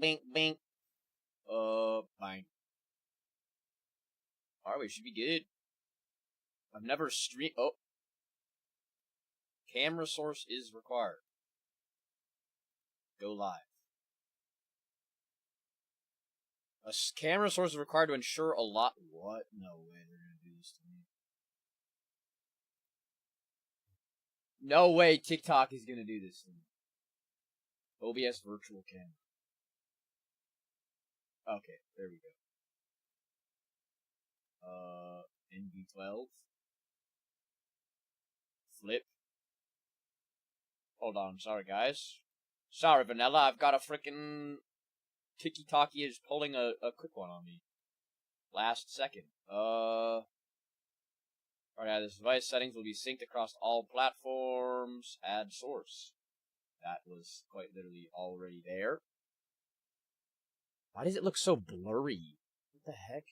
bink, bink. Fine. Alright, we should be good. I've never streamed. Oh. Camera source is required. Go live. A camera source is required to ensure a lot. What? No way they're gonna do this to me. No way TikTok is gonna do this to me. OBS virtual camera. Okay, there we go. NV12. Flip. Hold on, sorry guys. Sorry, Vanilla, I've got a frickin' Tiki-Taki is pulling a quick one on me. Last second. Alright, this device settings will be synced across all platforms. Add source. That was quite literally already there. Why does it look so blurry? What the heck?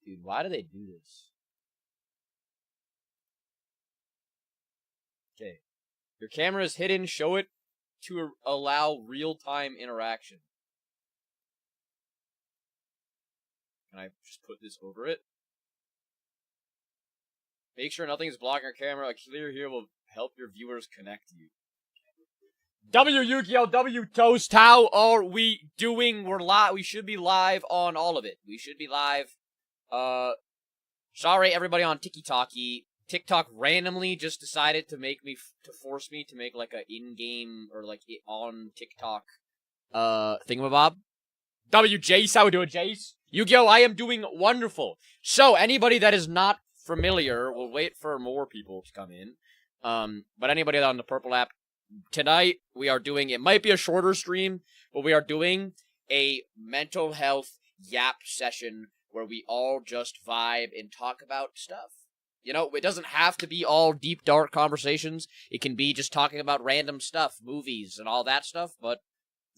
Dude, why do they do this? Okay. Your camera is hidden. Show it to allow real-time interaction. Can I just put this over it? Make sure nothing is blocking our camera. A clear here will help your viewers connect to you. W Yu-Gi-Oh! W Toast, how are we doing? We're live. We should be live on all of it. We should be live. Sorry everybody on Tiki-Taki. TikTok randomly just decided to make me, to force me to make like a in-game or like on TikTok, thingamabob. W Jace, how we doing, Jace? Yu-Gi-Oh! I am doing wonderful. So, anybody that is not familiar, we'll wait for more people to come in. But anybody on the Purple app, tonight we are doing, it might be a shorter stream, but we are doing a mental health yap session where we all just vibe and talk about stuff. You know, it doesn't have to be all deep, dark conversations. It can be just talking about random stuff, movies and all that stuff, but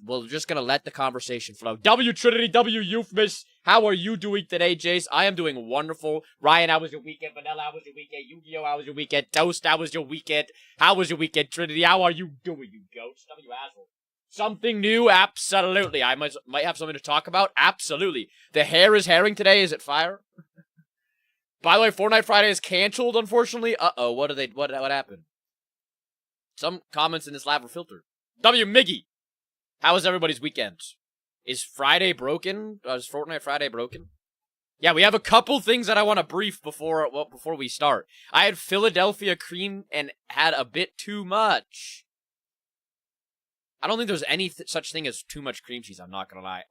we're just gonna let the conversation flow. W Trinity, W Euphemist, how are you doing today, Jace? I am doing wonderful. Ryan, how was your weekend? Vanilla, how was your weekend? Yu-Gi-Oh, how was your weekend? Toast, how was your weekend? How was your weekend, Trinity? How are you doing, you ghost? W asshole. Something new? Absolutely. I might have something to talk about? Absolutely. The hair is herring today. Is it fire? By the way, Fortnite Friday is canceled, unfortunately. Uh-oh, what happened? Some comments in this live were filtered. W Miggy, how was everybody's weekend? Is Friday broken? Is Fortnite Friday broken? Yeah, we have a couple things that I want to brief before we start. I had Philadelphia cream and had a bit too much. I don't think there's any such thing as too much cream cheese, I'm not gonna lie.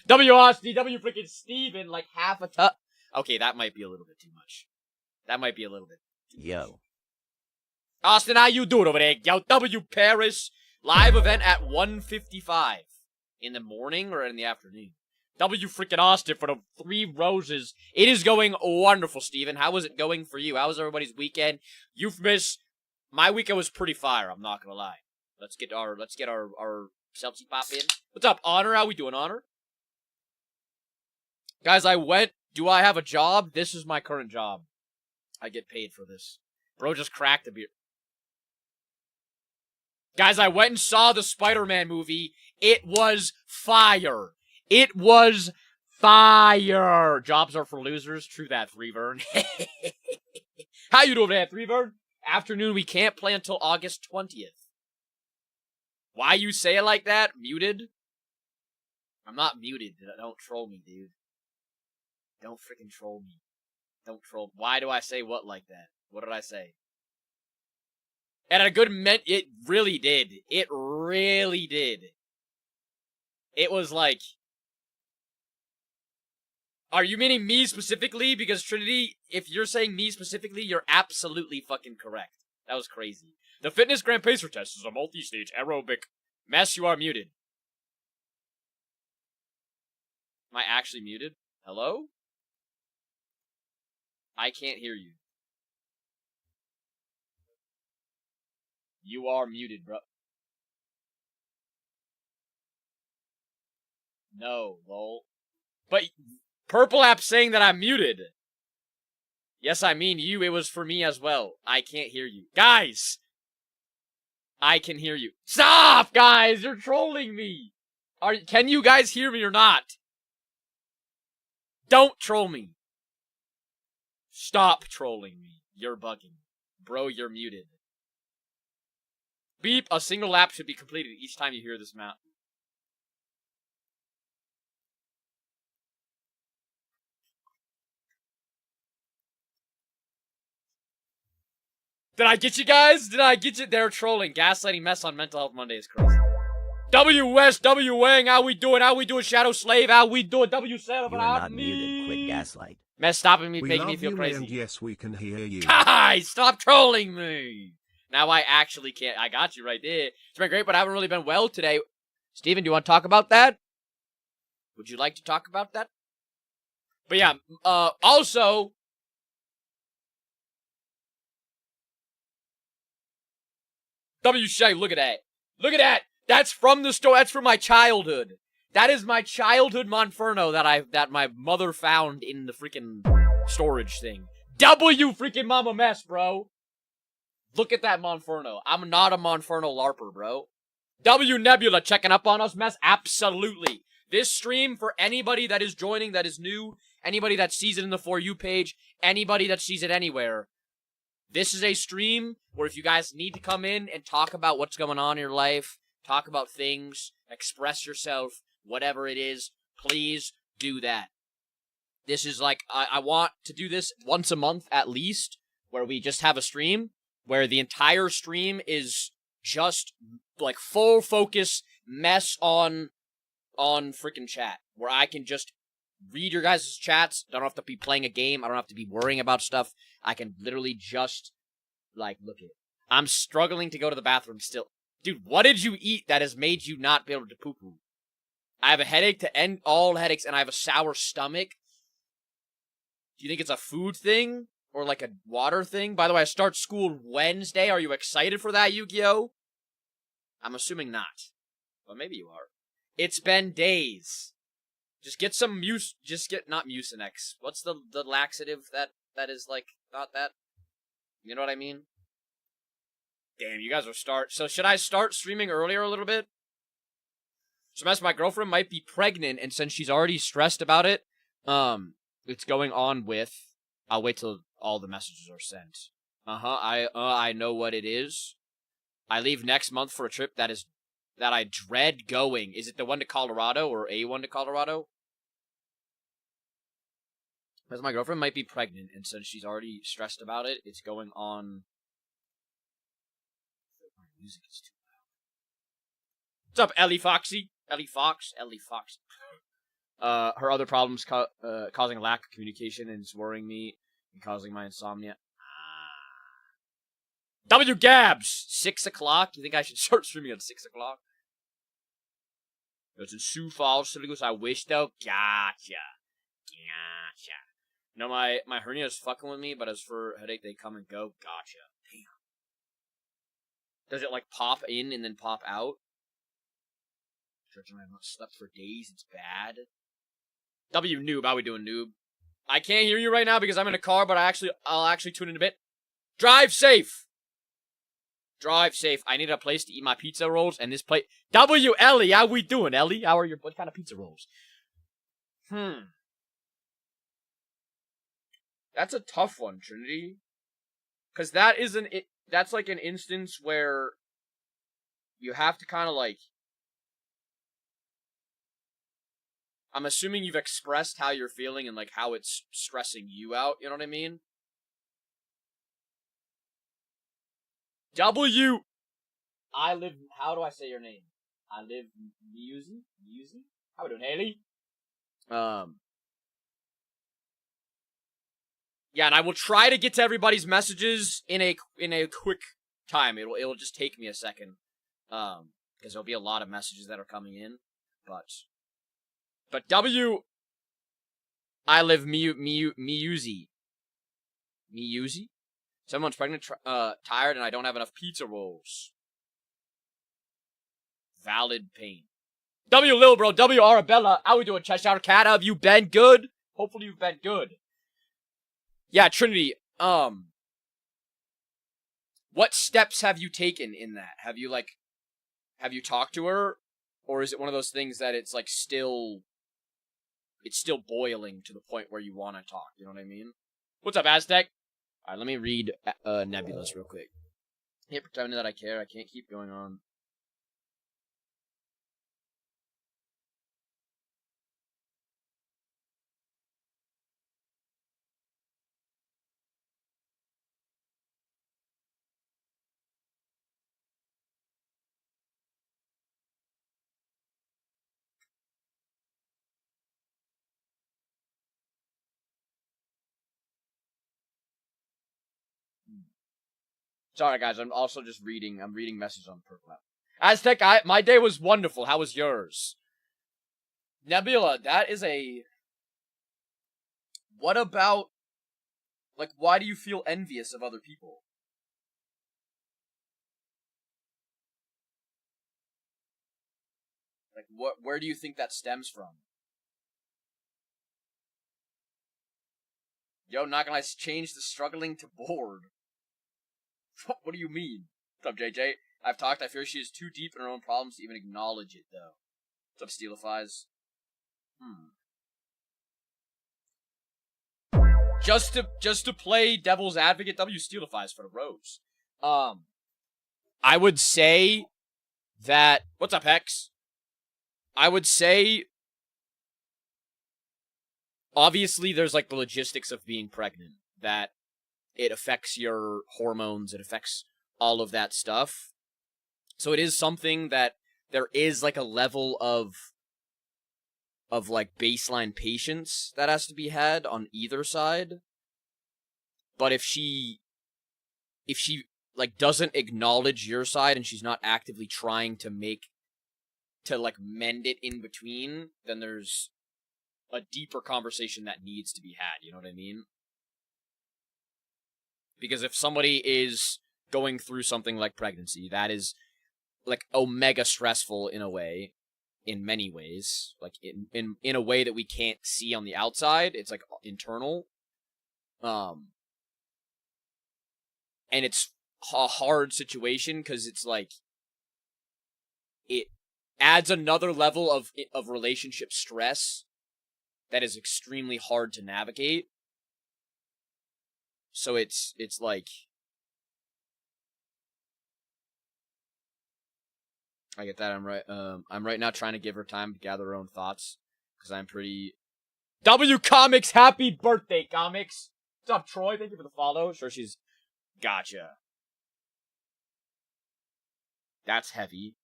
W Austin, W freaking Steven, like half a tub. Okay, that might be a little bit too much. That might be a little bit too much. Yo. Austin, how you doing over there? Yo, W Paris, live event at 1:55 in the morning or in the afternoon. W freaking Austin for the 3 roses. It is going wonderful, Steven. How was it going for you? How was everybody's weekend? Euphemist, my weekend was pretty fire, I'm not gonna lie. Let's get our selfie pop in. What's up, Honor? How we doing, Honor? Guys, do I have a job? This is my current job. I get paid for this. Bro just cracked a beer. Guys, I went and saw the Spider-Man movie. It was fire. It was fire. Jobs are for losers. True that, 3Vern. How you doing, man, 3Vern? Afternoon, we can't play until August 20th. Why you say it like that? Muted? I'm not muted. Don't troll me, dude. Don't freaking troll me. Don't troll. Why do I say what like that? What did I say? And a good it really did. It really did. It was like... Are you meaning me specifically? Because Trinity, if you're saying me specifically, you're absolutely fucking correct. That was crazy. The Fitness Grand Pacer test is a multi-stage aerobic mess. You are muted. Am I actually muted? Hello? I can't hear you. You are muted, bro. No, lol. But Purple App saying that I'm muted. Yes, I mean you. It was for me as well. I can't hear you. Guys! I can hear you. Stop, guys! You're trolling me! Can you guys hear me or not? Don't troll me. Stop trolling me. You're bugging. Bro, you're muted. Beep, a single lap should be completed each time you hear this map. Did I get you guys? Did I get you? They're trolling. Gaslighting mess on Mental Health Monday is crazy. WS, W Wang, how we doing? How we doing, Shadow Slave? How we doing, W7? You are not muted. Quit gaslight. Mess stopping me, We making love me feel you, crazy. And yes, we can hear you. Guys, stop trolling me. Now I actually can't. I got you right there. It's been great, but I haven't really been well today. Steven, do you want to talk about that? Would you like to talk about that? But yeah, also... W. Shay, look at that. Look at that. That's from the store. That's from my childhood. That is my childhood Monferno that my mother found in the freaking storage thing. W freaking mama mess, bro. Look at that Monferno. I'm not a Monferno LARPer, bro. W Nebula checking up on us, mess? Absolutely. This stream, for anybody that is joining, that is new, anybody that sees it in the For You page, anybody that sees it anywhere, this is a stream where if you guys need to come in and talk about what's going on in your life, talk about things, express yourself, whatever it is, please do that. This is like, I want to do this once a month at least, where we just have a stream, where the entire stream is just, like, full focus mess on freaking chat, where I can just read your guys' chats, don't have to be playing a game, I don't have to be worrying about stuff, I can literally just, like, look at it. I'm struggling to go to the bathroom still. Dude, what did you eat that has made you not be able to poo-poo? I have a headache to end all headaches, and I have a sour stomach. Do you think it's a food thing? Or like a water thing? By the way, I start school Wednesday. Are you excited for that, Yu-Gi-Oh? I'm assuming not. But maybe you are. It's been days. Just get some not Mucinex. What's the laxative that is like, not that? You know what I mean? Damn, you guys are so should I start streaming earlier a little bit? So my girlfriend might be pregnant, and since she's already stressed about it, it's going on with, I'll wait till all the messages are sent. I know what it is. I leave next month for a trip that I dread going. Is it the one to Colorado or a one to Colorado? Because my girlfriend might be pregnant, and since she's already stressed about it, it's going on. My music is too loud. What's up, Ellie Foxy? Ellie Fox? Ellie Fox. Her other problems causing a lack of communication, and it's worrying me and causing my insomnia. W Gabs! 6 o'clock? You think I should start streaming at 6 o'clock? It's in Sioux Falls, St. Louis. I wish, though. Gotcha. No, my hernia is fucking with me, but as for headache, they come and go. Gotcha. Damn. Does it, like, pop in and then pop out? Church and I have not slept for days. It's bad. W Noob. How we doing, Noob? I can't hear you right now because I'm in a car, but I'll actually tune in a bit. Drive safe! Drive safe. I need a place to eat my pizza rolls, and this place... W, Ellie, how we doing, Ellie? What kind of pizza rolls? That's a tough one, Trinity. Because that's like an instance where you have to kind of like... I'm assuming you've expressed how you're feeling and like how it's stressing you out, you know what I mean? W. How do I say your name? I live Musi? How we doing, Haley? Yeah, and I will try to get to everybody's messages in a quick time. It'll just take me a second. Because there'll be a lot of messages that are coming in. But W. I live Miuzi. Miuzi? Someone's pregnant, tired, and I don't have enough pizza rolls. Valid pain. W. Lil Bro, W. Arabella, how we doing, Cheshire Cat? Have you been good? Hopefully you've been good. Yeah, Trinity, what steps have you taken in that? Have you talked to her, or is it one of those things that it's like still boiling to the point where you want to talk? You know what I mean? What's up, Aztec? All right, let me read Nebula's real quick. I can't pretend that I care. I can't keep going on. Sorry, guys. I'm also just reading. I'm reading messages on Purple app. Aztec, my day was wonderful. How was yours? Nebula, that is a... What about... Like, why do you feel envious of other people? Like, where do you think that stems from? Yo, not gonna change the struggling to bored. What do you mean? What's up, JJ? I've talked. I fear she is too deep in her own problems to even acknowledge it, though. What's up, Steelifies? Just to play devil's advocate, W Steelifies for the rose. I would say that... What's up, Hex? I would say... Obviously, there's, like, the logistics of being pregnant. That it affects your hormones, it affects all of that stuff. So it is something that there is, like, a level of like, baseline patience that has to be had on either side. But if she, like, doesn't acknowledge your side and she's not actively trying to mend it in between, then there's a deeper conversation that needs to be had, you know what I mean? Because if somebody is going through something like pregnancy, that is, like, omega stressful in a way, in many ways, like, in a way that we can't see on the outside. It's, like, internal. And it's a hard situation, because it's, like, it adds another level of relationship stress that is extremely hard to navigate. So it's like... I get that. I'm right now trying to give her time to gather her own thoughts, because I'm pretty... W Comics, happy birthday, Comics! What's up, Troy? Thank you for the follow. Sure, she's... Gotcha. That's heavy.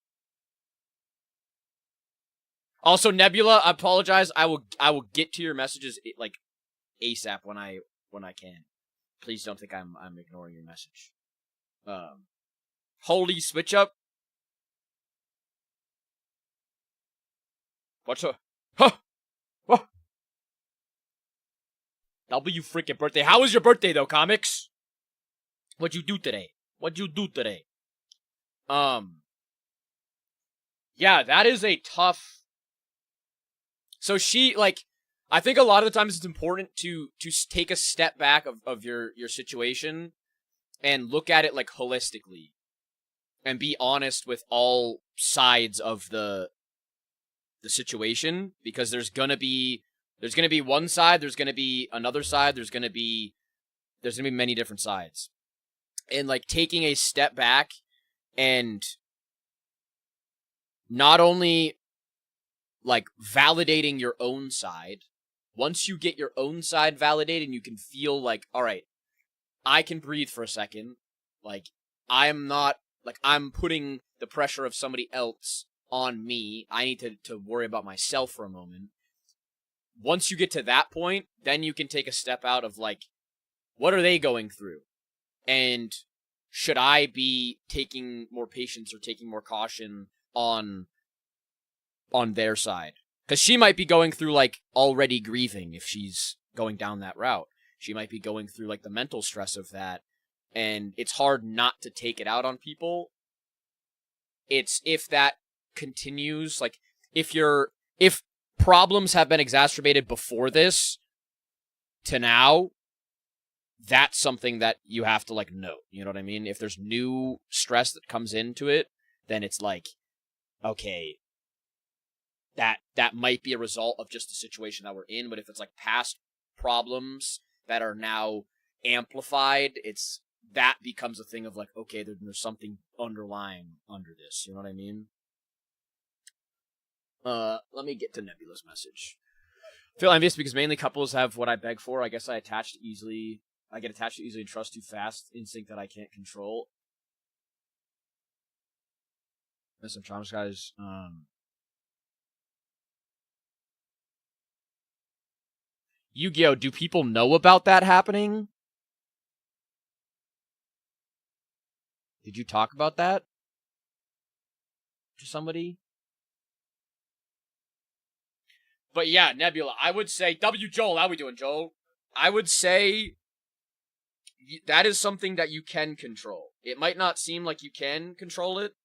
Also, Nebula, I apologize. I will get to your messages, like, ASAP when I can. Please don't think I'm ignoring your message. Holy switch up. What's up? Huh? What? W freaking birthday. How was your birthday, though, Comics? What'd you do today? Yeah, that is a tough... So she, like... I think a lot of the times it's important to take a step back of your situation and look at it, like, holistically. And be honest with all sides of the situation, because there's gonna be one side, there's gonna be another side, there's gonna be many different sides. And, like, taking a step back and not only, like, validating your own side. Once you get your own side validated and you can feel like, all right, I can breathe for a second. Like, I'm not, like, I'm putting the pressure of somebody else on me. I need to worry about myself for a moment. Once you get to that point, then you can take a step out of, like, what are they going through? And should I be taking more patience or taking more caution on their side? Because she might be going through, like, already grieving if she's going down that route. She might be going through, like, the mental stress of that. And it's hard not to take it out on people. It's if that continues, like, if problems have been exacerbated before this to now, that's something that you have to, like, note. You know what I mean? If there's new stress that comes into it, then it's like, okay, that might be a result of just the situation that we're in. But if it's like past problems that are now amplified, that becomes a thing of like, okay, there's something underlying under this. You know what I mean? Let me get to Nebula's message. I feel envious because mainly couples have what I beg for. I guess I get attached easily and trust too fast. Instinct that I can't control. There's some traumas, guys. Yu-Gi-Oh! Do people know about that happening? Did you talk about that to somebody? But yeah, Nebula, I would say, Joel, how we doing, Joel? I would say that is something that you can control. It might not seem like you can control it,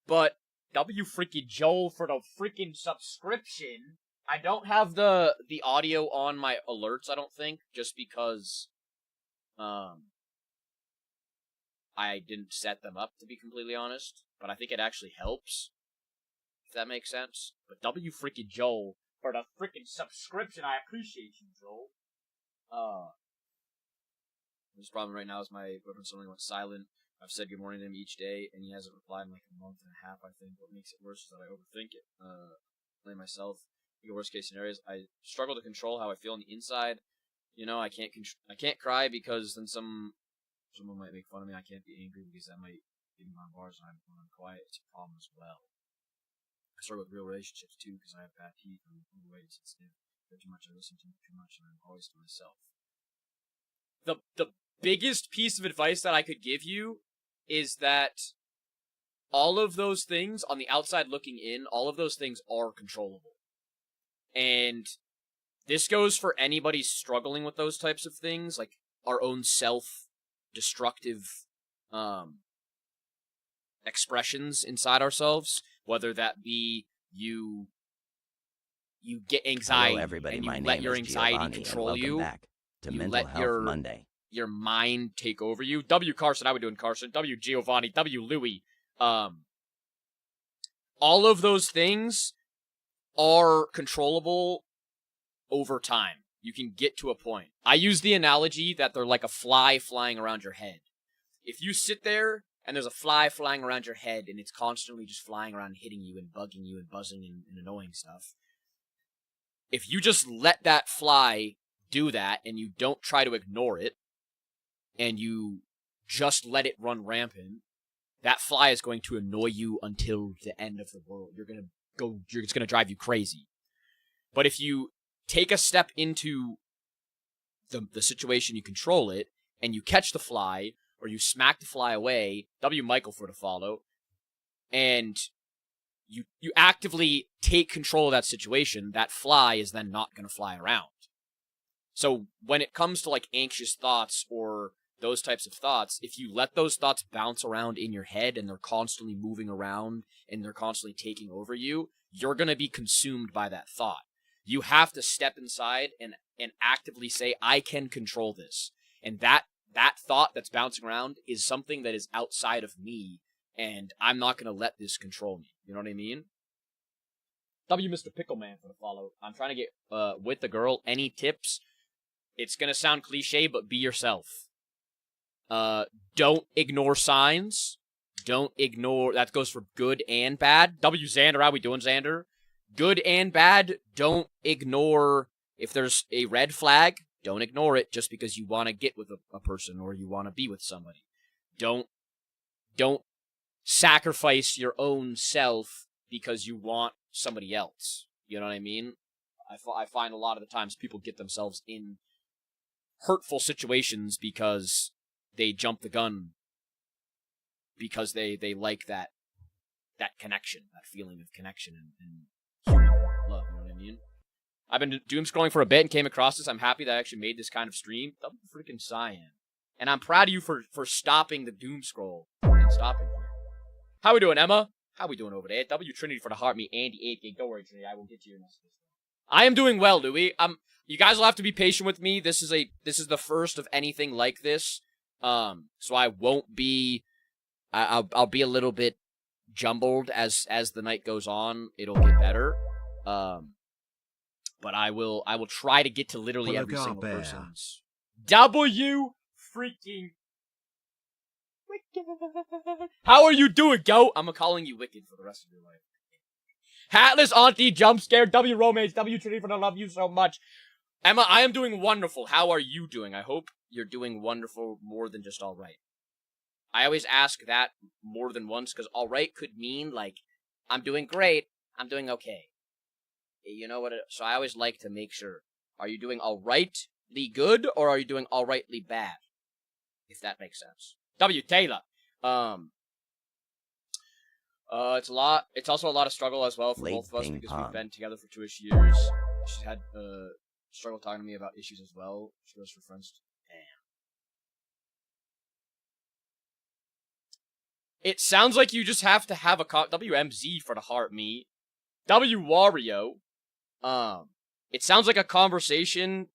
but freaking Joel for the freaking subscription. I don't have the audio on my alerts, I don't think, just because I didn't set them up, to be completely honest. But I think it actually helps, if that makes sense. But freaking Joel for the freaking subscription. I appreciate you, Joel. This problem right now is my boyfriend suddenly went silent. I've said good morning to him each day, and he hasn't replied in like a month and a half, I think. What makes it worse is that I overthink it. Blame myself. The worst case scenarios, I struggle to control how I feel on the inside. You know, I can't cry because then someone might make fun of me. I can't be angry because that might get me on bars when I'm quiet. It's a problem as well. I struggle with real relationships too because I have bad teeth and I'm overweight and sensitive. Too much, I listen to too much, and I'm always to myself. The biggest piece of advice that I could give you is that all of those things on the outside looking in, all of those things are controllable. And this goes for anybody struggling with those types of things, like our own self-destructive expressions inside ourselves, whether that be you get anxiety. Hello, everybody. And you My let name your is anxiety Giovanni, control and welcome you. back to You Mental let Health Monday. your mind take over you. W Carson, how we doing, Carson? W Giovanni, W Louie. All of those things are controllable over time. You can get to a point. I use the analogy that they're like a fly flying around your head. If you sit there and there's a fly flying around your head and it's constantly just flying around and hitting you and bugging you and buzzing and annoying stuff, if you just let that fly do that and you don't try to ignore it and you just let it run rampant, that fly is going to annoy you until the end of the world. It's going to drive you crazy. But if you take a step into the situation, you control it, and you catch the fly, or you smack the fly away, W Michael for the follow, and you actively take control of that situation, that fly is then not going to fly around. So when it comes to like anxious thoughts or those types of thoughts, if you let those thoughts bounce around in your head and they're constantly moving around and they're constantly taking over you, you're going to be consumed by that thought. You have to step inside and actively say, I can control this. And that thought that's bouncing around is something that is outside of me, and I'm not going to let this control me. You know what I mean? W Mr. Pickleman for the follow. I'm trying to get with the girl. Any tips? It's going to sound cliche, but be yourself. Don't ignore signs. Don't ignore... That goes for good and bad. W Xander, how we doing, Xander? Good and bad, don't ignore... If there's a red flag, don't ignore it just because you want to get with a person or you want to be with somebody. Don't sacrifice your own self because you want somebody else. You know what I mean? I find a lot of the times people get themselves in hurtful situations because they jump the gun because they like that connection, that feeling of connection and human love, you know what I mean? I've been doom scrolling for a bit and came across this. I'm happy that I actually made this kind of stream. Double freaking cyan. And I'm proud of you for stopping the doom scroll and stopping here. How we doing, Emma? How we doing over there? W Trinity for the heart, me, Andy 8 Gig. Don't worry, Trinity, I will get to your message. I am doing well, Louis. You guys will have to be patient with me. This is the first of anything like this. So I won't be. I'll be a little bit jumbled as the night goes on. It'll get better. But I will try to get to literally every single person's. W freaking Wicked. How are you doing, Goat? I'm calling you Wicked for the rest of your life. Hatless Auntie Jump Scare, W Romance, W Trinity for the love you so much. Emma, I am doing wonderful. How are you doing? I hope you're doing wonderful, more than just alright. I always ask that more than once, because alright could mean, like, I'm doing great, I'm doing okay. You know what? So I always like to make sure. Are you doing alrightly good, or are you doing alrightly bad? If that makes sense. W Taylor. It's also a lot of struggle as well for both of us, because we've been together for 2-ish years. She's had, struggle talking to me about issues as well. She goes for friends. Damn. It sounds like you just have to have a WMZ for the heart, me. W Wario. It sounds like a conversation,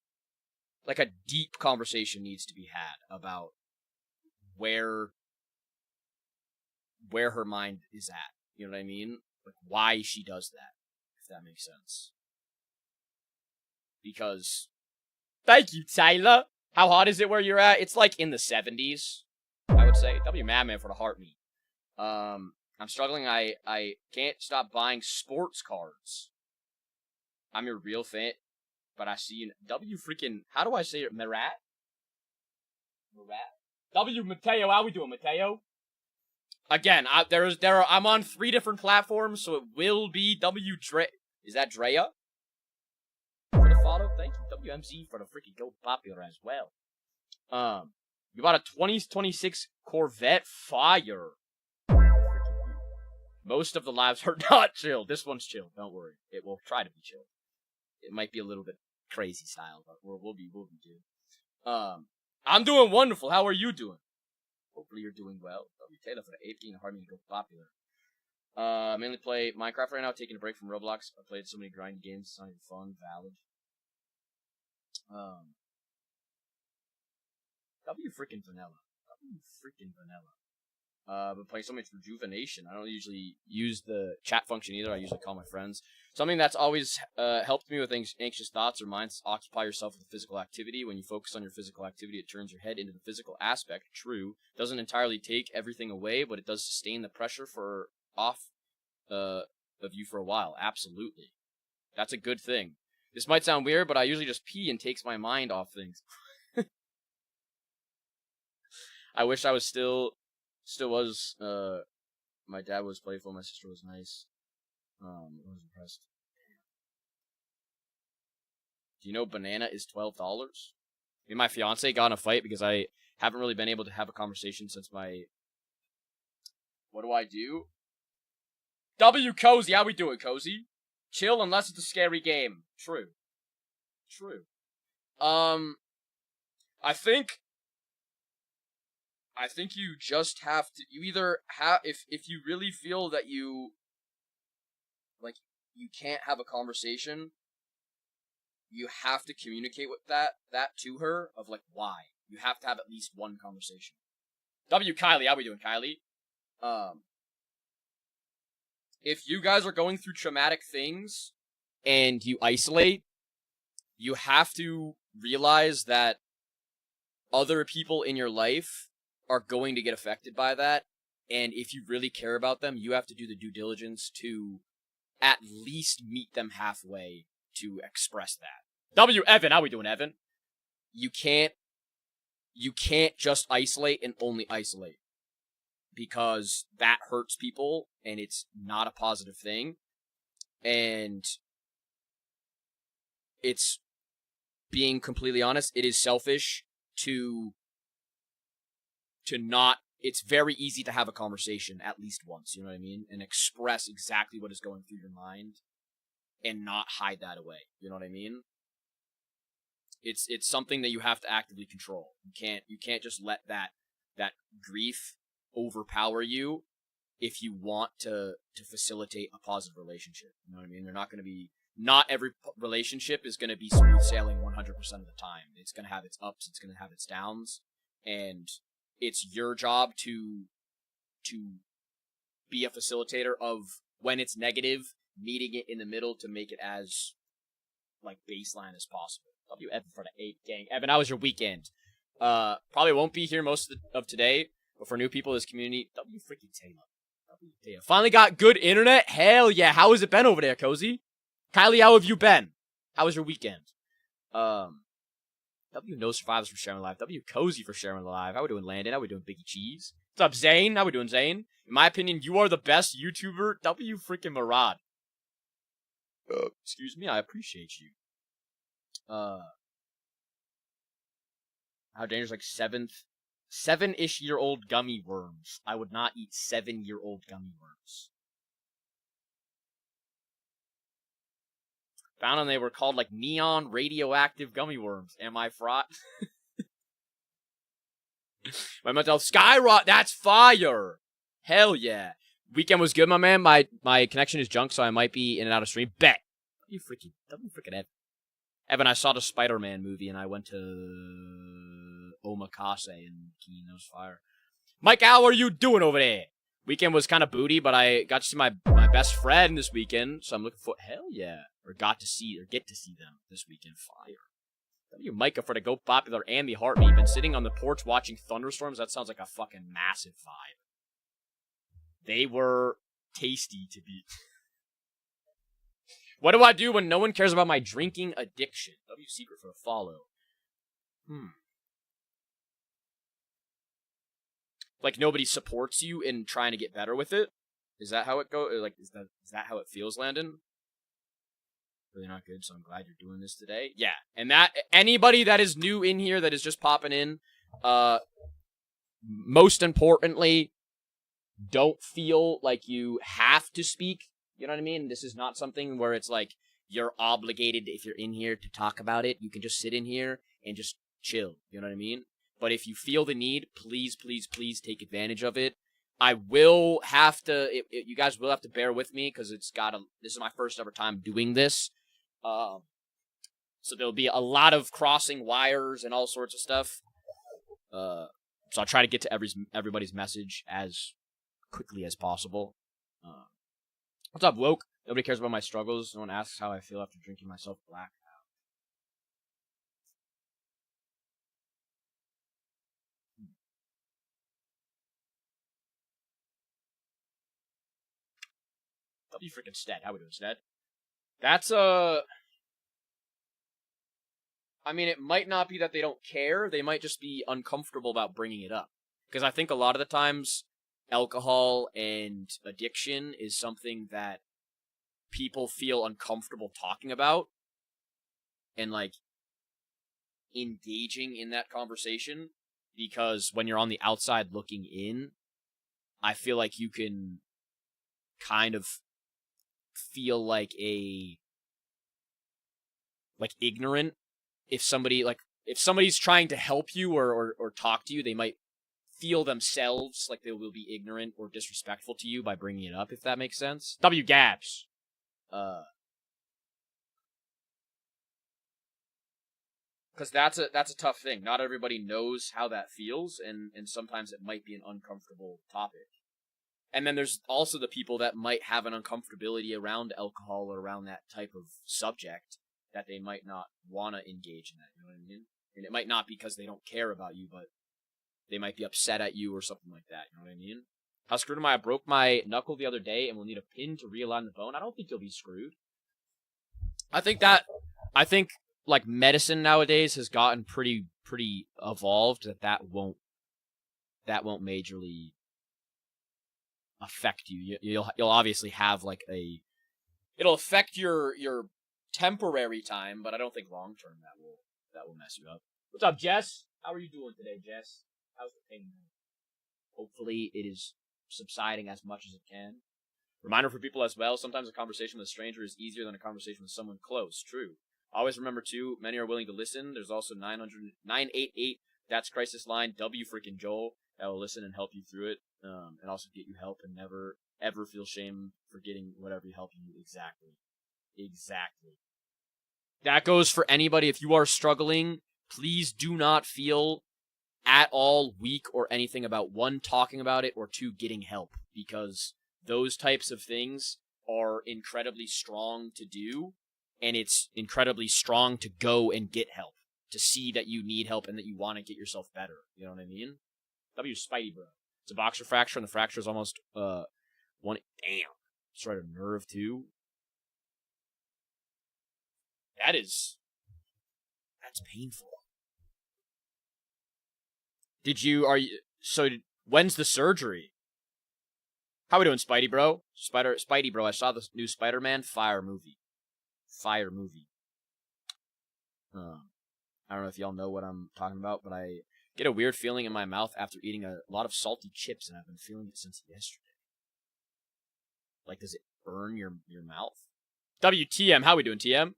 like a deep conversation needs to be had about where her mind is at. You know what I mean? Like, why she does that, if that makes sense. Because, thank you, Taylor. How hot is it where you're at? It's like in the 70s, I would say. W Madman for the heart me. I'm struggling. I can't stop buying sports cards. I'm your real fan, but I see you. W freaking, how do I say it? Marat? W Mateo, how we doing, Mateo? Again, I'm on 3 different platforms, so it will be W Dre. Is that Drea? For the follow, thank you. WMZ for the freaking Go Popular as well. You bought a 2026 Corvette Fire. Most of the lives are not chill. This one's chill. Don't worry. It will try to be chill. It might be a little bit crazy style, but we'll be good. I'm doing wonderful. How are you doing? Hopefully you're doing well. W Taylor for the 18 hard me to Go Popular. Mainly play Minecraft right now, taking a break from Roblox. I played so many grindy games, it's not even fun, valid. W freaking vanilla. Been playing so much Rejuvenation. I don't usually use the chat function either. I usually call my friends. Something that's always helped me with anxious thoughts or minds. Occupy yourself with physical activity. When you focus on your physical activity, it turns your head into the physical aspect. True. Doesn't entirely take everything away, but it does sustain the pressure off of you for a while. Absolutely. That's a good thing. This might sound weird, but I usually just pee and takes my mind off things. I wish I was still was, my dad was playful, my sister was nice. I was impressed. Do you know banana is $12? Me and my fiance got in a fight because I haven't really been able to have a conversation since my... What do I do? W Cozy, how we doing, Cozy? Chill unless it's a scary game. True. I think you just have to, you either have, if you really feel that you can't have a conversation, you have to communicate with that to her of like why. You have to have at least one conversation. W Kylie, how we doing, Kylie? If you guys are going through traumatic things and you isolate, you have to realize that other people in your life are going to get affected by that, and if you really care about them, you have to do the due diligence to at least meet them halfway to express that. W Evan, how we doing, Evan? You can't just isolate and only isolate, because that hurts people and it's not a positive thing. And it's, being completely honest, it is selfish to not, it's very easy to have a conversation at least once, you know what I mean? And express exactly what is going through your mind and not hide that away. You know what I mean? It's something that you have to actively control. You can't just let that grief overpower you if you want to facilitate a positive relationship. You know what I mean? They're not going to be not every relationship is going to be smooth sailing 100% of the time. It's going to have its ups, it's going to have its downs, and it's your job to be a facilitator of when it's negative, meeting it in the middle to make it as like baseline as possible. W Evan for the 8 gang. Evan, how was your weekend? Probably won't be here most of today, but for new people in this community, W freaking Taylor. W Taylor. Finally got good internet? Hell yeah. How has it been over there, Cozy? Kylie, how have you been? How was your weekend? W No Survivors for sharing live. W Cozy for sharing live. How we doing, Landon? How we doing, Biggie Cheese? What's up, Zane? How we doing, Zane? In my opinion, you are the best YouTuber. W freaking Marad. Excuse me, I appreciate you. How dangerous, like 7-ish year old gummy worms. I would not eat 7-year-old gummy worms. Found them, they were called like neon radioactive gummy worms. Am I fraught? My mental health skyrocket. That's fire. Hell yeah. Weekend was good, my man. My connection is junk, so I might be in and out of stream. Bet. You freaking Evan. Evan, I saw the Spider-Man movie, and I went to Omakase and Keen Nose Fire. Mike, how are you doing over there? Weekend was kind of booty, but I got to see my best friend this weekend, so I'm looking for... Hell yeah. Get to see them this weekend. Fire. W Micah for the Go Popular and the Heartbeat. Been sitting on the porch watching thunderstorms. That sounds like a fucking massive vibe. They were tasty to beat. What do I do when no one cares about my drinking addiction? W Secret for a follow. Like nobody supports you in trying to get better with it? Is that how it goes? Like, is that how it feels, Landon? Really not good, so I'm glad you're doing this today. Yeah, and that anybody that is new in here that is just popping in, most importantly, don't feel like you have to speak. You know what I mean? This is not something where it's like you're obligated, if you're in here, to talk about it. You can just sit in here and just chill. You know what I mean? But if you feel the need, please, please, please take advantage of it. I will have to, you guys will have to bear with me because this is my first ever time doing this. So there'll be a lot of crossing wires and all sorts of stuff. So I'll try to get to everybody's message as quickly as possible. What's up, Woke? Nobody cares about my struggles. No one asks how I feel after drinking myself black. W freaking Stead. How we doing, Stead? That's I mean, it might not be that they don't care. They might just be uncomfortable about bringing it up. Because I think a lot of the times, alcohol and addiction is something that people feel uncomfortable talking about. And, like, engaging in that conversation. Because when you're on the outside looking in, I feel like you can kind of feel like ignorant if somebody's trying to help you or talk to you. They might feel themselves like they will be ignorant or disrespectful to you by bringing it up, if that makes sense. W Gabs. Because that's a tough thing. Not everybody knows how that feels, and sometimes it might be an uncomfortable topic. And then there's also the people that might have an uncomfortability around alcohol or around that type of subject that they might not want to engage in that, you know what I mean? And it might not be because they don't care about you, but they might be upset at you or something like that, you know what I mean? How screwed am I? I broke my knuckle the other day and will need a pin to realign the bone. I don't think you'll be screwed. I think like medicine nowadays has gotten pretty evolved that won't majorly affect you. You'll obviously have like it'll affect your temporary time, but I don't think long term that will mess you up. What's up, Jess? How are you doing today, Jess? How's the pain? Hopefully it is subsiding as much as it can. Reminder for people as well, sometimes a conversation with a stranger is easier than a conversation with someone close. True. Always remember too, many are willing to listen. There's also 988 That's Crisis line, W freaking Joel, that will listen and help you through it. And also get you help and never ever feel shame for getting whatever help you need. Exactly. Exactly. That goes for anybody. If you are struggling, please do not feel at all weak or anything about, one, talking about it, or two, getting help, because those types of things are incredibly strong to do, and it's incredibly strong to go and get help, to see that you need help and that you want to get yourself better. You know what I mean? W Spidey, bro. It's a boxer fracture, and the fracture is almost one. Damn, it's right a nerve too. That's painful. When's the surgery? How we doing, Spidey bro? Spidey bro, I saw this new Spider-Man fire movie. I don't know if y'all know what I'm talking about, but I get a weird feeling in my mouth after eating a lot of salty chips, and I've been feeling it since yesterday. Like, does it burn your mouth? WTM, how we doing, TM?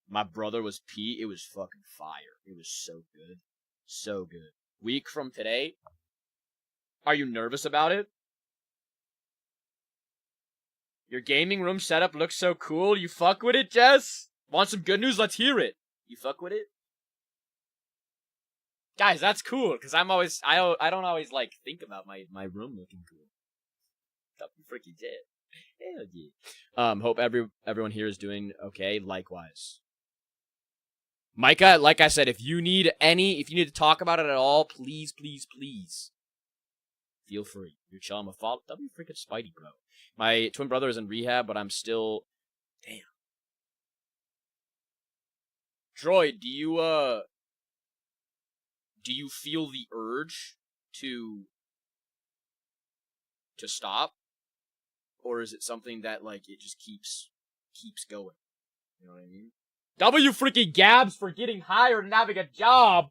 My brother was P. It was fucking fire. It was so good. So good. Week from today. Are you nervous about it? Your gaming room setup looks so cool. You fuck with it, Jess? Want some good news? Let's hear it. You fuck with it? Guys, that's cool, because I don't always, like, think about my room looking cool. You freaking did. Hell yeah. Hope everyone here is doing okay. Likewise. Micah, like I said, if you need to talk about it at all, please, please, please, feel free. You're chilling with follow. W freaking Spidey, bro. My twin brother is in rehab, but I'm still. Damn. Droid, do you feel the urge to stop, or is it something that, like, it just keeps going? You know what I mean? W freaking Gabs for getting hired and having a job.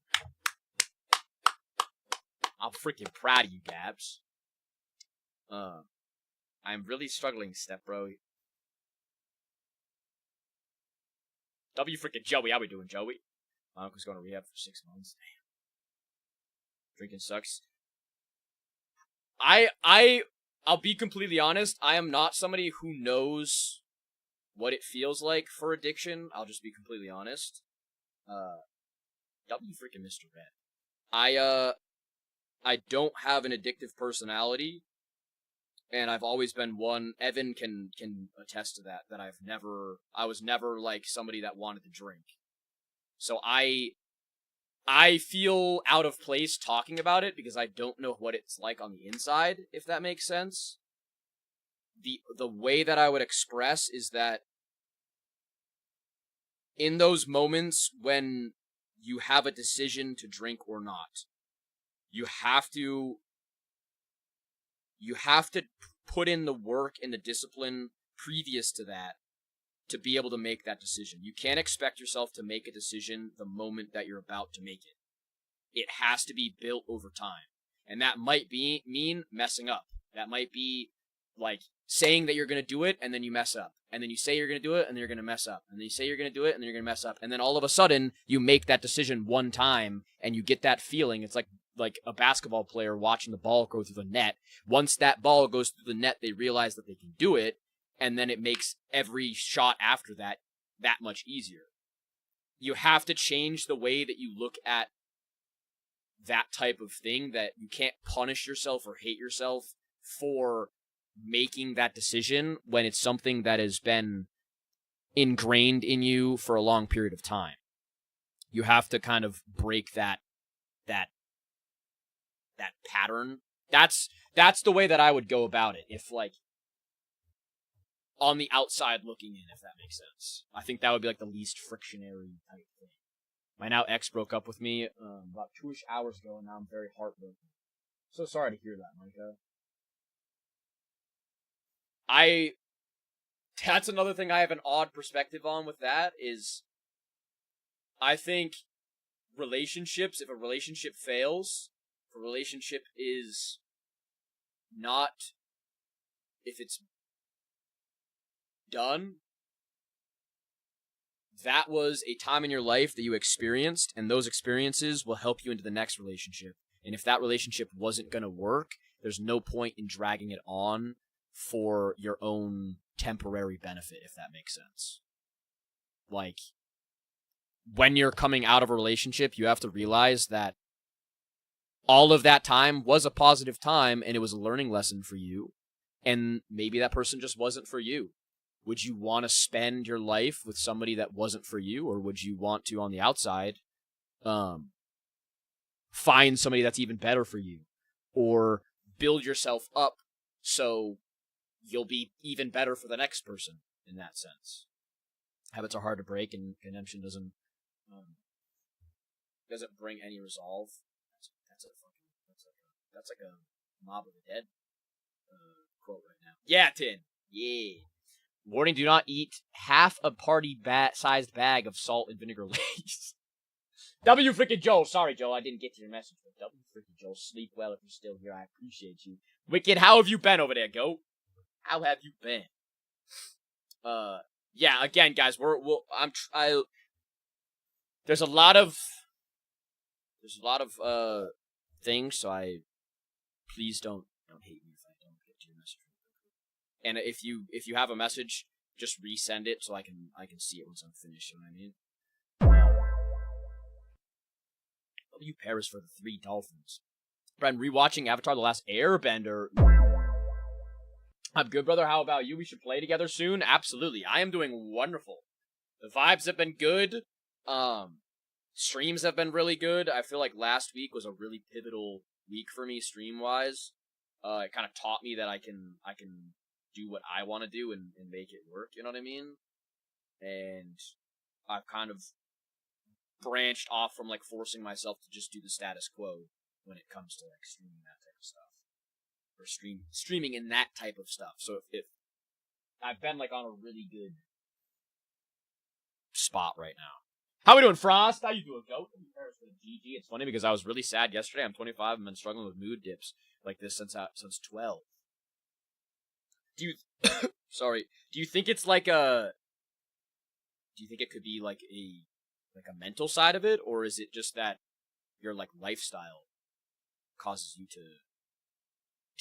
I'm freaking proud of you, Gabs. I'm really struggling, step bro. W freaking Joey, how we doing, Joey? My uncle's going to rehab for 6 months. Damn. Drinking sucks. I'll be completely honest. I am not somebody who knows what it feels like for addiction. I'll just be completely honest. W freaking Mr. Red. I don't have an addictive personality, and I've always been one. Evan can attest to that. That I was never like somebody that wanted to drink. So I feel out of place talking about it because I don't know what it's like on the inside, if that makes sense. The way that I would express is that in those moments when you have a decision to drink or not, you have to put in the work and the discipline previous to that to be able to make that decision. You can't expect yourself to make a decision the moment that you're about to make it. It has to be built over time. And that might mean messing up. That might be like saying that you're going to do it and then you mess up. And then you say you're going to do it and then you're going to mess up. And then you say you're going to do it and then you're going to mess up. And then all of a sudden you make that decision one time and you get that feeling. It's like a basketball player watching the ball go through the net. Once that ball goes through the net, they realize that they can do it. And then it makes every shot after that much easier. You have to change the way that you look at that type of thing, that you can't punish yourself or hate yourself for making that decision when it's something that has been ingrained in you for a long period of time. You have to kind of break that pattern. That's the way that I would go about it, if like on the outside looking in, if that makes sense. I think that would be like the least frictionary type thing. My now ex broke up with me about 2-ish hours ago, and now I'm very heartbroken. So sorry to hear that, Micah. That's another thing I have an odd perspective on with that, is I think relationships, if a relationship fails, if a relationship is not, if it's done, that was a time in your life that you experienced, and those experiences will help you into the next relationship. And if that relationship wasn't going to work, there's no point in dragging it on for your own temporary benefit, if that makes sense. like, when you're coming out of a relationship, you have to realize that all of that time was a positive time, and it was a learning lesson for you, and maybe that person just wasn't for you. Would you want to spend your life with somebody that wasn't for you, or would you want to, on the outside, find somebody that's even better for you, or build yourself up so you'll be even better for the next person in that sense? Habits are hard to break, and redemption doesn't bring any resolve. That's like a Mob of the Dead quote right now. Yeah, Tin. Yeah. Warning: do not eat half a party-sized bag of salt and vinegar lace. W freaking Joel. Sorry, Joel, I didn't get to your message. But W freaking Joel, sleep well if you're still here. I appreciate you. Wicked, how have you been over there, Goat? How have you been? Yeah. Again, guys, there's a lot of things, so please don't hate me if I don't get to your message. And if you have a message, just resend it so I can see it once I'm finished. You know what I mean? W Paris for the 3 dolphins. But I'm rewatching Avatar: The Last Airbender. I'm good, brother. How about you? We should play together soon. Absolutely. I am doing wonderful. The vibes have been good. Streams have been really good. I feel like last week was a really pivotal week for me stream-wise. It kind of taught me that I can do what I want to do and make it work, you know what I mean? And I've kind of branched off from, like, forcing myself to just do the status quo when it comes to, like, streaming that type of stuff. Or streaming in that type of stuff. So if I've been, like, on a really good spot right now. How we doing, Frost? How you doing, Goat? GG. It's funny because I was really sad yesterday. I'm 25 and been struggling with mood dips like this since 12. Do you do you think it's like do you think it could be like a mental side of it, or is it just that your like lifestyle causes you to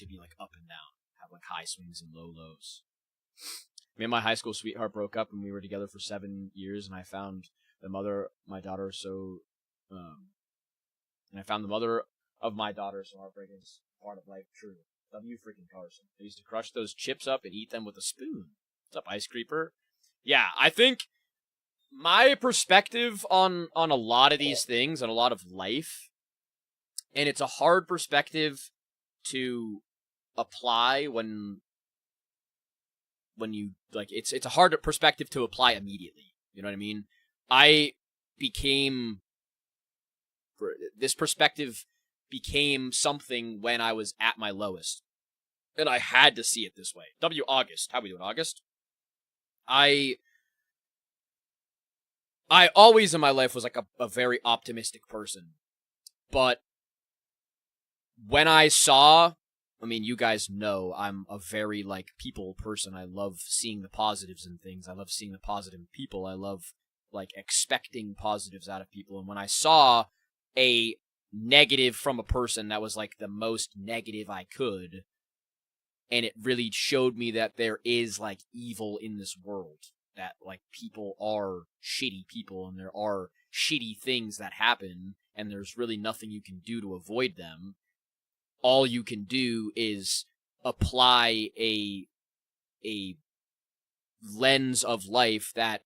be like up and down, have like high swings and low lows? Me and my high school sweetheart broke up, and we were together for 7 years, and I found the mother of my daughter so heartbreaking is part of life. True. W freaking Carson. I used to crush those chips up and eat them with a spoon. What's up, Ice Creeper? Yeah, I think my perspective on a lot of these things, on a lot of life, and it's a hard perspective to apply when you, like, it's a hard perspective to apply immediately. You know what I mean? This perspective became something when I was at my lowest. And I had to see it this way. W August. How we doing, August? I always in my life was like a very optimistic person. But when I saw, I mean, you guys know I'm a very, like, people person. I love seeing the positives in things. I love seeing the positive in people. I love, like, expecting positives out of people. And when I saw a negative from a person that was, like, the most negative I could, and it really showed me that there is, like, evil in this world. That, like, people are shitty people, and there are shitty things that happen, and there's really nothing you can do to avoid them. All you can do is apply a lens of life that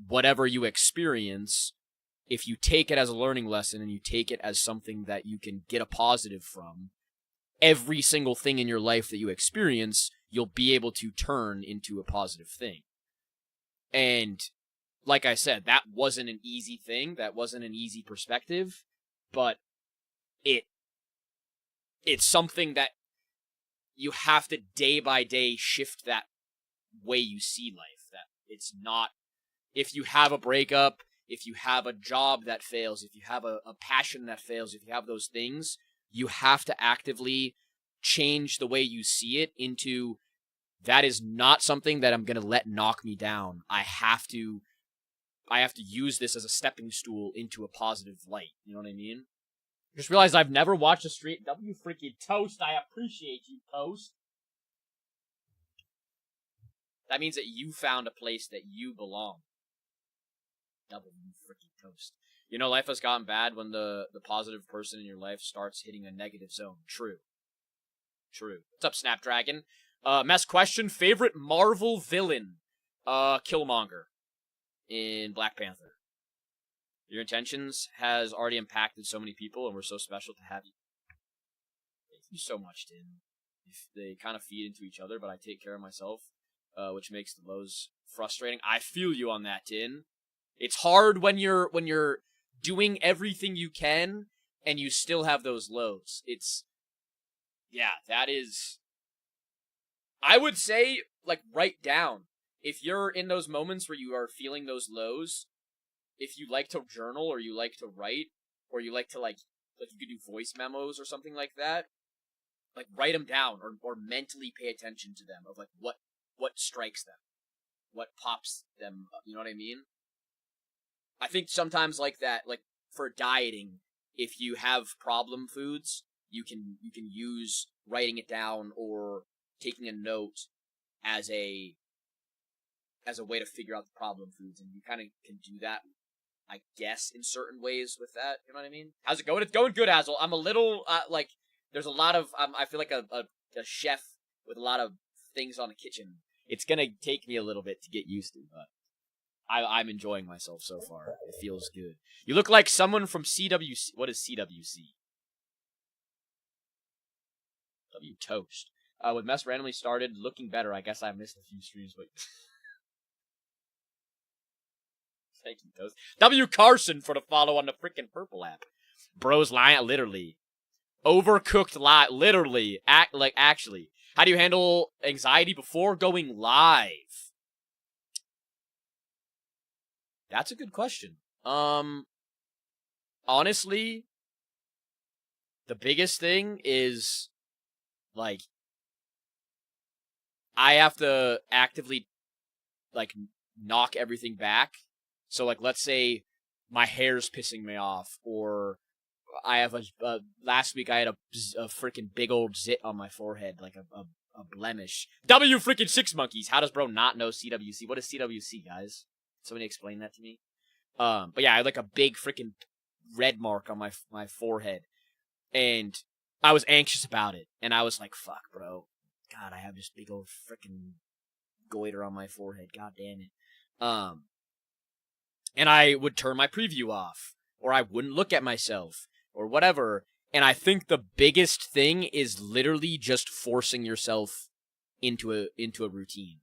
whatever you experience, if you take it as a learning lesson and you take it as something that you can get a positive from, every single thing in your life that you experience, you'll be able to turn into a positive thing. And like I said, that wasn't an easy thing. That wasn't an easy perspective, but it's something that you have to day by day shift that way you see life. That it's not, if you have a breakup, if you have a job that fails, if you have a passion that fails, if you have those things, you have to actively change the way you see it into, that is not something that I'm going to let knock me down. I have to use this as a stepping stool into a positive light. You know what I mean? Just realized I've never watched a stream. W freaking Toast, I appreciate you, Toast. That means that you found a place that you belong. double you freaking toast. You know, life has gotten bad when the positive person in your life starts hitting a negative zone. True. What's up, Snapdragon? Mess question, favorite Marvel villain? Killmonger in Black Panther. Your intentions has already impacted so many people, and we're so special to have you. Thank you so much, Tin. If they kind of feed into each other, but I take care of myself, which makes the lows frustrating. I feel you on that, Tin. It's hard when you're doing everything you can and you still have those lows. That is. I would say, like, write down. If you're in those moments where you are feeling those lows, if you like to journal or you like to write or you like to, like you could do voice memos or something like that, like, write them down or mentally pay attention to them of, like, what strikes them, what pops them up, you know what I mean? I think sometimes like that, like, for dieting, if you have problem foods, you can use writing it down or taking a note as a way to figure out the problem foods, and you kind of can do that, I guess, in certain ways with that. You know what I mean? How's it going? It's going good, Hazel. I'm a little there's a lot of I feel like a chef with a lot of things on the kitchen. It's gonna take me a little bit to get used to, but I'm enjoying myself so far. It feels good. You look like someone from CWC. What is CWC? W Toast. With Mess randomly started looking better. I guess I missed a few streams, but thank you, Toast. W Carson for the follow on the freaking purple app. Bros lying, literally. Overcooked lie, literally. Actually. How do you handle anxiety before going live? That's a good question. Honestly, the biggest thing is, like, I have to actively, like, knock everything back. So, like, let's say my hair's pissing me off, or I have last week I had a freaking big old zit on my forehead, like a blemish. W freaking 6 monkeys. How does bro not know CWC? What is CWC, guys? Somebody explain that to me. But yeah, I had like a big freaking red mark on my forehead, and I was anxious about it, and I was like, "Fuck, bro, God, I have this big old freaking goiter on my forehead. God damn it." And I would turn my preview off, or I wouldn't look at myself, or whatever. And I think the biggest thing is literally just forcing yourself into a routine.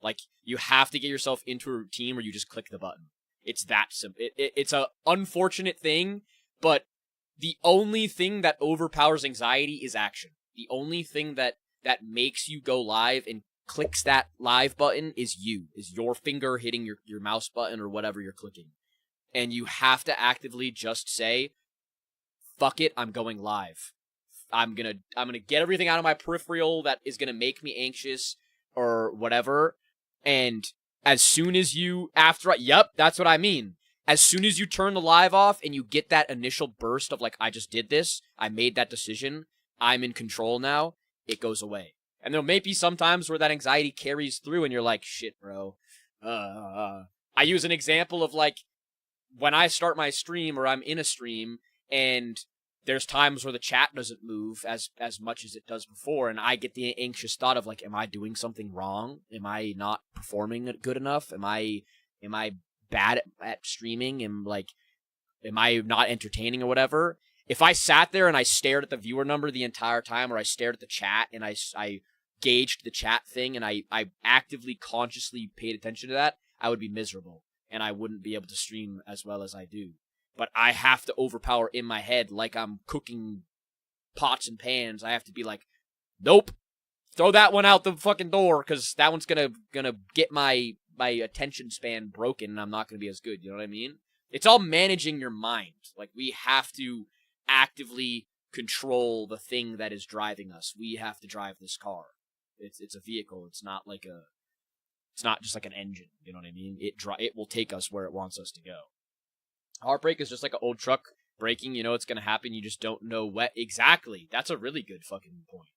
Like, you have to get yourself into a routine where you just click the button. It's that simple. It's a unfortunate thing, but the only thing that overpowers anxiety is action. The only thing that makes you go live and clicks that live button is your finger hitting your mouse button or whatever you're clicking. And you have to actively just say, fuck it, I'm going live. I'm gonna get everything out of my peripheral that is gonna make me anxious or whatever. And as soon as yep, that's what I mean. As soon as you turn the live off and you get that initial burst of, like, I just did this, I made that decision, I'm in control now, it goes away. And there may be some times where that anxiety carries through and you're like, shit, bro. I use an example of, like, when I start my stream or I'm in a stream and there's times where the chat doesn't move as much as it does before, and I get the anxious thought of, like, am I doing something wrong? Am I not performing good enough? Am I bad at streaming? Am I not entertaining or whatever? If I sat there and I stared at the viewer number the entire time, or I stared at the chat and I gauged the chat thing and I actively, consciously paid attention to that, I would be miserable and I wouldn't be able to stream as well as I do. But I have to overpower in my head like I'm cooking pots and pans. I have to be like, nope, throw that one out the fucking door, because that one's gonna get my attention span broken and I'm not gonna be as good. You know what I mean? It's all managing your mind. Like, we have to actively control the thing that is driving us. We have to drive this car. It's a vehicle. It's not just like an engine. You know what I mean? It will take us where it wants us to go. Heartbreak is just like an old truck braking. You know it's gonna happen. You just don't know what exactly. That's a really good fucking point.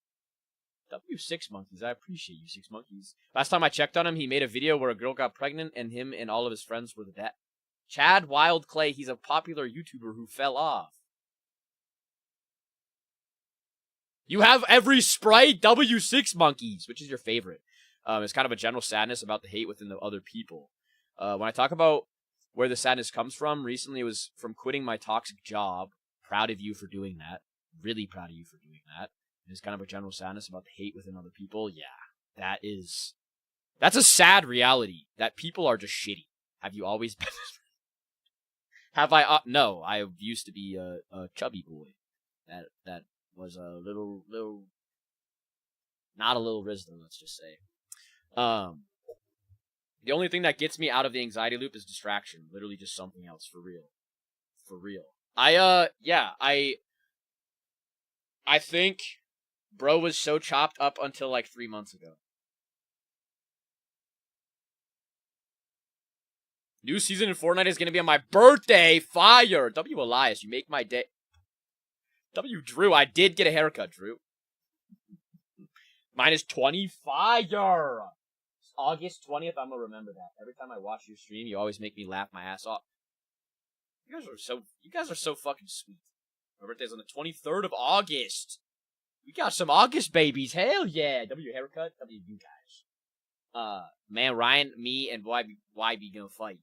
W6 monkeys. I appreciate you, 6 monkeys. Last time I checked on him, he made a video where a girl got pregnant and him and all of his friends were the dad. Chad Wildclay, he's a popular YouTuber who fell off. You have every Sprite W6 monkeys. Which is your favorite? It's kind of a general sadness about the hate within the other people. When I talk about where the sadness comes from, recently it was from quitting my toxic job. Proud of you for doing that. Really proud of you for doing that. It's kind of a general sadness about the hate within other people. Yeah, that's a sad reality, that people are just shitty. Have you always been? Have I? No, I used to be a chubby boy. That was a little, not a little Rizzler, let's just say. The only thing that gets me out of the anxiety loop is distraction. Literally just something else, for real. For real. I think bro was so chopped up until like 3 months ago. New season in Fortnite is going to be on my birthday. Fire. W. Elias, you make my day. W. Drew, I did get a haircut, Drew. Mine is 20. Fire. It's August 20th. I'm going to remember that. Every time I watch your stream, you always make me laugh my ass off. You guys are so fucking sweet. My birthday's on the 23rd of August. We got some August babies. Hell yeah. W. haircut. W. you guys. Man, Ryan, me, and YB gonna fight.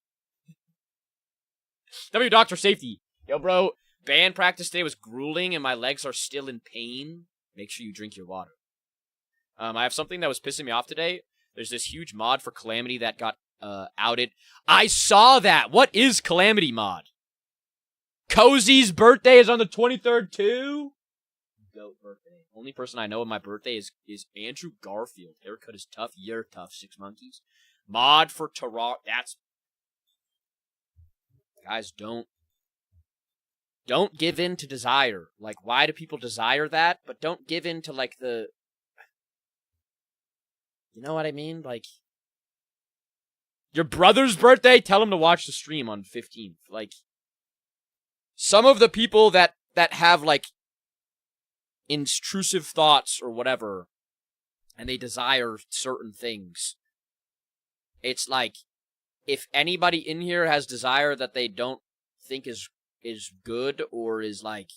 W. Doctor Safety. Yo, bro, band practice today was grueling and my legs are still in pain. Make sure you drink your water. I have something that was pissing me off today. There's this huge mod for Calamity that got outed. I saw that. What is Calamity mod? Cozy's birthday is on the 23rd too? Goat birthday. Only person I know on my birthday is Andrew Garfield. Haircut is tough. You're tough, Six Monkeys. Mod for Toronto. That's... Guys, don't give in to desire. Like, why do people desire that? But don't give in to, like, the... You know what I mean? Like... Your brother's birthday? Tell him to watch the stream on 15th. Like... Some of the people that have, like, intrusive thoughts or whatever, and they desire certain things, it's like, if anybody in here has desire that they don't think is good or is, like,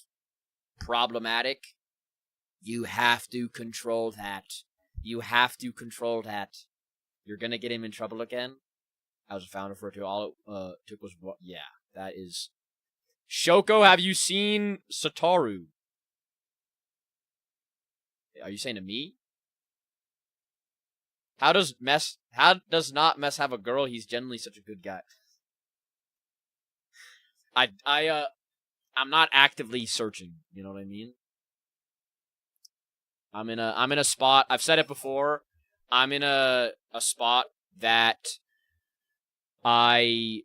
problematic, you have to control that. You have to control that. You're gonna get him in trouble again. I was a founder for it too. All it took was, yeah, that is... Shoko, have you seen Satoru? Are you saying to me? How does not Mess have a girl? He's generally such a good guy. I'm not actively searching, you know what I mean? I'm in a spot, I've said it before, I'm in a spot that I'm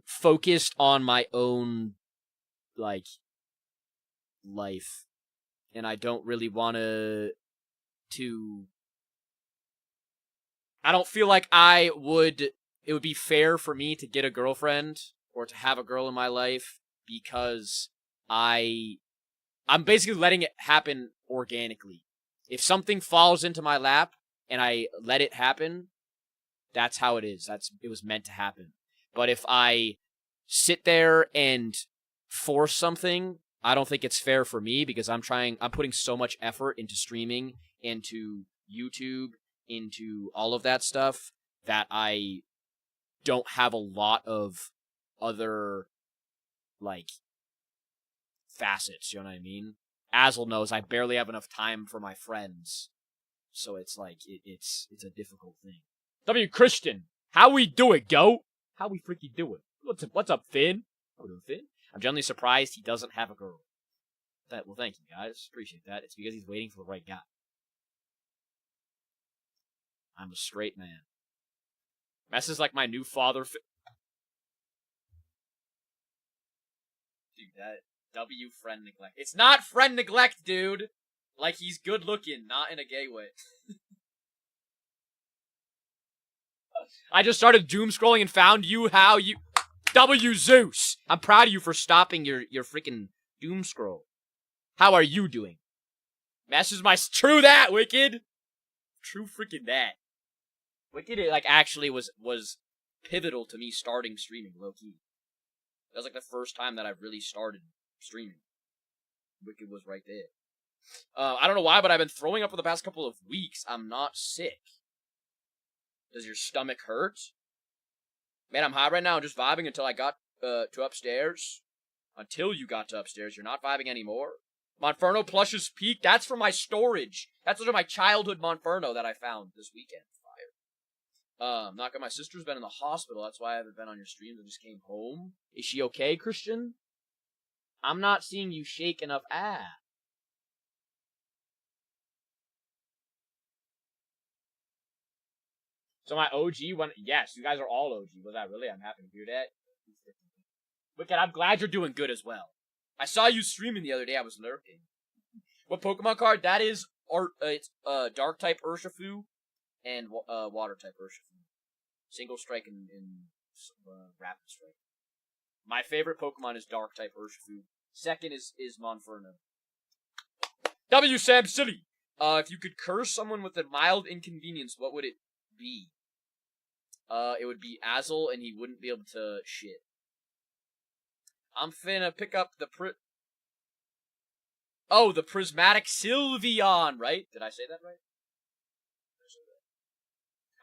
focused on my own, like, life. And I don't really want to... I don't feel like it would be fair for me to get a girlfriend or to have a girl in my life because I'm basically letting it happen organically. If something falls into my lap and I let it happen, that's how it is. It was meant to happen. But if I sit there and force something, I don't think it's fair for me because I'm putting so much effort into streaming, into YouTube, into all of that stuff that I don't have a lot of other, like, facets, you know what I mean? Azel knows I barely have enough time for my friends. So it's like, it's a difficult thing. W. Christian, how we doing, go? How we freaking doing? What's up, Finn? How we doing, Finn? I'm generally surprised he doesn't have a girl. Well, thank you, guys. Appreciate that. It's because he's waiting for the right guy. I'm a straight man. Mess is like my new father. Dude, that W friend neglect. It's not friend neglect, dude! Like, he's good looking, not in a gay way. I just started doom scrolling and found you. How you... W Zeus! I'm proud of you for stopping your freaking doom scroll. How are you doing? Mess is my... True that, Wicked! True freaking that. Wicked, like, actually was pivotal to me starting streaming, low-key. That was like the first time that I really started streaming. Wicked was right there. I don't know why, but I've been throwing up for the past couple of weeks. I'm not sick. Does your stomach hurt? Man, I'm high right now, just vibing until I got to upstairs. Until you got to upstairs. You're not vibing anymore. Monferno plushes peak. That's from my storage. That's one of my childhood Monferno that I found this weekend. Fire. Not good. My sister's been in the hospital. That's why I haven't been on your streams. I just came home. Is she okay, Christian? I'm not seeing you shake enough ass. So my OG went. Yes, you guys are all OG. Was that really? I'm happy to hear that. Wicked, I'm glad you're doing good as well. I saw you streaming the other day. I was lurking. What Pokemon card? That is, it's Dark type Urshifu and Water type Urshifu. Single strike and Rapid Strike. My favorite Pokemon is Dark type Urshifu. Second is Monferno. W Sam Silly. If you could curse someone with a mild inconvenience, what would it be? It would be Azel, and he wouldn't be able to shit. I'm finna pick up the the Prismatic Sylveon, right? Did I say that right?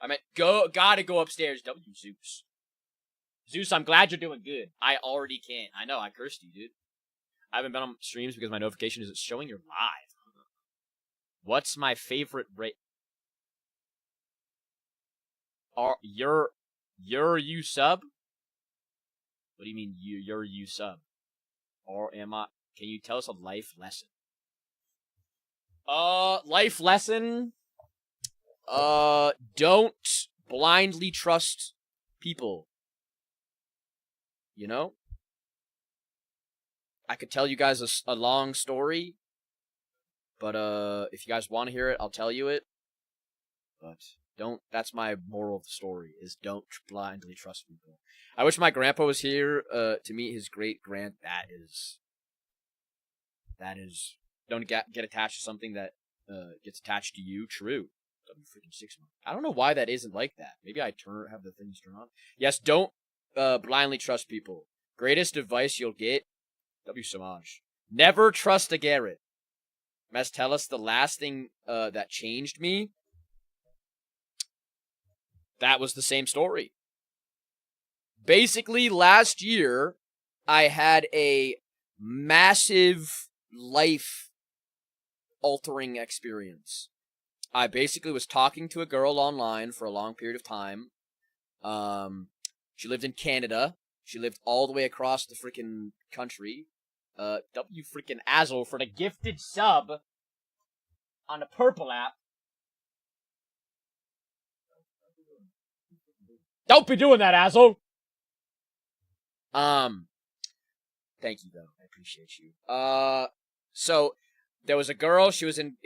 I meant gotta go upstairs, W Zeus. Zeus, I'm glad you're doing good. I already can't. I know, I cursed you, dude. I haven't been on streams because my notification isn't showing you're live. What's my favorite You're you sub? What do you mean you're you sub? Or am I? Can you tell us a life lesson? Life lesson. Don't blindly trust people. You know? I could tell you guys a long story, but if you guys want to hear it, I'll tell you it. But that's my moral of the story, is don't blindly trust people. I wish my grandpa was here to meet his great-grand. That is, don't get attached to something that gets attached to you. True. W6 month. I don't know why that isn't like that. Maybe I have the things turned on. Yes, don't blindly trust people. Greatest advice you'll get, W Samaj. Never trust a Garrett. Mess, tell us the last thing that changed me. That was the same story. Basically, last year, I had a massive life-altering experience. I basically was talking to a girl online for a long period of time. She lived in Canada. She lived all the way across the freaking country. W freaking Azel for the gifted sub on the purple app. Don't be doing that, Azel! Thank you, though. I appreciate you. So, there was a girl, she was in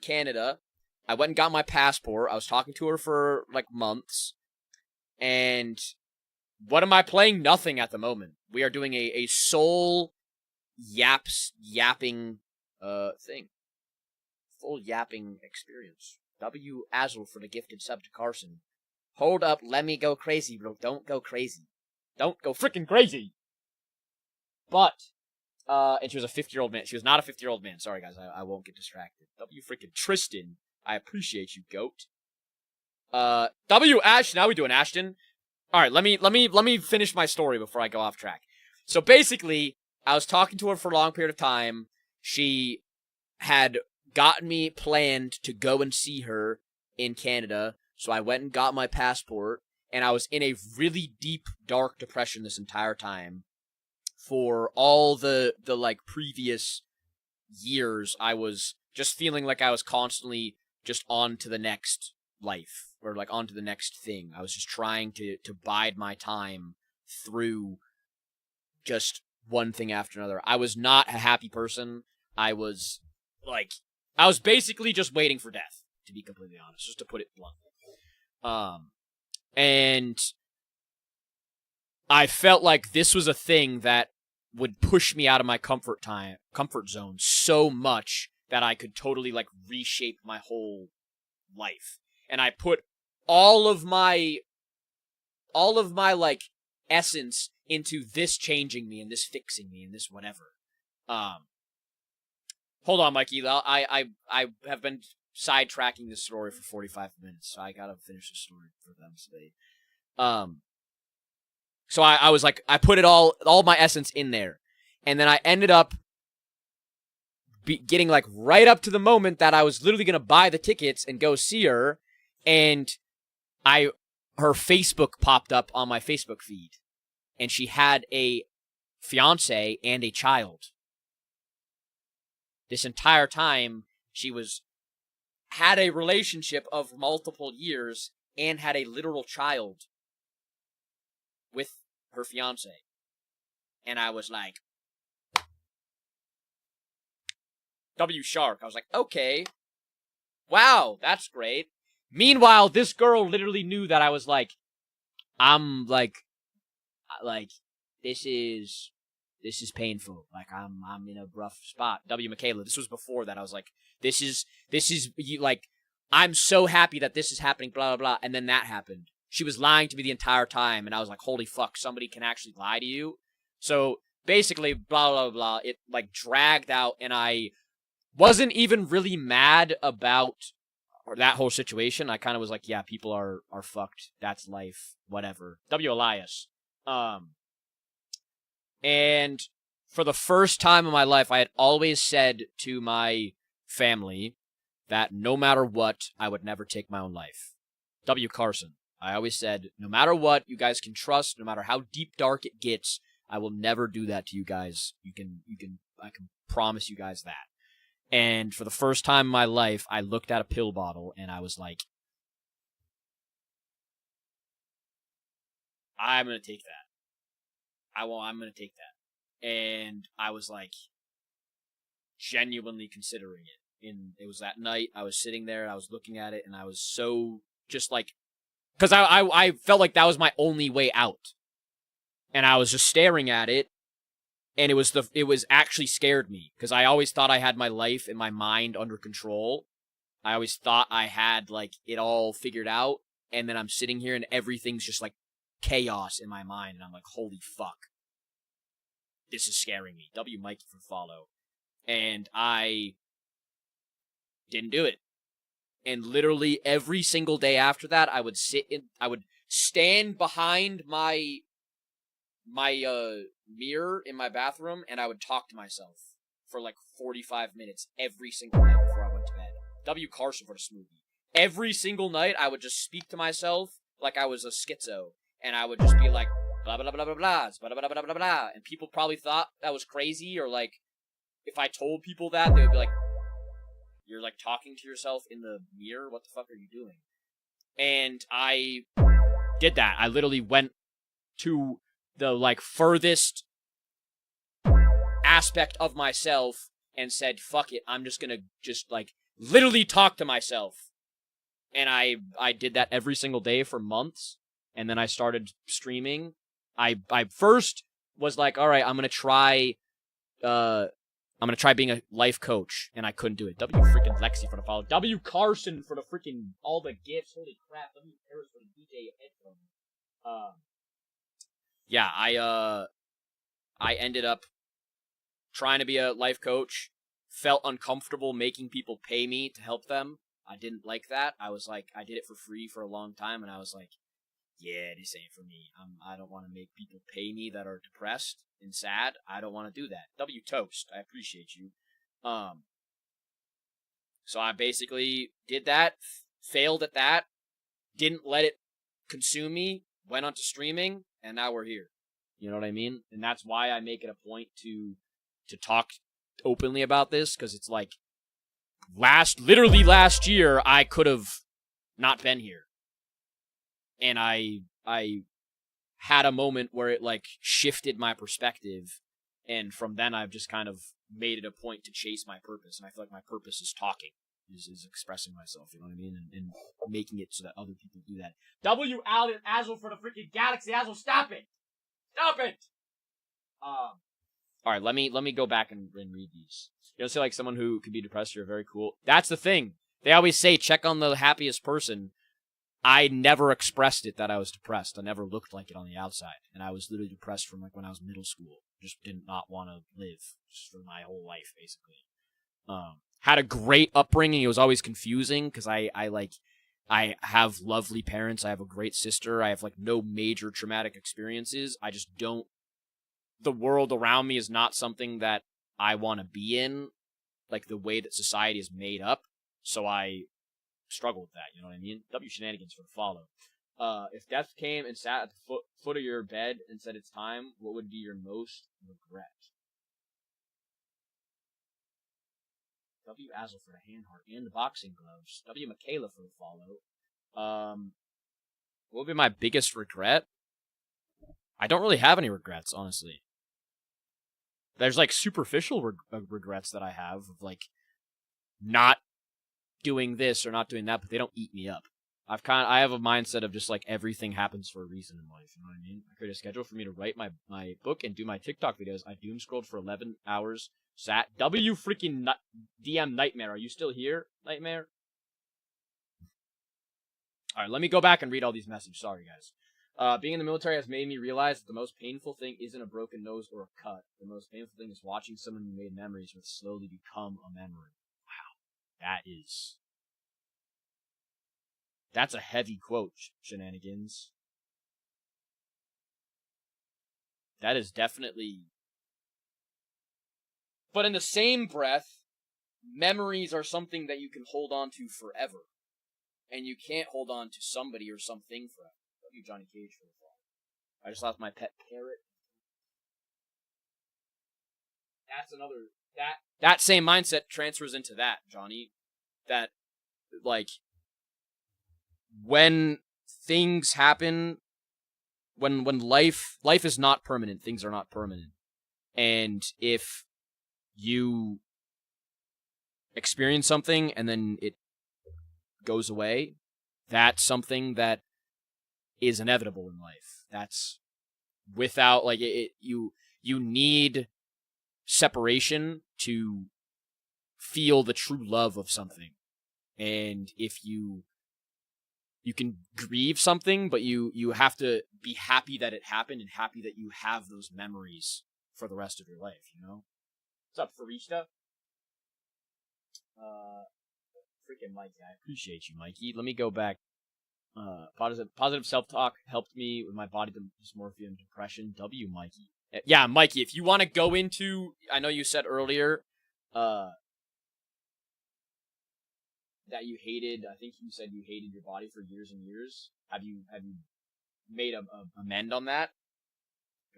Canada. I went and got my passport. I was talking to her for, like, months. And what am I playing? Nothing at the moment. We are doing a soul yapping thing. Full yapping experience. W Azel for the gifted sub to Carson. Hold up, let me go crazy, bro. Don't go crazy. Don't go freaking crazy! But, and she was a 50-year-old man. She was not a 50-year-old man. Sorry, guys, I won't get distracted. W freaking Tristan. I appreciate you, goat. W Ash, now we doing Ashton. Alright, let me finish my story before I go off track. So basically, I was talking to her for a long period of time. She had gotten me planned to go and see her in Canada. So I went and got my passport, and I was in a really deep, dark depression this entire time. For all the like, previous years, I was just feeling like I was constantly just on to the next life, or like on to the next thing. I was just trying to bide my time through just one thing after another. I was not a happy person. I was basically just waiting for death, to be completely honest, just to put it bluntly. And I felt like this was a thing that would push me out of my comfort zone so much that I could totally, like, reshape my whole life. And I put all of my all of my like essence into this changing me and this fixing me and this whatever. Hold on, Mikey. I have been sidetracking this story for 45 minutes, so I gotta finish the story for them today. So I was like, I put it all my essence in there, and then I ended up getting like right up to the moment that I was literally gonna buy the tickets and go see her, and her Facebook popped up on my Facebook feed, and she had a fiance and a child. This entire time, she had a relationship of multiple years and had a literal child with her fiance. And I was like, W Shark. I was like, okay. Wow, that's great. Meanwhile, this girl literally knew that I was like, I'm like, this is painful. Like, I'm in a rough spot. W. Michaela, this was before that. I was like, this is, like, I'm so happy that this is happening, blah, blah, blah. And then that happened. She was lying to me the entire time, and I was like, holy fuck, somebody can actually lie to you? So, basically, blah, blah, blah, it, like, dragged out, and I wasn't even really mad about that whole situation. I kind of was like, yeah, people are fucked. That's life. Whatever. W. Elias. And for the first time in my life, I had always said to my family that no matter what, I would never take my own life. W. Carson. I always said, no matter what, you guys can trust, no matter how deep dark it gets, I will never do that to you guys. I can promise you guys that. And for the first time in my life, I looked at a pill bottle and I was like, I'm going to take that. I'm going to take that. And I was like, genuinely considering it. And it was that night, I was sitting there, and I was looking at it, and I was so just like, because I felt like that was my only way out. And I was just staring at it, and it was actually scared me, because I always thought I had my life and my mind under control. I always thought I had, like, it all figured out, and then I'm sitting here, and everything's just, like, chaos in my mind, and I'm like, holy fuck. This is scaring me. W. Mikey for follow. And I didn't do it. And literally every single day after that, I would stand behind my mirror in my bathroom, and I would talk to myself for like 45 minutes every single night before I went to bed. W. Carson for the smoothie. Every single night, I would just speak to myself like I was a schizo, and I would just be like, blah, blah, blah, blah, blah, blah, blah, blah, blah, blah, blah, and people probably thought that was crazy, or like, if I told people that, they would be like, you're like talking to yourself in the mirror? What the fuck are you doing? And I did that. I literally went to the like furthest aspect of myself and said, fuck it, I'm just gonna just like literally talk to myself. And I did that every single day for months, and then I started streaming. I first was like, all right, I'm gonna try being a life coach, and I couldn't do it. W. freaking Lexi for the follow. W. Carson for the freaking all the gifts. Holy crap. W. Harris for the DJ headphone. Yeah, I ended up trying to be a life coach. Felt uncomfortable making people pay me to help them. I didn't like that. I was like, I did it for free for a long time, and I was like, yeah, this ain't for me. I don't want to make people pay me that are depressed and sad. I don't want to do that. W. Toast, I appreciate you. So I basically did that, failed at that, didn't let it consume me, went on to streaming, and now we're here. You know what I mean? And that's why I make it a point to talk openly about this, because it's like, literally last year, I could have not been here. And I had a moment where it like shifted my perspective, and from then I've just kind of made it a point to chase my purpose, and I feel like my purpose is talking, is expressing myself, you know what I mean, and making it so that other people do that. W. Allen Azel for the freaking Galaxy. Azel, stop it! Stop it! Alright, let me go back and read these. You don't say like someone who could be depressed, you're very cool. That's the thing. They always say check on the happiest person. I never expressed it that I was depressed. I never looked like it on the outside. And I was literally depressed from like when I was middle school. Just did not want to live just for my whole life, basically. Had a great upbringing. It was always confusing because I have lovely parents. I have a great sister. I have like no major traumatic experiences. I just don't. The world around me is not something that I want to be in, like the way that society is made up. So I struggle with that. You know what I mean? W shenanigans for the follow. If death came and sat at the foot of your bed and said it's time, what would be your most regret? W Azel for the hand heart and the boxing gloves. W Michaela for the follow. What would be my biggest regret? I don't really have any regrets, honestly. There's like superficial regrets that I have of like not doing this or not doing that, but they don't eat me up. I have a mindset of just like everything happens for a reason in life. You know what I mean? I create a schedule for me to write my book and do my TikTok videos. I doom scrolled for 11 hours. Sat W freaking DM Nightmare. Are you still here, Nightmare? All right, let me go back and read all these messages. Sorry, guys. Being in the military has made me realize that the most painful thing isn't a broken nose or a cut. The most painful thing is watching someone you made memories with slowly become a memory. Wow, that's a heavy quote, Shenanigans. That is definitely. But in the same breath, memories are something that you can hold on to forever. And you can't hold on to somebody or something forever. Love you, Johnny Cage, for the fall. I just lost my pet parrot. That's another. That same mindset transfers into that, Johnny. That, like, when things happen, when life is not permanent, things are not permanent. And if you experience something and then it goes away, that's something that is inevitable in life. That's without, like, you need separation to feel the true love of something. And if you can grieve something, but you have to be happy that it happened and happy that you have those memories for the rest of your life, you know? What's up, Farishta? Freaking Mikey. I appreciate you, Mikey. Let me go back. Positive self-talk helped me with my body dysmorphia and depression. W, Mikey. Yeah, Mikey, if you want to go into... I know you said earlier that you hated... I think you said you hated your body for years and years. Have you made a amend on that?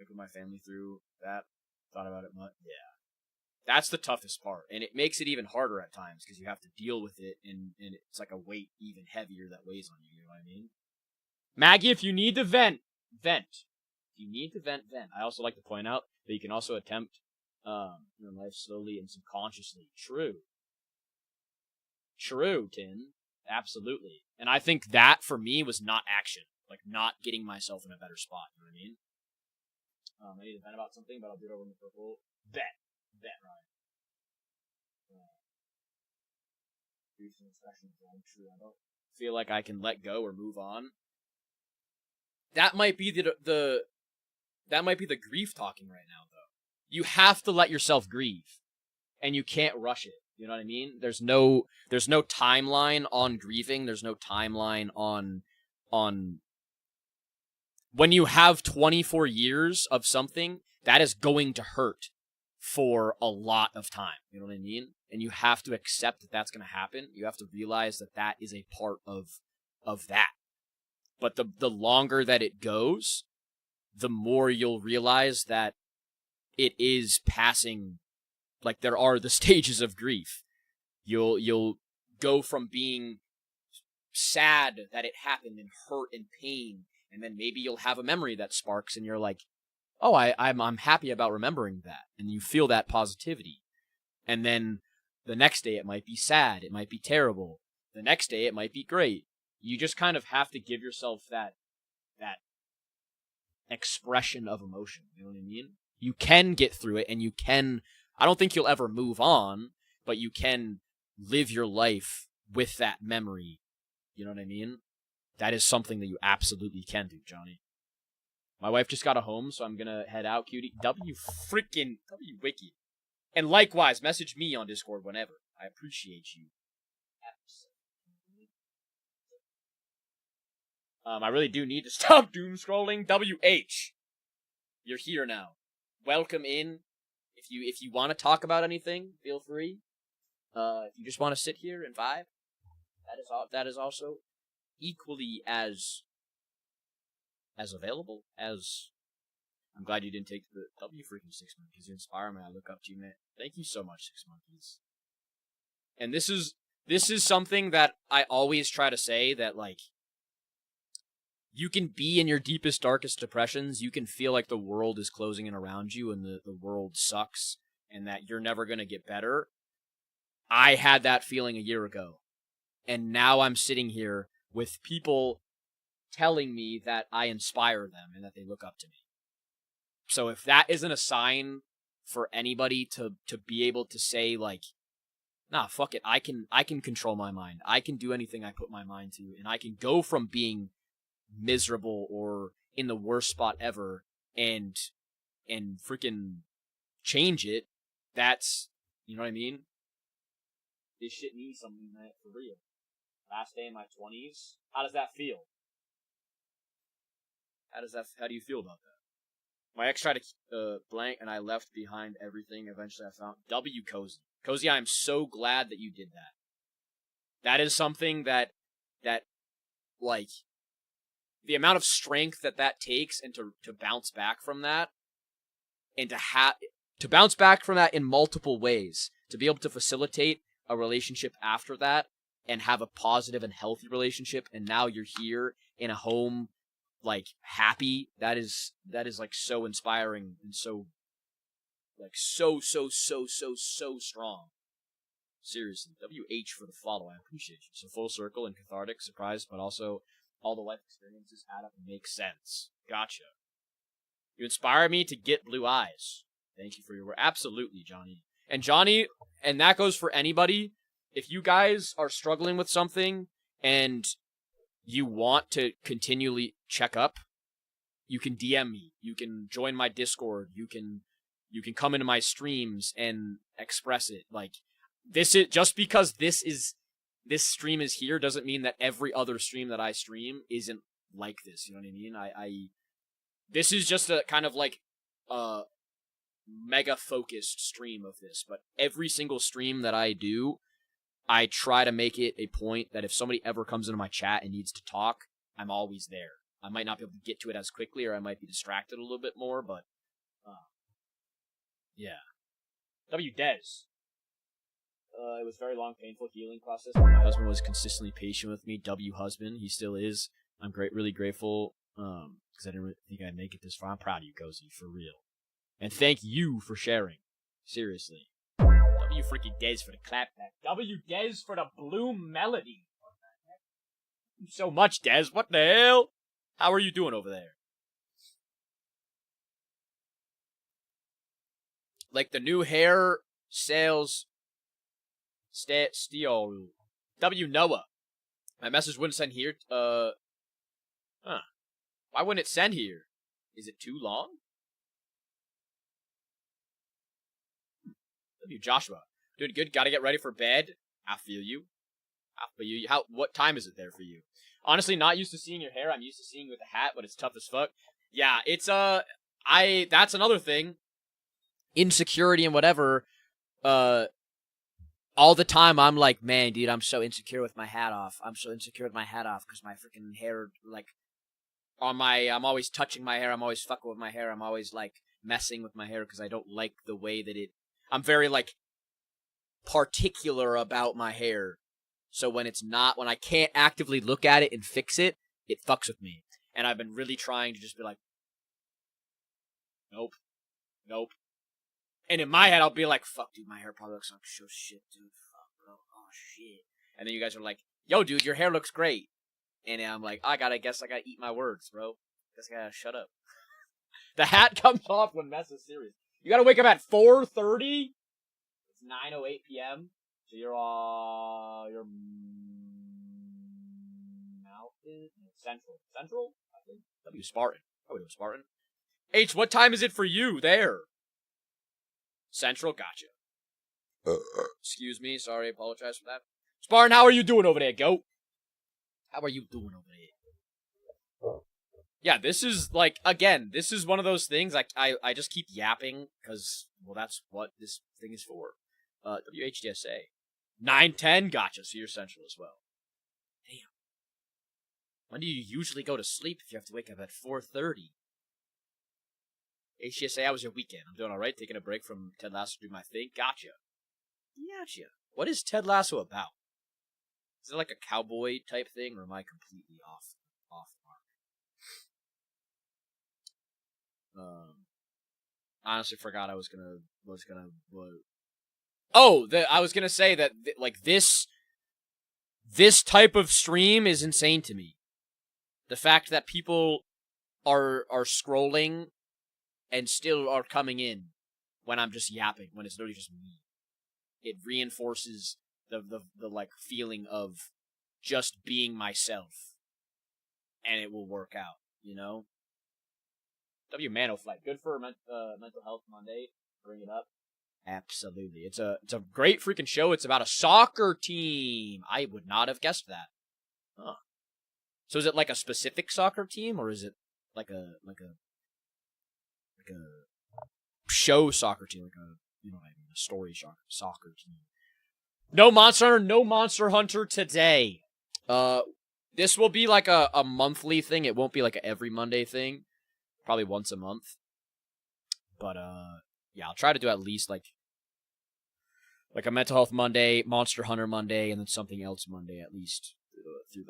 I put my family through that. Thought about it much. Yeah. That's the toughest part, and it makes it even harder at times because you have to deal with it, and it's like a weight even heavier that weighs on you. You know what I mean? Maggie, if you need to vent. If you need to vent. I also like to point out that you can also attempt your life slowly and subconsciously. True, Tin. Absolutely. And I think that for me was not action, like not getting myself in a better spot. You know what I mean? I need to vent about something, but I'll do it over in the purple. Bet, Ryan. True. I don't feel like I can let go or move on. That might be the grief talking right now, though. You have to let yourself grieve, and you can't rush it. You know what I mean? There's no timeline on grieving. There's no timeline on when you have 24 years of something that is going to hurt for a lot of time. You know what I mean? And you have to accept that that's going to happen. You have to realize that that is a part of that. But the longer that it goes, the more you'll realize that it is passing. Like, there are the stages of grief. You'll go from being sad that it happened and hurt and pain, and then maybe you'll have a memory that sparks, and you're like, oh, I'm happy about remembering that, and you feel that positivity. And then the next day it might be sad, it might be terrible. The next day it might be great. You just kind of have to give yourself that expression of emotion. You know what I mean? You can get through it, and you can. I don't think you'll ever move on, but you can live your life with that memory. You know what I mean? that is something that you absolutely can do, Johnny. My wife just got a home, so I'm gonna head out, cutie. W wiki. And likewise, message me on Discord whenever. I appreciate you. I really do need to stop doom scrolling. WH, you're here now. Welcome in. If you want to talk about anything, feel free. If you just want to sit here and vibe, that is also equally as available as. I'm glad you didn't take the W freaking 6 monkeys. You inspire me. I look up to you, man. Thank you so much, 6 monkeys. And this is something that I always try to say, that like, you can be in your deepest, darkest depressions. You can feel like the world is closing in around you and the world sucks and that you're never going to get better. I had that feeling a year ago. And now I'm sitting here with people telling me that I inspire them and that they look up to me. So if that isn't a sign for anybody to be able to say, like, nah, fuck it, I can control my mind. I can do anything I put my mind to, and I can go from being miserable or in the worst spot ever and freaking change it. That's, you know what I mean? This shit needs something, man, for real. Last day in my 20s. How does that feel? How do you feel about that? My ex tried to blank, and I left behind everything. Eventually, I found W Cozy. Cozy, I am so glad that you did that. That is something that like, the amount of strength that takes, and to bounce back from that, and to bounce back from that in multiple ways, to be able to facilitate a relationship after that, and have a positive and healthy relationship, and now you're here in a home, like, happy. That is like so inspiring and so, like, so strong. Seriously, WH for the follow. I appreciate you. So full circle and cathartic, surprise, but also all the life experiences add up and make sense. Gotcha. You inspire me to get blue eyes. Thank you for your work. Absolutely, Johnny. And Johnny, and that goes for anybody. If you guys are struggling with something and you want to continually check up, you can DM me. You can join my Discord. You can come into my streams and express it. Like, this is just because this stream is here doesn't mean that every other stream that I stream isn't like this. You know what I mean? This is just a kind of like mega focused stream of this, but every single stream that I do, I try to make it a point that if somebody ever comes into my chat and needs to talk, I'm always there. I might not be able to get to it as quickly, or I might be distracted a little bit more, but yeah. W Dez. It was a very long, painful healing process. My husband was consistently patient with me. W husband, he still is. I'm really grateful, because I didn't really think I'd make it this far. I'm proud of you, Cozy, for real. And thank you for sharing. Seriously. W freaking Dez for the clapback. W Dez for the blue melody. Thank you so much, Dez. What the hell? How are you doing over there? Like the new hair sales steel. W Noah. My message wouldn't send here. Why wouldn't it send here? Is it too long? W Joshua. Doing good. Gotta get ready for bed. I feel you. What time is it there for you? Honestly, not used to seeing your hair. I'm used to seeing you with a hat, but it's tough as fuck. Yeah, it's that's another thing. Insecurity and whatever. All the time I'm like, man, dude, I'm so insecure with my hat off. I'm so insecure with my hat off because my freaking hair, like, I'm always touching my hair. I'm always fucking with my hair. I'm always, like, messing with my hair because I don't like the way that I'm very, like, particular about my hair. So when I can't actively look at it and fix it, it fucks with me. And I've been really trying to just be like, nope. And in my head, I'll be like, fuck, dude, my hair probably looks like so shit, dude. Fuck, bro. Oh, shit. And then you guys are like, yo, dude, your hair looks great. And I'm like, I guess I gotta eat my words, bro. Guess I gotta shut up. The hat comes off when Mess is serious. You gotta wake up at 4:30? It's 9:08 p.m. So you're out. Central. Central? I think. W Spartan. Probably Spartan. H, what time is it for you there? Central? Gotcha. Excuse me. Sorry. Apologize for that. Spartan, how are you doing over there, goat? How are you doing over there? Yeah, this is, like, again, this is one of those things, I just keep yapping, because, well, that's what this thing is for. WHDSA. 9:10? Gotcha, so you're Central as well. Damn. When do you usually go to sleep if you have to wake up at 4:30? HDSA, how was your weekend? I'm doing alright, taking a break from Ted Lasso to do my thing. Gotcha. Gotcha. What is Ted Lasso about? Is it like a cowboy type thing, or am I completely off the mark? Honestly forgot I was gonna. Oh, I was gonna say that like this type of stream is insane to me. The fact that people are scrolling and still are coming in when I'm just yapping, when it's literally just me. It reinforces the like feeling of just being myself, and it will work out, you know. W Manoflight, good for Mental Health Monday. Bring it up. Absolutely, it's a great freaking show. It's about a soccer team. I would not have guessed that. Huh. So is it like a specific soccer team, or is it like a show soccer team, like a, you know what I mean, a story soccer team? No Monster Hunter today. This will be like a monthly thing. It won't be like a every Monday thing. Probably once a month. But yeah, I'll try to do at least like a Mental Health Monday, Monster Hunter Monday, and then something else Monday at least through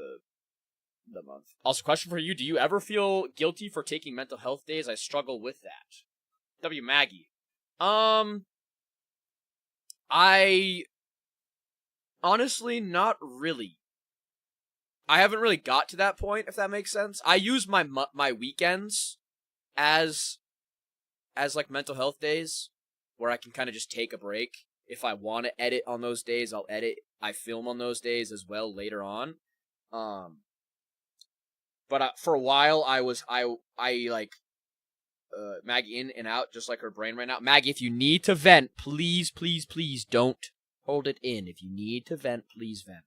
the month. Also, question for you: do you ever feel guilty for taking mental health days? I struggle with that. W Maggie. I honestly not really. I haven't really got to that point, if that makes sense. I use my weekends as like mental health days, where I can kind of just take a break. If I want to edit on those days, I'll edit. I film on those days as well later on. But for a while, I like Maggie in and out, just like her brain right now. Maggie, if you need to vent, please don't hold it in. If you need to vent, please vent.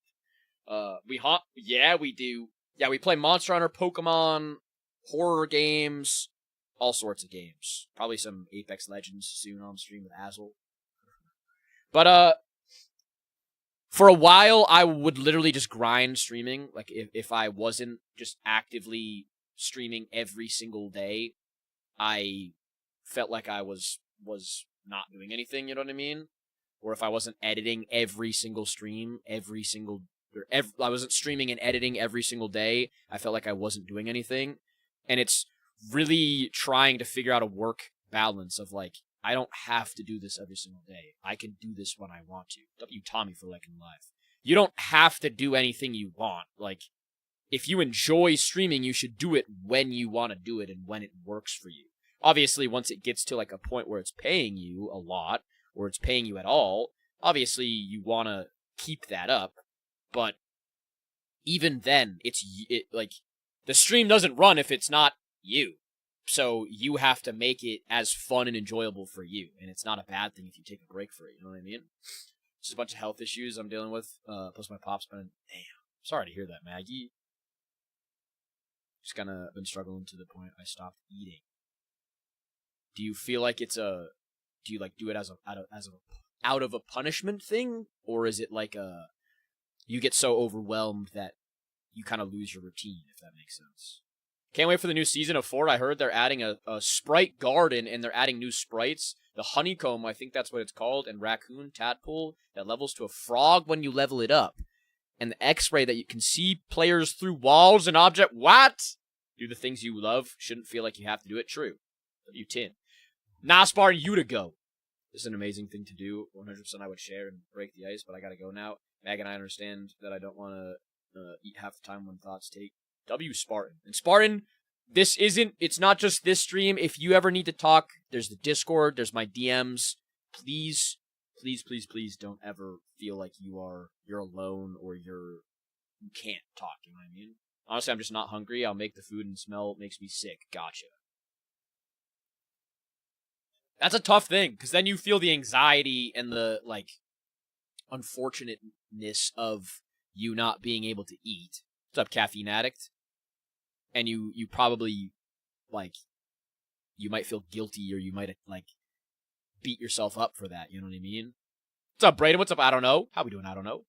Yeah, we do. Yeah, we play Monster Hunter, Pokemon, horror games, all sorts of games. Probably some Apex Legends soon on stream with Azel. But for a while, I would literally just grind streaming. Like if I wasn't just actively streaming every single day, I felt like I was not doing anything. You know what I mean? Or if I wasn't editing every single stream, I wasn't streaming and editing every single day, I felt like I wasn't doing anything. And it's really trying to figure out a work balance of like, I don't have to do this every single day. I can do this when I want to. W Tommy for liking live. You don't have to do anything you want. Like, if you enjoy streaming, you should do it when you want to do it and when it works for you. Obviously, once it gets to like a point where it's paying you a lot, or it's paying you at all, obviously you want to keep that up. But even then, like the stream doesn't run if it's not you. So you have to make it as fun and enjoyable for you, and it's not a bad thing if you take a break for it. You know what I mean? Just a bunch of health issues I'm dealing with. Plus my pop's been. Damn, sorry to hear that, Maggie. Just kind of been struggling to the point I stopped eating. Do you feel like it's a? Do you like do it as out of a punishment thing, or is it like you get so overwhelmed that you kind of lose your routine, if that makes sense? Can't wait for the new season of 4. I heard they're adding a sprite garden, and they're adding new sprites. The honeycomb, I think that's what it's called, and raccoon tadpole that levels to a frog when you level it up. And the X-ray that you can see players through walls and object. What? Do the things you love. Shouldn't feel like you have to do it. True. W tin. Naspar and you to go. This is an amazing thing to do. 100% I would share and break the ice, but I gotta go now. Mag and I understand that I don't want to eat half the time when thoughts take. W Spartan. And Spartan, it's not just this stream. If you ever need to talk, there's the Discord, there's my DMs. Please don't ever feel like you're alone or you can't talk, you know what I mean? Honestly, I'm just not hungry. I'll make the food and smell makes me sick. Gotcha. That's a tough thing, because then you feel the anxiety and the, like, unfortunateness of you not being able to eat. What's up, caffeine addict? And you probably, like, you might feel guilty, or you might, like, beat yourself up for that, you know what I mean? What's up, Braden? What's up? I don't know. How we doing? I don't know.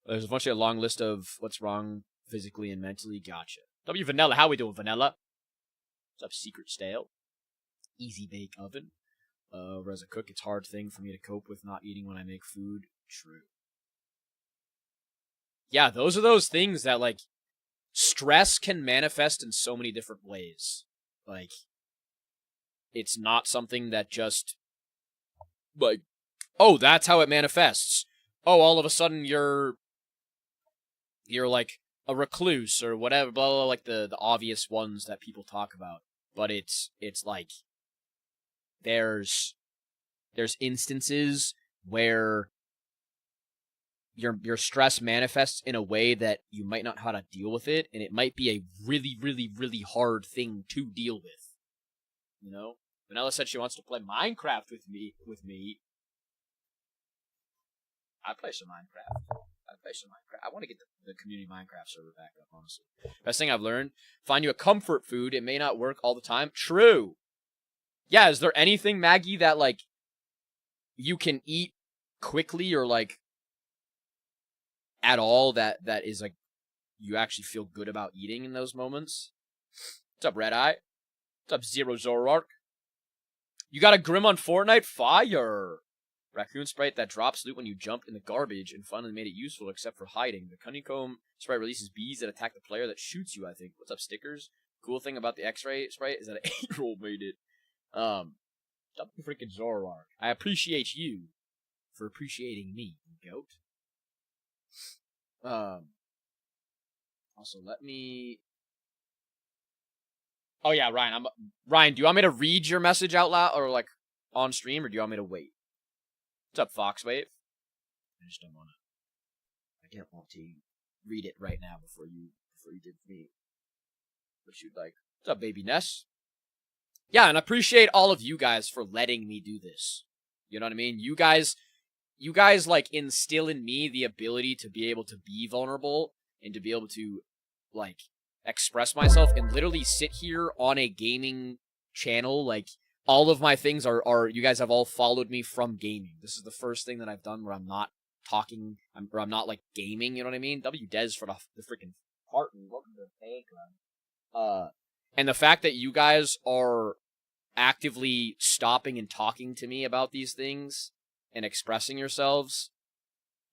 There's a long list of what's wrong physically and mentally. Gotcha. W Vanilla, how we doing, Vanilla? What's up, Secret Stale? Easy Bake Oven. As a cook, it's a hard thing for me to cope with not eating when I make food. True. Yeah, those are those things that, like, stress can manifest in so many different ways. Like, it's not something that just, like, oh, that's how it manifests. Oh, all of a sudden you're like a recluse or whatever, blah, blah, blah, like the obvious ones that people talk about. But it's like, there's instances where your stress manifests in a way that you might not know how to deal with it, and it might be a really, really, really hard thing to deal with. You know? Vanilla said she wants to play Minecraft with me. I play some Minecraft. I want to get the community Minecraft server back up, honestly. Best thing I've learned, find you a comfort food. It may not work all the time. True. Yeah, is there anything, Maggie, that, like, you can eat quickly or, like, at all that is, like, you actually feel good about eating in those moments? What's up, Red Eye? What's up, Zero Zoroark? You got a Grim on Fortnite? Fire! Raccoon Sprite that drops loot when you jumped in the garbage and finally made it useful except for hiding. The Honeycomb Sprite releases bees that attack the player that shoots you, I think. What's up, Stickers? Cool thing about the X-Ray Sprite is that an 8-year-old made it. Stop freaking Zoroark. I appreciate you for appreciating me, goat. Also, let me... Oh, yeah, Ryan. Ryan, do you want me to read your message out loud or, like, on stream, or do you want me to wait? What's up, Foxwave? I just don't want to... I don't want to read it right now before you did me. What you'd like. What's up, Baby Ness? Yeah, and I appreciate all of you guys for letting me do this. You know what I mean? You guys, like, instill in me the ability to be able to be vulnerable and to be able to, like, express myself and literally sit here on a gaming channel. Like, all of my things are you guys have all followed me from gaming. This is the first thing that I've done where I'm not talking, or I'm not, like, gaming, you know what I mean? W Des for the freaking heart. Welcome to the fan club. And the fact that you guys are actively stopping and talking to me about these things and expressing yourselves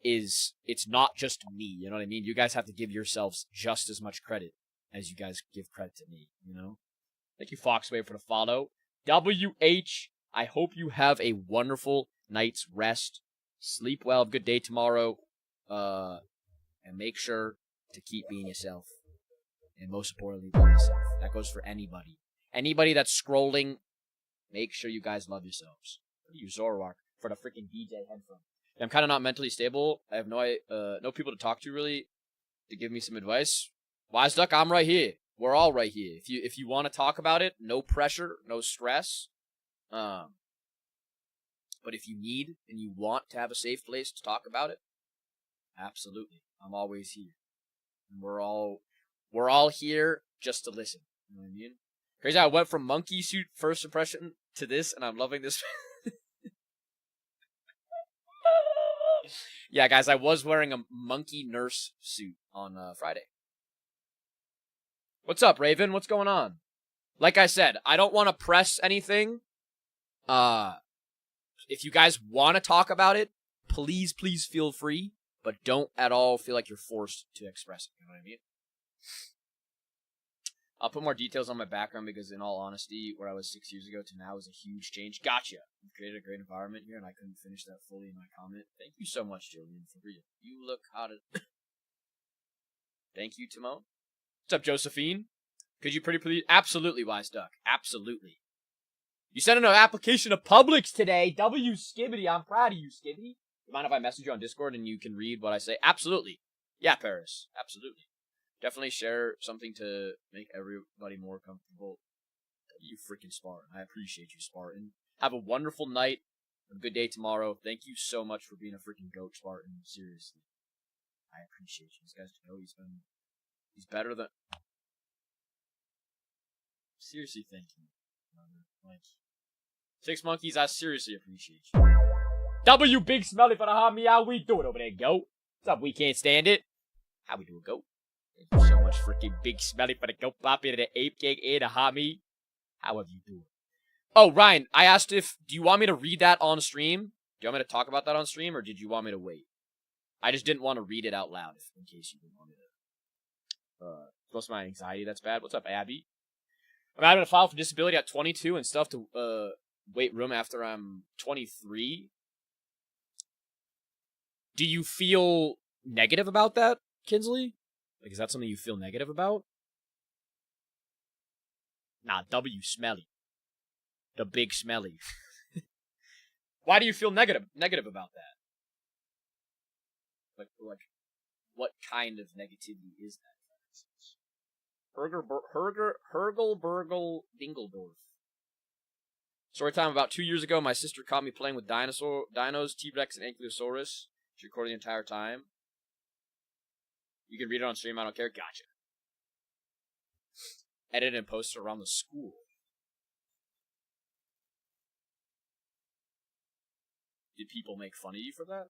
it's not just me, you know what I mean? You guys have to give yourselves just as much credit as you guys give credit to me, you know? Thank you, Foxwave, for the follow. WH, I hope you have a wonderful night's rest. Sleep well, have a good day tomorrow. And make sure to keep being yourself. And most importantly, love yourself. That goes for anybody. Anybody that's scrolling, make sure you guys love yourselves. You Zoroark for the freaking DJ headphone. I'm kind of not mentally stable. I have no people to talk to really to give me some advice. Wise Duck, I'm right here. We're all right here. If you want to talk about it, no pressure, no stress. But if you need and you want to have a safe place to talk about it, absolutely. I'm always here. And we're all here just to listen. You know what I mean? Crazy, I went from monkey suit first impression to this, and I'm loving this. Yeah, guys, I was wearing a monkey nurse suit on Friday. What's up, Raven? What's going on? Like I said, I don't want to press anything. If you guys want to talk about it, please feel free, but don't at all feel like you're forced to express it. You know what I mean? I'll put more details on my background because, in all honesty, where I was 6 years ago to now is a huge change. Gotcha. You've created a great environment here, and I couldn't finish that fully in my comment. Thank you so much, Jillian, for real. You look hot. Thank you, Timon. What's up, Josephine? Could you pretty please? Absolutely, Wise Duck. Absolutely. You sent an application to Publix today. W Skibbity. I'm proud of you, Skibbity. You mind if I message you on Discord and you can read what I say? Absolutely. Yeah, Paris. Absolutely. Definitely share something to make everybody more comfortable. You freaking Spartan. I appreciate you, Spartan. Have a wonderful night. A good day tomorrow. Thank you so much for being a freaking goat, Spartan. Seriously. I appreciate you. These guys know he's better than... Seriously, thank you. Like, Six Monkeys, I seriously appreciate you. W Big Smelly for the homie. How we doing over there, goat? What's up, we can't stand it? How we doing, goat? Thank you so much, freaking Big Smelly for the goat pop into the Ape Gang and the homie. How have you doing? Oh, Ryan, I asked do you want me to read that on stream? Do you want me to talk about that on stream, or did you want me to wait? I just didn't want to read it out loud, in case you didn't want me to. Plus my anxiety, that's bad. What's up, Abby? I'm having to file for disability at 22 and stuff to, wait room after I'm 23. Do you feel negative about that, Kinsley? Like, is that something you feel negative about? Nah, W Smelly. The Big Smelly. Why do you feel negative about that? Like, what kind of negativity is that? Hergelbergel Dingledorf. Story time. About 2 years ago, my sister caught me playing with dinos, T-Rex, and Ankylosaurus. She recorded the entire time. You can read it on stream, I don't care. Gotcha. Edit and post it around the school. Did people make fun of you for that?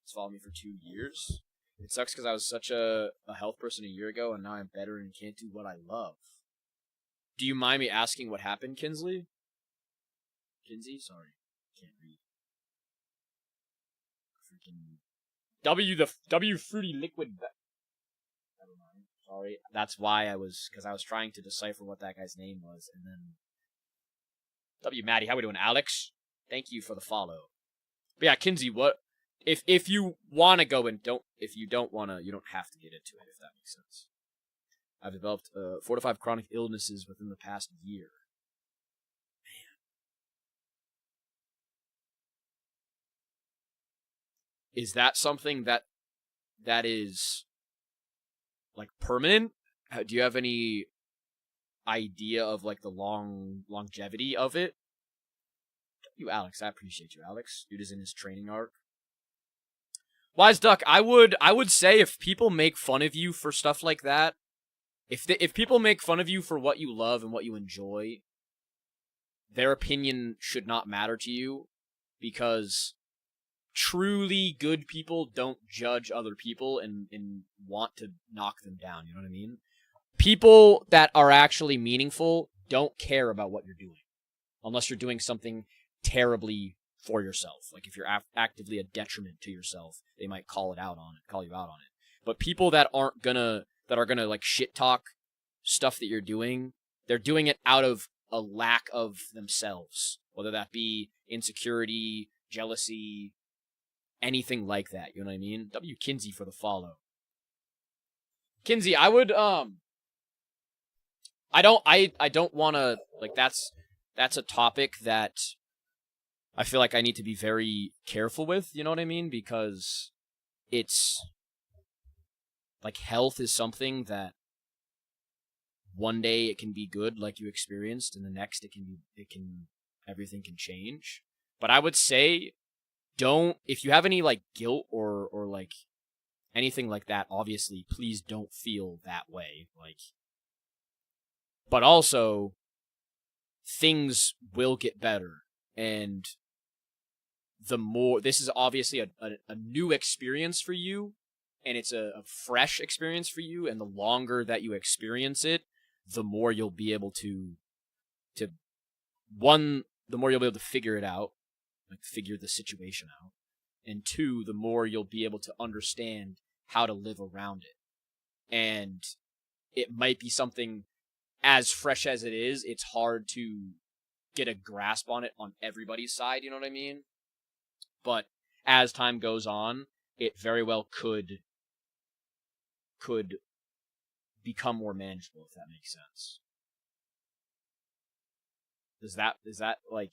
It's followed me for 2 years. It sucks because I was such a health person a year ago, and now I'm better and can't do what I love. Do you mind me asking what happened, Kinsley? Kinsey? Sorry. Can't read. Freaking... W Fruity Liquid... Never mind. Sorry. That's why because I was trying to decipher what that guy's name was, and then... W Maddie, how we doing, Alex? Thank you for the follow. But yeah, Kinsey, what... If you want to go and if you don't want to, you don't have to get into it, if that makes sense. I've developed 4 to 5 chronic illnesses within the past year. Man. Is that something that is, like, permanent? Do you have any idea of, like, the longevity of it? You, Alex. I appreciate you, Alex. Dude is in his training arc. Wise Duck, I would say if people make fun of you for stuff like that, if people make fun of you for what you love and what you enjoy, their opinion should not matter to you, because truly good people don't judge other people and want to knock them down, you know what I mean? People that are actually meaningful don't care about what you're doing, unless you're doing something terribly for yourself. Like, if you're actively a detriment to yourself, they might call you out on it. But people that are gonna like shit talk stuff that you're doing, they're doing it out of a lack of themselves, whether that be insecurity, jealousy, anything like that. You know what I mean? W Kinsey for the follow. Kinsey, I would I don't want to, like, that's a topic that I feel like I need to be very careful with, you know what I mean? Because it's, like, health is something that one day it can be good, like you experienced, and the next everything can change. But I would say, if you have any, like, guilt or like, anything like that, obviously, please don't feel that way. Like, but also, things will get better, and this is obviously a new experience for you, and it's a fresh experience for you, and the longer that you experience it, the more you'll be able to figure it out, like, figure the situation out, and 2, the more you'll be able to understand how to live around it. And it might be something as fresh as it is, it's hard to get a grasp on it on everybody's side, you know what I mean? But as time goes on, it very well could become more manageable, if that makes sense. Is that like,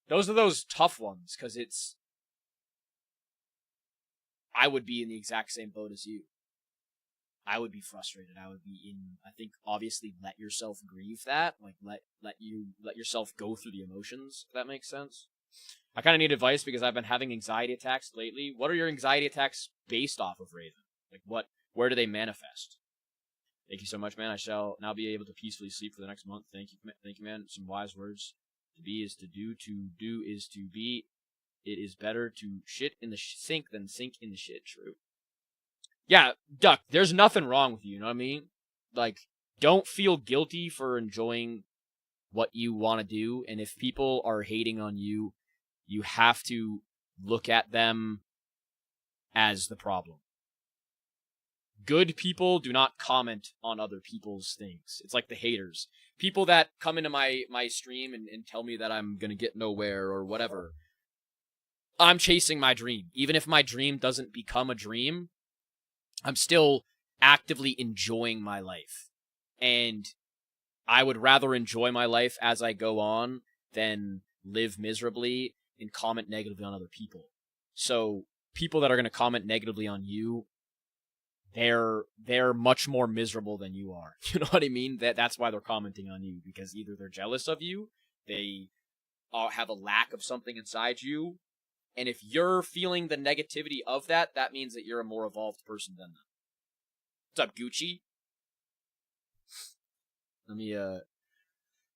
those are those tough ones, because I would be in the exact same boat as you. I would be frustrated. I would be I think obviously let yourself grieve that. Like let yourself go through the emotions, if that makes sense. I kind of need advice because I've been having anxiety attacks lately. What are your anxiety attacks based off of, Raven? Like where do they manifest? Thank you so much, man. I shall now be able to peacefully sleep for the next month. Thank you, man. Some wise words. To be is to do is to be. It is better to shit in the sink than sink in the shit. True. Yeah, Duck, there's nothing wrong with you, you know what I mean? Like, don't feel guilty for enjoying what you want to do, and if people are hating on you, you have to look at them as the problem. Good people do not comment on other people's things. It's like the haters. People that come into my stream and tell me that I'm gonna get nowhere or whatever. I'm chasing my dream. Even if my dream doesn't become a dream, I'm still actively enjoying my life. And I would rather enjoy my life as I go on than live miserably and comment negatively on other people. So people that are going to comment negatively on you, they're much more miserable than you are. You know what I mean? That's why they're commenting on you, because either they're jealous of you, they have a lack of something inside you, and if you're feeling the negativity of that, that means that you're a more evolved person than them. What's up, Gucci? Let me,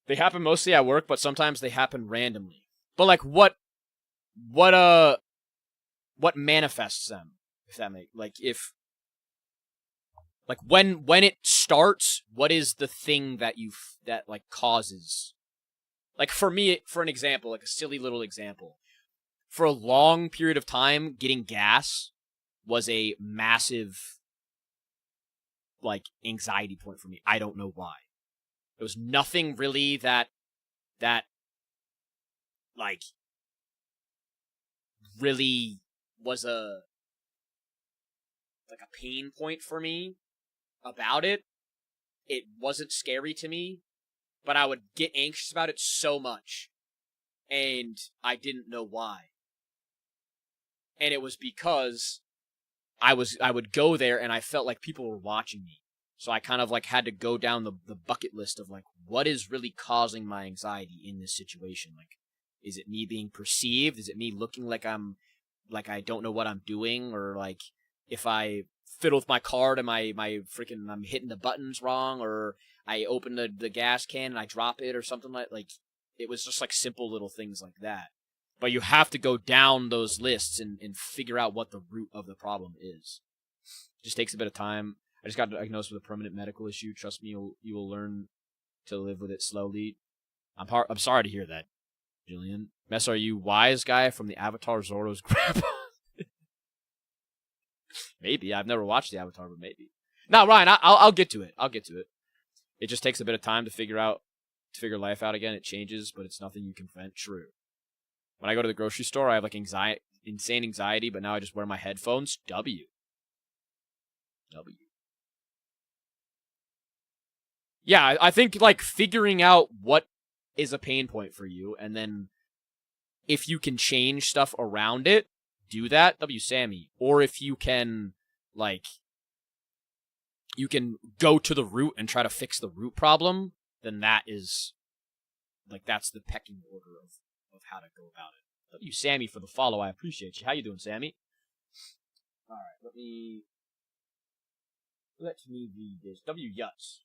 they happen mostly at work, but sometimes they happen randomly. But, like, what manifests them, if that makes, like, if, like, when it starts, what is the thing that that, like, causes? Like, for me, for an example, like a silly little example, for a long period of time, getting gas was a massive, like, anxiety point for me. I don't know why. There was nothing really that, like, really was a pain point for me about it. It wasn't scary to me, but I would get anxious about it so much, and I didn't know why. And it was because I would go there and I felt like people were watching me. So I kind of like had to go down the bucket list of like, what is really causing my anxiety in this situation? Like, is it me being perceived? Is it me looking like I don't know what I'm doing? Or like, if I fiddle with my card and I'm hitting the buttons wrong, or I open the gas can and I drop it or something like it was just like simple little things like that. But you have to go down those lists and figure out what the root of the problem is. It just takes a bit of time. I just got diagnosed with a permanent medical issue. Trust me, you will learn to live with it slowly. I'm sorry to hear that, Jillian. Mess, are you wise guy from the Avatar Zoro's grandpa? Maybe. I've never watched the Avatar, but maybe. No, Ryan, I'll get to it. I'll get to it. It just takes a bit of time to figure life out again. It changes, but it's nothing you can prevent. True. When I go to the grocery store, I have like insane anxiety, but now I just wear my headphones. W. Yeah, I think like figuring out what is a pain point for you, and then if you can change stuff around it, do that. W. Sammy. Or if you can, like, you can go to the root and try to fix the root problem, then that is, like, that's the pecking order of how to go about it. W. Sammy for the follow. I appreciate you. How you doing, Sammy? All right, let me read this. W. Yuts.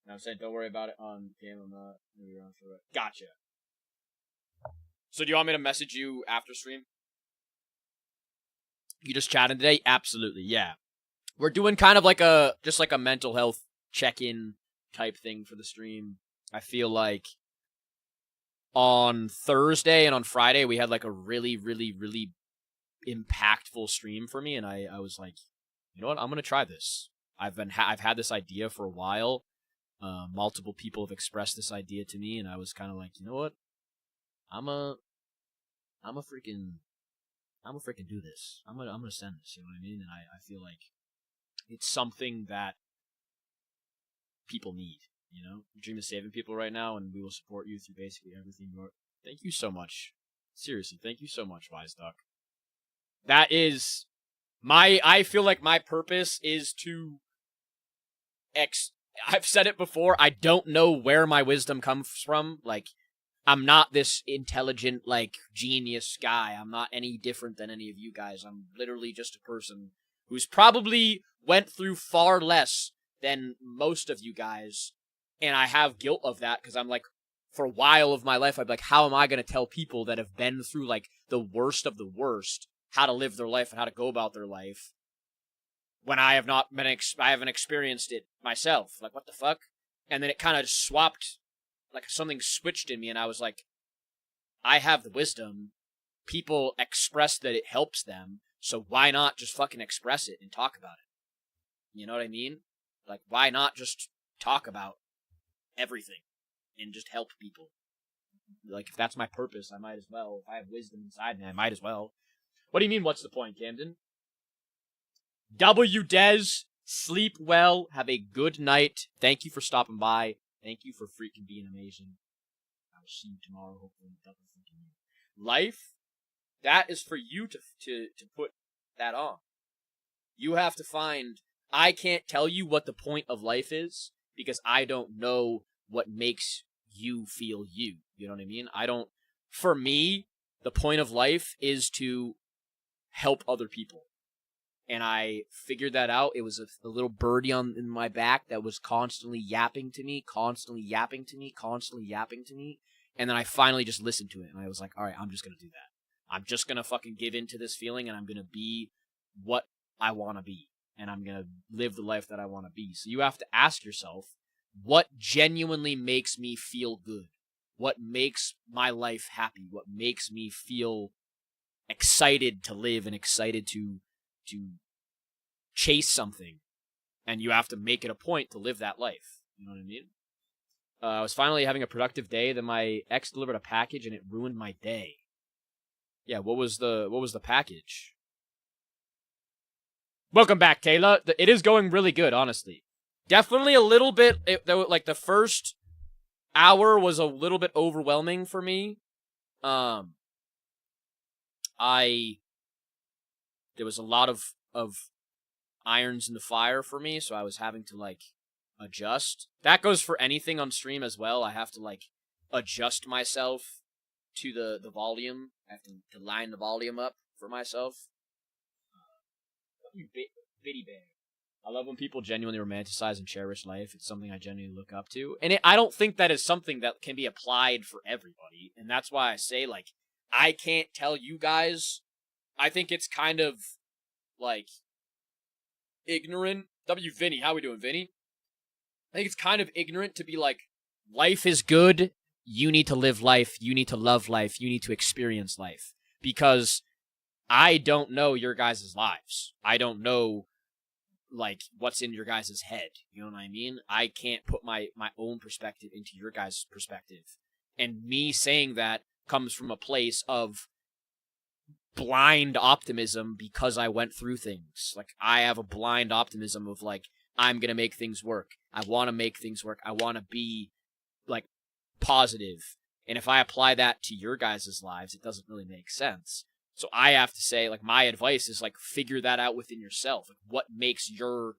I said, don't worry about it on game. I'm not going to be around for it. Gotcha. So do you want me to message you after stream? You just chatting today? Absolutely, yeah. We're doing kind of like a mental health check-in type thing for the stream. I feel like on Thursday and on Friday we had like a really, really, really impactful stream for me, and I was like, you know what? I'm gonna try this. I've had this idea for a while. Multiple people have expressed this idea to me, and I was kind of like, you know what? I'm a freaking do this. I'm gonna send this. You know what I mean? And I feel like it's something that people need. You know, your dream is saving people right now, and we will support you through basically everything. Thank you so much. Seriously, thank you so much, Wise Duck. That is I feel like my purpose is to I've said it before, I don't know where my wisdom comes from. Like, I'm not this intelligent, like, genius guy. I'm not any different than any of you guys. I'm literally just a person who's probably went through far less than most of you guys. And I have guilt of that because I'm like, for a while of my life, I'd be like, how am I going to tell people that have been through, like, the worst of the worst how to live their life and how to go about their life when I have not been, I haven't experienced it myself? Like, what the fuck? And then it kind of swapped, like, something switched in me, and I was like, I have the wisdom. People express that it helps them, so why not just fucking express it and talk about it? You know what I mean? Like, why not just talk about everything and just help people? Like, if that's my purpose, I might as well. If I have wisdom inside me, I might as well. What do you mean, what's the point, Camden? W. Dez, sleep well, have a good night. Thank you for stopping by. Thank you for freaking being amazing. I will see you tomorrow, hopefully. Life, that is for you to put that on. You have to find, I can't tell you what the point of life is, because I don't know what makes you feel you. You know what I mean? For me, the point of life is to help other people. And I figured that out. It was a little birdie in my back that was constantly yapping to me. And then I finally just listened to it. And I was like, all right, I'm just going to do that. I'm just going to fucking give into this feeling, and I'm going to be what I want to be. And I'm going to live the life that I want to be. So you have to ask yourself, what genuinely makes me feel good? What makes my life happy? What makes me feel excited to live and excited to chase something? And you have to make it a point to live that life. You know what I mean? I was finally having a productive day. Then my ex delivered a package, and it ruined my day. Yeah, what was the package? Welcome back, Kayla. It is going really good, honestly. Definitely a little bit. Like, the first hour was a little bit overwhelming for me. There was a lot of irons in the fire for me, so I was having to, like, adjust. That goes for anything on stream as well. I have to, like, adjust myself to the volume. I have to line the volume up for myself. You bitty bear. I love when people genuinely romanticize and cherish life. It's something I genuinely look up to. And I don't think that is something that can be applied for everybody. And that's why I say, like, I can't tell you guys. I think it's kind of, like, ignorant. Vinny, how we doing, Vinny? I think it's kind of ignorant to be like, life is good. You need to live life. You need to love life. You need to experience life. Because I don't know your guys' lives. I don't know, like, what's in your guys' head. You know what I mean? I can't put my own perspective into your guys' perspective. And me saying that comes from a place of blind optimism because I went through things. Like, I have a blind optimism of, like, I'm going to make things work. I want to make things work. I want to be, like, positive. And if I apply that to your guys' lives, it doesn't really make sense. So I have to say, like, my advice is, like, figure that out within yourself. Like, what makes your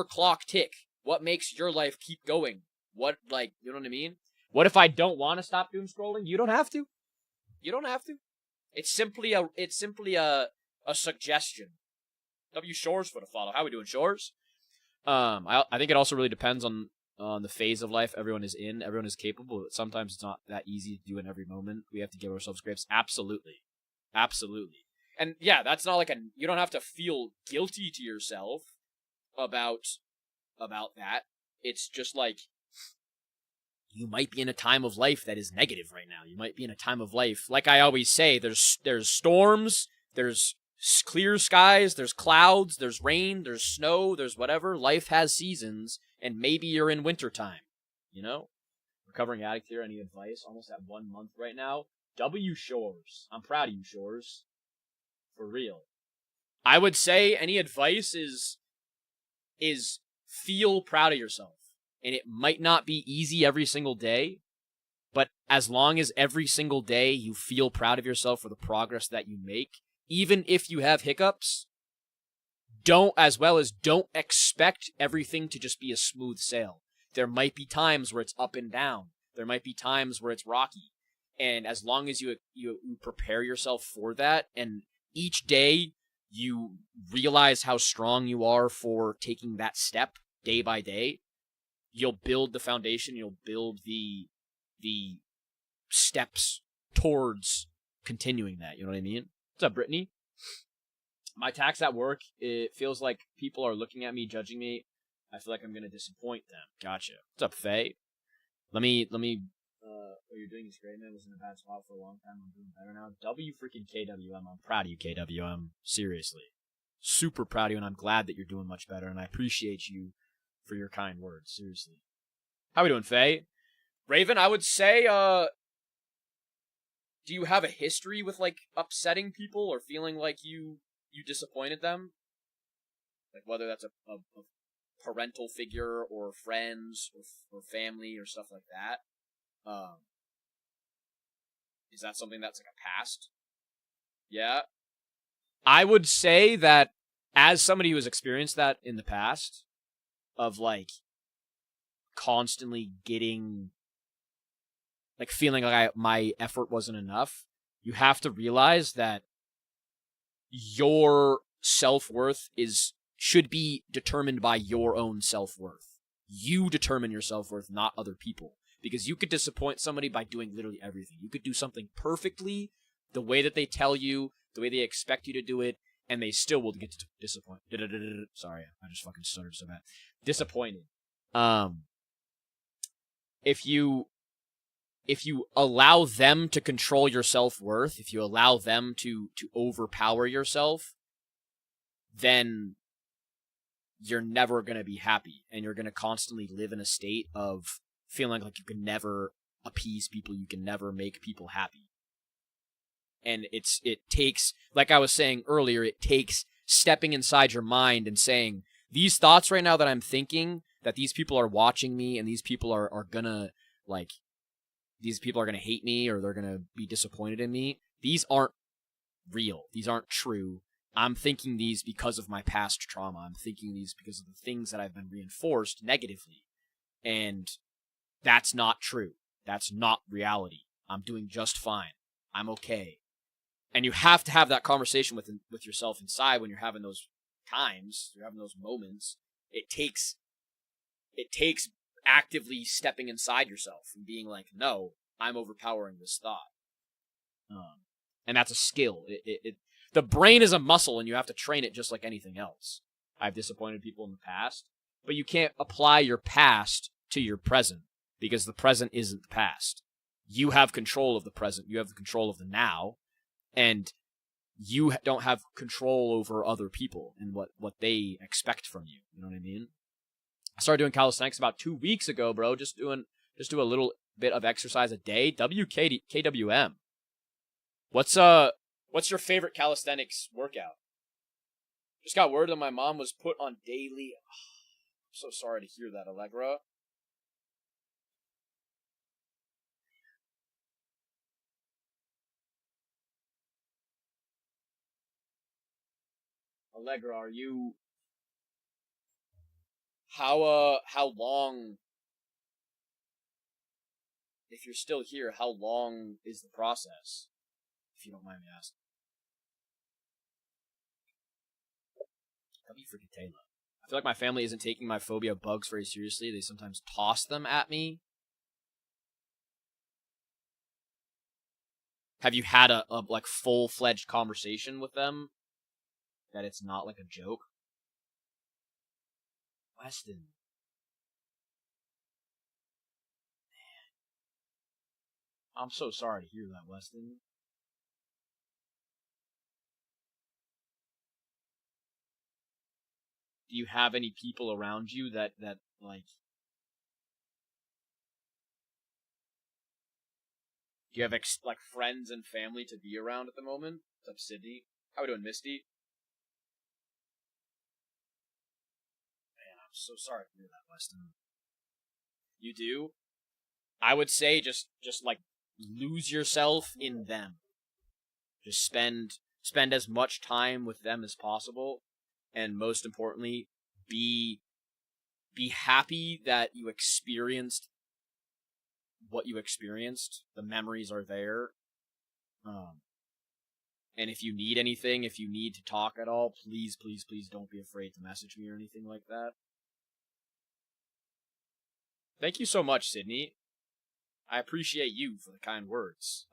clock tick? What makes your life keep going? What, like, you know what I mean? What if I don't want to stop doom scrolling? You don't have to. You don't have to. It's simply a suggestion. W Shores for the follow. How we doing, Shores? I think it also really depends on the phase of life everyone is in. Everyone is capable. Sometimes it's not that easy to do in every moment. We have to give ourselves grace. Absolutely. Absolutely. And yeah, that's not like you don't have to feel guilty to yourself about that. It's just like, you might be in a time of life that is negative right now. You might be in a time of life, like I always say, there's storms, there's clear skies, there's clouds, there's rain, there's snow, there's whatever. Life has seasons, and maybe you're in wintertime, you know? Recovering addict here, any advice? Almost at 1 month right now. W Shores. I'm proud of you, Shores. For real. I would say any advice is feel proud of yourself. And it might not be easy every single day, but as long as every single day you feel proud of yourself for the progress that you make, even if you have hiccups, don't expect everything to just be a smooth sail. There might be times where it's up and down. There might be times where it's rocky. And as long as you prepare yourself for that, and each day you realize how strong you are for taking that step day by day, you'll build the foundation, you'll build the steps towards continuing that. You know what I mean? What's up, Brittany? My tax at work, it feels like people are looking at me, judging me. I feel like I'm going to disappoint them. Gotcha. What's up, Faye? What you're doing is great, man. I was in a bad spot for a long time. I'm doing better now. W freaking KWM. I'm proud of you, KWM. Seriously. Super proud of you, and I'm glad that you're doing much better, and I appreciate you for your kind words. Seriously. How we doing, Faye? Raven, I would say, do you have a history with, like, upsetting people or feeling like you disappointed them? Like, whether that's a parental figure or friends or family or stuff like that. Is that something that's like a past? Yeah. I would say that as somebody who has experienced that in the past, of like constantly getting, like feeling like my effort wasn't enough, you have to realize that your self-worth should be determined by your own self-worth. You determine your self-worth, not other people. Because you could disappoint somebody by doing literally everything. You could do something perfectly, the way that they tell you, the way they expect you to do it, and they still will get disappointed. Sorry, I just fucking stuttered so bad. Disappointed. If you allow them to control your self-worth, if you allow them to overpower yourself, then you're never going to be happy, and you're going to constantly live in a state of feeling like you can never appease people, you can never make people happy. And it takes, like I was saying earlier, it takes stepping inside your mind and saying, these thoughts right now that I'm thinking, that these people are watching me, and these people are gonna, like, these people are gonna hate me, or they're gonna be disappointed in me, these aren't real. These aren't true. I'm thinking these because of my past trauma. I'm thinking these because of the things that I've been reinforced negatively. And that's not true. That's not reality. I'm doing just fine. I'm okay. And you have to have that conversation with yourself inside when you're having those times, you're having those moments. It takes actively stepping inside yourself and being like, no, I'm overpowering this thought. And that's a skill. The brain is a muscle, and you have to train it just like anything else. I've disappointed people in the past, but you can't apply your past to your present, because the present isn't the past. You have control of the present. You have the control of the now, and you don't have control over other people and what they expect from you. You know what I mean? I started doing calisthenics about 2 weeks ago, bro. Just do a little bit of exercise a day. KWM. What's your favorite calisthenics workout? Just got word that my mom was put on daily. I'm so sorry to hear that, Allegra. Allegra, are you... How long... If you're still here, how long is the process? If you don't mind me asking. W freaking Taylor. I feel like my family isn't taking my phobia of bugs very seriously. They sometimes toss them at me. Have you had a like full-fledged conversation with them that it's not like a joke? Weston. Man. I'm so sorry to hear that, Weston. Do you have any people around you that like... Do you have like friends and family to be around at the moment? What's up, Sydney? How we doing, Misty? Man, I'm so sorry to hear that, Weston. you do, I would say just like lose yourself in them. Just spend as much time with them as possible, and most importantly, be happy that you experienced what you experienced. The memories are there. And if you need anything, if you need to talk at all, please, please, please don't be afraid to message me or anything like that. Thank you so much, Sydney. I appreciate you for the kind words.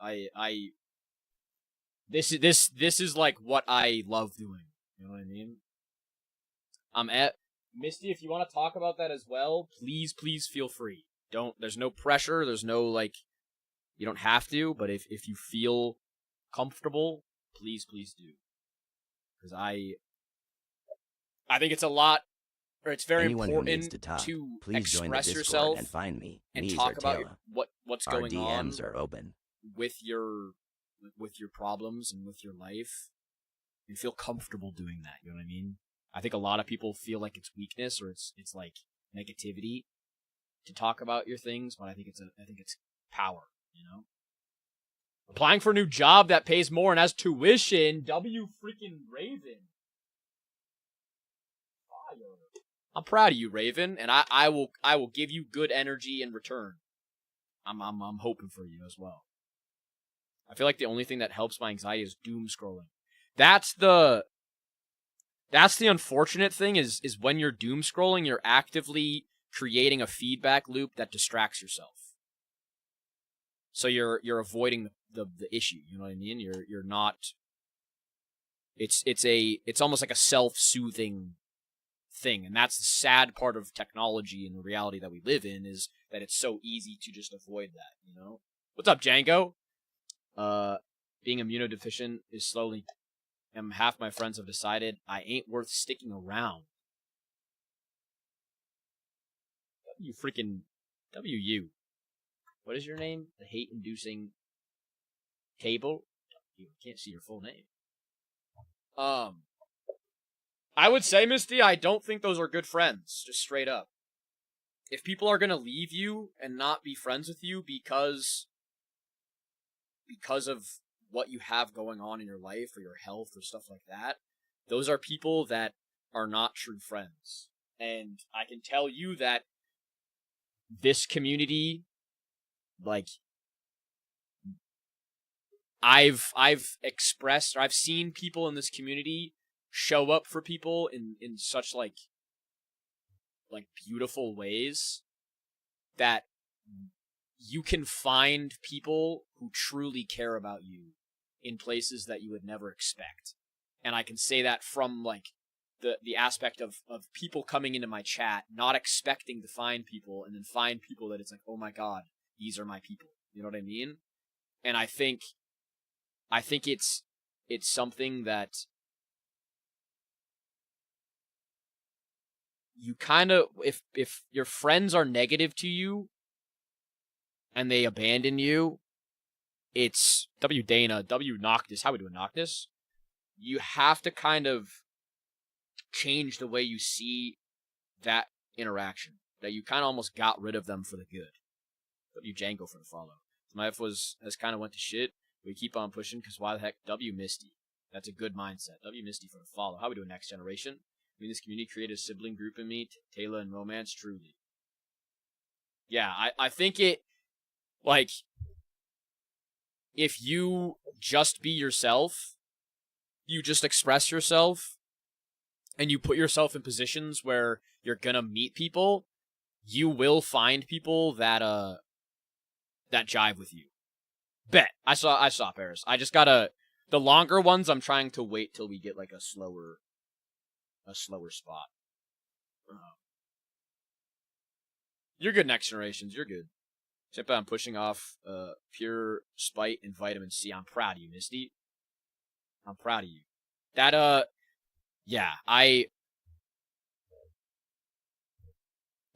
This is like what I love doing. You know what I mean? Misty, if you want to talk about that as well, please feel free. There's no pressure, there's no you don't have to, but if you feel comfortable, please do. Because I think it's a lot, or it's very important to express yourself and find me and talk about what's Our going on DMs are open. with your problems and with your life, and feel comfortable doing that. You know what I mean? I think a lot of people feel like it's weakness or it's like negativity to talk about your things, but I think it's power. You know, applying for a new job that pays more and has tuition. W freaking Raven. Fire. I'm proud of you, Raven, and I will give you good energy in return. I'm hoping for you as well. I feel like the only thing that helps my anxiety is doom scrolling. That's the unfortunate thing is when you're doom scrolling, you're actively creating a feedback loop that distracts yourself. So you're avoiding the issue, you know what I mean? You're not. It's almost like a self-soothing thing, and that's the sad part of technology and the reality that we live in is that it's so easy to just avoid that. You know? What's up, Django? Being immunodeficient is slowly. And half my friends have decided I ain't worth sticking around. W. What is your name? The hate-inducing table? You can't see your full name. I would say, Misty, I don't think those are good friends, just straight up. If people are gonna leave you and not be friends with you because of what you have going on in your life or your health or stuff like that, those are people that are not true friends. And I can tell you that this community, like, I've expressed, or I've seen people in this community show up for people in such like beautiful ways that you can find people who truly care about you in places that you would never expect. And I can say that from like the aspect of people coming into my chat, not expecting to find people, and then find people that it's like, oh my god, these are my people. You know what I mean? And I think it's something that you kind of, if your friends are negative to you and they abandon you, it's W Dana, W Noctis. How we doing, Noctis? You have to kind of change the way you see that interaction. That you kind of almost got rid of them for the good. W Django for the follow. My F has kind of went to shit. We keep on pushing because why the heck? W Misty. That's a good mindset. W Misty for the follow. How we doing, next generation? I mean, this community created a sibling group in me, Taylor and Romance, truly. Yeah, I think it, like, if you just be yourself, you just express yourself, and you put yourself in positions where you're gonna meet people, you will find people that jive with you. Bet. I saw Paris. I just gotta, the longer ones, I'm trying to wait till we get like a slower spot. You're good, next generations. You're good. Except I'm pushing off pure spite and vitamin C. I'm proud of you, Misty. I'm proud of you. That yeah,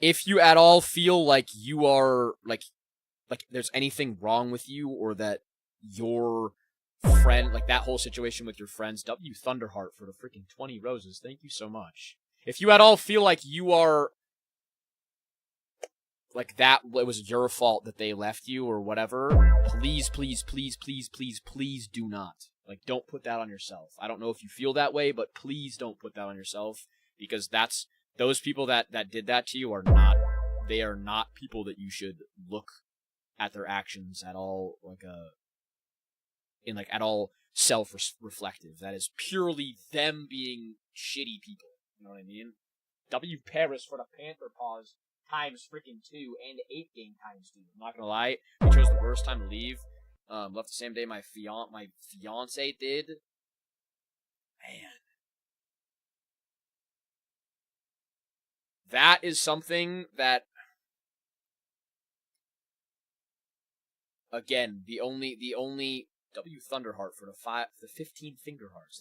if you at all feel like you are like there's anything wrong with you, or that your friend, like that whole situation with your friends, W Thunderheart for the freaking 20 roses. Thank you so much. If you at all feel like you are like that it was your fault that they left you or whatever, please, please, please, please, please, please do not. Like, don't put that on yourself. I don't know if you feel that way, but please don't put that on yourself, because those people that did that to you are not people that you should look at their actions at all at all self-reflective. That is purely them being shitty people. You know what I mean? W. Paris for the Panther Paws times freaking 2 and 8 game times 2. I'm not gonna lie, we chose the worst time to leave. Left the same day my fiance did. Man. That is something that, again, the only W. Thunderheart for the 15 finger hearts.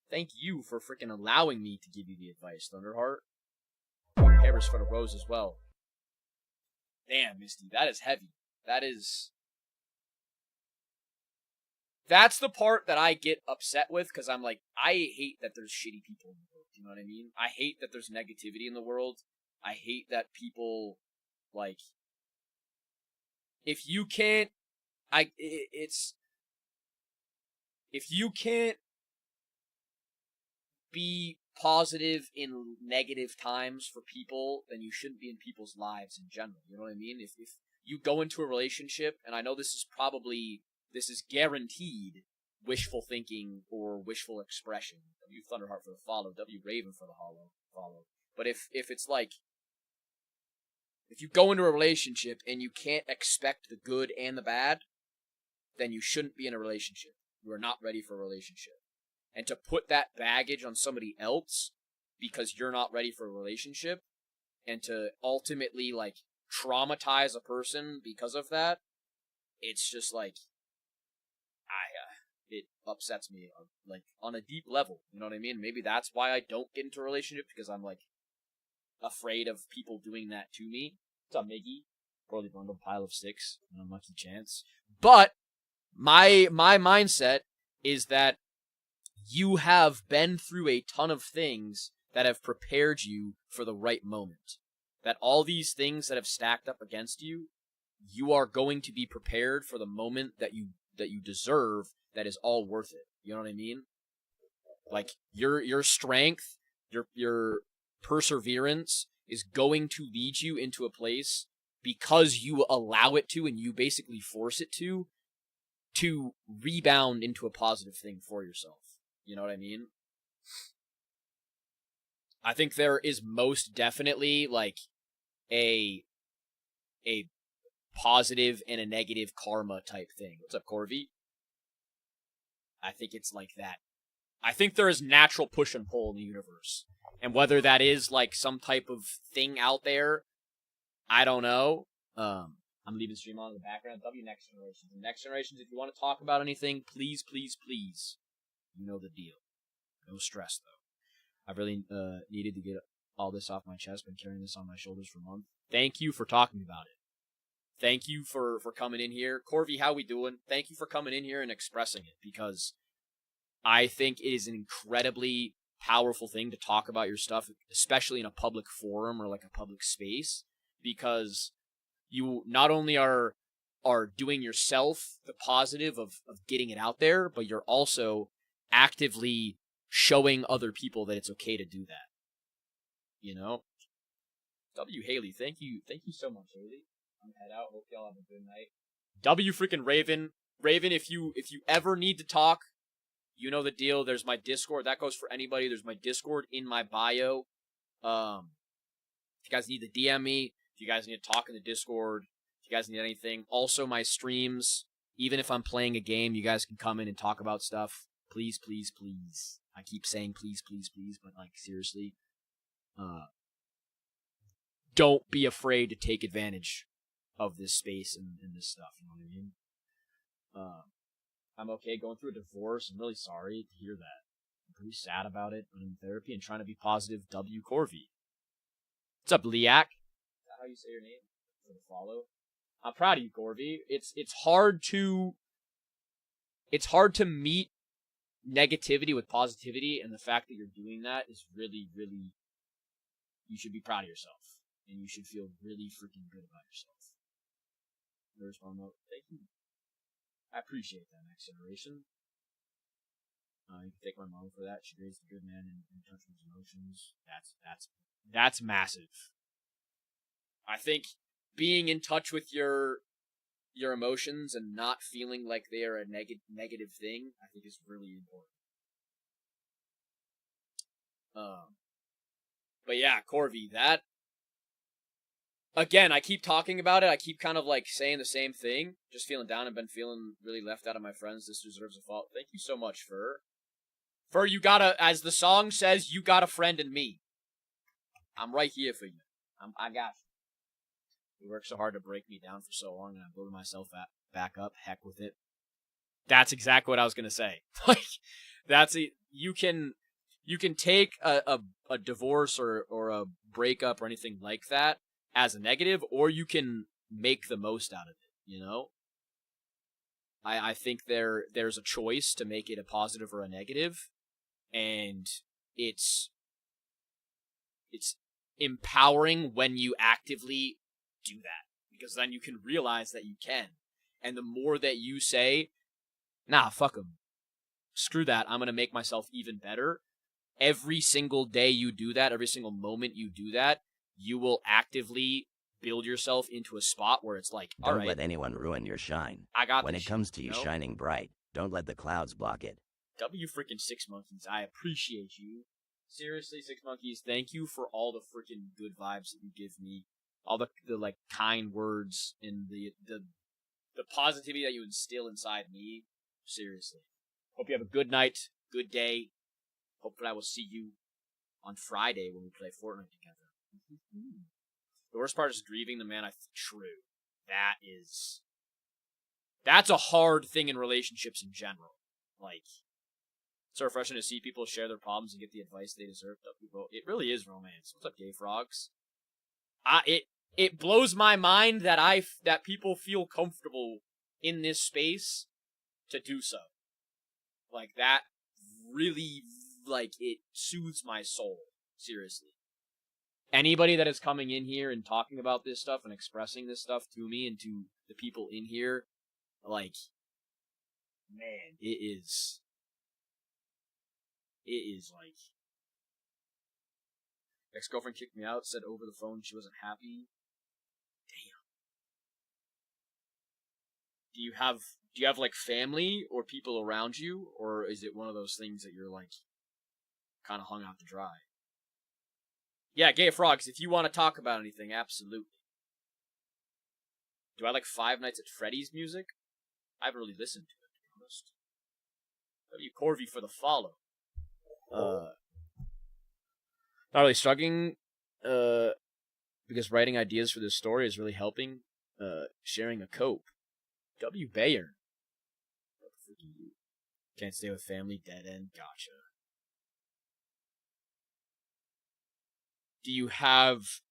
Thank you for freaking allowing me to give you the advice, Thunderheart. Paris for the rose as well. Damn, Misty, that is heavy. That's the part that I get upset with, because I'm like, I hate that there's shitty people in the world. You know what I mean? I hate that there's negativity in the world. I hate that people, like, if you can't be positive in negative times for people, then you shouldn't be in people's lives in general. You know what I mean? If you go into a relationship, and I know this is guaranteed wishful thinking or wishful expression. W. Thunderheart for the follow, W. Raven for the follow. But if it's like, if you go into a relationship and you can't expect the good and the bad, then you shouldn't be in a relationship. You are not ready for a relationship. And to put that baggage on somebody else because you're not ready for a relationship, and to ultimately, like, traumatize a person because of that, it's just like, it upsets me, like, on a deep level. You know what I mean? Maybe that's why I don't get into a relationship, because I'm, like, afraid of people doing that to me. What's up, Miggy? Poorly bundled pile of 6. An unlucky chance. But my mindset is that you have been through a ton of things that have prepared you for the right moment. That all these things that have stacked up against you, you are going to be prepared for the moment that you deserve, that is all worth it. You know what I mean? Like, your strength, your perseverance is going to lead you into a place, because you allow it to and you basically force it to rebound into a positive thing for yourself. You know what I mean? I think there is most definitely, like, a positive and a negative karma type thing. What's up, Corby? I think it's like that. I think there is natural push and pull in the universe. And whether that is, like, some type of thing out there, I don't know. I'm leaving the stream on in the background. W Next Generations. Next Generations, if you want to talk about anything, please, please, please. You know the deal. No stress, though. I really needed to get all this off my chest. Been carrying this on my shoulders for months. Thank you for talking about it. Thank you for coming in here. Corby, how we doing? Thank you for coming in here and expressing it, because I think it is an incredibly powerful thing to talk about your stuff, especially in a public forum or like a public space, because you not only are doing yourself the positive of getting it out there, but you're also actively showing other people that it's okay to do that. You know? W. Haley, thank you so much, Haley. I'm head out. Hope y'all have a good night. W. freaking Raven. Raven, if you ever need to talk, you know the deal. There's my Discord. That goes for anybody. There's my Discord in my bio. If you guys need to DM me, if you guys need to talk in the Discord, if you guys need anything. Also, my streams, even if I'm playing a game, you guys can come in and talk about stuff. Please, please, please. I keep saying please, please, please, but, like, seriously. Don't be afraid to take advantage of this space and this stuff, you know what I mean? I'm okay going through a divorce. I'm really sorry to hear that. I'm pretty sad about it. I'm in therapy and trying to be positive. W. Corvey. What's up, Liak? Is that how you say your name? For the follow? I'm proud of you, Corvey. It's hard to meet negativity with positivity, and the fact that you're doing that is really, really, you should be proud of yourself. and you should feel really freaking good about yourself. There's one note. Thank you. I appreciate that, next generation. You can thank my mom for that. She raised a good man in touch with his emotions. That's massive. I think being in touch with your emotions and not feeling like they are a negative thing, I think is really important. But yeah, Corby, that, again, I keep talking about it. I keep kind of like saying the same thing. Just feeling down and been feeling really left out of my friends. This deserves a fault. Thank you so much, Fur. Fur, you got a, as the song says, you got a friend in me. I'm right here for you. I got you. You worked so hard to break me down for so long, and I'm building myself back up. Heck with it. That's exactly what I was gonna say. Like, you can take a divorce or a breakup or anything like that as a negative, or you can make the most out of it, you know? I think there's a choice to make it a positive or a negative, and it's empowering when you actively do that, because then you can realize that you can. And the more that you say, nah, fuck them, screw that, I'm going to make myself even better, every single day you do that, every single moment you do that, you will actively build yourself into a spot where it's like, all right, don't let anyone ruin your shine. I got when this it comes shit, to you know? shining bright, don't let the clouds block it. W freaking Six Monkeys, I appreciate you. Seriously, Six Monkeys, thank you for all the freaking good vibes that you give me, all the like kind words and the positivity that you instill inside me. Seriously. Hope you have a good night, good day. Hopefully I will see you on Friday when we play Fortnite together. The worst part is grieving the man true. That's a hard thing in relationships in general. Like, it's so refreshing to see people share their problems and get the advice they deserve. It really is romance. What's up, gay frogs? It blows my mind that people feel comfortable in this space to do so. Like, that really, like, it soothes my soul. Seriously. Anybody that is coming in here and talking about this stuff and expressing this stuff to me and to the people in here, like, man, it is like, ex-girlfriend kicked me out, said over the phone she wasn't happy. Damn. Do you have like family or people around you, or is it one of those things that you're like kind of hung out to dry? Yeah, gay frogs, if you want to talk about anything, absolutely. Do I like Five Nights at Freddy's music? I haven't really listened to it, to be honest. W Corvy for the follow. Not really struggling, because writing ideas for this story is really helping, sharing a cope. W Bayer. Can't stay with family, dead end, gotcha. Do you have,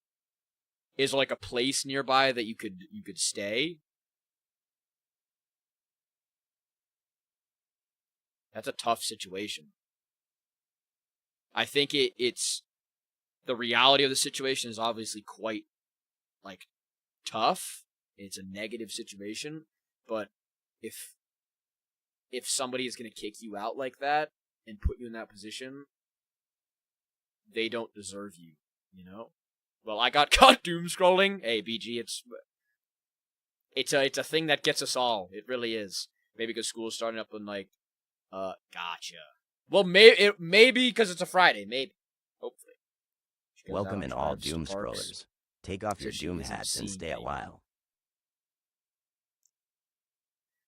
is there like a place nearby that you could stay? That's a tough situation. I think it's, the reality of the situation is obviously quite, like, tough. It's a negative situation, but if somebody is going to kick you out like that and put you in that position, they don't deserve you, you know? Well, I got caught doom scrolling. Hey, BG, it's a thing that gets us all. It really is. Maybe because school's starting up in, like, gotcha. Well, maybe because it's a Friday, maybe. Hopefully. Welcome in all doom scrollers. Take off your doom hats and stay a while.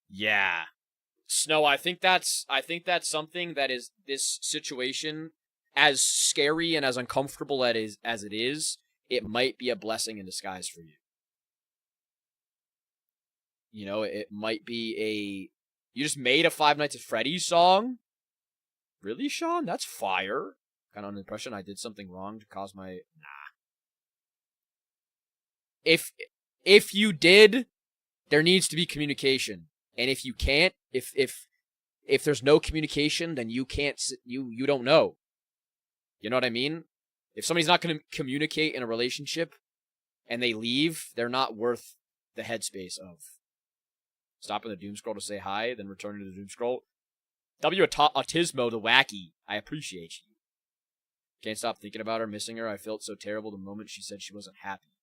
Yeah. Snow, I think that's something that is, this situation, as scary and as uncomfortable as it is, it might be a blessing in disguise for you. You know, it might be you just made a Five Nights at Freddy's song? Really, Sean? That's fire. Kind of an impression I did something wrong to cause my... Nah. If you did, there needs to be communication. And if you can't, if there's no communication, then you can't, you don't know. You know what I mean? If somebody's not going to communicate in a relationship, and they leave, they're not worth the headspace of stopping the doom scroll to say hi, then returning to the doom scroll. Autismo the wacky, I appreciate you. Can't stop thinking about her, missing her. I felt so terrible the moment she said she wasn't happy.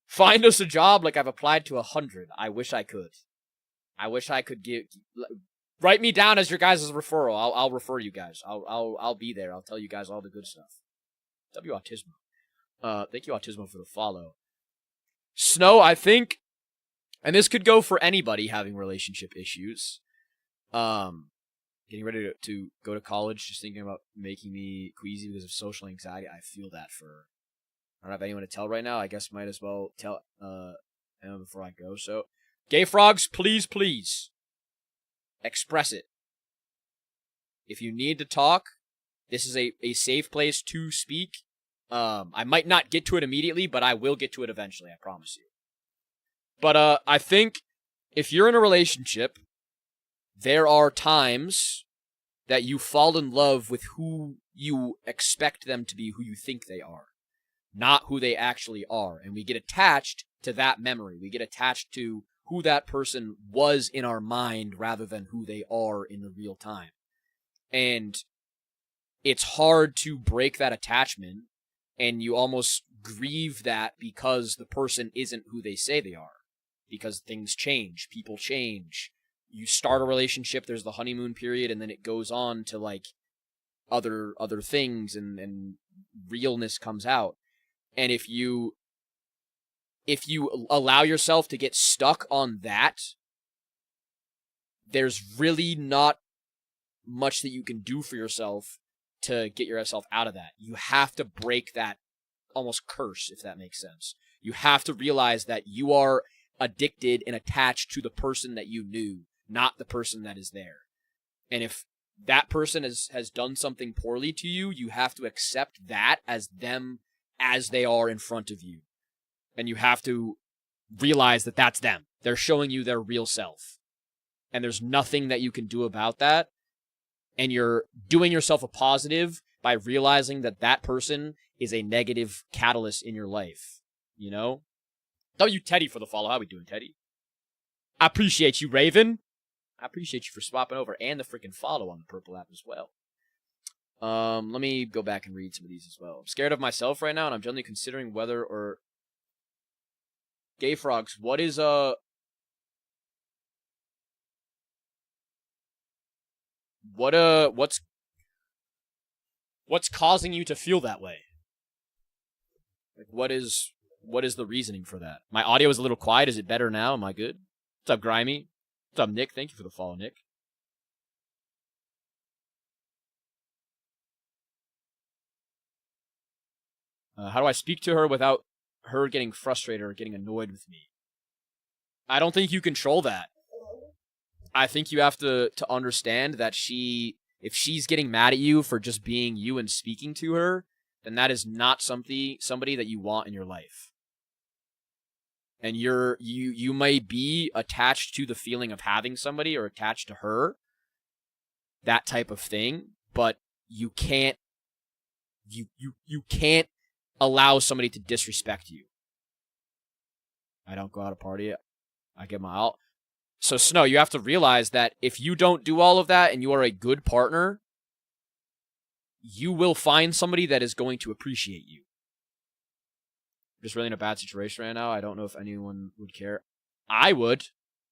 Find us a job like I've applied to 100. I wish I could. I wish I could write me down as your guys' referral. I'll refer you guys. I'll be there. I'll tell you guys all the good stuff. Autismo. Thank you, Autismo, for the follow. Snow, I think, and this could go for anybody having relationship issues. Getting ready to go to college, just thinking about making me queasy because of social anxiety. I feel that for. I don't have anyone to tell right now. I guess might as well tell before I go. So, gay frogs, please, please, express it. If you need to talk, this is a safe place to speak. I might not get to it immediately, but I will get to it eventually, I promise you. But I think if you're in a relationship, there are times that you fall in love with who you expect them to be, who you think they are, not who they actually are. And we get attached to that memory. We get attached to who that person was in our mind rather than who they are in the real time. And it's hard to break that attachment, and you almost grieve that because the person isn't who they say they are. Because things change, people change. You start a relationship, there's the honeymoon period, and then it goes on to like other things, and realness comes out. And if you allow yourself to get stuck on that, there's really not much that you can do for yourself to get yourself out of that. You have to break that almost curse, if that makes sense. You have to realize that you are addicted and attached to the person that you knew, not the person that is there. And if that person has done something poorly to you, you have to accept that as them as they are in front of you. And you have to realize that that's them. They're showing you their real self. And there's nothing that you can do about that. And you're doing yourself a positive by realizing that that person is a negative catalyst in your life. You know? W Teddy for the follow. How we doing, Teddy? I appreciate you, Raven. I appreciate you for swapping over and the freaking follow on the purple app as well. Let me go back and read some of these as well. I'm scared of myself right now, and I'm generally considering whether or... Gay frogs, what's causing you to feel that way? Like, what is the reasoning for that? My audio is a little quiet. Is it better now? Am I good? What's up, Grimy? What's up, Nick? Thank you for the follow, Nick. How do I speak to her without her getting frustrated or getting annoyed with me? I don't think you control that. I think you have to understand that if she's getting mad at you for just being you and speaking to her, then that is not somebody that you want in your life. And you may be attached to the feeling of having somebody or attached to her, that type of thing, but you can't allow somebody to disrespect you. I don't go out to party. I get my all. So Snow, you have to realize that if you don't do all of that and you are a good partner, you will find somebody that is going to appreciate you. I'm just really in a bad situation right now. I don't know if anyone would care. I would.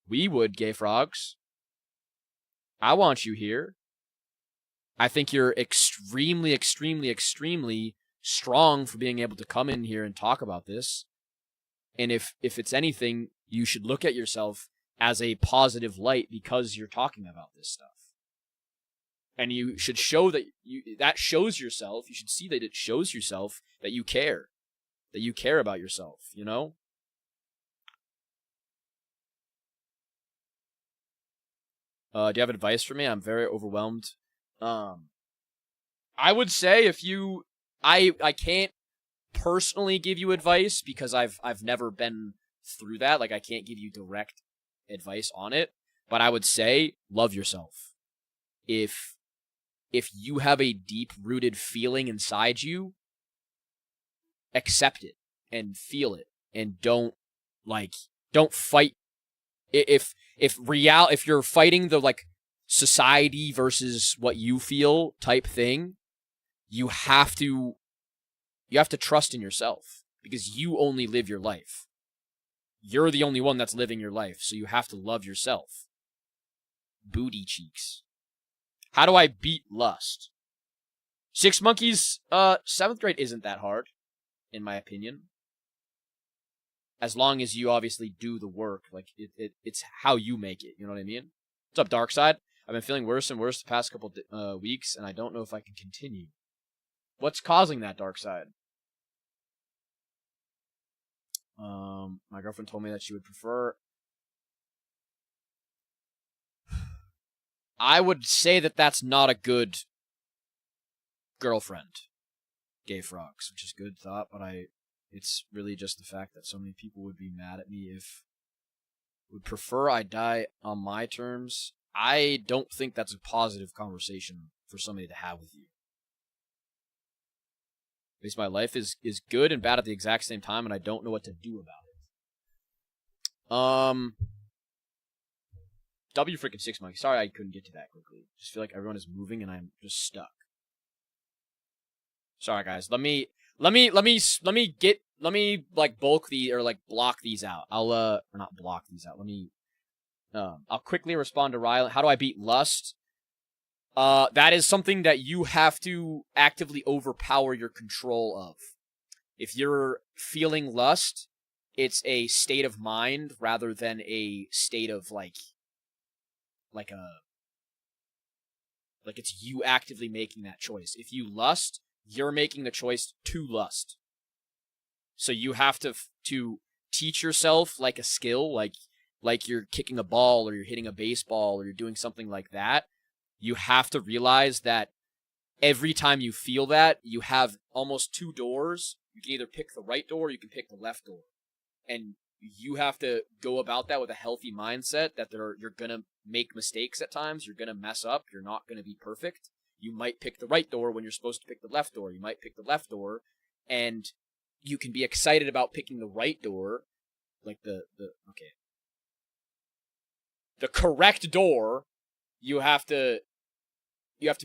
We would, gay frogs. I want you here. I think you're extremely, extremely, extremely strong for being able to come in here and talk about this. And if it's anything, you should look at yourself as a positive light because you're talking about this stuff. And you should show that that shows yourself. You should see that it shows yourself that you care about yourself, you know? Do you have advice for me? I'm very overwhelmed. I would say if you... I can't personally give you advice because I've never been through that. Like, I can't give you direct advice on it. But I would say, love yourself. If you have a deep-rooted feeling inside you, accept it. and feel it, and don't fight. If you're fighting the like society versus what you feel type thing, you have to trust in yourself, because you only live your life. You're the only one that's living your life, so you have to love yourself. Booty cheeks. How do I beat lust? 6 Monkeys, 7th grade isn't that hard, in my opinion. As long as you obviously do the work, like it's how you make it, you know what I mean? What's up, Darkside? I've been feeling worse and worse the past couple weeks, and I don't know if I can continue. What's causing that, Darkside? My girlfriend told me that she would prefer. I would say that that's not a good girlfriend. Gay frogs, which is good thought, but it's really just the fact that so many people would be mad at me if would prefer I die on my terms. I don't think that's a positive conversation for somebody to have with you. At least my life is good and bad at the exact same time, and I don't know what to do about it. W freaking 6 Monkeys. Sorry I couldn't get to that quickly. Just feel like everyone is moving and I'm just stuck. Sorry guys. Let me like bulk the or like block these out. Or not block these out. I'll quickly respond to Rylan. How do I beat lust? That is something that you have to actively overpower your control of. If you're feeling lust, it's a state of mind rather than a state of like it's you actively making that choice. If you lust, you're making the choice to lust. So you have to teach yourself like a skill, like you're kicking a ball or you're hitting a baseball or you're doing something like that. You have to realize that every time you feel that, you have almost 2 doors. You can either pick the right door or you can pick the left door. And you have to go about that with a healthy mindset that you're going to make mistakes at times. You're going to mess up. You're not going to be perfect. You might pick the right door when you're supposed to pick the left door. You might pick the left door, and you can be excited about picking the right door, like the correct door. You have to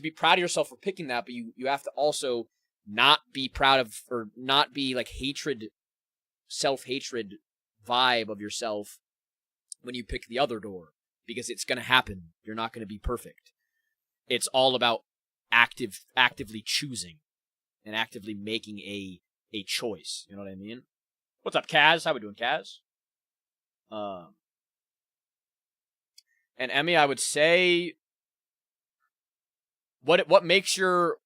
be proud of yourself for picking that, but you have to also not be proud of, or not be like self-hatred vibe of yourself when you pick the other door, because it's going to happen. You're not going to be perfect. It's all about actively choosing and actively making a choice. You know what I mean? What's up, Kaz? How we doing, Kaz? And Emmy, I would say, what makes look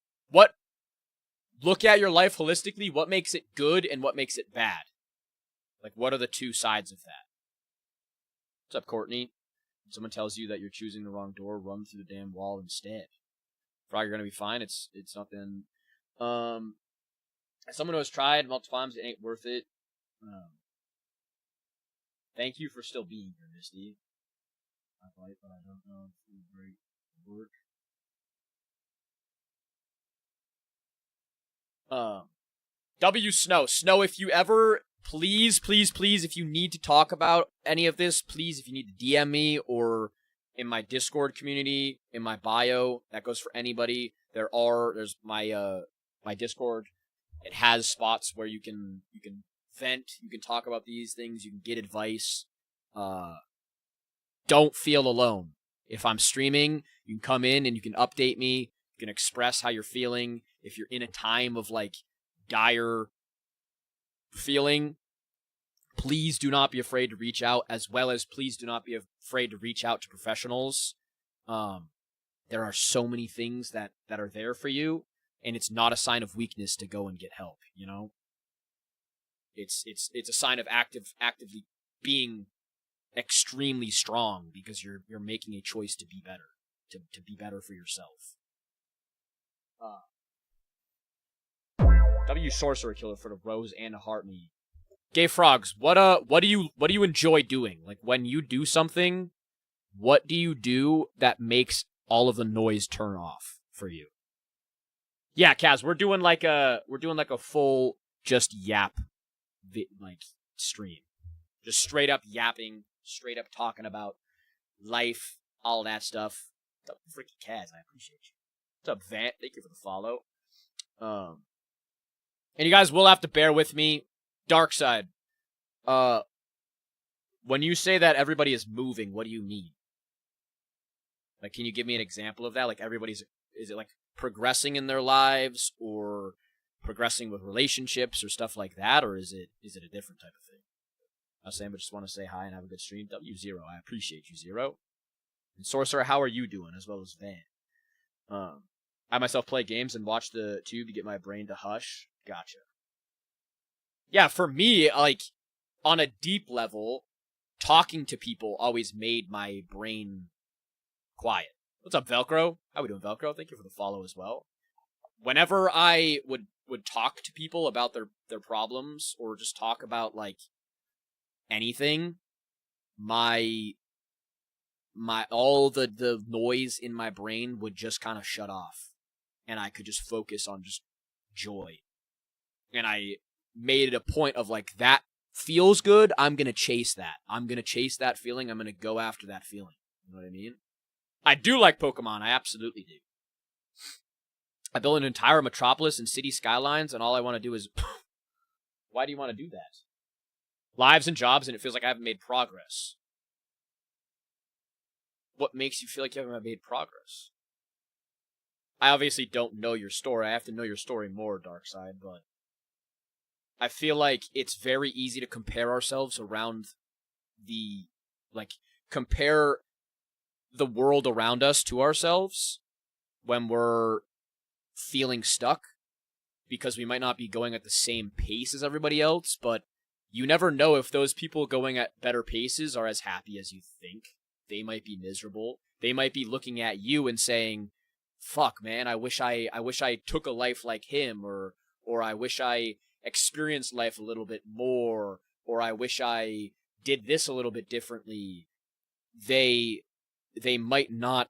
at your life holistically, what makes it good and what makes it bad? Like, what are the 2 sides of that? What's up, Courtney? When someone tells you that you're choosing the wrong door, run through the damn wall instead. Frog, you're gonna be fine. It's nothing. As someone who has tried multiple times, it ain't worth it. Thank you for still being here, Misty. I fight, but I don't know if it will break work. W Snow, if you ever, please, if you need to talk about any of this, please, if you need to DM me or in my Discord community, in my bio, that goes for anybody. There's my Discord. It has spots where you can vent, you can talk about these things, you can get advice. Don't feel alone. If I'm streaming, you can come in and you can update me. You can express how you're feeling. If you're in a time of like dire feeling, please do not be afraid to reach out, as well as please do not be afraid to reach out to professionals. There are so many things that are there for you, and it's not a sign of weakness to go and get help, you know? It's a sign of actively being extremely strong, because you're making a choice to be better, to be better for yourself. W Sorcerer Killer for the rose and a heart me. Gay Frogs, what do you enjoy doing? Like, when you do something, what do you do that makes all of the noise turn off for you? Yeah, Kaz, we're doing like a full just yap stream. Just straight up yapping, straight up talking about life, all that stuff. What's up, Freaky Kaz? I appreciate you. What's up, Vant? Thank you for the follow. And you guys will have to bear with me. Dark Side. When you say that everybody is moving, what do you mean? Like, can you give me an example of that? Like, is it like progressing in their lives, or progressing with relationships, or stuff like that, or is it a different type of thing? I was saying, but just want to say hi and have a good stream. W0, I appreciate you, Zero. And Sorcerer, how are you doing? As well as Van. I myself play games and watch the tube to get my brain to hush. Gotcha. Yeah, for me, like, on a deep level, talking to people always made my brain quiet. What's up, Velcro? How we doing, Velcro? Thank you for the follow as well. Whenever I would talk to people about their problems, or just talk about, like, anything, all the noise in my brain would just kind of shut off, and I could just focus on just joy. And I made it a point of, like, that feels good, I'm gonna chase that. I'm gonna chase that feeling, I'm gonna go after that feeling. You know what I mean? I do like Pokemon, I absolutely do. I built an entire metropolis and city skylines, and all I want to do is... Why do you want to do that? Lives and jobs, and it feels like I haven't made progress. What makes you feel like you haven't made progress? I obviously don't know your story. I have to know your story more, Darkside, but I feel like it's very easy to compare ourselves around compare the world around us to ourselves when we're feeling stuck, because we might not be going at the same pace as everybody else, but you never know if those people going at better paces are as happy as you think. They might be miserable. They might be looking at you and saying, fuck, man, I wish I took a life like him, or I wish I experienced life a little bit more, or I wish I did this a little bit differently. They might not,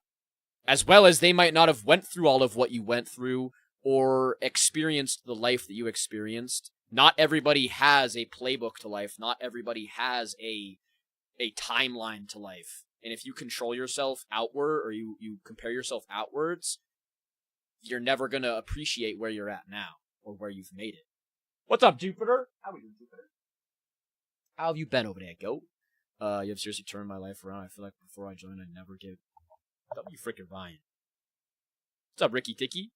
as well as they might not have went through all of what you went through, or experienced the life that you experienced. Not everybody has a playbook to life. Not everybody has a timeline to life. And if you control yourself outward, or you compare yourself outwards, you're never going to appreciate where you're at now, or where you've made it. What's up, Jupiter? How are you doing, Jupiter? How have you been over there, goat? You have seriously turned my life around. I feel like before I joined, I'd never give... W frickin' Ryan. What's up, Ricky Ticky?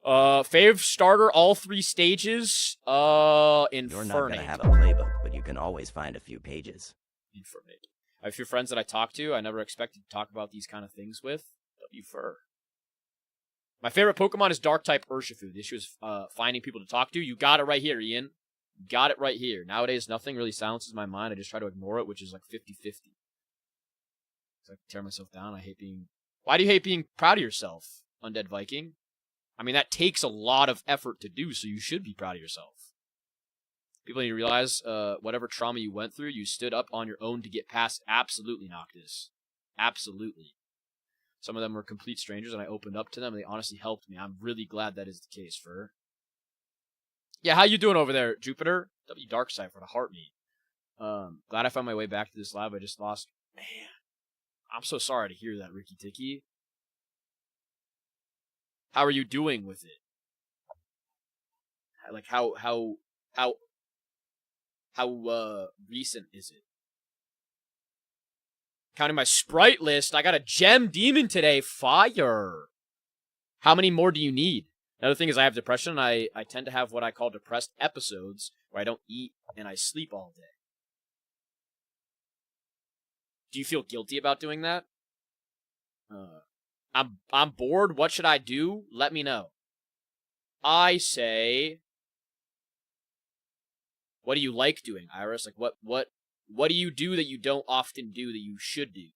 Fave starter, all 3 stages. Infernate. You're not gonna have a playbook, but you can always find a few pages. Infernate. I have a few friends that I talk to. I never expected to talk about these kind of things with. W Fur. My favorite Pokemon is Dark-type Urshifu. The issue is finding people to talk to. You got it right here, Ian. You got it right here. Nowadays, nothing really silences my mind. I just try to ignore it, which is like 50-50. I tear myself down. I hate being... Why do you hate being proud of yourself, Undead Viking? I mean, that takes a lot of effort to do, so you should be proud of yourself. People need to realize, whatever trauma you went through, you stood up on your own to get past. Absolutely, Noctis. Absolutely. Some of them were complete strangers, and I opened up to them, and they honestly helped me. I'm really glad that is the case, Fur. Yeah, how you doing over there, Jupiter? W Darkside for the heart me. Glad I found my way back to this live. I just lost... Man. I'm so sorry to hear that, Ricky Ticky. How are you doing with it? Like, how recent is it? Counting my sprite list, I got a gem demon today. Fire! How many more do you need? Another thing is I have depression. I tend to have what I call depressed episodes, where I don't eat and I sleep all day. Do you feel guilty about doing that? I'm bored. What should I do? Let me know. I say, what do you like doing, Iris? Like, what do you do that you don't often do that you should do?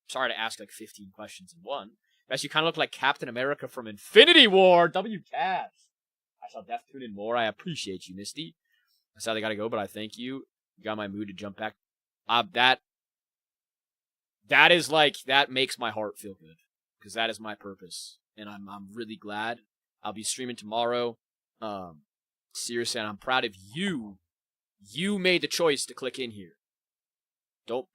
Sorry to ask like 15 questions in one. Best, you kind of look like Captain America from Infinity War. W Cash. I shall def tune in more. I appreciate you, Misty. I sadly gotta go, but I thank you. You got my mood to jump back. That is like, that makes my heart feel good, because that is my purpose, and I'm really glad. I'll be streaming tomorrow. seriously, and I'm proud of you. You made the choice to click in here. Don't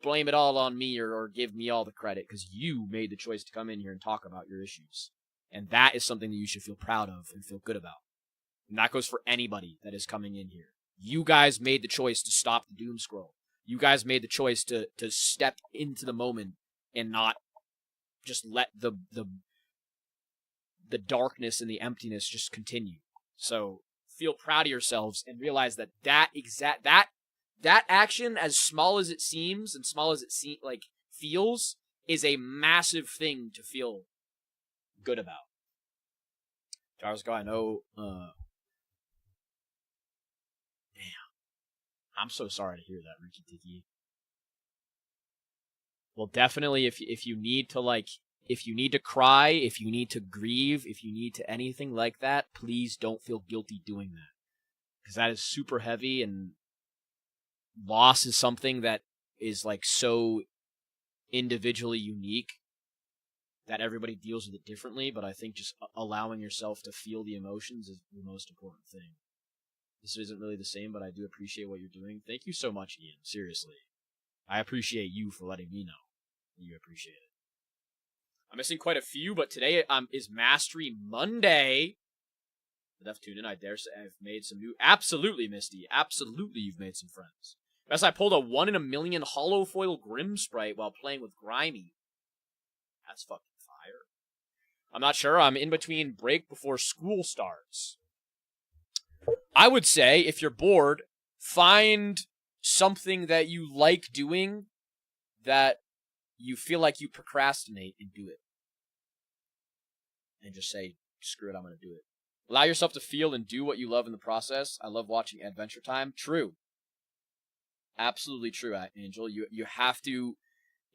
blame it all on me or give me all the credit, because you made the choice to come in here and talk about your issues. And that is something that you should feel proud of and feel good about. And that goes for anybody that is coming in here. You guys made the choice to stop the doom scroll. You guys made the choice to step into the moment and not just let the darkness and the emptiness just continue. So feel proud of yourselves and realize that that action, as small as it seems and small as it feels, is a massive thing to feel good about. Charles, I know. I'm so sorry to hear that, Ricky Tiki. Well, definitely, if you need to if you need to cry, if you need to grieve, if you need to anything like that, please don't feel guilty doing that, because that is super heavy, and loss is something that is so individually unique that everybody deals with it differently. But I think just allowing yourself to feel the emotions is the most important thing. This isn't really the same, but I do appreciate what you're doing. Thank you so much, Ian. Seriously. I appreciate you for letting me know. You appreciate it. I'm missing quite a few, but today is Mastery Monday. Def tune in, I dare say I've made some new... Absolutely, Misty. Absolutely, you've made some friends. Best I pulled a 1 in a million hollow foil Grim Sprite while playing with Grimy. That's fucking fire. I'm not sure. I'm in between break before school starts. I would say, if you're bored, find something that you like doing that you feel like you procrastinate and do it. And just say, screw it, I'm going to do it. Allow yourself to feel and do what you love in the process. I love watching Adventure Time. True. Absolutely true, Angel. You have to,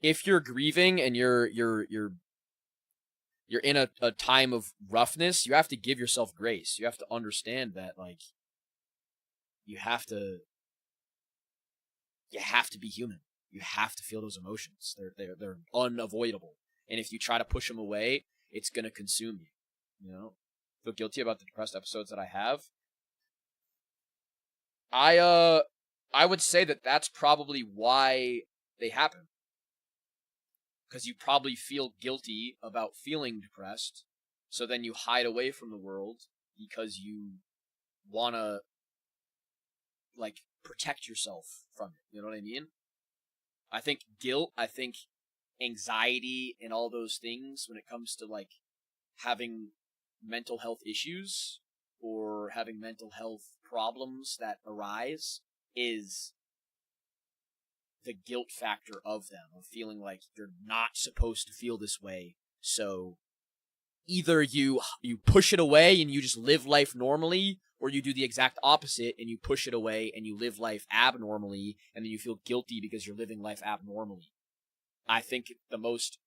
if you're grieving and you're in a time of roughness, you have to give yourself grace. You have to understand that, you have to be human. You have to feel those emotions. They're unavoidable. And if you try to push them away, it's gonna consume you. You know? Feel guilty about the depressed episodes that I have. I would say that that's probably why they happen. Because you probably feel guilty about feeling depressed, so then you hide away from the world because you wanna protect yourself from it. You know what I mean? I think guilt, I think anxiety and all those things when it comes to having mental health issues or having mental health problems that arise is the guilt factor of them, of feeling like you're not supposed to feel this way. So either you push it away and you just live life normally, or you do the exact opposite and you push it away and you live life abnormally, and then you feel guilty because you're living life abnormally. I think the most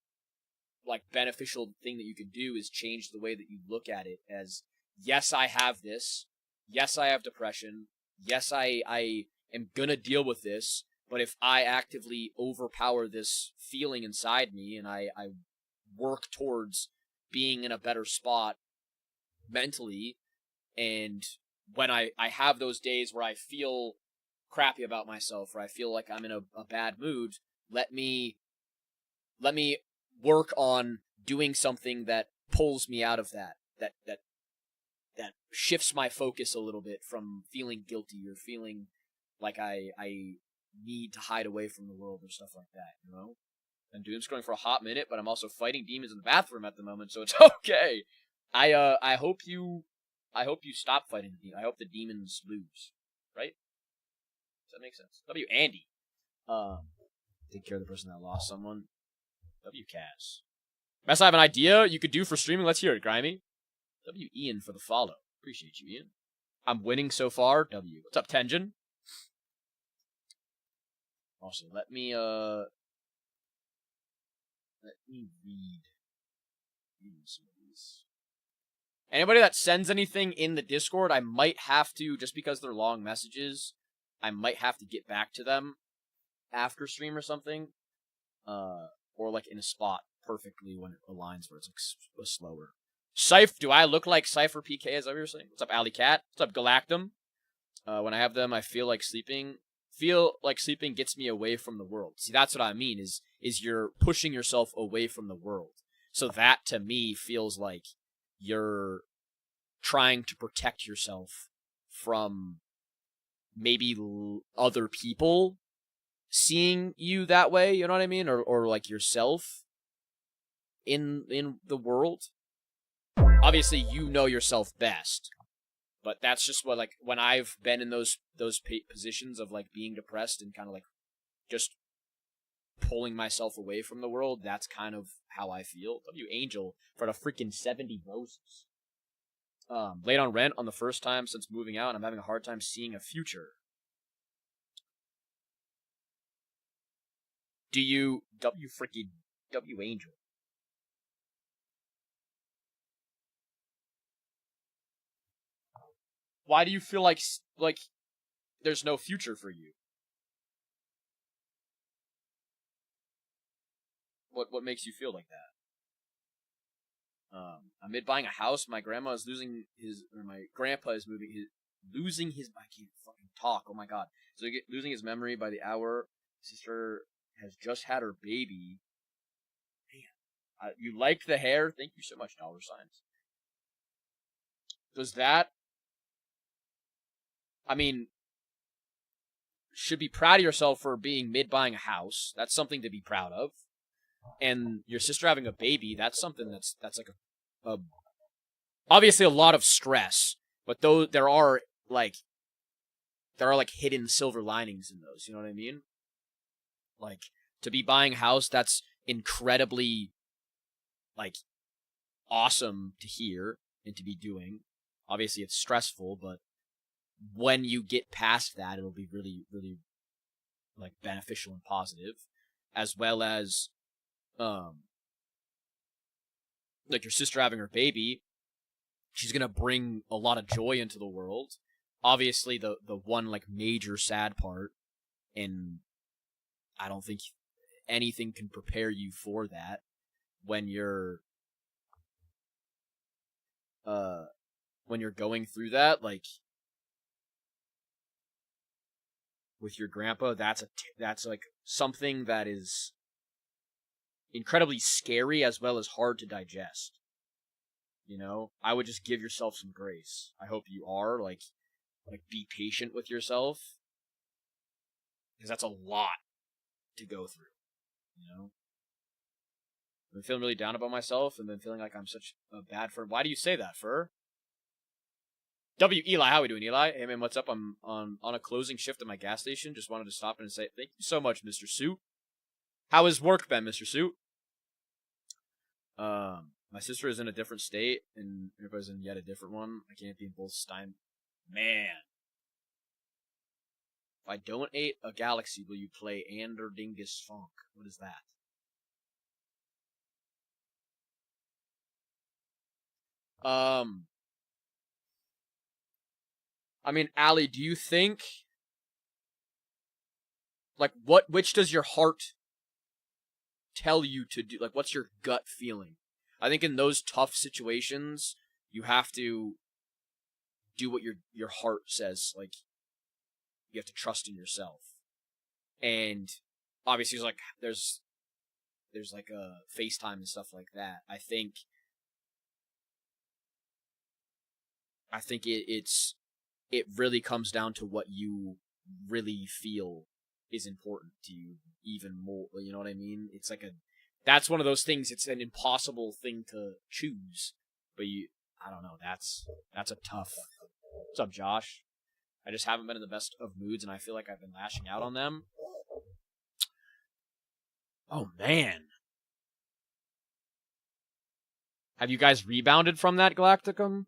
beneficial thing that you can do is change the way that you look at it as, yes, I have this. Yes, I have depression. Yes, I am gonna deal with this. But if I actively overpower this feeling inside me and I work towards being in a better spot mentally, and when I have those days where I feel crappy about myself, or I feel like I'm in a bad mood, let me work on doing something that pulls me out of that shifts my focus a little bit from feeling guilty or feeling like I need to hide away from the world or stuff like that, you know? I'm doom scrolling for a hot minute, but I'm also fighting demons in the bathroom at the moment, so it's okay. I hope you stop fighting the demons. I hope the demons lose. Right? Does that make sense? W. Andy. Take care of the person that lost someone. W. Cass. Mess, I have an idea you could do for streaming. Let's hear it, Grimy. W. Ian for the follow. Appreciate you, Ian. I'm winning so far. W. What's up, Tenjin? Also, let me read some of these. Anybody that sends anything in the Discord, I might have to, just because they're long messages, I might have to get back to them after stream or something. Or in a spot perfectly when it aligns where it's slower. Do I look like Cypher PK, as I was saying? What's up, Alley Cat? What's up, Galactum? When I have them, I feel like sleeping. Feel like sleeping gets me away from the world. See, that's what I mean, is you're pushing yourself away from the world. So that, to me, feels like you're trying to protect yourself from maybe other people seeing you that way, you know what I mean? Or like yourself in the world. Obviously, you know yourself best, but that's just what, like, when I've been in those positions of like being depressed and kind of like just pulling myself away from the world, that's kind of how I feel. W Angel for the freaking 70 roses. Late on rent on the first time since moving out, and I'm having a hard time seeing a future. Do you W Angel? Why do you feel like there's no future for you? What makes you feel like that? Amid buying a house, my grandpa is losing his, or my grandpa is losing his. I can't fucking talk. Oh my god! So losing his memory by the hour. Sister has just had her baby. Man, you like the hair? Thank you so much, dollar signs. Does that? I mean, should be proud of yourself for being mid buying a house. That's something to be proud of. And your sister having a baby, that's something that's like a obviously a lot of stress, but though there are like hidden silver linings in those, you know what I mean? Like, to be buying a house, that's incredibly like awesome to hear and to be doing. Obviously it's stressful, but when you get past that, it'll be really, really like beneficial and positive, as well as like your sister having her baby. She's gonna bring a lot of joy into the world. Obviously, the one like major sad part, and I don't think anything can prepare you for that when you're going through that, like with your grandpa. That's like something that is incredibly scary as well as hard to digest. You know, I would just give yourself some grace. I hope you are like be patient with yourself, because that's a lot to go through. You know, I've been feeling really down about myself, and then feeling like I'm such a bad friend. Why do you say that, Fur? W Eli, how we doing, Eli? Hey man, what's up? I'm on a closing shift at my gas station. Just wanted to stop in and say thank you so much, Mr. Suit. How has work been, Mr. Suit? My sister is in a different state, and everybody's in yet a different one. I can't be in both Stein. Man. If I donate a galaxy, will you play Ander Dingus Funk? What is that? I mean, Allie, do you think, like, which does your heart tell you to do? Like, what's your gut feeling? I think in those tough situations, you have to do what your heart says. Like, you have to trust in yourself. And obviously, there's like a FaceTime and stuff like that. I think it really comes down to what you really feel is important to you even more. You know what I mean? It's like that's one of those things. It's an impossible thing to choose, but I don't know. That's a tough. What's up, Josh? I just haven't been in the best of moods, and I feel like I've been lashing out on them. Oh man. Have you guys rebounded from that, Galacticum?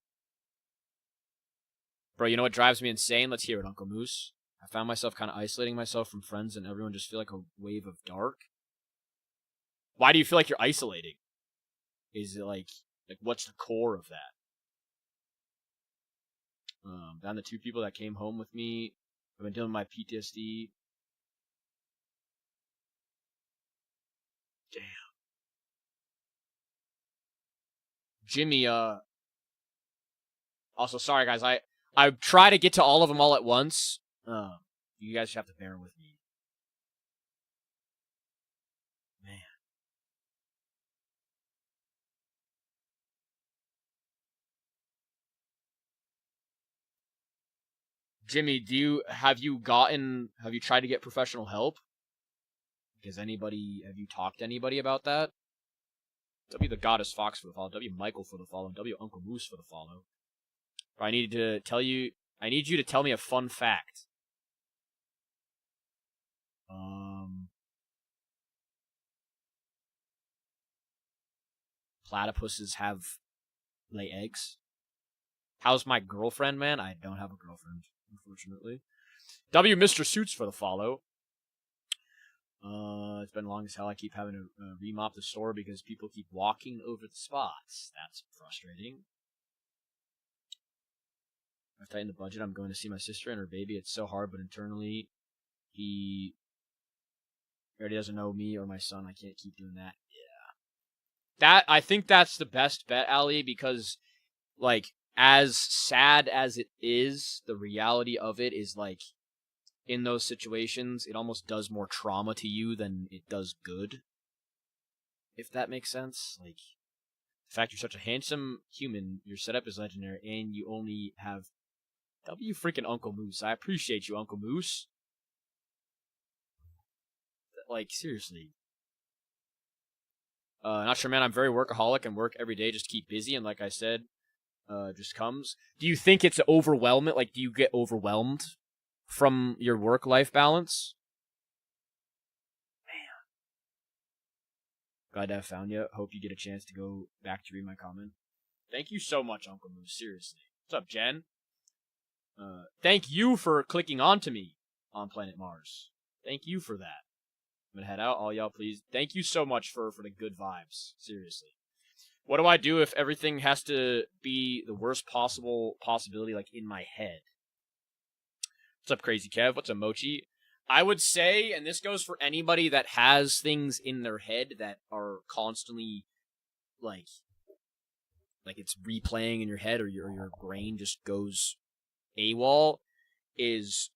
Bro, you know what drives me insane? Let's hear it, Uncle Moose. I found myself kind of isolating myself from friends, and everyone just feel like a wave of dark. Why do you feel like you're isolating? Is it like what's the core of that? Then the two people that came home with me have been dealing with my PTSD. Damn. Jimmy, also, sorry, guys. I try to get to all of them all at once. You guys have to bear with me. Man. Jimmy, have you tried to get professional help? Have you talked to anybody about that? W the Goddess Fox for the follow. W Michael for the follow. W Uncle Moose for the follow. I need you to tell me a fun fact. Platypuses lay eggs. How's my girlfriend, man? I don't have a girlfriend, unfortunately. W Mr. Suits for the follow. It's been long as hell. I keep having to remop the store because people keep walking over the spots. That's frustrating. I've tightened the budget. I'm going to see my sister and her baby. It's so hard, but internally, he already doesn't know me or my son. I can't keep doing that. Yeah. I think that's the best bet, Ali, because, like, as sad as it is, the reality of it is, like, in those situations, it almost does more trauma to you than it does good. If that makes sense. Like, the fact you're such a handsome human, your setup is legendary, and you only have W freaking Uncle Moose. I appreciate you, Uncle Moose. Like, seriously. Not sure, man. I'm very workaholic and work every day just to keep busy, and like I said, just comes. Do you think it's overwhelming? Like, do you get overwhelmed from your work-life balance? Man. Glad to have found you. Hope you get a chance to go back to read my comment. Thank you so much, Uncle Moose. Seriously. What's up, Jen? Thank you for clicking onto me on Planet Mars. Thank you for that. I'm gonna head out. All y'all, please. Thank you so much for the good vibes. Seriously. What do I do if everything has to be the worst possible possibility, like, in my head? What's up, Crazy Kev? What's up, Mochi? I would say, and this goes for anybody that has things in their head that are constantly, like it's replaying in your head, or your brain just goes AWOL, is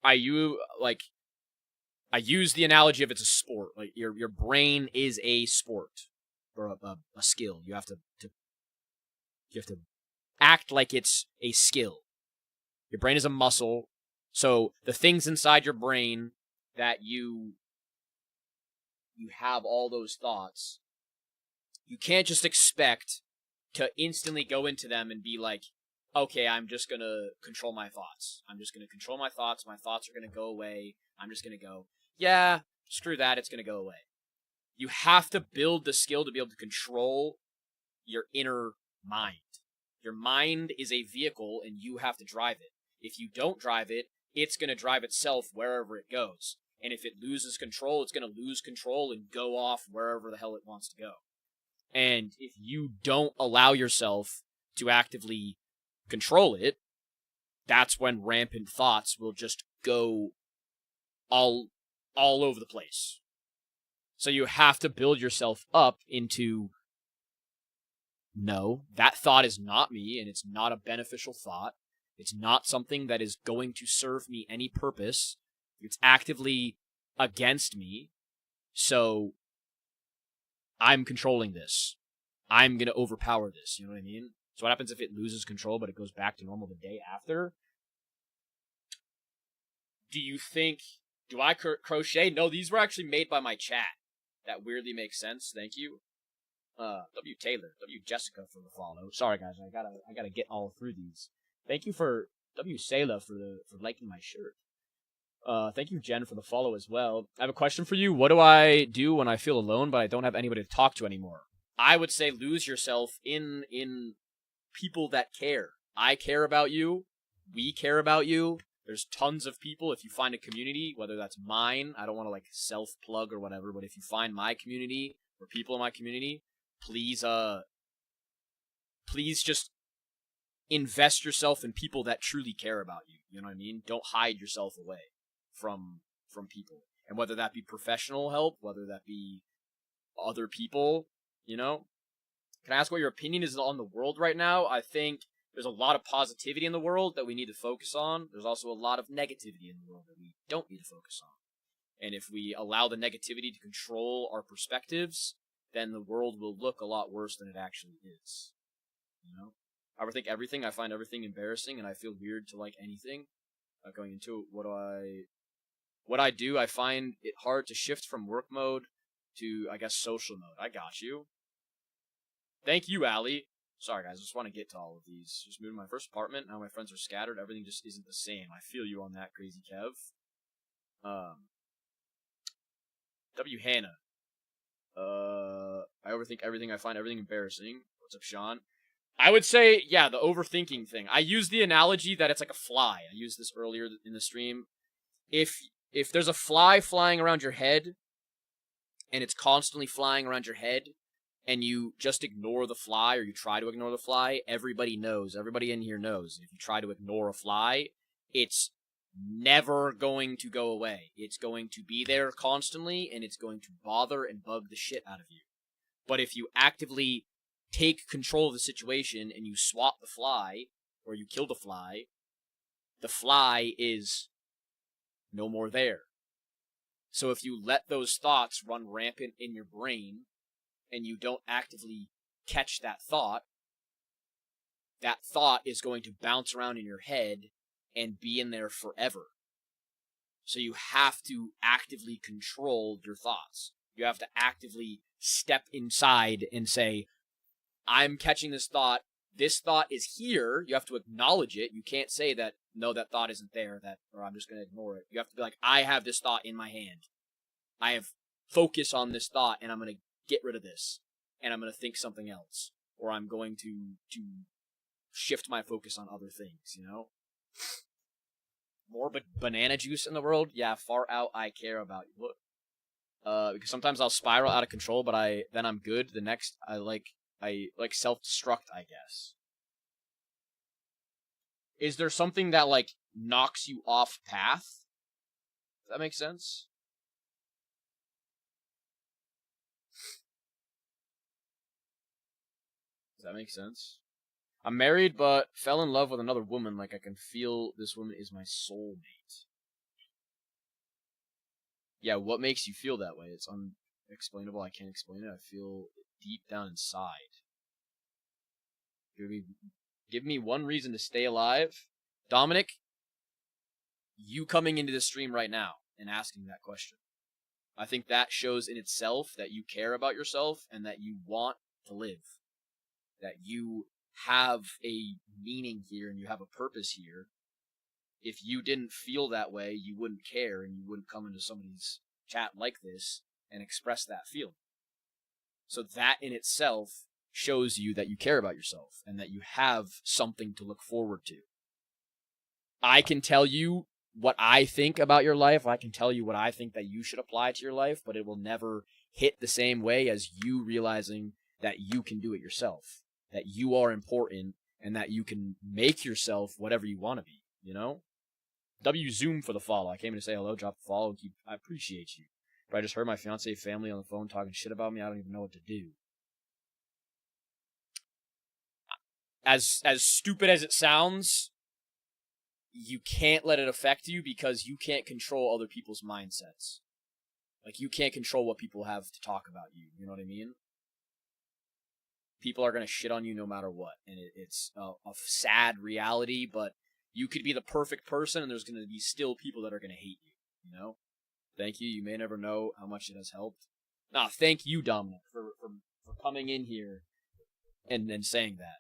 I use the analogy of it's a sport. Like, your brain is a sport, or a skill. You have to act like it's a skill. Your brain is a muscle, so the things inside your brain that you have all those thoughts, you can't just expect to instantly go into them and be like, okay, I'm just going to control my thoughts. I'm just going to control my thoughts. My thoughts are going to go away. I'm just going to go, yeah, screw that. It's going to go away. You have to build the skill to be able to control your inner mind. Your mind is a vehicle, and you have to drive it. If you don't drive it, it's going to drive itself wherever it goes. And if it loses control, it's going to lose control and go off wherever the hell it wants to go. And if you don't allow yourself to actively control it, that's when rampant thoughts will just go all over the place. So you have to build yourself up into, no, that thought is not me, and it's not a beneficial thought. It's not something that is going to serve me any purpose. It's actively against me. So I'm controlling this. I'm going to overpower this. You know what I mean? So what happens if it loses control, but it goes back to normal the day after? Do I crochet? No, these were actually made by my chat. That weirdly makes sense. Thank you. W Taylor, W Jessica for the follow. Sorry guys, I gotta get all through these. Thank you for W Sayla for liking my shirt. Thank you, Jen, for the follow as well. I have a question for you. What do I do when I feel alone, but I don't have anybody to talk to anymore? I would say lose yourself in people that care. I care about you. We care about you. There's tons of people. If you find a community, whether that's mine, I don't want to like self-plug or whatever, but if you find my community or people in my community, please just invest yourself in people that truly care about you. You know what I mean? Don't hide yourself away from people. And whether that be professional help, whether that be other people, you know, Can I ask what your opinion is on the world right now? I think there's a lot of positivity in the world that we need to focus on. There's also a lot of negativity in the world that we don't need to focus on. And if we allow the negativity to control our perspectives, then the world will look a lot worse than it actually is. You know? I overthink everything. I find everything embarrassing, and I feel weird to like anything. Going into what I do, I find it hard to shift from work mode to, I guess, social mode. I got you. Thank you, Allie. Sorry, guys. I just want to get to all of these. Just moved to my first apartment. Now my friends are scattered. Everything just isn't the same. I feel you on that, Crazy Kev. W. Hannah. I overthink everything. I find everything embarrassing. What's up, Sean? I would say, yeah, the overthinking thing. I use the analogy that it's like a fly. I used this earlier in the stream. If there's a fly flying around your head, and it's constantly flying around your head, and you just ignore the fly, or you try to ignore the fly, everybody knows. Everybody in here knows. If you try to ignore a fly, it's never going to go away. It's going to be there constantly, and it's going to bother and bug the shit out of you. But if you actively take control of the situation and you swat the fly, or you kill the fly is no more there. So if you let those thoughts run rampant in your brain, and you don't actively catch that thought is going to bounce around in your head and be in there forever. So you have to actively control your thoughts. You have to actively step inside and say, I'm catching this thought. This thought is here. You have to acknowledge it. You can't say that, no, that thought isn't there, or I'm just going to ignore it. You have to be like, I have this thought in my hand. I have focus on this thought, and I'm going to get rid of this, and I'm going to think something else, or I'm going to shift my focus on other things, you know? More banana juice in the world? Yeah, far out I care about you. Look. Because sometimes I'll spiral out of control, but then I'm good. The next, I self-destruct, I guess. Is there something that, like, knocks you off path? Does that make sense? Does that make sense? I'm married, but fell in love with another woman. Like, I can feel this woman is my soulmate. Yeah, what makes you feel that way? It's unexplainable. I can't explain it. I feel it deep down inside. Give me one reason to stay alive. Dominic, you coming into the stream right now and asking that question. I think that shows in itself that you care about yourself and that you want to live. That you have a meaning here and you have a purpose here. If you didn't feel that way, you wouldn't care and you wouldn't come into somebody's chat like this and express that feeling. So that in itself shows you that you care about yourself and that you have something to look forward to. I can tell you what I think about your life. I can tell you what I think that you should apply to your life, but it will never hit the same way as you realizing that you can do it yourself, that you are important, and that you can make yourself whatever you want to be, you know? W Zoom for the follow. I came in to say hello, drop the follow, and I appreciate you. But I just heard my fiance family on the phone talking shit about me. I don't even know what to do. As stupid as it sounds, you can't let it affect you because you can't control other people's mindsets. Like, you can't control what people have to talk about you. You know what I mean? People are going to shit on you no matter what. And it's a sad reality, but you could be the perfect person and there's going to be still people that are going to hate you, you know? Thank you. You may never know how much it has helped. Nah, thank you, Dominic, for coming in here and saying that.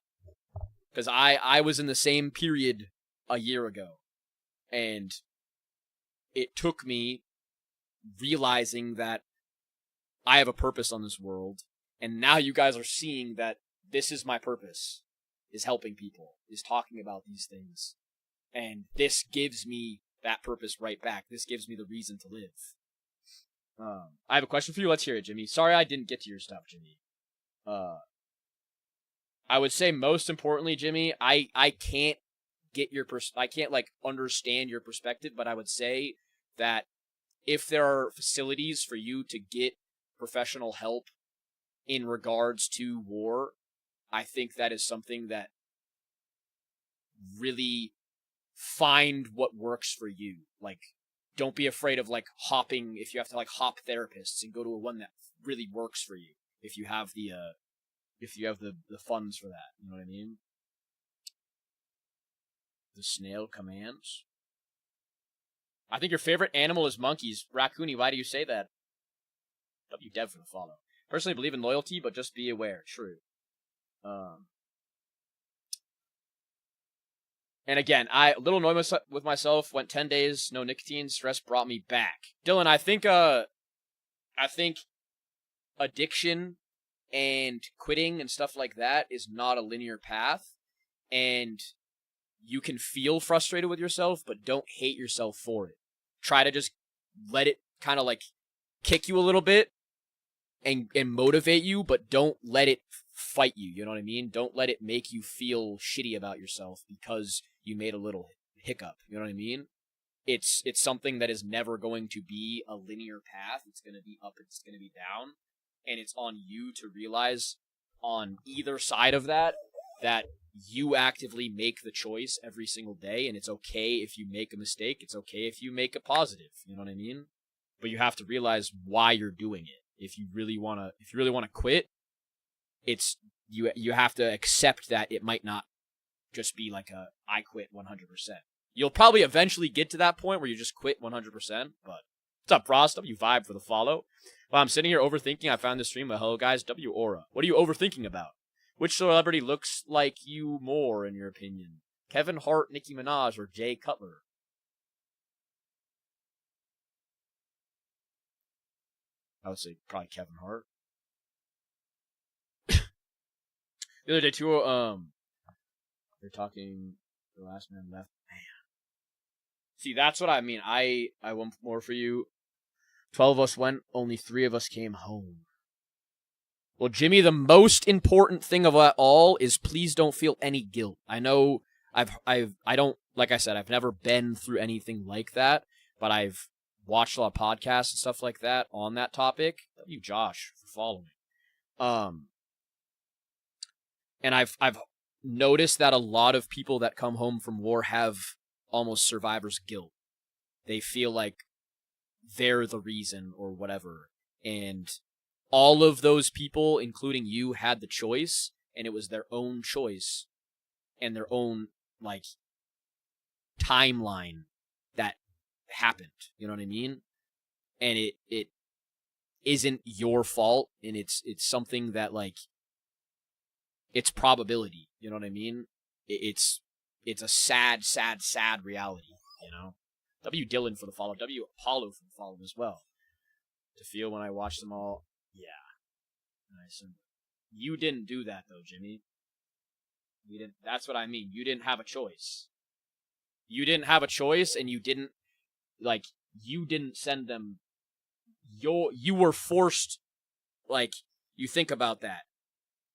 Because I was in the same period a year ago. And it took me realizing that I have a purpose on this world. And now you guys are seeing that this is my purpose, is helping people, is talking about these things. And this gives me that purpose right back. This gives me the reason to live. I have a question for you. Let's hear it, Jimmy. Sorry I didn't get to your stuff, Jimmy. I would say most importantly, Jimmy, I can't get your I can't like understand your perspective, but I would say that if there are facilities for you to get professional help in regards to war, I think that is something that really find what works for you. Like, don't be afraid of like hopping if you have to like hop therapists and go to a one that really works for you if you have the funds for that. You know what I mean? The snail commands. I think your favorite animal is monkeys. Raccoony, why do you say that? Dev for the follow. Personally believe in loyalty, but just be aware. True. And again, I a little annoyed with myself. Went 10 days, no nicotine. Stress brought me back. Dylan, I think addiction and quitting and stuff like that is not a linear path. And you can feel frustrated with yourself, but don't hate yourself for it. Try to just let it kind of like kick you a little bit and motivate you, but don't let it fight you. You know what I mean? Don't let it make you feel shitty about yourself because you made a little hiccup. You know what I mean? It's something that is never going to be a linear path. It's going to be up, it's going to be down, and it's on you to realize on either side of that you actively make the choice every single day, and it's okay if you make a mistake. It's okay if you make a positive. You know what I mean? But you have to realize why you're doing it. If you really wanna quit, it's you have to accept that it might not just be like a I quit 100%. You'll probably eventually get to that point where you just quit 100%. But what's up, Ross? W Vibe for the follow. While I'm sitting here overthinking, I found this stream. Hello, guys. W Aura. What are you overthinking about? Which celebrity looks like you more, in your opinion? Kevin Hart, Nicki Minaj, or Jay Cutler? I would say probably Kevin Hart. The other day, too, they're talking, the last man left. Man. See, that's what I mean. I want more for you. 12 of us went, only 3 of us came home. Well, Jimmy, the most important thing of it all is please don't feel any guilt. I know I don't, like I said, I've never been through anything like that, but I've watched a lot of podcasts and stuff like that on that topic. Thank you, Josh, for following. And I've noticed that a lot of people that come home from war have almost survivor's guilt. They feel like they're the reason or whatever. And all of those people, including you, had the choice, and it was their own choice and their own, like, timeline that happened. You know what I mean? And it isn't your fault, and it's something that, like, it's probability. You know what I mean? It's a sad, sad, sad reality, you know? W. Dylan for the follow. W. Apollo for the follow as well. To feel when I watch them all. Yeah. Nice. You didn't do that, though, Jimmy. You didn't. That's what I mean. You didn't have a choice. You didn't have a choice, and you didn't send them. You were forced, like, you think about that.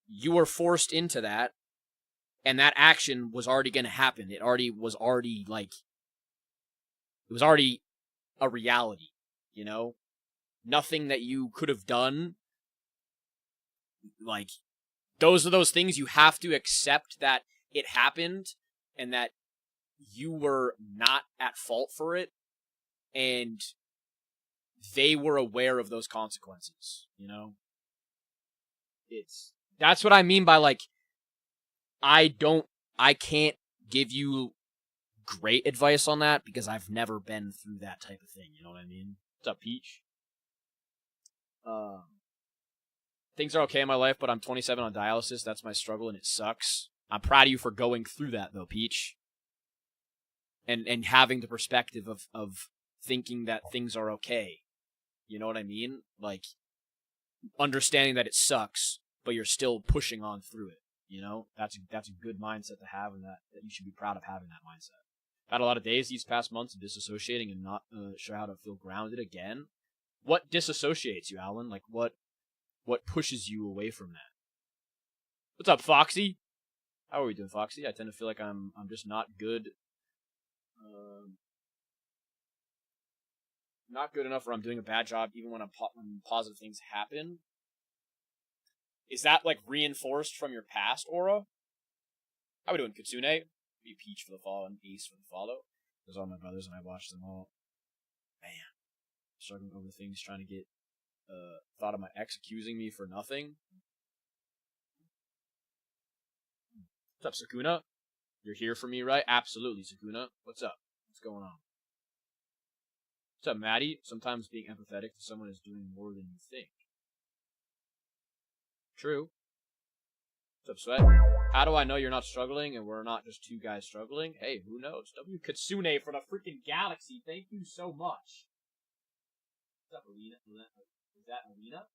You were forced into that, and that action was already going to happen. It was already a reality, you know? Nothing that you could have done. Like, those are those things you have to accept that it happened and that you were not at fault for it, and they were aware of those consequences, you know? That's what I mean by, like, I can't give you great advice on that because I've never been through that type of thing, you know what I mean? What's up, Peach? Things are okay in my life, but I'm 27 on dialysis. That's my struggle, and it sucks. I'm proud of you for going through that, though, Peach. And having the perspective of thinking that things are okay. You know what I mean? Like, understanding that it sucks, but you're still pushing on through it. You know? That's a good mindset to have, and that you should be proud of having that mindset. I've had a lot of days these past months of disassociating and not sure how to feel grounded again. What disassociates you, Alan? Like, what pushes you away from that? What's up, Foxy? How are we doing, Foxy? I tend to feel like I'm just not good. Not good enough, or I'm doing a bad job even when positive things happen. Is that, like, reinforced from your past aura? How we doing, Kitsune? Be Peach for the follow and Ace for the follow. Those are all my brothers, and I watched them all. Man. Struggling over things, trying to get, thought of my ex accusing me for nothing. What's up, Sakuna? You're here for me, right? Absolutely, Sakuna. What's up? What's going on? What's up, Maddie? Sometimes being empathetic to someone is doing more than you think. True. What's up, Sweat? How do I know you're not struggling and we're not just two guys struggling? Hey, who knows? W Kitsune for the freaking galaxy. Thank you so much. What's up, Alina? Is that Alina?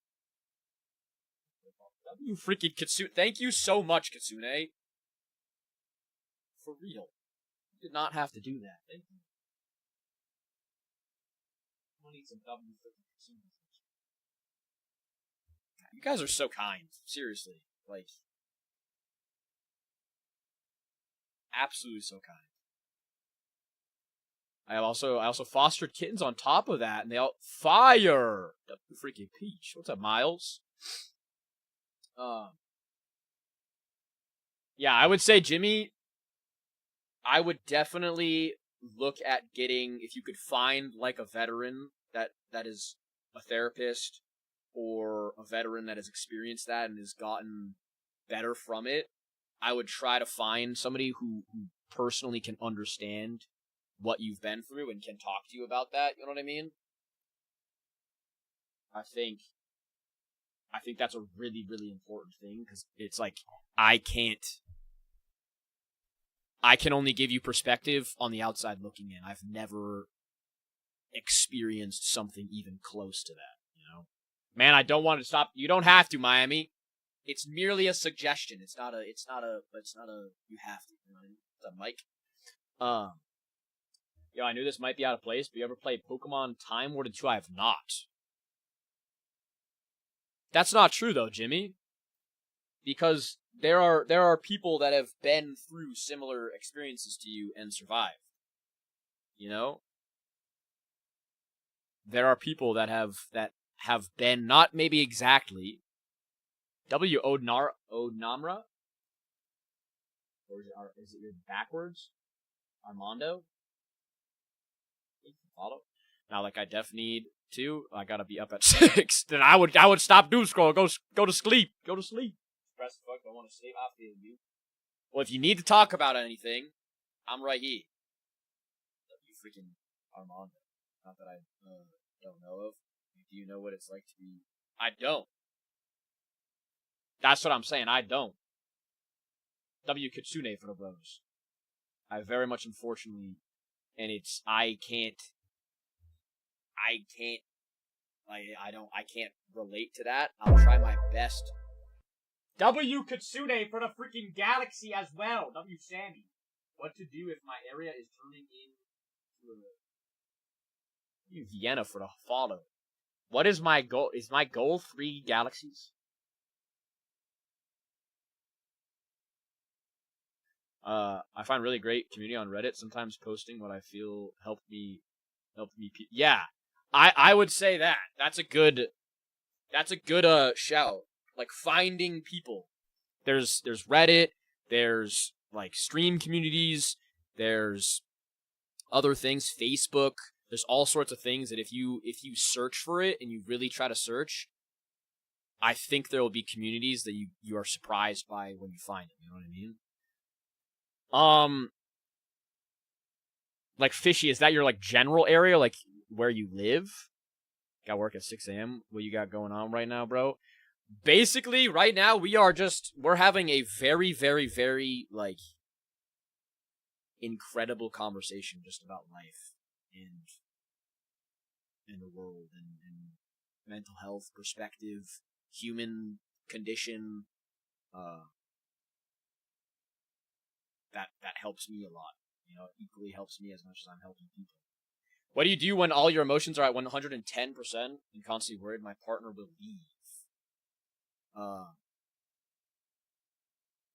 W freaking Kitsune. Thank you so much, Kitsune. For real. You did not have to do that. Thank you. I need some W freaking Kitsune. You guys are so kind. Seriously. Like, absolutely so kind. I also fostered kittens on top of that, and they all fire. W freaking Peach. What's up, Miles? Yeah, I would say, Jimmy, I would definitely look at getting, if you could find like a veteran that is a therapist or a veteran that has experienced that and has gotten better from it, I would try to find somebody who personally can understand what you've been through and can talk to you about that. You know what I mean? I think that's a really, really important thing, because it's like, I can only give you perspective on the outside looking in. I've never experienced something even close to that, you know? Man, I don't want to stop. You don't have to, Miami. It's merely a suggestion. It's not a, you have to. You know what I mean? What's up, Mike? Yo, I knew this might be out of place, but you ever played Pokemon Time Warden 2? I have not. That's not true, though, Jimmy. Because there are people that have been through similar experiences to you and survived. You know? There are people that have been, not maybe exactly, Onamra? Or is it backwards? Armando? Follow? Now, like, I def need to. I gotta be up at 6. Then I would stop doom scroll. Go to sleep. Go to sleep. Press the fuck. Don't want to sleep. I feel you. Well, if you need to talk about anything, I'm right here. You freaking Armando. Not that I don't know of. Do you know what it's like to be? I don't. That's what I'm saying. I don't. W Kitsune for the bros. I very much, unfortunately, and it's, I can't relate to that. I'll try my best. W Kitsune for the freaking galaxy as well. W Sammy. What to do if my area is turning into Vienna for the follow. What is my goal? Is my goal 3 galaxies? I find really great community on Reddit. Sometimes posting what I feel helped me. Yeah, I would say that. That's a good shout. Like, finding people. There's Reddit. There's like stream communities. There's other things. Facebook. There's all sorts of things that if you search for it and you really try to search, I think there will be communities that you are surprised by when you find it. You know what I mean? Like, Fishy, is that your, like, general area, like, where you live? Got work at 6 a.m.? What you got going on right now, bro? Basically, right now, we're having a very, very, very, like, incredible conversation just about life and the world and mental health perspective, human condition, that helps me a lot. You know, it equally helps me as much as I'm helping people. What do you do when all your emotions are at 110% and constantly worried my partner will leave?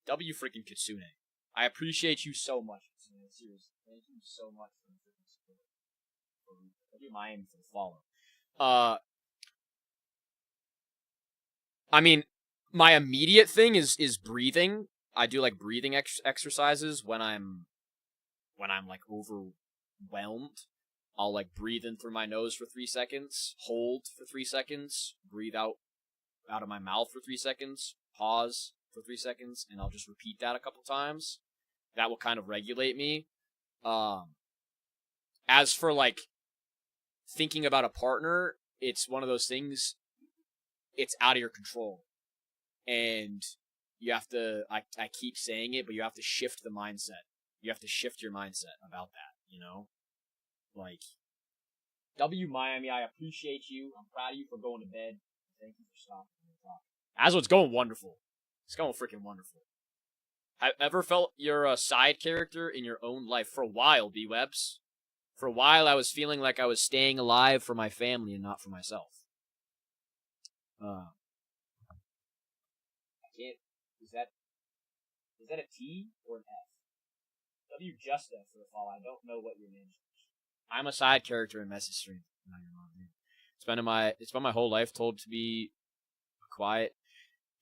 W freaking Kitsune. I appreciate you so much, Kitsune. Seriously, thank you so much for the freaking support. W Miami for the follow. I mean, my immediate thing is breathing. I do like breathing exercises when I'm like overwhelmed. I'll like breathe in through my nose for 3 seconds, hold for 3 seconds, breathe out of my mouth for 3 seconds, pause for 3 seconds, and I'll just repeat that a couple times. That will kind of regulate me. As for like thinking about a partner, it's one of those things, it's out of your control. And you have to, I keep saying it, but you have to shift the mindset. You have to shift your mindset about that, you know? Like, W Miami, I appreciate you. I'm proud of you for going to bed. Thank you for stopping me talking. Aslo, it's going wonderful. It's going freaking wonderful. Have ever felt you're a side character in your own life? For a while, B-Webs. For a while, I was feeling like I was staying alive for my family and not for myself. I can't. Is that a T or an F? W just F for the fall. I don't know what your name is. I'm a side character in message stream. No, you're not, dude. It's been my whole life told to be quiet.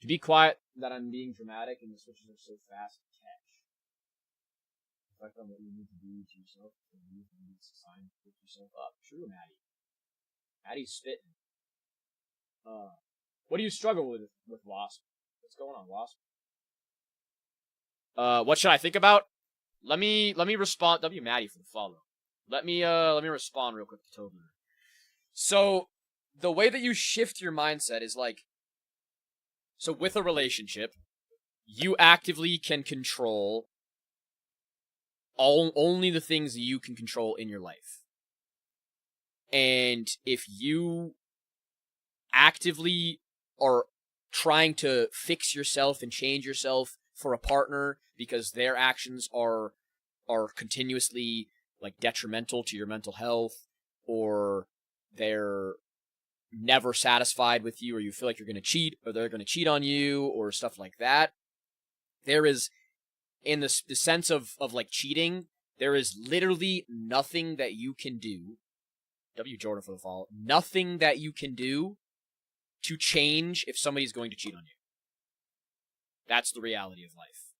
To be quiet, that I'm being dramatic, and the switches are so fast to catch. Reflect on what you need to do to yourself, and you need to sign to pick yourself up. True, Maddie. Maddie's spitting. What do you struggle with Wasp? What's going on, Wasp? What should I think about? Let me respond. W Maddie for the follow. Let me respond real quick to Tobler. So the way that you shift your mindset is like, so with a relationship, you actively can control only the things that you can control in your life. And if you actively are trying to fix yourself and change yourself for a partner because their actions are continuously like detrimental to your mental health, or they're never satisfied with you, or you feel like you're going to cheat, or they're going to cheat on you, or stuff like that, there is, in the sense of like cheating, there is literally nothing that you can do. W Jordan for the follow. Nothing that you can do to change if somebody's going to cheat on you. That's the reality of life.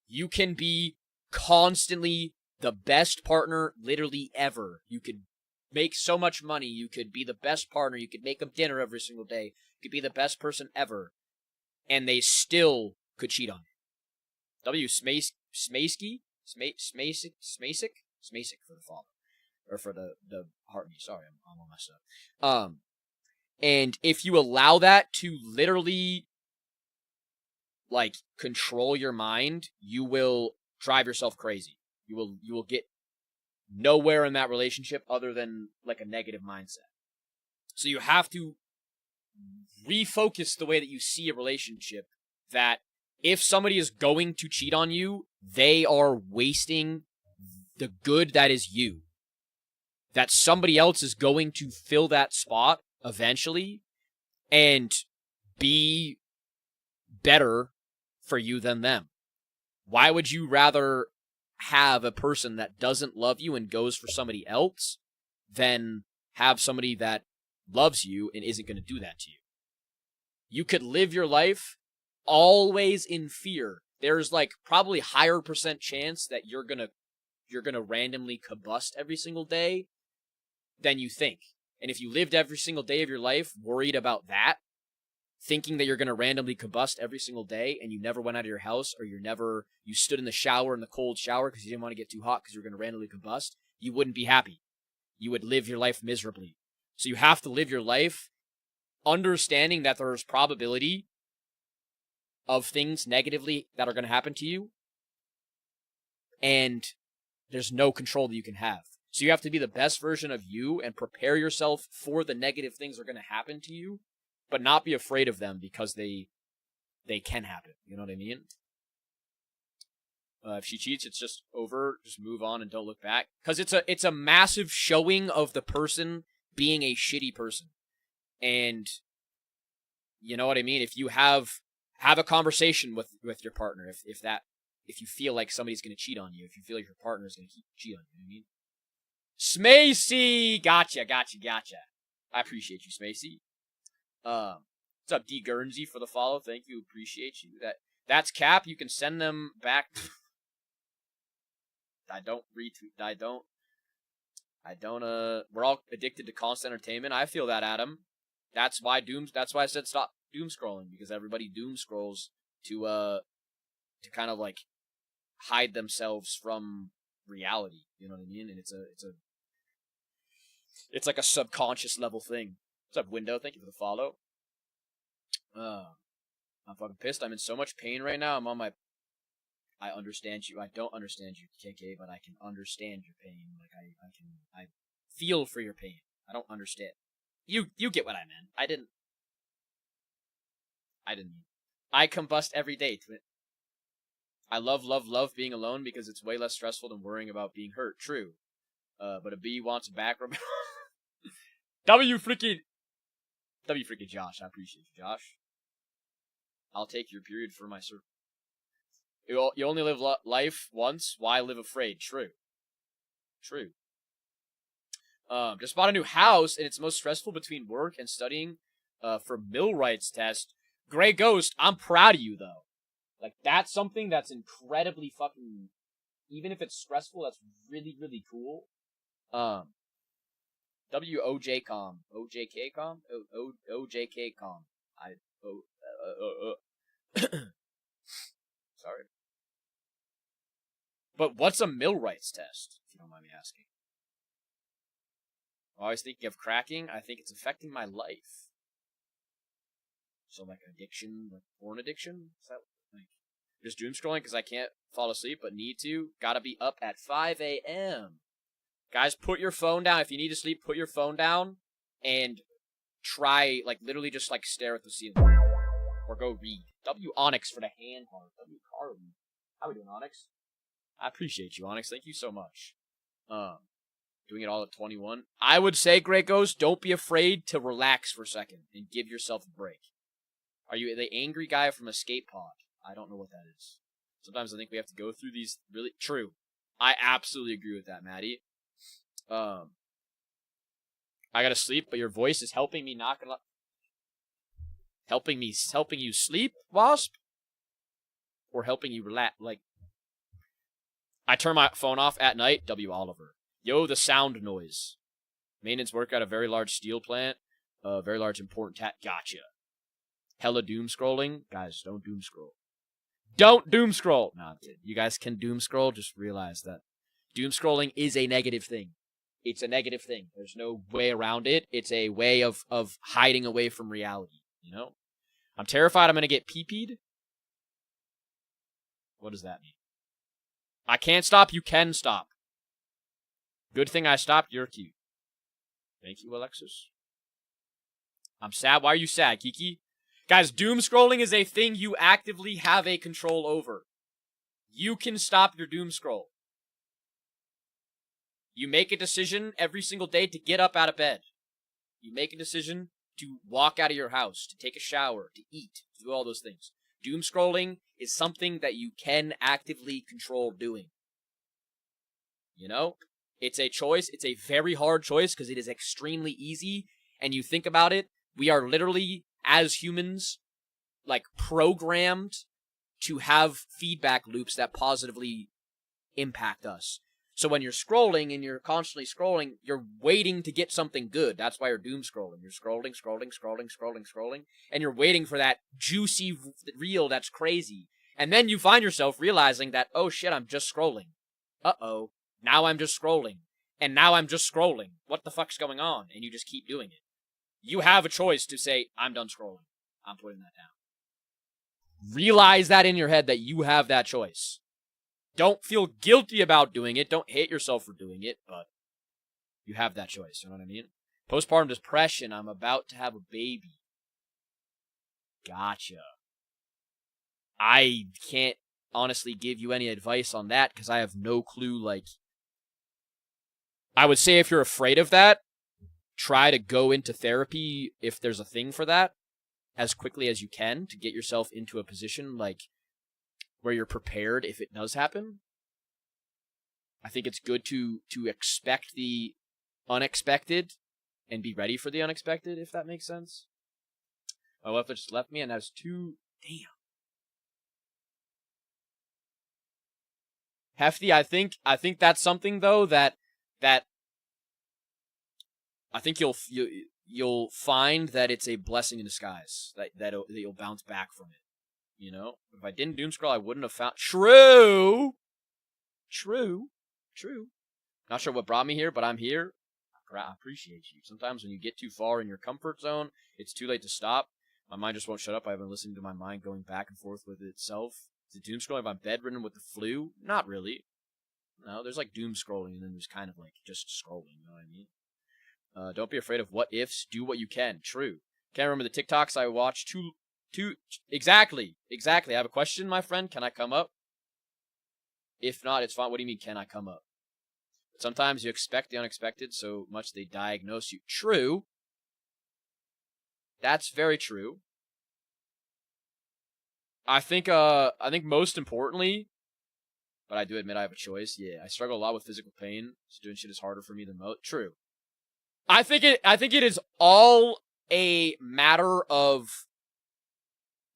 You can be constantly the best partner literally ever. You could make so much money. You could be the best partner. You could make them dinner every single day. You could be the best person ever. And they still could cheat on you. W. Smasek for the father. Or for the heartbeat. Sorry, I'm all messed up. And if you allow that to literally like control your mind, you will drive yourself crazy. You will get nowhere in that relationship other than like a negative mindset. So you have to refocus the way that you see a relationship, that if somebody is going to cheat on you, they are wasting the good that is you. That somebody else is going to fill that spot eventually and be better for you than them. Why would you rather have a person that doesn't love you and goes for somebody else than have somebody that loves you and isn't going to do that to you? You could live your life always in fear. There's like probably higher percent chance that you're gonna randomly combust every single day than you think. And if you lived every single day of your life worried about that, thinking that you're going to randomly combust every single day, and you never went out of your house, or you stood in the shower, in the cold shower, because you didn't want to get too hot because you were going to randomly combust, you wouldn't be happy. You would live your life miserably. So you have to live your life understanding that there's probability of things negatively that are going to happen to you, and there's no control that you can have. So you have to be the best version of you and prepare yourself for the negative things that are going to happen to you, but not be afraid of them because they can happen. You know what I mean? If she cheats, it's just over. Just move on and don't look back. Because it's a massive showing of the person being a shitty person. And you know what I mean? If you have a conversation with your partner, if you feel like somebody's going to cheat on you, if you feel like your partner is going to cheat on you, you know what I mean? Smacey! Gotcha. I appreciate you, Smacey. What's up, D Guernsey, for the follow? Thank you, appreciate you. That's cap. You can send them back. I don't retweet. I don't. We're all addicted to constant entertainment. I feel that, Adam. That's why I said stop doom scrolling, because everybody doom scrolls to kind of like hide themselves from reality. You know what I mean? And it's like a subconscious level thing. What's up, Window? Thank you for the follow. I'm fucking pissed. I'm in so much pain right now. I understand you. I don't understand you, KK, but I can understand your pain. Like I feel for your pain. I don't understand. You get what I meant. I didn't. I combust every day. I love being alone because it's way less stressful than worrying about being hurt. True. But a bee wants a back rub. W freaking Josh. I appreciate you, Josh. I'll take your period for my circle. You only live life once. Why live afraid? True. Just bought a new house, and it's most stressful between work and studying for millwrights test. Gray Ghost, I'm proud of you, though. Like, that's something that's incredibly fucking... Even if it's stressful, that's really, really cool. WOJCOM. OJKCOM? OJKCOM. Sorry. But what's a millwrights test, if you don't mind me asking? I'm always thinking of cracking. I think it's affecting my life. So, like, addiction, like porn addiction? Is that, like, just doom scrolling because I can't fall asleep, but need to? Gotta be up at 5 a.m. Guys, put your phone down. If you need to sleep, put your phone down and try, like, literally just, like, stare at the ceiling. Or go read. W Onyx for the hand heart. W Carly. How we doing, Onyx? I appreciate you, Onyx. Thank you so much. Doing it all at 21. I would say, Great Ghost, don't be afraid to relax for a second and give yourself a break. Are you the angry guy from Escape Pod? I don't know what that is. Sometimes I think we have to go through these really... True. I absolutely agree with that, Maddie. I gotta sleep, but your voice is helping me not gonna... Helping you sleep, Wasp? Or helping you relax? Like, I turn my phone off at night, W Oliver. Yo, the sound noise. Maintenance work at a very large steel plant. Very large important gotcha. Hella doom scrolling. Guys, don't doom scroll. Don't doom scroll! No, I'm kidding. You guys can doom scroll, just realize that doom scrolling is a negative thing. It's a negative thing. There's no way around it. It's a way of hiding away from reality. You know? I'm terrified I'm going to get pee-peed. What does that mean? I can't stop. You can stop. Good thing I stopped. You're cute. Thank you, Alexis. I'm sad. Why are you sad, Kiki? Guys, doom scrolling is a thing you actively have a control over. You can stop your doom scroll. You make a decision every single day to get up out of bed. You make a decision to walk out of your house, to take a shower, to eat, to do all those things. Doom scrolling is something that you can actively control doing. You know? It's a choice. It's a very hard choice because it is extremely easy. And you think about it, we are literally, as humans, like, programmed to have feedback loops that positively impact us. So when you're scrolling and you're constantly scrolling, you're waiting to get something good. That's why you're doom scrolling. You're scrolling, and you're waiting for that juicy reel that's crazy. And then you find yourself realizing that, oh shit, I'm just scrolling. Uh-oh. Now I'm just scrolling. And now I'm just scrolling. What the fuck's going on? And you just keep doing it. You have a choice to say, I'm done scrolling. I'm putting that down. Realize that in your head that you have that choice. Don't feel guilty about doing it. Don't hate yourself for doing it, but you have that choice. You know what I mean? Postpartum depression. I'm about to have a baby. Gotcha. I can't honestly give you any advice on that because I have no clue. Like, I would say if you're afraid of that, try to go into therapy if there's a thing for that as quickly as you can to get yourself into a position like where you're prepared if it does happen. I think it's good to expect the unexpected and be ready for the unexpected, if that makes sense. My wife just left me, and that's too damn hefty. I think that's something though that I think you'll find that it's a blessing in disguise that you'll bounce back from it. You know, if I didn't doom scroll, I wouldn't have found. True. Not sure what brought me here, but I'm here. I appreciate you. Sometimes when you get too far in your comfort zone, it's too late to stop. My mind just won't shut up. I've been listening to my mind going back and forth with itself. Is it doom scrolling if I'm bedridden with the flu? Not really. No, there's like doom scrolling, and then there's kind of like just scrolling. You know what I mean? Don't be afraid of what ifs. Do what you can. True. Can't remember the TikToks I watched. Exactly. I have a question, my friend. Can I come up? If not, it's fine. What do you mean, can I come up? But sometimes you expect the unexpected so much they diagnose you. True. That's very true. I think most importantly, but I do admit I have a choice. Yeah, I struggle a lot with physical pain, so doing shit is harder for me than most. True. I think it is all a matter of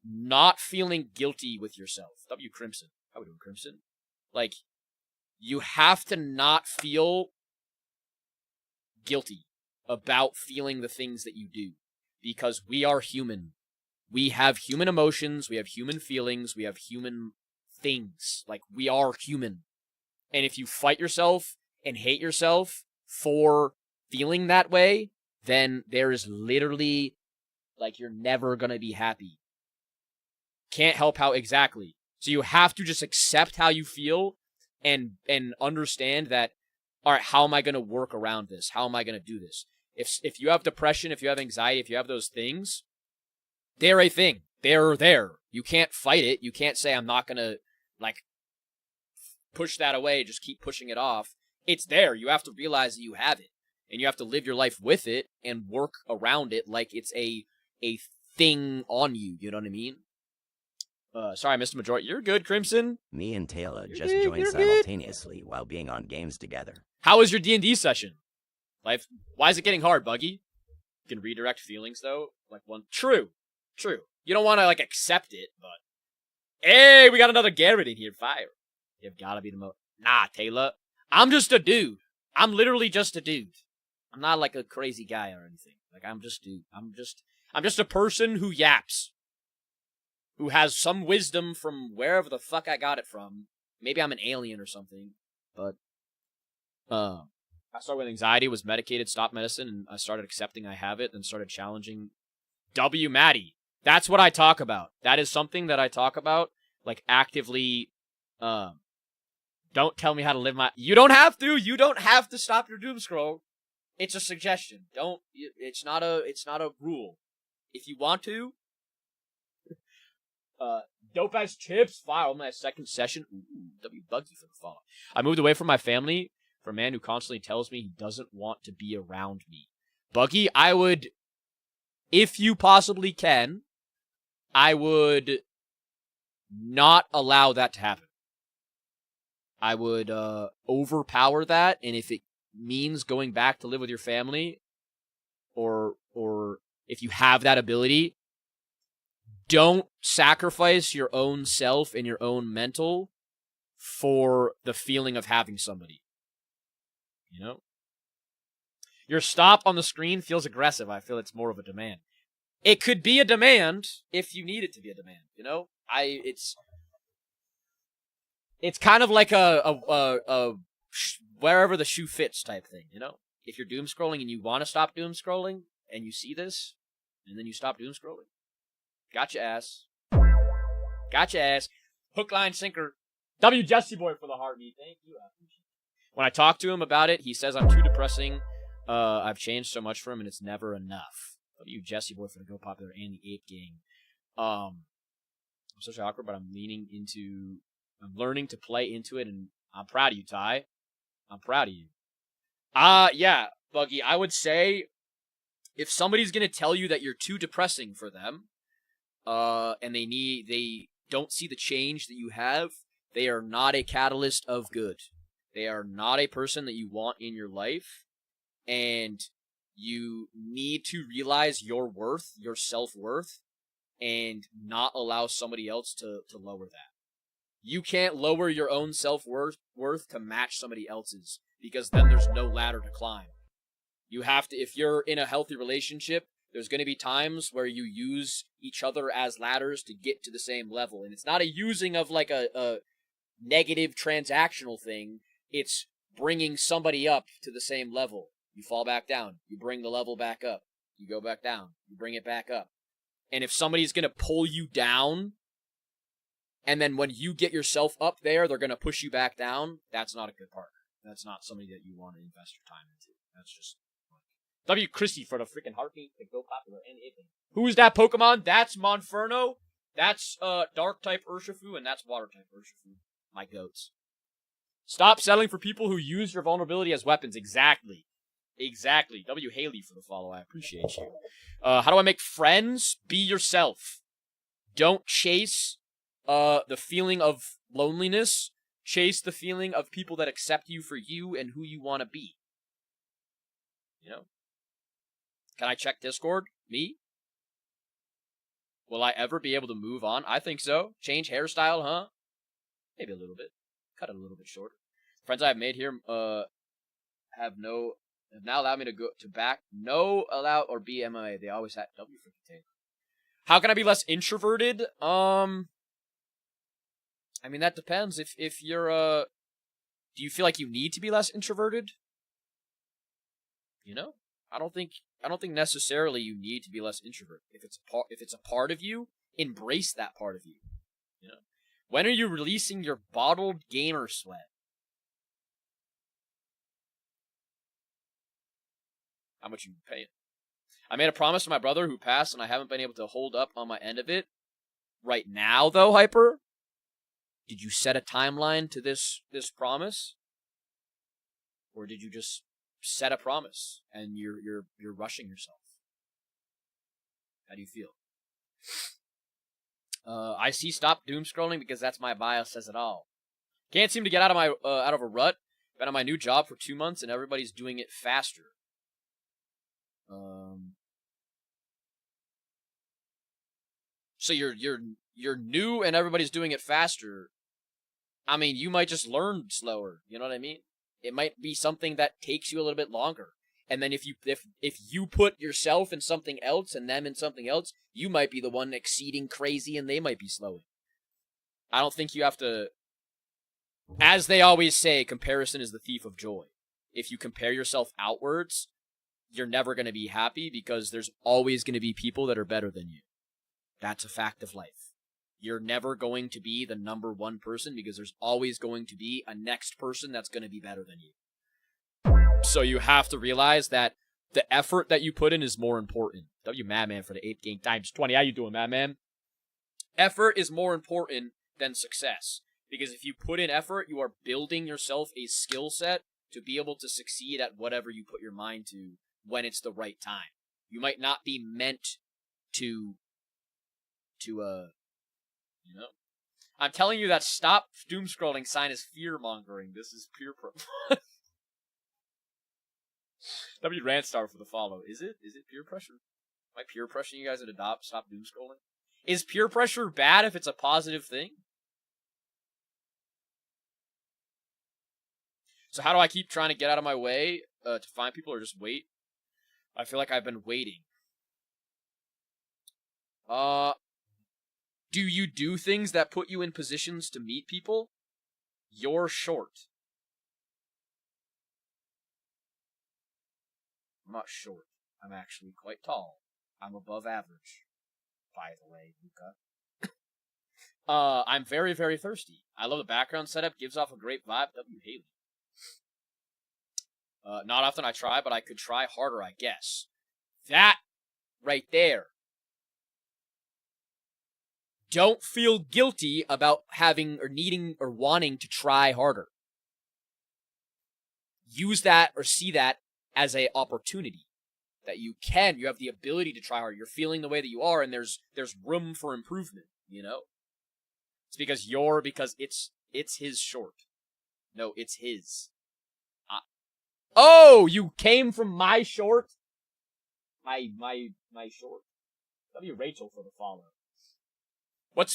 not feeling guilty with yourself. W Crimson. How we doing, Crimson? Like, you have to not feel guilty about feeling the things that you do, because we are human. We have human emotions, we have human feelings, we have human things. Like, we are human. And if you fight yourself and hate yourself for feeling that way, then there is literally, like, you're never gonna be happy. Can't help how exactly. So you have to just accept how you feel and understand that, all right, how am I going to work around this? How am I going to do this? If you have depression, if you have anxiety, if you have those things, they're a thing. They're there. You can't fight it. You can't say, I'm not going to, like, push that away, just keep pushing it off. It's there. You have to realize that you have it. And you have to live your life with it and work around it like it's a thing on you. You know what I mean? Sorry, Mr. Majority. You're good, Crimson. Me and Taylor just joined simultaneously while being on games together. How was your D&D session? Life? Why is it getting hard, Buggy? You can redirect feelings, though. Like one. True. You don't want to, like, accept it, but. Hey, we got another Garrett in here. Fire. You've got to be the most. Nah, Taylor. I'm just a dude. I'm literally just a dude. I'm not, like, a crazy guy or anything. Like, I'm just dude. I'm just a person who yaps. Who has some wisdom from wherever the fuck I got it from. Maybe I'm an alien or something. But, I started with anxiety, was medicated, stopped medicine, and I started accepting I have it, then started challenging W. Maddie. That's what I talk about. That is something that I talk about, like, actively, don't tell me how to live my... You don't have to stop your doom scroll. It's a suggestion. It's not a rule. If you want to, dope as chips. File my second session. Ooh, W Buggy for the follow. I moved away from my family for a man who constantly tells me he doesn't want to be around me. Buggy, I would, if you possibly can, I would not allow that to happen. I would overpower that, and if it means going back to live with your family, or if you have that ability, don't sacrifice your own self and your own mental for the feeling of having somebody. You know? Your stop on the screen feels aggressive. I feel it's more of a demand. It could be a demand if you need it to be a demand, you know? It's kind of like a wherever the shoe fits type thing, you know? If you're doom scrolling and you want to stop doom scrolling and you see this and then you stop doom scrolling, gotcha ass. Hook, line, sinker. W. Jesse Boy for the heartbeat. Thank you. I appreciate it. When I talk to him about it, he says I'm too depressing. I've changed so much for him, and it's never enough. W. Jesse Boy for the Go Popular and the Ape Gang. I'm socially awkward, but I'm learning to play into it, and I'm proud of you, Ty. I'm proud of you. Yeah, Buggy, I would say if somebody's going to tell you that you're too depressing for them, and they don't see the change that you have, they are not a catalyst of good. They are not a person that you want in your life, and you need to realize your worth, your self-worth, and not allow somebody else to lower that. You can't lower your own self-worth to match somebody else's, because then there's no ladder to climb. You have to, if you're in a healthy relationship, there's going to be times where you use each other as ladders to get to the same level. And it's not a using of like a negative transactional thing. It's bringing somebody up to the same level. You fall back down. You bring the level back up. You go back down. You bring it back up. And if somebody's going to pull you down, and then when you get yourself up there, they're going to push you back down, that's not a good partner. That's not somebody that you want to invest your time into. That's just... W. Christie for the freaking heartbeat to go popular and anything. Who is that Pokemon? That's Monferno. That's Dark type Urshifu, and that's Water type Urshifu. My goats. Stop settling for people who use your vulnerability as weapons. Exactly. Exactly. W. Haley for the follow. I appreciate you. How do I make friends? Be yourself. Don't chase the feeling of loneliness. Chase the feeling of people that accept you for you and who you want to be. You know? Can I check Discord? Me? Will I ever be able to move on? I think so. Change hairstyle, huh? Maybe a little bit. Cut it a little bit shorter. Friends I've made here have now allowed me to go to back. No allow or be MIA. They always had W for container. How can I be less introverted? I mean, that depends. If you're do you feel like you need to be less introverted? You know? I don't think necessarily you need to be less introvert. If it's a part of you, embrace that part of you. You know, when are you releasing your bottled gamer sweat? How much you paying? I made a promise to my brother who passed, and I haven't been able to hold up on my end of it. Right now, though, Hyper, did you set a timeline to this promise, or did you just set a promise and you're rushing yourself? How do you feel? I see stop doom scrolling because that's my bio says it all. Can't seem to get out of a rut. Been on my new job for 2 months and everybody's doing it faster. So you're new and everybody's doing it faster. I mean, you might just learn slower. You know what I mean? It might be something that takes you a little bit longer. And then if you put yourself in something else and them in something else, you might be the one exceeding crazy and they might be slowing. I don't think you have to... As they always say, comparison is the thief of joy. If you compare yourself outwards, you're never going to be happy because there's always going to be people that are better than you. That's a fact of life. You're never going to be the number one person because there's always going to be a next person that's going to be better than you. So you have to realize that the effort that you put in is more important. W Madman for the 8th game times 20. How you doing, Madman? Effort is more important than success. Because if you put in effort, you are building yourself a skill set to be able to succeed at whatever you put your mind to when it's the right time. You might not be meant to you know? I'm telling you that stop doom scrolling sign is fear-mongering. This is peer W Randstar for the follow. Is it peer pressure? Am I peer pressuring you guys to stop doom scrolling? Is peer pressure bad if it's a positive thing? So how do I keep trying to get out of my way to find people or just wait? I feel like I've been waiting. Do you do things that put you in positions to meet people? You're short. I'm not short. I'm actually quite tall. I'm above average. By the way, Luca. I'm very, very thirsty. I love the background setup. Gives off a great vibe. W. Haley. Not often I try, but I could try harder, I guess. That right there. Don't feel guilty about having or needing or wanting to try harder. Use that or see that as an opportunity that you have the ability to try harder. You're feeling the way that you are, and there's room for improvement. You know, it's because it's his short. No, it's his. Oh, you came from my short. My short. W Rachel for the follow.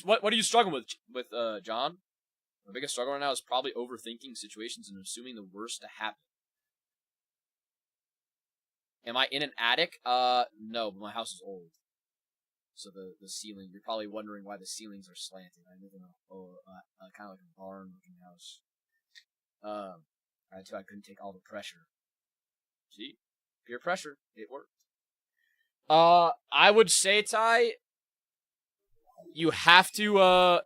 What are you struggling with John? My biggest struggle right now is probably overthinking situations and assuming the worst to happen. Am I in an attic? No, but my house is old. So the ceiling, you're probably wondering why the ceilings are slanted. I live in a kind of like a barn-looking house. Until I couldn't take all the pressure. See? Peer pressure. It worked. I would say, Ty, you have to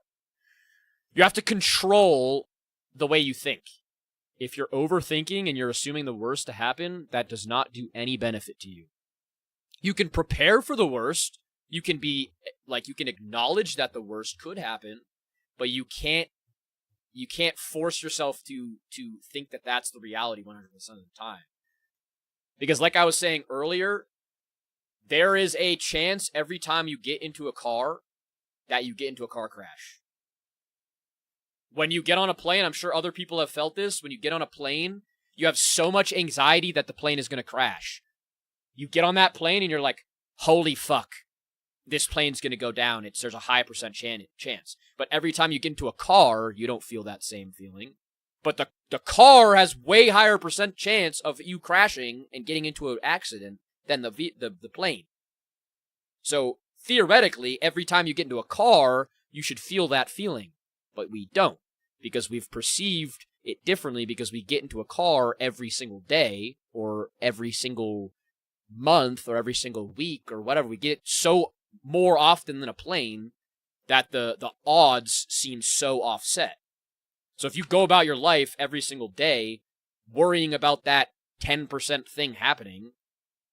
control the way you think. If you're overthinking and you're assuming the worst to happen, that does not do any benefit to you. You can prepare for the worst. You can be like, you can acknowledge that the worst could happen, but you can't force yourself to think that that's the reality 100% of the time. Because like I was saying earlier, there is a chance every time you get into a car that you get into a car crash. When you get on a plane, I'm sure other people have felt this. When you get on a plane, you have so much anxiety that the plane is going to crash. You get on that plane and you're like, holy fuck, this plane's going to go down. There's a high % chance. But every time you get into a car, you don't feel that same feeling. But the car has way higher % chance of you crashing and getting into an accident than the plane. So theoretically, every time you get into a car, you should feel that feeling. But we don't, because we've perceived it differently because we get into a car every single day or every single month or every single week or whatever. We get so more often than a plane that the odds seem so offset. So if you go about your life every single day worrying about that 10% thing happening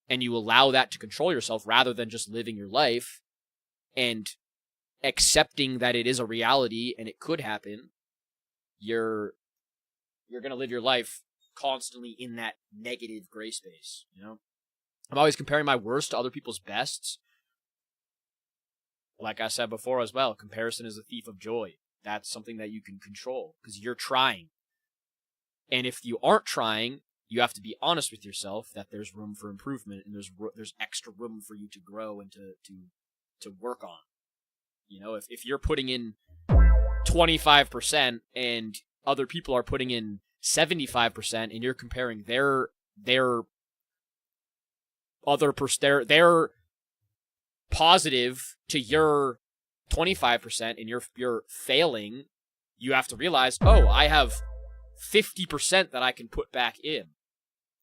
and you allow that to control yourself rather than just living your life and accepting that it is a reality and it could happen, you're going to live your life constantly in that negative gray space, you know? I'm always comparing my worst to other people's bests. Like I said before as well, comparison is a thief of joy. That's something that you can control because you're trying. And if you aren't trying, you have to be honest with yourself that there's room for improvement and there's extra room for you to grow and to work on. You know, if you're putting in 25% and other people are putting in 75% and you're comparing their positive to your 25% and you're failing, you have to realize, oh, I have 50% that I can put back in.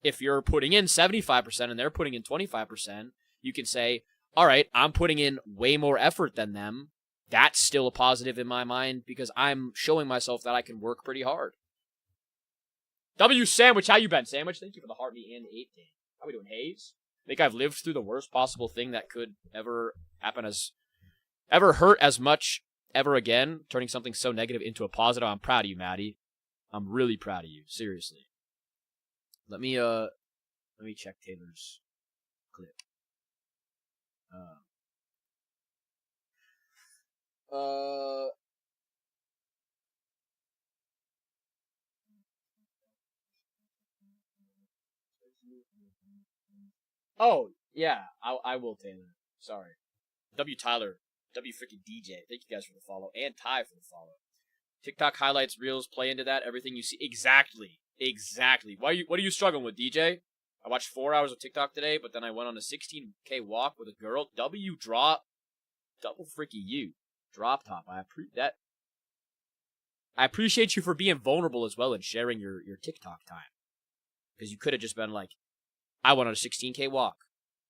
If you're putting in 75% and they're putting in 25%, you can say, all right, I'm putting in way more effort than them. That's still a positive in my mind because I'm showing myself that I can work pretty hard. W Sandwich, how you been, Sandwich? Thank you for the heartbeat and the 8-game. How we doing, Hayes? I think I've lived through the worst possible thing that could ever happen ever hurt as much ever again, turning something so negative into a positive. I'm proud of you, Maddie. I'm really proud of you, seriously. Let me check Taylor's clip. Oh, yeah, I will, Taylor. Sorry. W Tyler, W freaking DJ. Thank you guys for the follow, and Ty for the follow. TikTok highlights, reels, play into that, everything you see. Exactly. What are you struggling with, DJ? I watched 4 hours of TikTok today, but then I went on a 16K walk with a girl. W drop, double freaking you. Drop top. I appreciate you for being vulnerable as well and sharing your TikTok time. Because you could have just been like, I went on a 16K walk.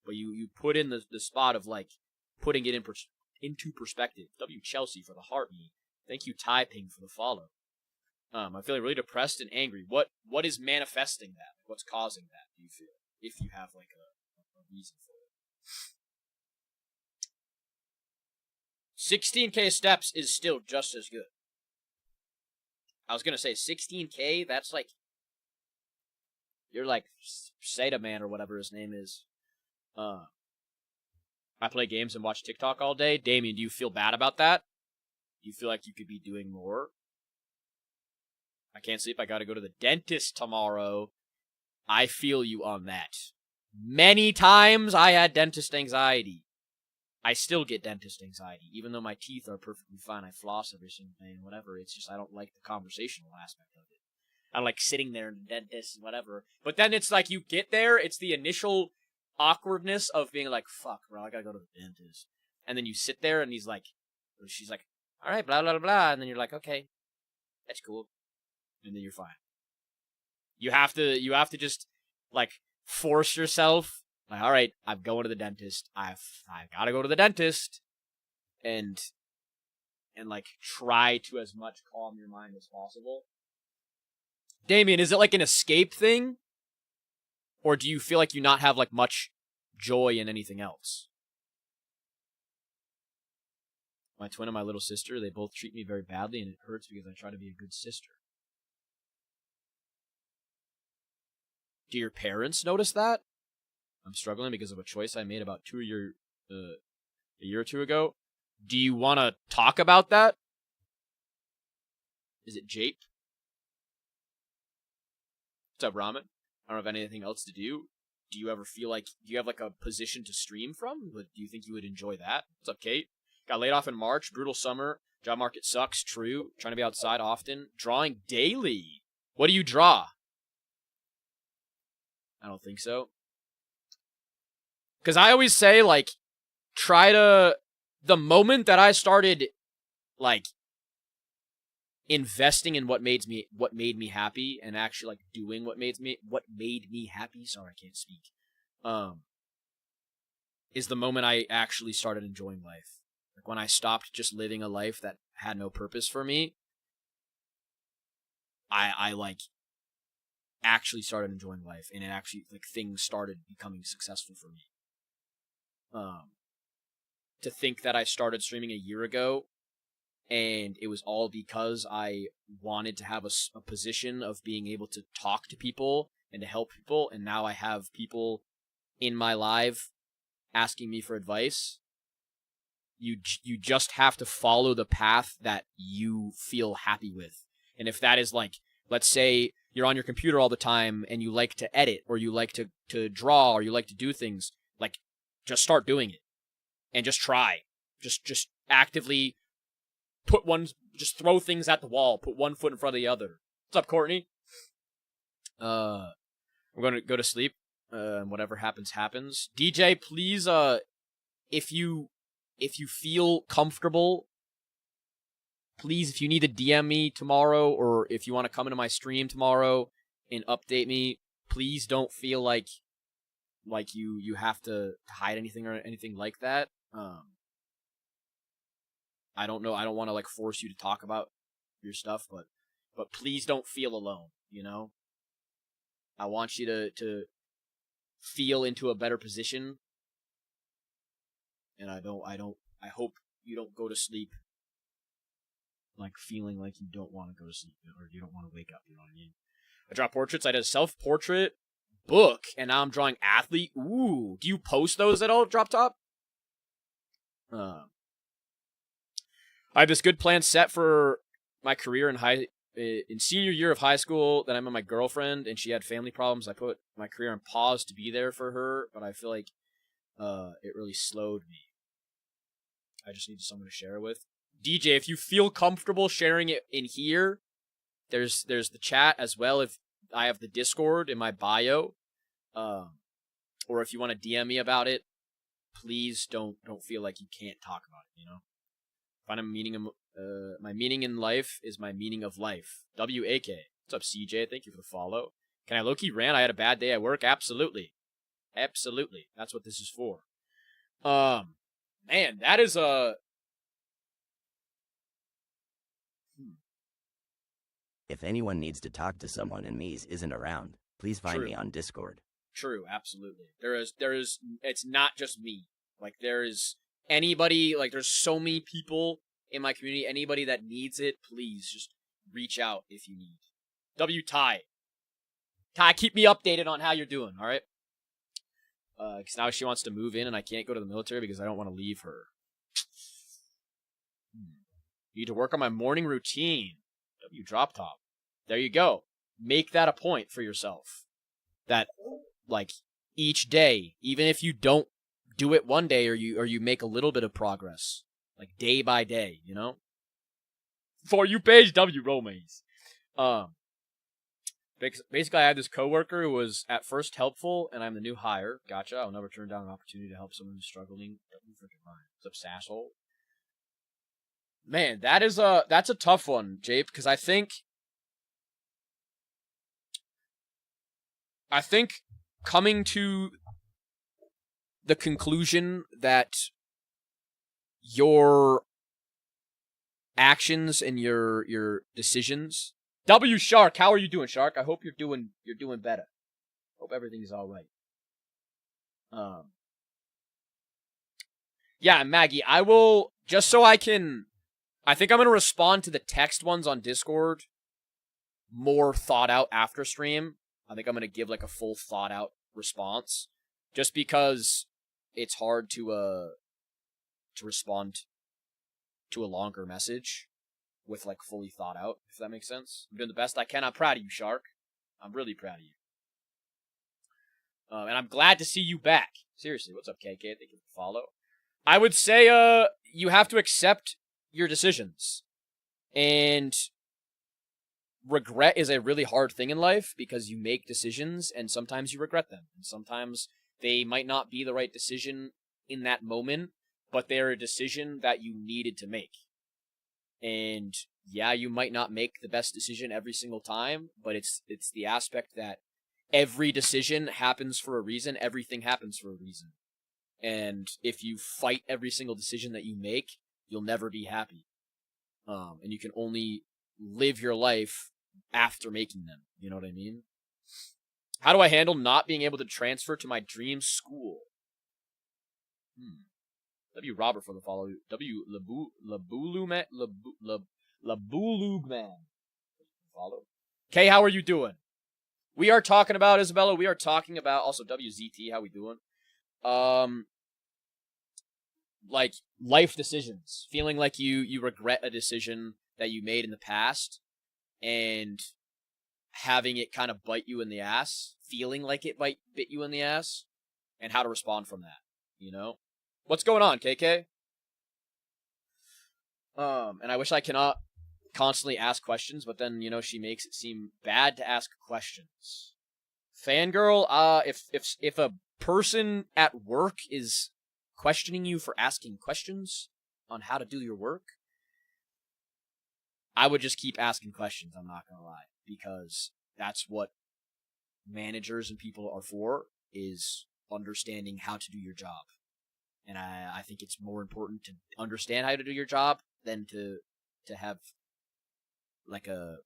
But you put in the spot of like putting it into perspective. W Chelsea for the heartbeat. Thank you, Ty Ping, for the follow. I'm feeling really depressed and angry. What is manifesting that? What's causing that, do you feel? If you have like a reason for it. 16K steps is still just as good. I was going to say 16K, that's like, you're like Seda Man or whatever his name is. I play games and watch TikTok all day. Damien, do you feel bad about that? Do you feel like you could be doing more? I can't sleep. I got to go to the dentist tomorrow. I feel you on that. Many times I had dentist anxiety. I still get dentist anxiety, even though my teeth are perfectly fine. I floss every single day and whatever. It's just I don't like the conversational aspect of it. I like sitting there in the dentist and whatever. But then it's like you get there, it's the initial awkwardness of being like, fuck, bro, I gotta go to the dentist. And then you sit there and he's like, or she's like, all right, blah, blah, blah, blah. And then you're like, okay, that's cool. And then you're fine. You have to just, like, force yourself. Like, all right, I'm going to the dentist. I gotta go to the dentist. And like, try to as much calm your mind as possible. Damien, is it like an escape thing? Or do you feel like you not have like much joy in anything else? My twin and my little sister, they both treat me very badly and it hurts because I try to be a good sister. Do your parents notice that? I'm struggling because of a choice I made about a year or two ago. Do you want to talk about that? Is it Jape? What's up, Ramen? I don't have anything else to do. Do you ever feel like, do you have like a position to stream from? Do you think you would enjoy that? What's up, Kate? Got laid off in March. Brutal summer. Job market sucks. True. Trying to be outside often. Drawing daily. What do you draw? I don't think so. Because I always say, like, the moment that I started, like, investing in what made me happy and actually, like, doing what made me happy, sorry, I can't speak, is the moment I actually started enjoying life. Like, when I stopped just living a life that had no purpose for me, I like, actually started enjoying life, and it actually, like, things started becoming successful for me. To think that I started streaming a year ago, and it was all because I wanted to have a position of being able to talk to people and to help people, and now I have people in my live asking me for advice. You just have to follow the path that you feel happy with. And if that is like, let's say you're on your computer all the time and you like to edit, or you like to draw, or you like to do things, like, just start doing it. And just try. Just actively just throw things at the wall. Put one foot in front of the other. What's up, Courtney? We're going to go to sleep. Whatever happens, happens. DJ, please, if you feel comfortable, please, if you need to DM me tomorrow, or if you want to come into my stream tomorrow and update me, please don't feel like you have to hide anything or anything like that. I don't know. I don't want to, like, force you to talk about your stuff, but please don't feel alone, you know? I want you to feel into a better position. And I hope you don't go to sleep like feeling like you don't want to go to sleep, or you don't want to wake up, you know what I mean? I draw portraits. I did a self-portrait book, and now I'm drawing athlete. Ooh, do you post those at all, Drop Top? I have this good plan set for my career in senior year of high school. Then I met my girlfriend, and she had family problems. I put my career on pause to be there for her, but I feel like it really slowed me. I just needed someone to share it with. DJ, if you feel comfortable sharing it in here, there's the chat as well. If I have the Discord in my bio, or if you want to DM me about it, please don't feel like you can't talk about it, you know? Find a meaning in, my meaning in life is my meaning of life. WAK. What's up, CJ? Thank you for the follow. Can I low-key rant? I had a bad day at work. Absolutely. Absolutely. That's what this is for. Man, that is a... If anyone needs to talk to someone and Mies isn't around, please find me on Discord. True, absolutely. There is, it's not just me. Like, there is anybody, like, there's so many people in my community. Anybody that needs it, please just reach out if you need. Ty, keep me updated on how you're doing, all right? Because now she wants to move in, and I can't go to the military because I don't want to leave her. Need to work on my morning routine. Drop Top. There you go. Make that a point for yourself. That, like, each day, even if you don't do it one day, or you make a little bit of progress, like day by day, you know. For you page W Romance. Basically, I had this coworker who was at first helpful, and I'm the new hire. Gotcha. I'll never turn down an opportunity to help someone who's struggling. Freaking mind. What's up, Sassole? Man, that's a tough one, Jape, because I think coming to the conclusion that your actions and your decisions. W Shark, how are you doing, Shark? I hope you're doing better. Hope everything's all right. Yeah, Maggie, I will, just so I think I'm going to respond to the text ones on Discord more thought out after stream. I think I'm going to give like a full thought out response, just because it's hard to respond to a longer message with like fully thought out, if that makes sense. I'm doing the best I can. I'm proud of you, Shark. I'm really proud of you. And I'm glad to see you back. Seriously, what's up, KK? Thank you for the follow. I would say you have to accept your decisions. And regret is a really hard thing in life, because you make decisions and sometimes you regret them. And sometimes they might not be the right decision in that moment, but they're a decision that you needed to make. And yeah, you might not make the best decision every single time, but it's the aspect that every decision happens for a reason. Everything happens for a reason. And if you fight every single decision that you make, you'll never be happy. And you can only live your life after making them. You know what I mean? How do I handle not being able to transfer to my dream school? W Robert for the follow. W Labulugman. Follow. K, how are you doing? We are talking about, Isabella, we are talking about, also WZT, how we doing? Like life decisions. Feeling like you regret a decision that you made in the past and having it kind of bite you in the ass. Feeling like it bit you in the ass, and how to respond from that, you know? What's going on, KK? And I wish I cannot constantly ask questions, but then, you know, she makes it seem bad to ask questions. Fangirl, if a person at work is questioning you for asking questions on how to do your work, I would just keep asking questions, I'm not gonna lie, because that's what managers and people are for, is understanding how to do your job. And I think it's more important to understand how to do your job than to have like a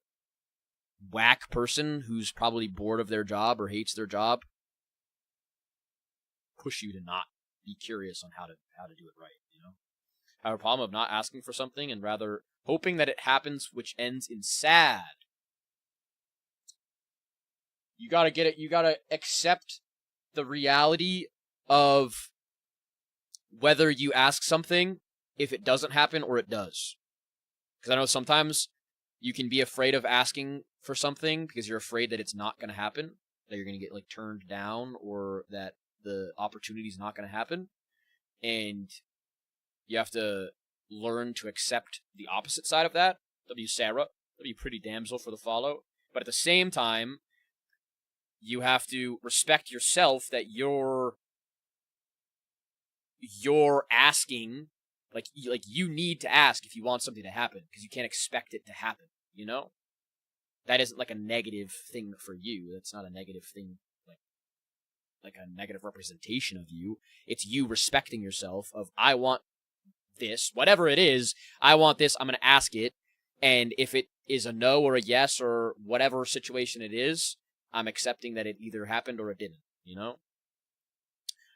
whack person who's probably bored of their job or hates their job push you to not be curious on how to do it right, you know? I have a problem of not asking for something and rather hoping that it happens, which ends in sad. You gotta get it. You gotta accept the reality of whether you ask something, if it doesn't happen or it does. Because I know sometimes you can be afraid of asking for something because you're afraid that it's not going to happen, that you're going to get like turned down, or that the opportunity is not going to happen. And you have to learn to accept the opposite side of that. W Sarah, W Pretty Damsel for the follow. But at the same time, you have to respect yourself that you're asking, like you need to ask if you want something to happen, because you can't expect it to happen, you know? That isn't like a negative thing for you. That's not a negative thing, like a negative representation of you. It's you respecting yourself of, I want this, whatever it is, I want this, I'm going to ask it, and if it is a no or a yes or whatever situation it is, I'm accepting that it either happened or it didn't, you know?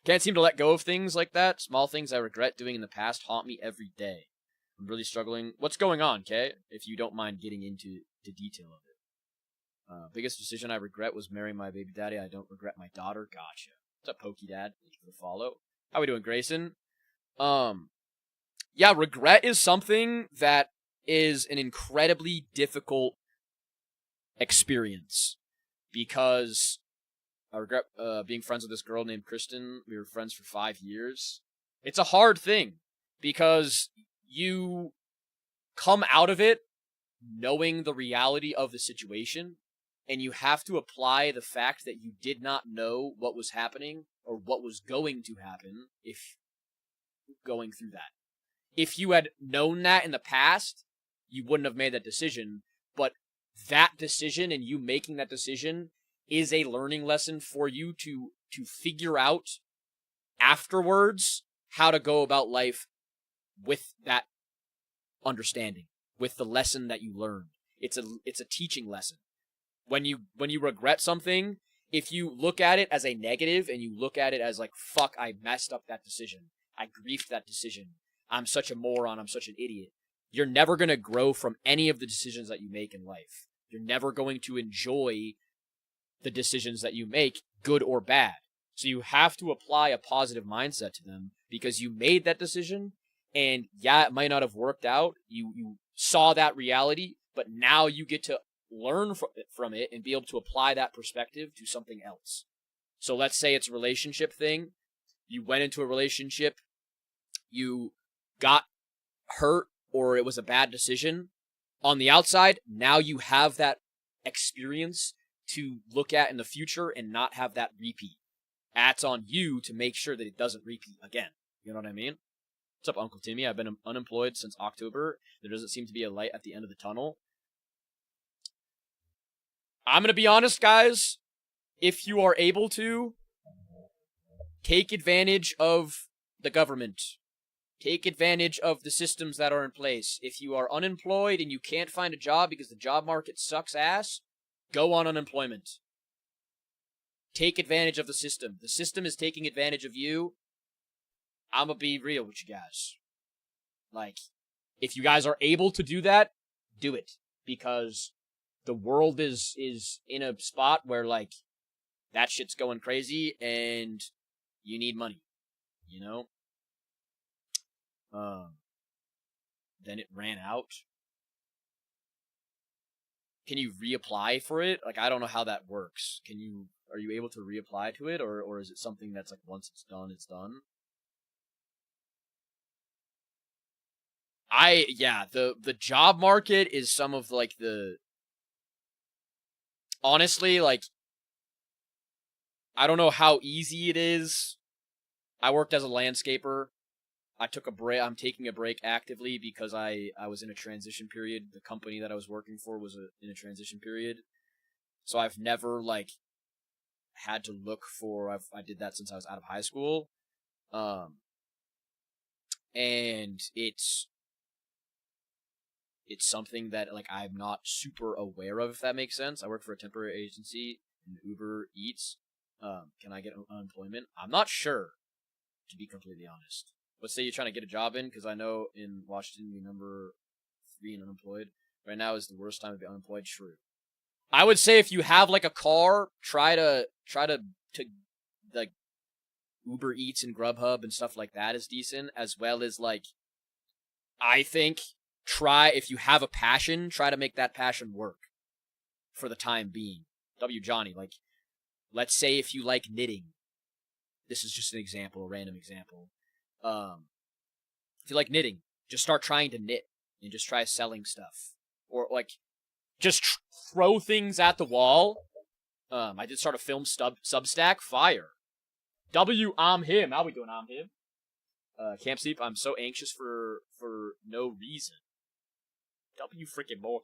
Can't seem to let go of things like that. Small things I regret doing in the past haunt me every day. I'm really struggling. What's going on, Kay? If you don't mind getting into the detail of it. Biggest decision I regret was marrying my baby daddy. I don't regret my daughter. Gotcha. What's up, Pokey Dad? Thank you for the follow. How we doing, Grayson? Yeah, regret is something that is an incredibly difficult experience, because I regret being friends with this girl named Kristen. We were friends for 5 years. It's a hard thing because you come out of it knowing the reality of the situation, and you have to apply the fact that you did not know what was happening or what was going to happen if going through that. If you had known that in the past, you wouldn't have made that decision, but that decision and you making that decision is a learning lesson for you to figure out afterwards how to go about life with that understanding, with the lesson that you learned. It's a teaching lesson. When you regret something, if you look at it as a negative and you look at it as like, fuck, I messed up that decision, I griefed that decision, I'm such a moron, I'm such an idiot, you're never going to grow from any of the decisions that you make in life. You're never going to enjoy the decisions that you make, good or bad. So you have to apply a positive mindset to them because you made that decision, and yeah, it might not have worked out. You saw that reality, but now you get to learn from it and be able to apply that perspective to something else. So let's say it's a relationship thing. You went into a relationship, you got hurt, or it was a bad decision. On the outside, now you have that experience to look at in the future and not have that repeat. That's on you to make sure that it doesn't repeat again. You know what I mean? What's up, Uncle Timmy? I've been unemployed since October. There doesn't seem to be a light at the end of the tunnel. I'm going to be honest, guys. If you are able to, take advantage of the government. Take advantage of the systems that are in place. If you are unemployed and you can't find a job because the job market sucks ass, go on unemployment. Take advantage of the system. The system is taking advantage of you. I'm going to be real with you guys. Like, if you guys are able to do that, do it. Because the world is in a spot where, like, that shit's going crazy and you need money. You know? Then it ran out. Can you reapply for it? Like, I don't know how that works. Are you able to reapply to it, or is it something that's like once it's done, it's done? The job market is some of like honestly, like, I don't know how easy it is. I worked as a landscaper. I took a break. I'm taking a break actively because I was in a transition period. The company that I was working for was in a transition period. So I've never, like, had to look for, I did that since I was out of high school. And it's something that, like, I'm not super aware of, if that makes sense. I work for a temporary agency in Uber Eats. Can I get unemployment? I'm not sure, to be completely honest. Let's say you're trying to get a job in, because I know in Washington, the number 3 and unemployed. Right now is the worst time to be unemployed. True. I would say if you have, like, a car, try to like, Uber Eats and Grubhub and stuff like that is decent, as well as, like, I think if you have a passion, try to make that passion work for the time being. W. Johnny, like, let's say if you like knitting. This is just an example, a random example. If you like knitting, just start trying to knit and just try selling stuff, or like just throw things at the wall. I did start a film Substack. Fire. I'm him. How we doing? I'm him. Camp Sleep. I'm so anxious for no reason. Freaking more.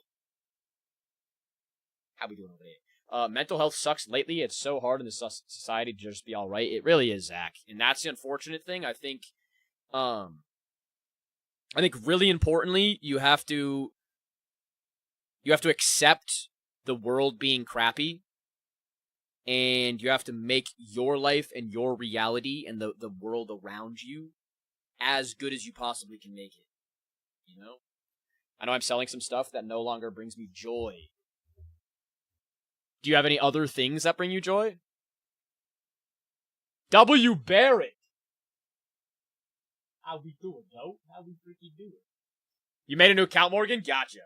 How we doing over there? Mental health sucks lately. It's so hard in this society to just be all right. It really is, Zach, and that's the unfortunate thing. I think really importantly, you have to accept the world being crappy, and you have to make your life and your reality and the world around you as good as you possibly can make it. You know? I know I'm selling some stuff that no longer brings me joy. Do you have any other things that bring you joy? W. Barrett! How we doing, yo? How we freaking doing? You made a new account, Morgan? Gotcha.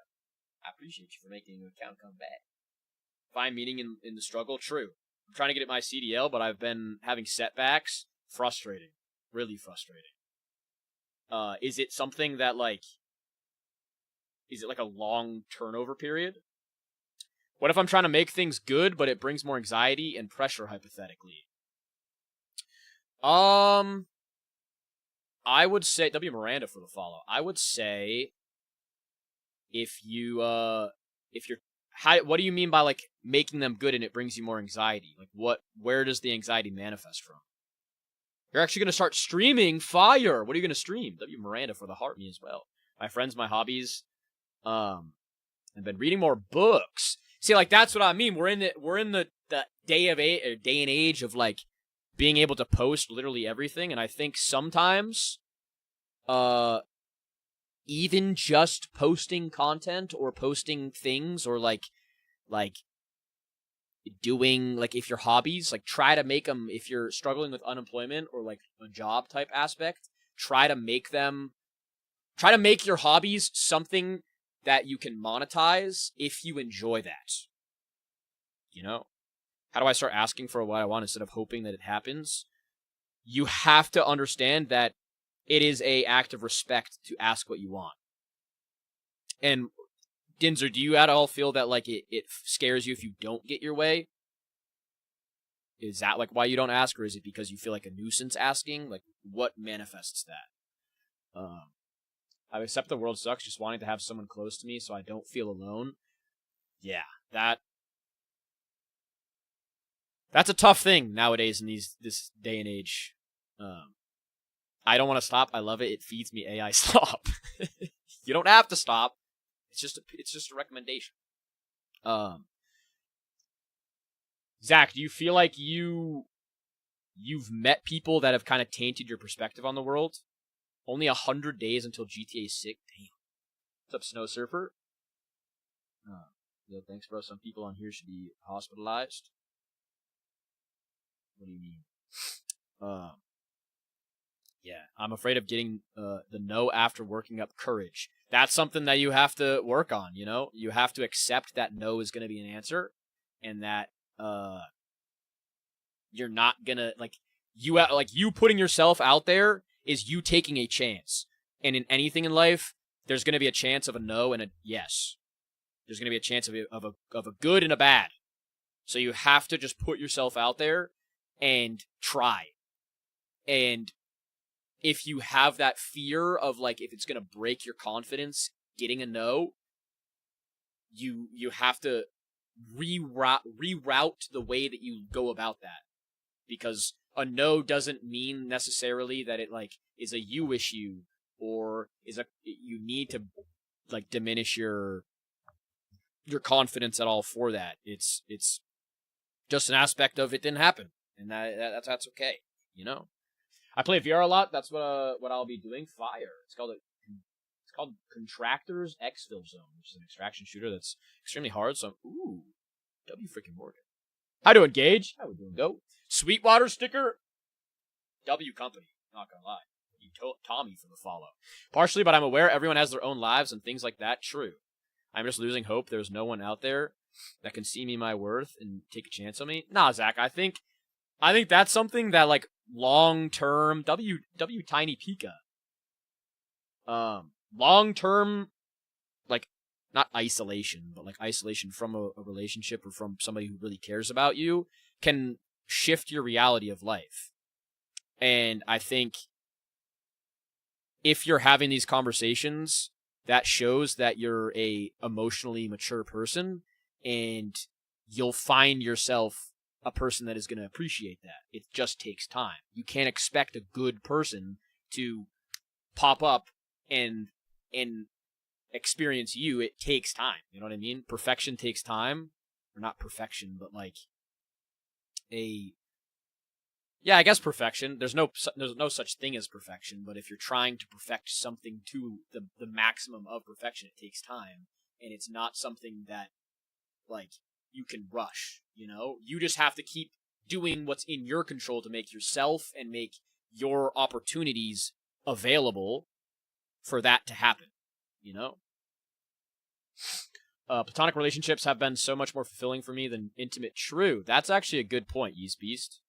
I appreciate you for making a new account come back. Find meaning in the struggle? True. trying to get my CDL, but I've been having setbacks. Frustrating. Really frustrating. Is it something that, like, is it like a long turnover period? What if I'm trying to make things good, but it brings more anxiety and pressure, hypothetically? I would say, W. Miranda for the follow. I would say, if you're, what do you mean by, like, making them good and it brings you more anxiety? Like, where does the anxiety manifest from? You're actually going to start streaming fire. What are you going to stream? W. Miranda for the heart, me as well. My friends, my hobbies. I've been reading more books. See, like, that's what I mean. We're in the day and age of, like, being able to post literally everything, and I think sometimes, even just posting content or posting things or like doing, like, if your hobbies, like, try to make them, if you're struggling with unemployment or like a job type aspect, try to make your hobbies something that you can monetize if you enjoy that. You know? How do I start asking for what I want instead of hoping that it happens? You have to understand that it is an act of respect to ask what you want. And Dinzer, do you at all feel that, like, it scares you if you don't get your way? Is that, like, why you don't ask, or is it because you feel like a nuisance asking? Like, what manifests that? I accept the world sucks, just wanting to have someone close to me so I don't feel alone. Yeah, that's a tough thing nowadays in this day and age. I don't want to stop. I love it. It feeds me AI. Stop. You don't have to stop. It's just a recommendation. Zach, do you feel like you've met people that have kind of tainted your perspective on the world? Only 100 days until GTA 6. Damn. What's up, Snow Surfer? Yeah, thanks, bro. Some people on here should be hospitalized. What do you mean? Yeah, I'm afraid of getting the no after working up courage. That's something that you have to work on, you know? You have to accept that no is going to be an answer, and that you're not going to, like, you putting yourself out there is you taking a chance. And in anything in life, there's going to be a chance of a no and a yes. There's going to be a chance of a good and a bad. So you have to just put yourself out there and try. And if you have that fear of, like, if it's going to break your confidence getting a no, you have to reroute the way that you go about that. Because a no doesn't mean necessarily that it, like, is a you issue, or you need to, like, diminish your confidence at all for that. It's just an aspect of it didn't happen, and that's okay, you know. I play VR a lot. That's what I'll be doing. Fire. It's called Contractors Exfil Zone, which is an extraction shooter that's extremely hard. So, W freaking Morgan. How doing, Gage? How we doing, Go? Sweetwater sticker. W company. Not gonna lie. You Tommy for the follow. Partially, but I'm aware everyone has their own lives and things like that. True. I'm just losing hope. There's no one out there that can see me my worth and take a chance on me. Nah, Zach. I think that's something that, like, long-term, W Tiny Pika. Long-term, like, not isolation, but, like, isolation from a relationship or from somebody who really cares about you can shift your reality of life. And I think if you're having these conversations, that shows that you're a emotionally mature person, and you'll find yourself a person that is going to appreciate that. It just takes time. You can't expect a good person to pop up and experience you. It takes time. You know what I mean? Perfection takes time. Or not perfection, but, like, I guess perfection. There's no such thing as perfection, but if you're trying to perfect something to the maximum of perfection, it takes time, and it's not something that, like, you can rush, you know? You just have to keep doing what's in your control to make yourself and make your opportunities available for that to happen, you know? Platonic relationships have been so much more fulfilling for me than intimate. True. That's actually a good point, Yeast Beast.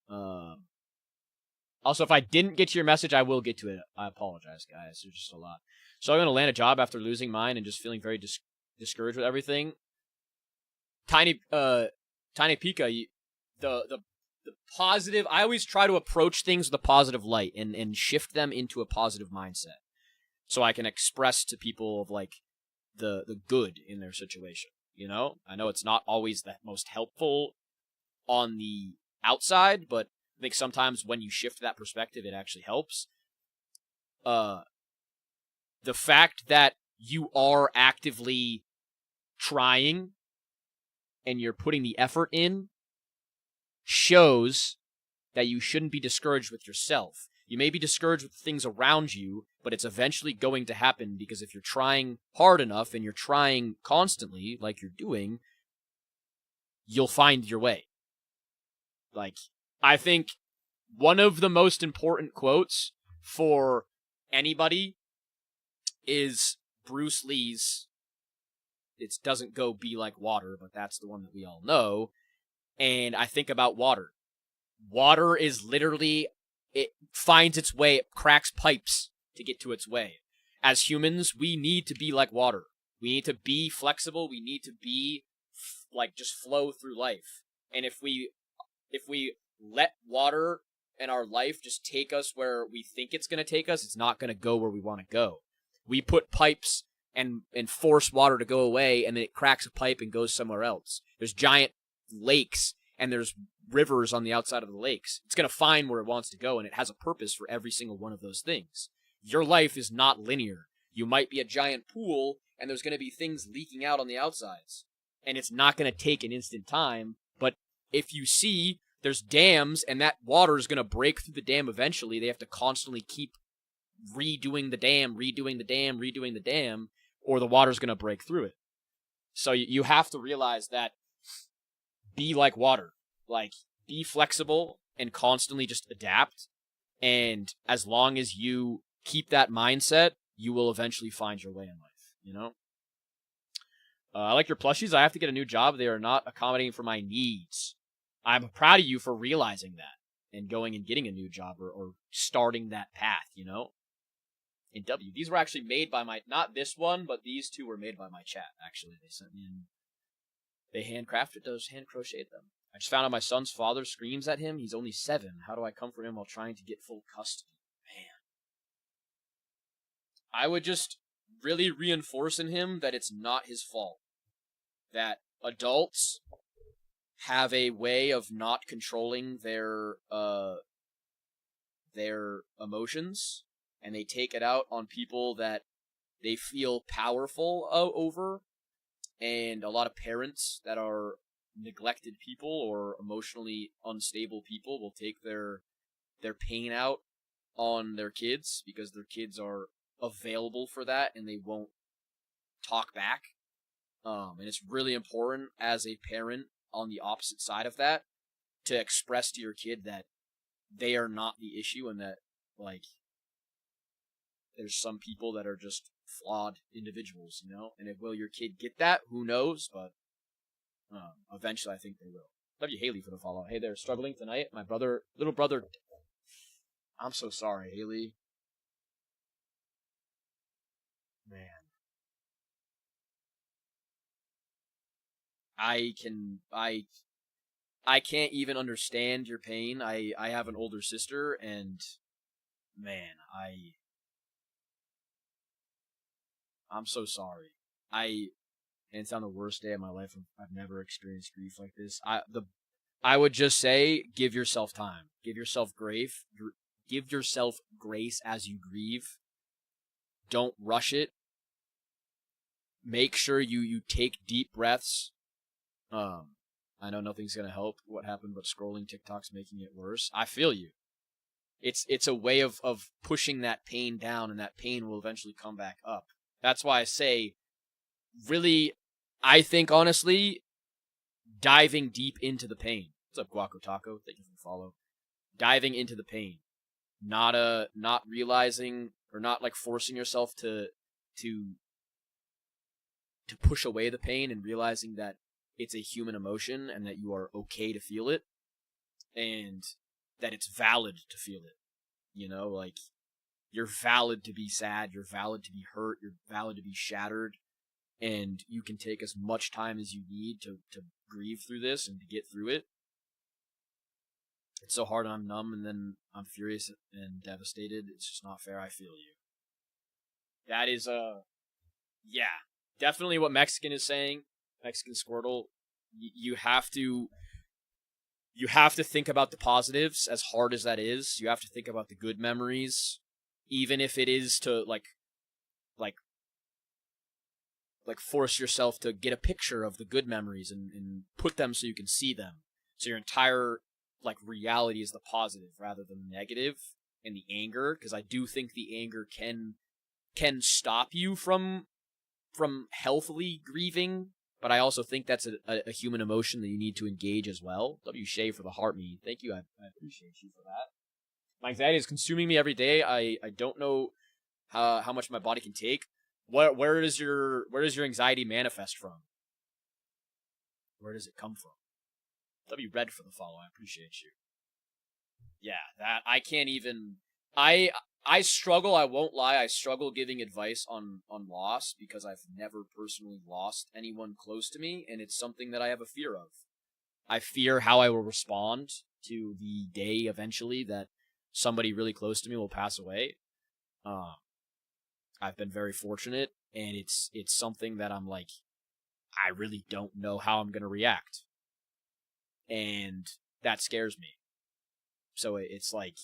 Also, if I didn't get to your message, I will get to it. I apologize, guys. There's just a lot. So I'm going to land a job after losing mine and just feeling very discouraged with everything. Tiny Pika, the positive. I always try to approach things with a positive light and shift them into a positive mindset, so I can express to people of like the good in their situation. You know, I know it's not always the most helpful on the outside, but I think sometimes when you shift that perspective, it actually helps. The fact that you are actively trying and you're putting the effort in shows that you shouldn't be discouraged with yourself. You may be discouraged with things around you, but it's eventually going to happen, because if you're trying hard enough and you're trying constantly, like you're doing, you'll find your way. Like, I think one of the most important quotes for anybody is Bruce Lee's, it doesn't go be like water, but that's the one that we all know. And I think about water. Water is literally, it finds its way, it cracks pipes to get to its way. As humans, we need to be like water. We need to be flexible. We need to be like just flow through life. And if we let water and our life just take us where we think it's going to take us, it's not going to go where we want to go. We put pipes and force water to go away, and then it cracks a pipe and goes somewhere else. There's giant lakes and there's rivers on the outside of the lakes. It's going to find where it wants to go, and it has a purpose for every single one of those things. Your life is not linear. You might be a giant pool, and there's going to be things leaking out on the outsides, and it's not going to take an instant time. But if you see there's dams, and that water is going to break through the dam eventually, they have to constantly keep redoing the dam, or the water's going to break through it. So you have to realize that, be like water. Like, be flexible and constantly just adapt. And as long as you keep that mindset, you will eventually find your way in life, you know? I like your plushies. I have to get a new job. They are not accommodating for my needs. I'm proud of you for realizing that and going and getting a new job or starting that path, you know? In W. These were actually made by my, not this one, but these two were made by my chat, actually. They sent me in, they handcrafted those, hand crocheted them. I just found out my son's father screams at him. He's only 7. How do I comfort him while trying to get full custody? Man. I would just really reinforce in him that it's not his fault. That adults have a way of not controlling their emotions, and they take it out on people that they feel powerful over. And a lot of parents that are neglected people or emotionally unstable people will take their pain out on their kids because their kids are available for that and they won't talk back. And it's really important as a parent on the opposite side of that to express to your kid that they are not the issue and that, like, there's some people that are just flawed individuals, you know? And will your kid get that? Who knows? But eventually I think they will. Love you, Haley, for the follow. Hey there, struggling tonight? My little brother. I'm so sorry, Haley. Man. I can't even understand your pain. I have an older sister, and man, I'm so sorry. It's on the worst day of my life. I've never experienced grief like this. I would just say, give yourself time. Give yourself grace. Give yourself grace as you grieve. Don't rush it. Make sure you take deep breaths. I know nothing's gonna help what happened, but scrolling TikTok's making it worse. I feel you. It's a way of pushing that pain down, and that pain will eventually come back up. That's why I say, really, I think, honestly, diving deep into the pain. What's up, Guaco Taco? Thank you for the follow. Diving into the pain. Not realizing, or not, like, forcing yourself to push away the pain and realizing that it's a human emotion and that you are okay to feel it and that it's valid to feel it. You know, like, you're valid to be sad, you're valid to be hurt, you're valid to be shattered, and you can take as much time as you need to grieve through this and to get through it. It's so hard and I'm numb, and then I'm furious and devastated. It's just not fair. I feel you. That is, yeah, definitely what Mexican is saying. Mexican Squirtle. You have to think about the positives, as hard as that is. You have to think about the good memories, even if it is to like force yourself to get a picture of the good memories and put them so you can see them. So your entire like reality is the positive rather than the negative, and the anger, because I do think the anger can stop you from healthily grieving, but I also think that's a human emotion that you need to engage as well. W. Shea for the heart me. Thank you. I appreciate you for that. My anxiety is consuming me every day. I don't know how much my body can take. Where does your anxiety manifest from? Where does it come from? W. Red for the follow. I appreciate you. Yeah, that I can't even. I struggle. I won't lie. I struggle giving advice on loss because I've never personally lost anyone close to me, and it's something that I have a fear of. I fear how I will respond to the day eventually that somebody really close to me will pass away. I've been very fortunate, and it's something that I'm like, I really don't know how I'm gonna react, and that scares me. So it's like,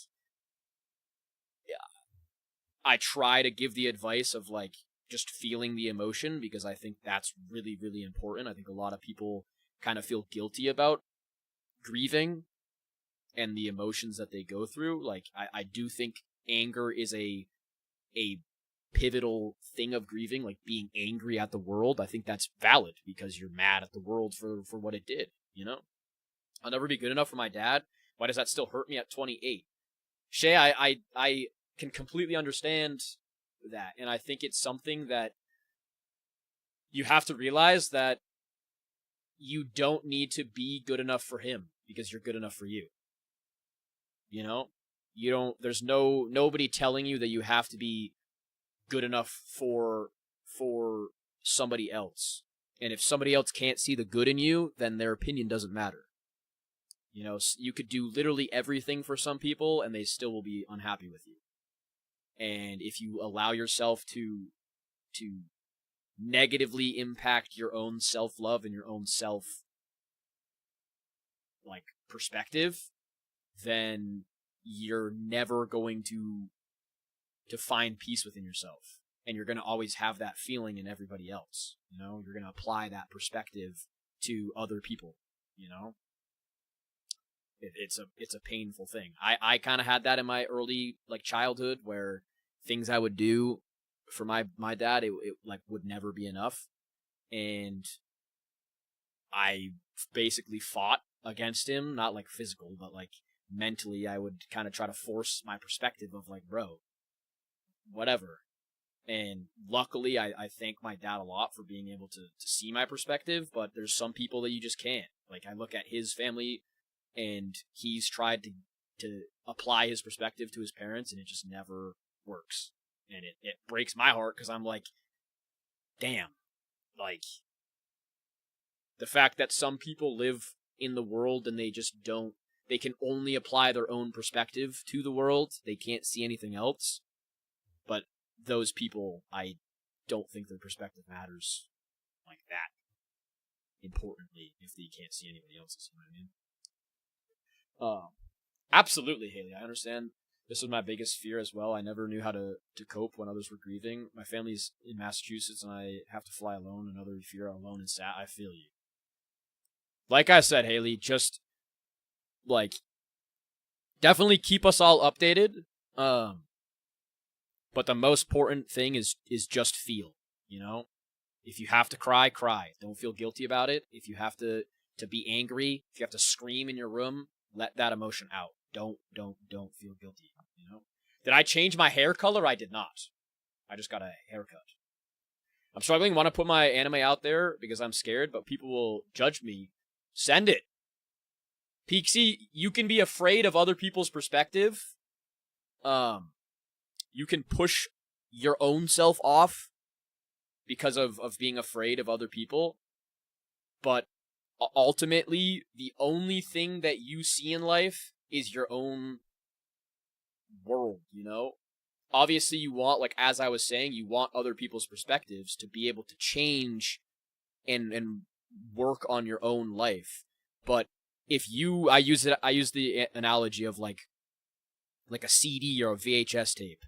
I try to give the advice of like just feeling the emotion, because I think that's really, really important. I think a lot of people kind of feel guilty about grieving and the emotions that they go through. Like, I do think anger is a pivotal thing of grieving, like being angry at the world. I think that's valid because you're mad at the world for what it did, you know? I'll never be good enough for my dad. Why does that still hurt me at 28? Shay, I can completely understand that, and I think it's something that you have to realize, that you don't need to be good enough for him because you're good enough for you. You know? You don't, there's nobody telling you that you have to be good enough for somebody else. And if somebody else can't see the good in you, then their opinion doesn't matter. You know, you could do literally everything for some people and they still will be unhappy with you. And if you allow yourself to negatively impact your own self-love and your own self like perspective, then you're never going to find peace within yourself. And you're going to always have that feeling in everybody else. You know, you're going to apply that perspective to other people, you know? It's a painful thing. I kind of had that in my early like childhood, where things I would do for my dad, it like would never be enough, and I basically fought against him, not like physical, but like mentally. I would kind of try to force my perspective of like, bro, whatever. And luckily, I thank my dad a lot for being able to see my perspective, but there's some people that you just can't. Like, I look at his family, and he's tried to apply his perspective to his parents, and it just never works. And it breaks my heart, because I'm like, damn. Like, the fact that some people live in the world and they just don't, they can only apply their own perspective to the world. They can't see anything else. But those people, I don't think their perspective matters like that importantly if they can't see anybody else's. You know what I mean? Absolutely, Haley. I understand. This was my biggest fear as well. I never knew how to cope when others were grieving. My family's in Massachusetts, and I have to fly alone. Another fear, alone and sad. I feel you. Like I said, Haley, just like definitely keep us all updated. But the most important thing is just feel. You know, if you have to cry, cry. Don't feel guilty about it. If you have to be angry, if you have to scream in your room, let that emotion out. Don't feel guilty, you know? Did I change my hair color? I did not. I just got a haircut. I'm struggling, want to put my anime out there because I'm scared, but people will judge me. Send it. Peaksy, you can be afraid of other people's perspective. You can push your own self off because of being afraid of other people. But ultimately, the only thing that you see in life is your own world, you know? Obviously, you want, like, as I was saying, you want other people's perspectives to be able to change and work on your own life. But if you, I use the analogy of like a CD or a VHS tape.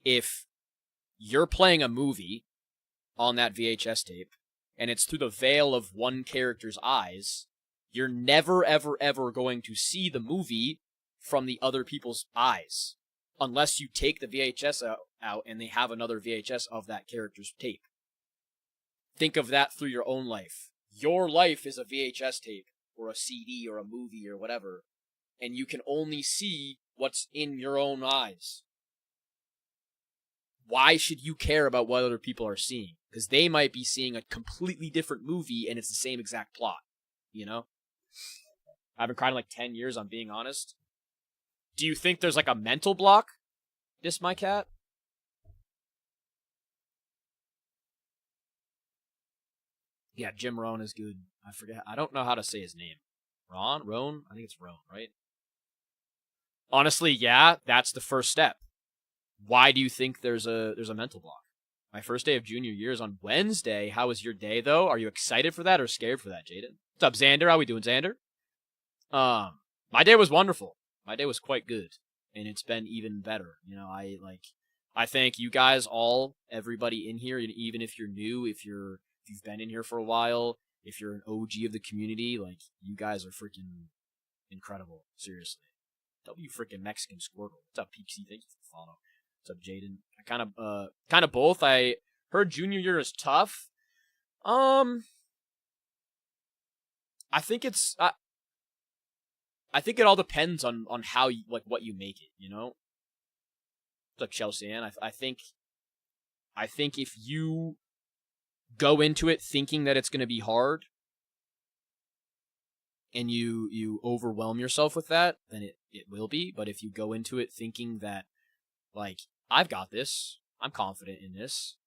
If you're playing a movie on that VHS tape, and it's through the veil of one character's eyes, you're never, ever, ever going to see the movie from the other people's eyes. Unless you take the VHS out and they have another VHS of that character's tape. Think of that through your own life. Your life is a VHS tape, or a CD, or a movie, or whatever, and you can only see what's in your own eyes. Why should you care about what other people are seeing? Because they might be seeing a completely different movie and it's the same exact plot, you know? I've been crying in like 10 years, I'm being honest. Do you think there's like a mental block? This my cat? Yeah, Jim Rohn is good. I forget. I don't know how to say his name. Rohn? I think it's Rohn, right? Honestly, yeah, that's the first step. Why do you think there's a mental block? My first day of junior year is on Wednesday. How was your day, though? Are you excited for that or scared for that, Jaden? What's up, Xander? How we doing, Xander? My day was wonderful. My day was quite good, and it's been even better. You know, I thank you guys all, everybody in here, even if you're new, if you've been in here for a while, if you're an OG of the community, like, you guys are freaking incredible. Seriously. W freaking Mexican Squirtle. What's up, Peaksy? Thank you for the follow. What's up, Jaden? I kind of both. I heard junior year is tough. I think I think it all depends on how you, like, what you make it, you know? It's like Chelsea, and I think if you go into it thinking that it's going to be hard and you overwhelm yourself with that, then it will be. But if you go into it thinking that, like, I've got this, I'm confident in this,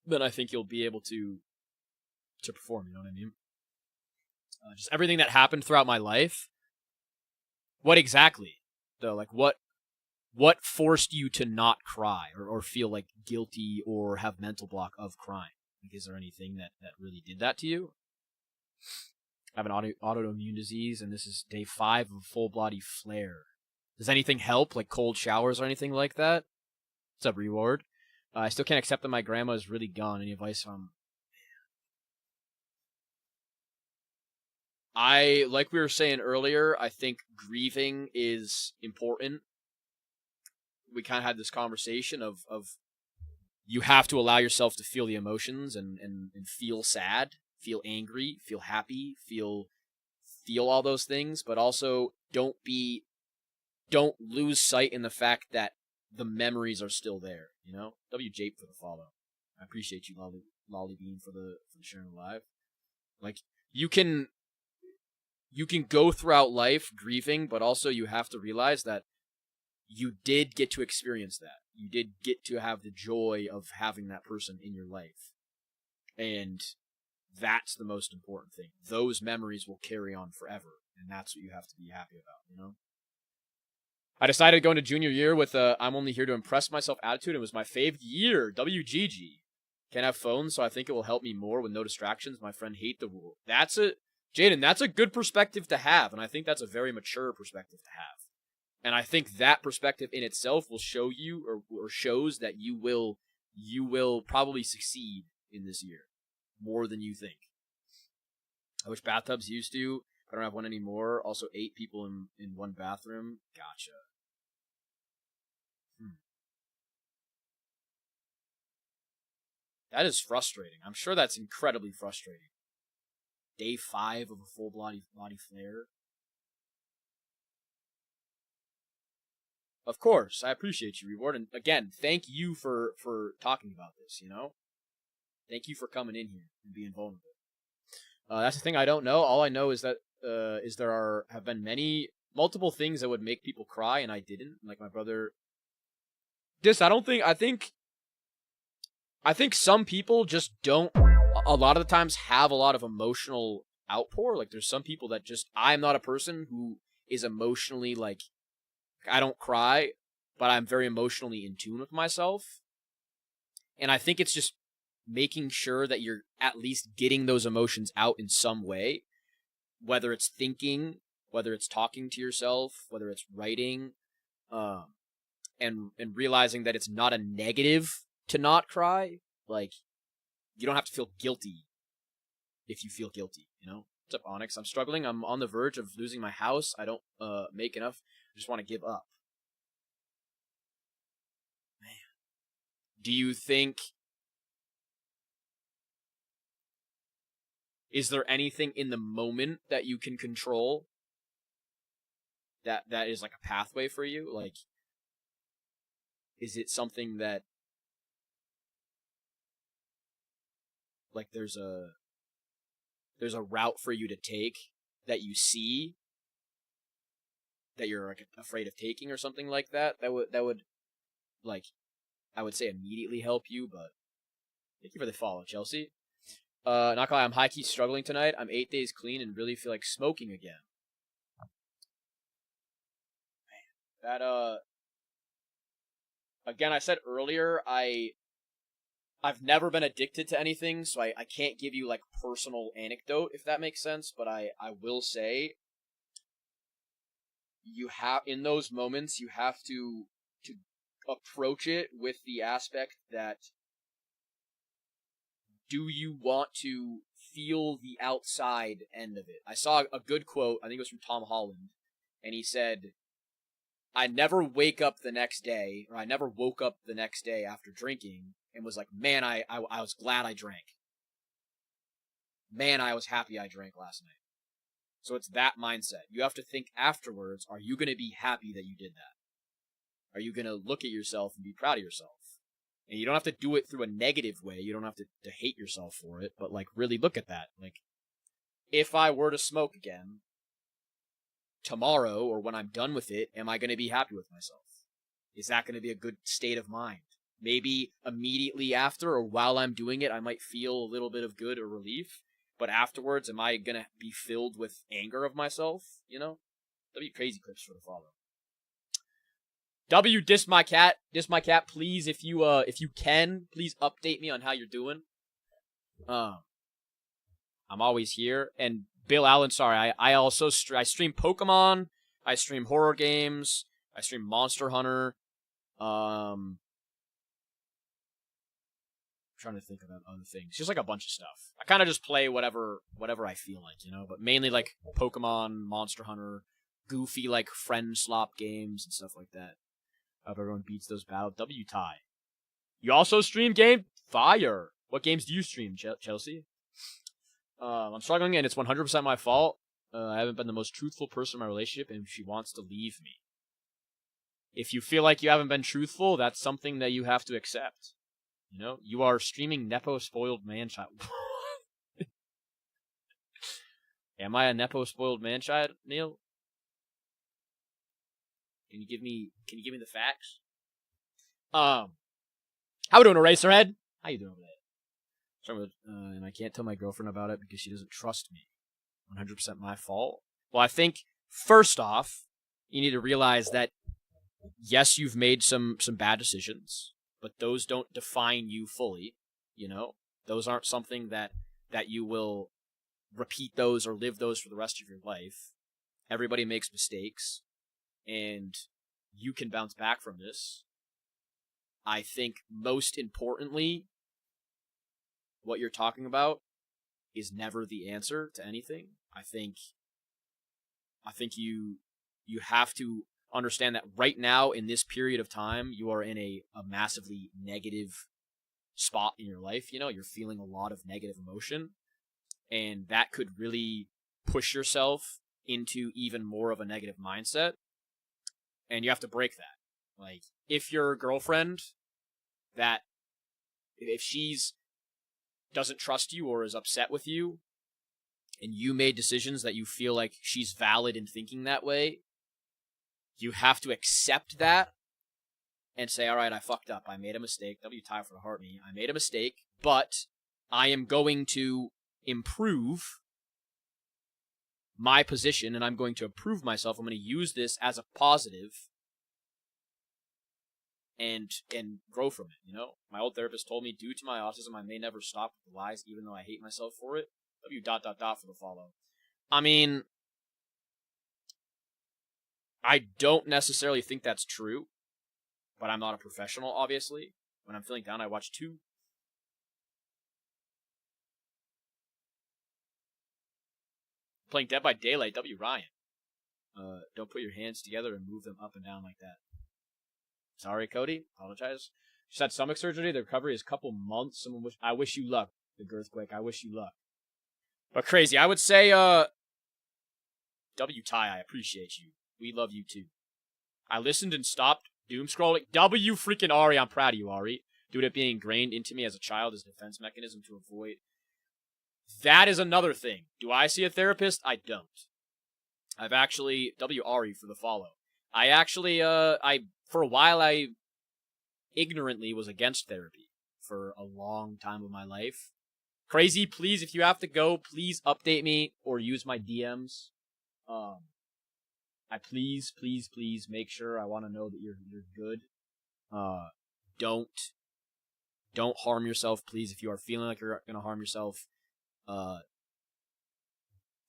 then I think you'll be able to perform, you know what I mean? Just everything that happened throughout my life. What exactly, though? Like, what forced you to not cry or feel like guilty or have mental block of crying? Like, is there anything that really did that to you? I have an autoimmune disease, and this is day 5 of a full body flare. Does anything help, like cold showers or anything like that? What's up, Reward? I still can't accept that my grandma is really gone. Any advice on? Like we were saying earlier, I think grieving is important. We kind of had this conversation of you have to allow yourself to feel the emotions and feel sad, feel angry, feel happy, feel all those things, but also don't lose sight in the fact that the memories are still there, you know? W Jape for the follow. I appreciate you, Lolly Bean, for the sharing live. Like, you can go throughout life grieving, but also you have to realize that you did get to experience that. You did get to have the joy of having that person in your life. And that's the most important thing. Those memories will carry on forever, and that's what you have to be happy about, you know? I decided to go into junior year with a I'm only here to impress myself attitude. It was my favorite year. WGG. Can't have phones, so I think it will help me more with no distractions. My friend hate the rule. Jaden, that's a good perspective to have, and I think that's a very mature perspective to have. And I think that perspective in itself will show you or shows that you will probably succeed in this year more than you think. I wish bathtubs used to. I don't have one anymore. Also, 8 people in one bathroom. Gotcha. That is frustrating. I'm sure that's incredibly frustrating. Day 5 of a full body flare. Of course, I appreciate you, Reward. And again, thank you for talking about this, you know? Thank you for coming in here and being vulnerable. That's the thing I don't know. All I know is that have been multiple things that would make people cry, and I didn't. Like my brother. I think some people just don't. A lot of the times have a lot of emotional outpour. Like there's some people that just. I'm not a person who is emotionally like. I don't cry, but I'm very emotionally in tune with myself. And I think it's just making sure that you're at least getting those emotions out in some way, whether it's thinking, whether it's talking to yourself, whether it's writing, and realizing that it's not a negative to not cry. Like, you don't have to feel guilty if you feel guilty, you know? What's up, Onyx? I'm struggling. I'm on the verge of losing my house. I don't make enough. I just want to give up. Man. Do you think... Is there anything in the moment that you can control that is like a pathway for you? Like, is it something that, like, there's a route for you to take that you see that you're like afraid of taking or something like that? That would like, I would say immediately help you. But thank you for the follow, Chelsea. Not gonna lie, I'm high-key struggling tonight. I'm 8 days clean and really feel like smoking again. Man, that, again, I said earlier, I've never been addicted to anything, so I can't give you, like, personal anecdote, if that makes sense, but I will say, in those moments, you have to approach it with the aspect that, do you want to feel the outside end of it? I saw a good quote, I think it was from Tom Holland, and he said, I never woke up the next day after drinking and was like, man, I was glad I drank. Man, I was happy I drank last night. So it's that mindset. You have to think afterwards, are you going to be happy that you did that? Are you going to look at yourself and be proud of yourself? And you don't have to do it through a negative way. You don't have to hate yourself for it, but like really look at that. Like, if I were to smoke again tomorrow or when I'm done with it, am I going to be happy with myself? Is that going to be a good state of mind? Maybe immediately after or while I'm doing it, I might feel a little bit of good or relief, but afterwards, am I going to be filled with anger of myself? You know? That'd be crazy clips for the follow. Diss my cat, please, if you can, please update me on how you're doing. I'm always here. And Bill Allen, sorry, I also stream Pokemon, I stream horror games, I stream Monster Hunter. I'm trying to think about other things. Just like a bunch of stuff. I kind of just play whatever I feel like, you know, but mainly like Pokemon, Monster Hunter, goofy like friend slop games and stuff like that. I hope everyone beats those battles. W-tie. You also stream game? Fire. What games do you stream, Chelsea? I'm struggling and it's 100% my fault. I haven't been the most truthful person in my relationship and she wants to leave me. If you feel like you haven't been truthful, that's something that you have to accept. You know, you are streaming Nepo spoiled man child. Am I a Nepo spoiled man child, Neil? Can you give me the facts? How we doing, Eraserhead? How you doing over there? And I can't tell my girlfriend about it because she doesn't trust me. 100% my fault. Well, I think first off, you need to realize that yes, you've made some bad decisions, but those don't define you fully. You know, those aren't something that you will repeat those or live those for the rest of your life. Everybody makes mistakes. And you can bounce back from this. I think most importantly, what you're talking about is never the answer to anything. I think you have to understand that right now in this period of time, you are in a massively negative spot in your life. You know, you're feeling a lot of negative emotion, and that could really push yourself into even more of a negative mindset. And you have to break that. Like, if your girlfriend, if she's doesn't trust you or is upset with you, and you made decisions that you feel like she's valid in thinking that way, you have to accept that and say, all right, I fucked up. I made a mistake. W tie for the heart me. I made a mistake, but I am going to improve my position, and I'm going to improve myself. I'm going to use this as a positive and grow from it, you know? My old therapist told me, due to my autism, I may never stop with the lies, even though I hate myself for it. W ... for the follow. I mean, I don't necessarily think that's true, but I'm not a professional, obviously. When I'm feeling down, I watch two. Playing Dead by Daylight, W. Ryan. Don't put your hands together and move them up and down like that. Sorry, Cody. Apologize. She's had stomach surgery. The recovery is a couple months. I wish you luck. The Girthquake. I wish you luck. But crazy. I would say, W. Ty, I appreciate you. We love you too. I listened and stopped doom scrolling. W. freaking Ari. I'm proud of you, Ari. Due to it being ingrained into me as a child as a defense mechanism to avoid. That is another thing. Do I see a therapist? I don't. I've actually, W. Ari for the follow. I actually, for a while, I ignorantly was against therapy for a long time of my life. Crazy, please, if you have to go, please update me or use my DMs. I please make sure. I want to know that you're good. Don't harm yourself, please. If you are feeling like you're gonna harm yourself,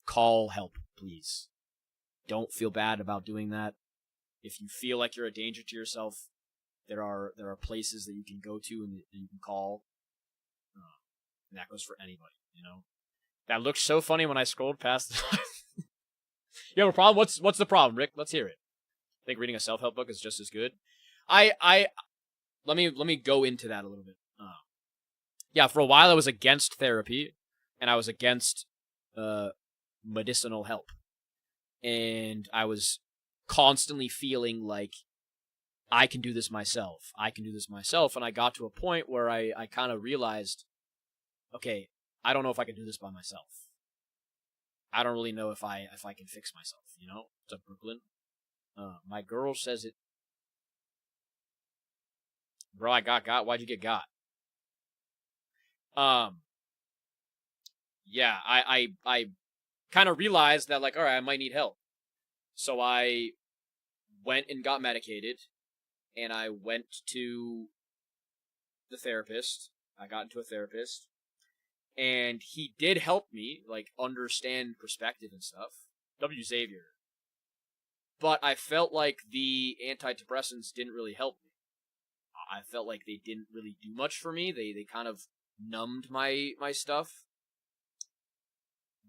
call help, please. Don't feel bad about doing that. If you feel like you're a danger to yourself, there are places that you can go to and you can call. And that goes for anybody, you know. That looked so funny when I scrolled past. You have a problem? What's the problem, Rick? Let's hear it. I think reading a self-help book is just as good. Let me go into that a little bit. Yeah, for a while I was against therapy, and I was against medicinal help, and I was constantly feeling like I can do this myself. And I got to a point where I kind of realized, okay, I don't know if I can do this by myself. I don't really know if I can fix myself, you know? What's up, Brooklyn? My girl says it. Bro, I got. Why'd you get got? Yeah, I kind of realized that, like, all right, I might need help. So I went and got medicated, and I went to the therapist. I got into a therapist, and he did help me, like, understand perspective and stuff. W. Xavier. But I felt like the antidepressants didn't really help me. I felt like they didn't really do much for me. They kind of numbed my stuff.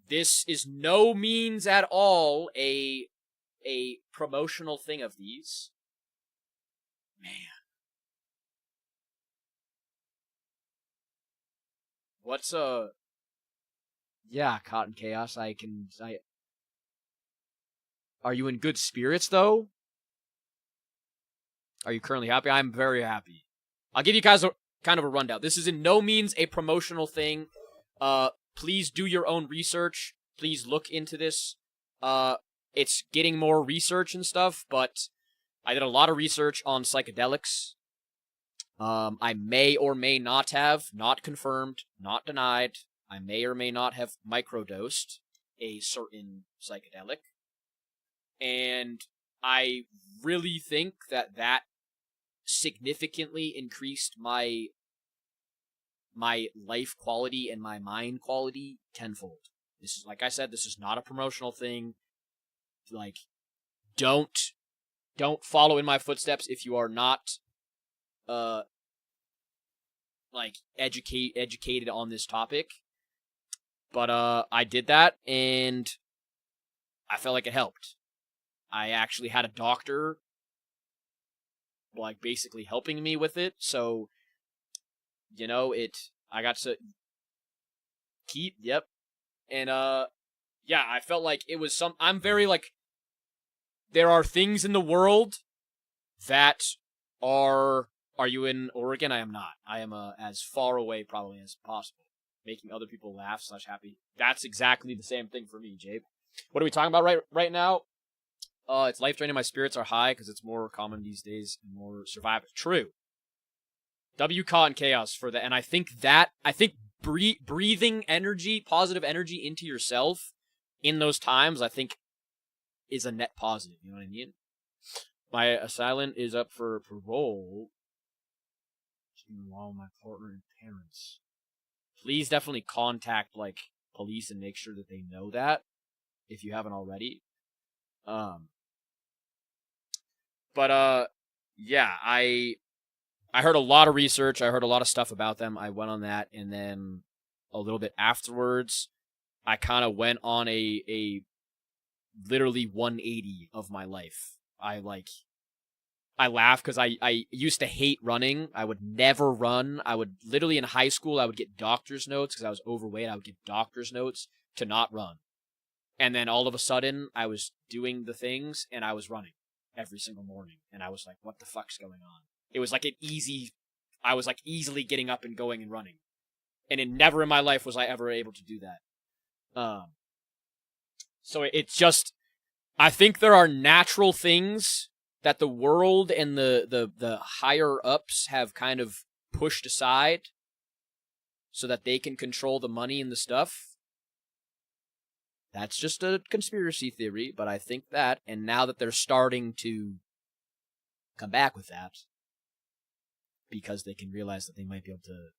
This is no means at all a promotional thing of these. Man. What's yeah, Cotton Chaos, Are you in good spirits, though? Are you currently happy? I'm very happy. I'll give you guys kind of a rundown. This is in no means a promotional thing. Please do your own research. Please look into this. It's getting more research and stuff, but I did a lot of research on psychedelics. I may or may not have, not confirmed, not denied, I may or may not have microdosed a certain psychedelic. And I really think that significantly increased my life quality and my mind quality tenfold. This is, like I said, this is not a promotional thing. Like, don't follow in my footsteps if you are not like educated on this topic. But I did that and I felt like it helped. I actually had a doctor like basically helping me with it, so you know, I got to keep, yep. And yeah, I felt like it was I'm very like, there are things in the world that are you in Oregon? I am not. I am as far away probably as possible. making other people laugh / happy. That's exactly the same thing for me, Jabe. What are we talking about right now? It's life draining. My spirits are high because it's more common these days and more survival. True. W caught in chaos for that, and I think breathing energy, positive energy into yourself in those times, I think, is a net positive. You know what I mean? My assailant is up for parole. While my partner and parents. Please definitely contact like police and make sure that they know that if you haven't already. Yeah, I heard a lot of research. I heard a lot of stuff about them. I went on that, and then a little bit afterwards, I kind of went on a literally 180 of my life. I laugh because I used to hate running. I would never run. I would literally in high school, I would get doctor's notes because I was overweight. I would get doctor's notes to not run. And then all of a sudden, I was doing the things and I was running every single morning. And I was like, what the fuck's going on? It was like I was like easily getting up and going and running. And never in my life was I ever able to do that. So it's just, I think there are natural things that the world and the higher ups have kind of pushed aside so that they can control the money and the stuff. That's just a conspiracy theory, but I think that, and now that they're starting to come back with that, because they can realize that they might be able to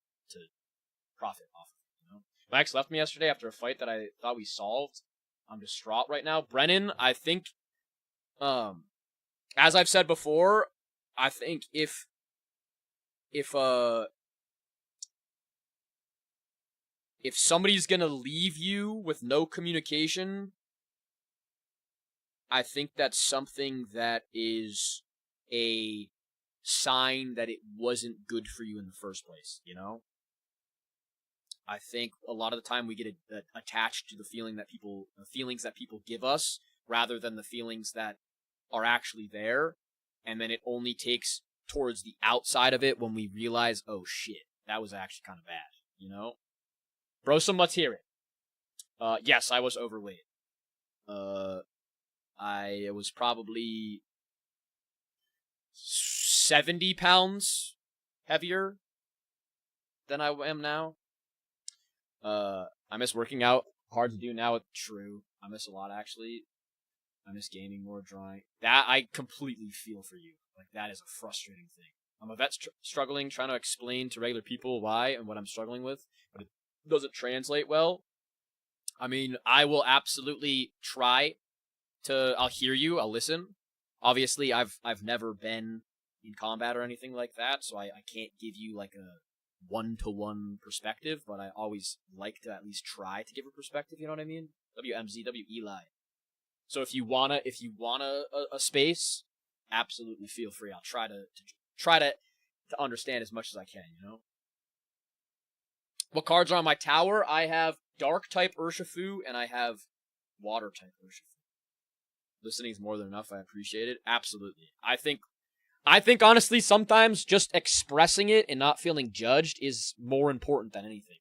profit off of it, you know? My ex left me yesterday after a fight that I thought we solved. I'm distraught right now. Brennan, I think, as I've said before, I think if somebody's gonna leave you with no communication, I think that's something that is a sign that it wasn't good for you in the first place, you know? I think a lot of the time we get attached to the feelings that people give us rather than the feelings that are actually there, and then it only takes towards the outside of it when we realize, oh shit, that was actually kind of bad, you know? Brosum, let's hear it. Yes, I was overweight. I was probably 70 pounds heavier than I am now. I miss working out. Hard to do now. True. I miss a lot, actually. I miss gaming more, drawing. That, I completely feel for you. Like, that is a frustrating thing. I'm a vet struggling, trying to explain to regular people why and what I'm struggling with, but it doesn't translate well. I mean, I will absolutely try to, I'll hear you, I'll listen. Obviously, I've never been in combat or anything like that, so I can't give you, like, a one-to-one perspective, but I always like to at least try to give a perspective, you know what I mean? WMZ, Eli. So if you want a space, absolutely feel free. I'll try to understand as much as I can, you know? What cards are on my tower? I have Dark type Urshifu, and I have Water type Urshifu. Listening is more than enough. I appreciate it. Absolutely. I think honestly, sometimes just expressing it and not feeling judged is more important than anything.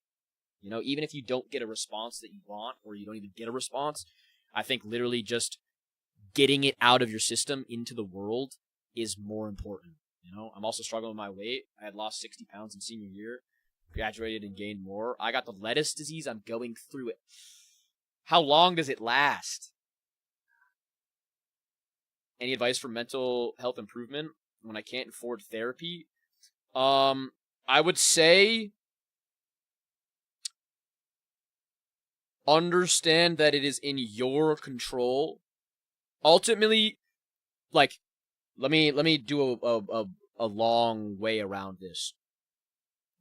You know, even if you don't get a response that you want, or you don't even get a response, I think literally just getting it out of your system into the world is more important. You know, I'm also struggling with my weight. I had lost 60 pounds in senior year, graduated and gained more. I got the lettuce disease. I'm going through it. How long does it last? Any advice for mental health improvement when I can't afford therapy? I would say understand that it is in your control. Ultimately, like, let me do a long way around this.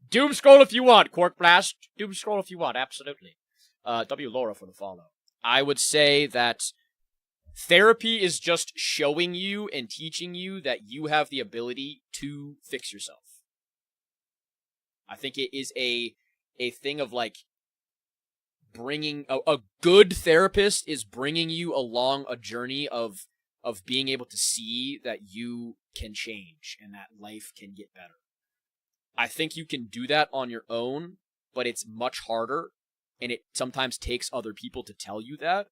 Doom scroll if you want, Quark Blast. Doom scroll if you want, absolutely. W Laura for the follow. I would say that therapy is just showing you and teaching you that you have the ability to fix yourself. I think it is a thing of, like, bringing a good therapist is bringing you along a journey of being able to see that you can change and that life can get better. I think you can do that on your own, but it's much harder, and it sometimes takes other people to tell you that.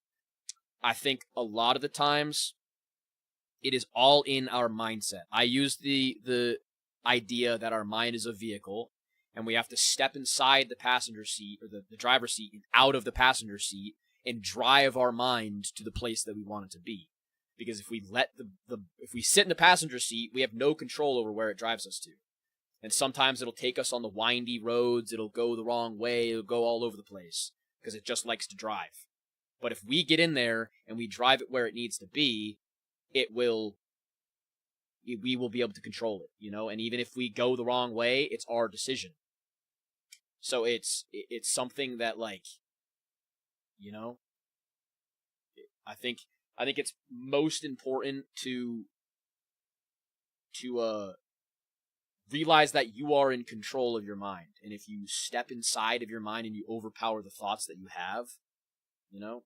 I think a lot of the times it is all in our mindset. I use the idea that our mind is a vehicle, and we have to step inside the passenger seat or the driver's seat and out of the passenger seat and drive our mind to the place that we want it to be. Because if we let if we sit in the passenger seat, we have no control over where it drives us to. And sometimes it'll take us on the windy roads, it'll go the wrong way, it'll go all over the place because it just likes to drive. But if we get in there and we drive it where it needs to be, we will be able to control it, you know? And even if we go the wrong way, it's our decision. So it's something that, like, you know, I think it's most important to realize that you are in control of your mind. And if you step inside of your mind and you overpower the thoughts that you have, you know?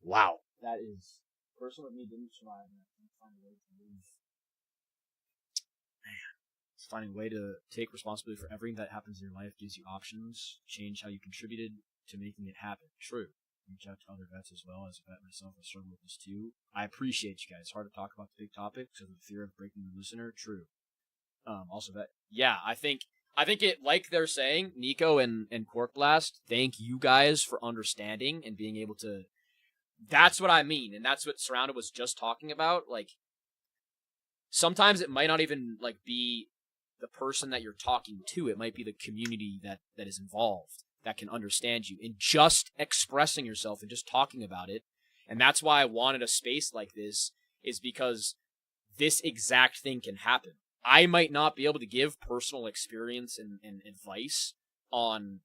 Wow. That is... The person with me didn't survive. Find a way to move. Man. Finding a way to take responsibility for everything that happens in your life gives you options. Change how you contributed to making it happen. True. Reach out to other vets as well. As a vet myself, I struggle with this too. I appreciate you guys. It's hard to talk about the big topic because of the fear of breaking the listener. True. Also vet. Yeah, I think it, like they're saying, Nico and Quark Blast, thank you guys for understanding and being able to... That's what I mean, and that's what Surrounded was just talking about. Like, sometimes it might not even, like, be the person that you're talking to. It might be the community that is involved that can understand you. And just expressing yourself and just talking about it, and that's why I wanted a space like this, is because this exact thing can happen. I might not be able to give personal experience and advice on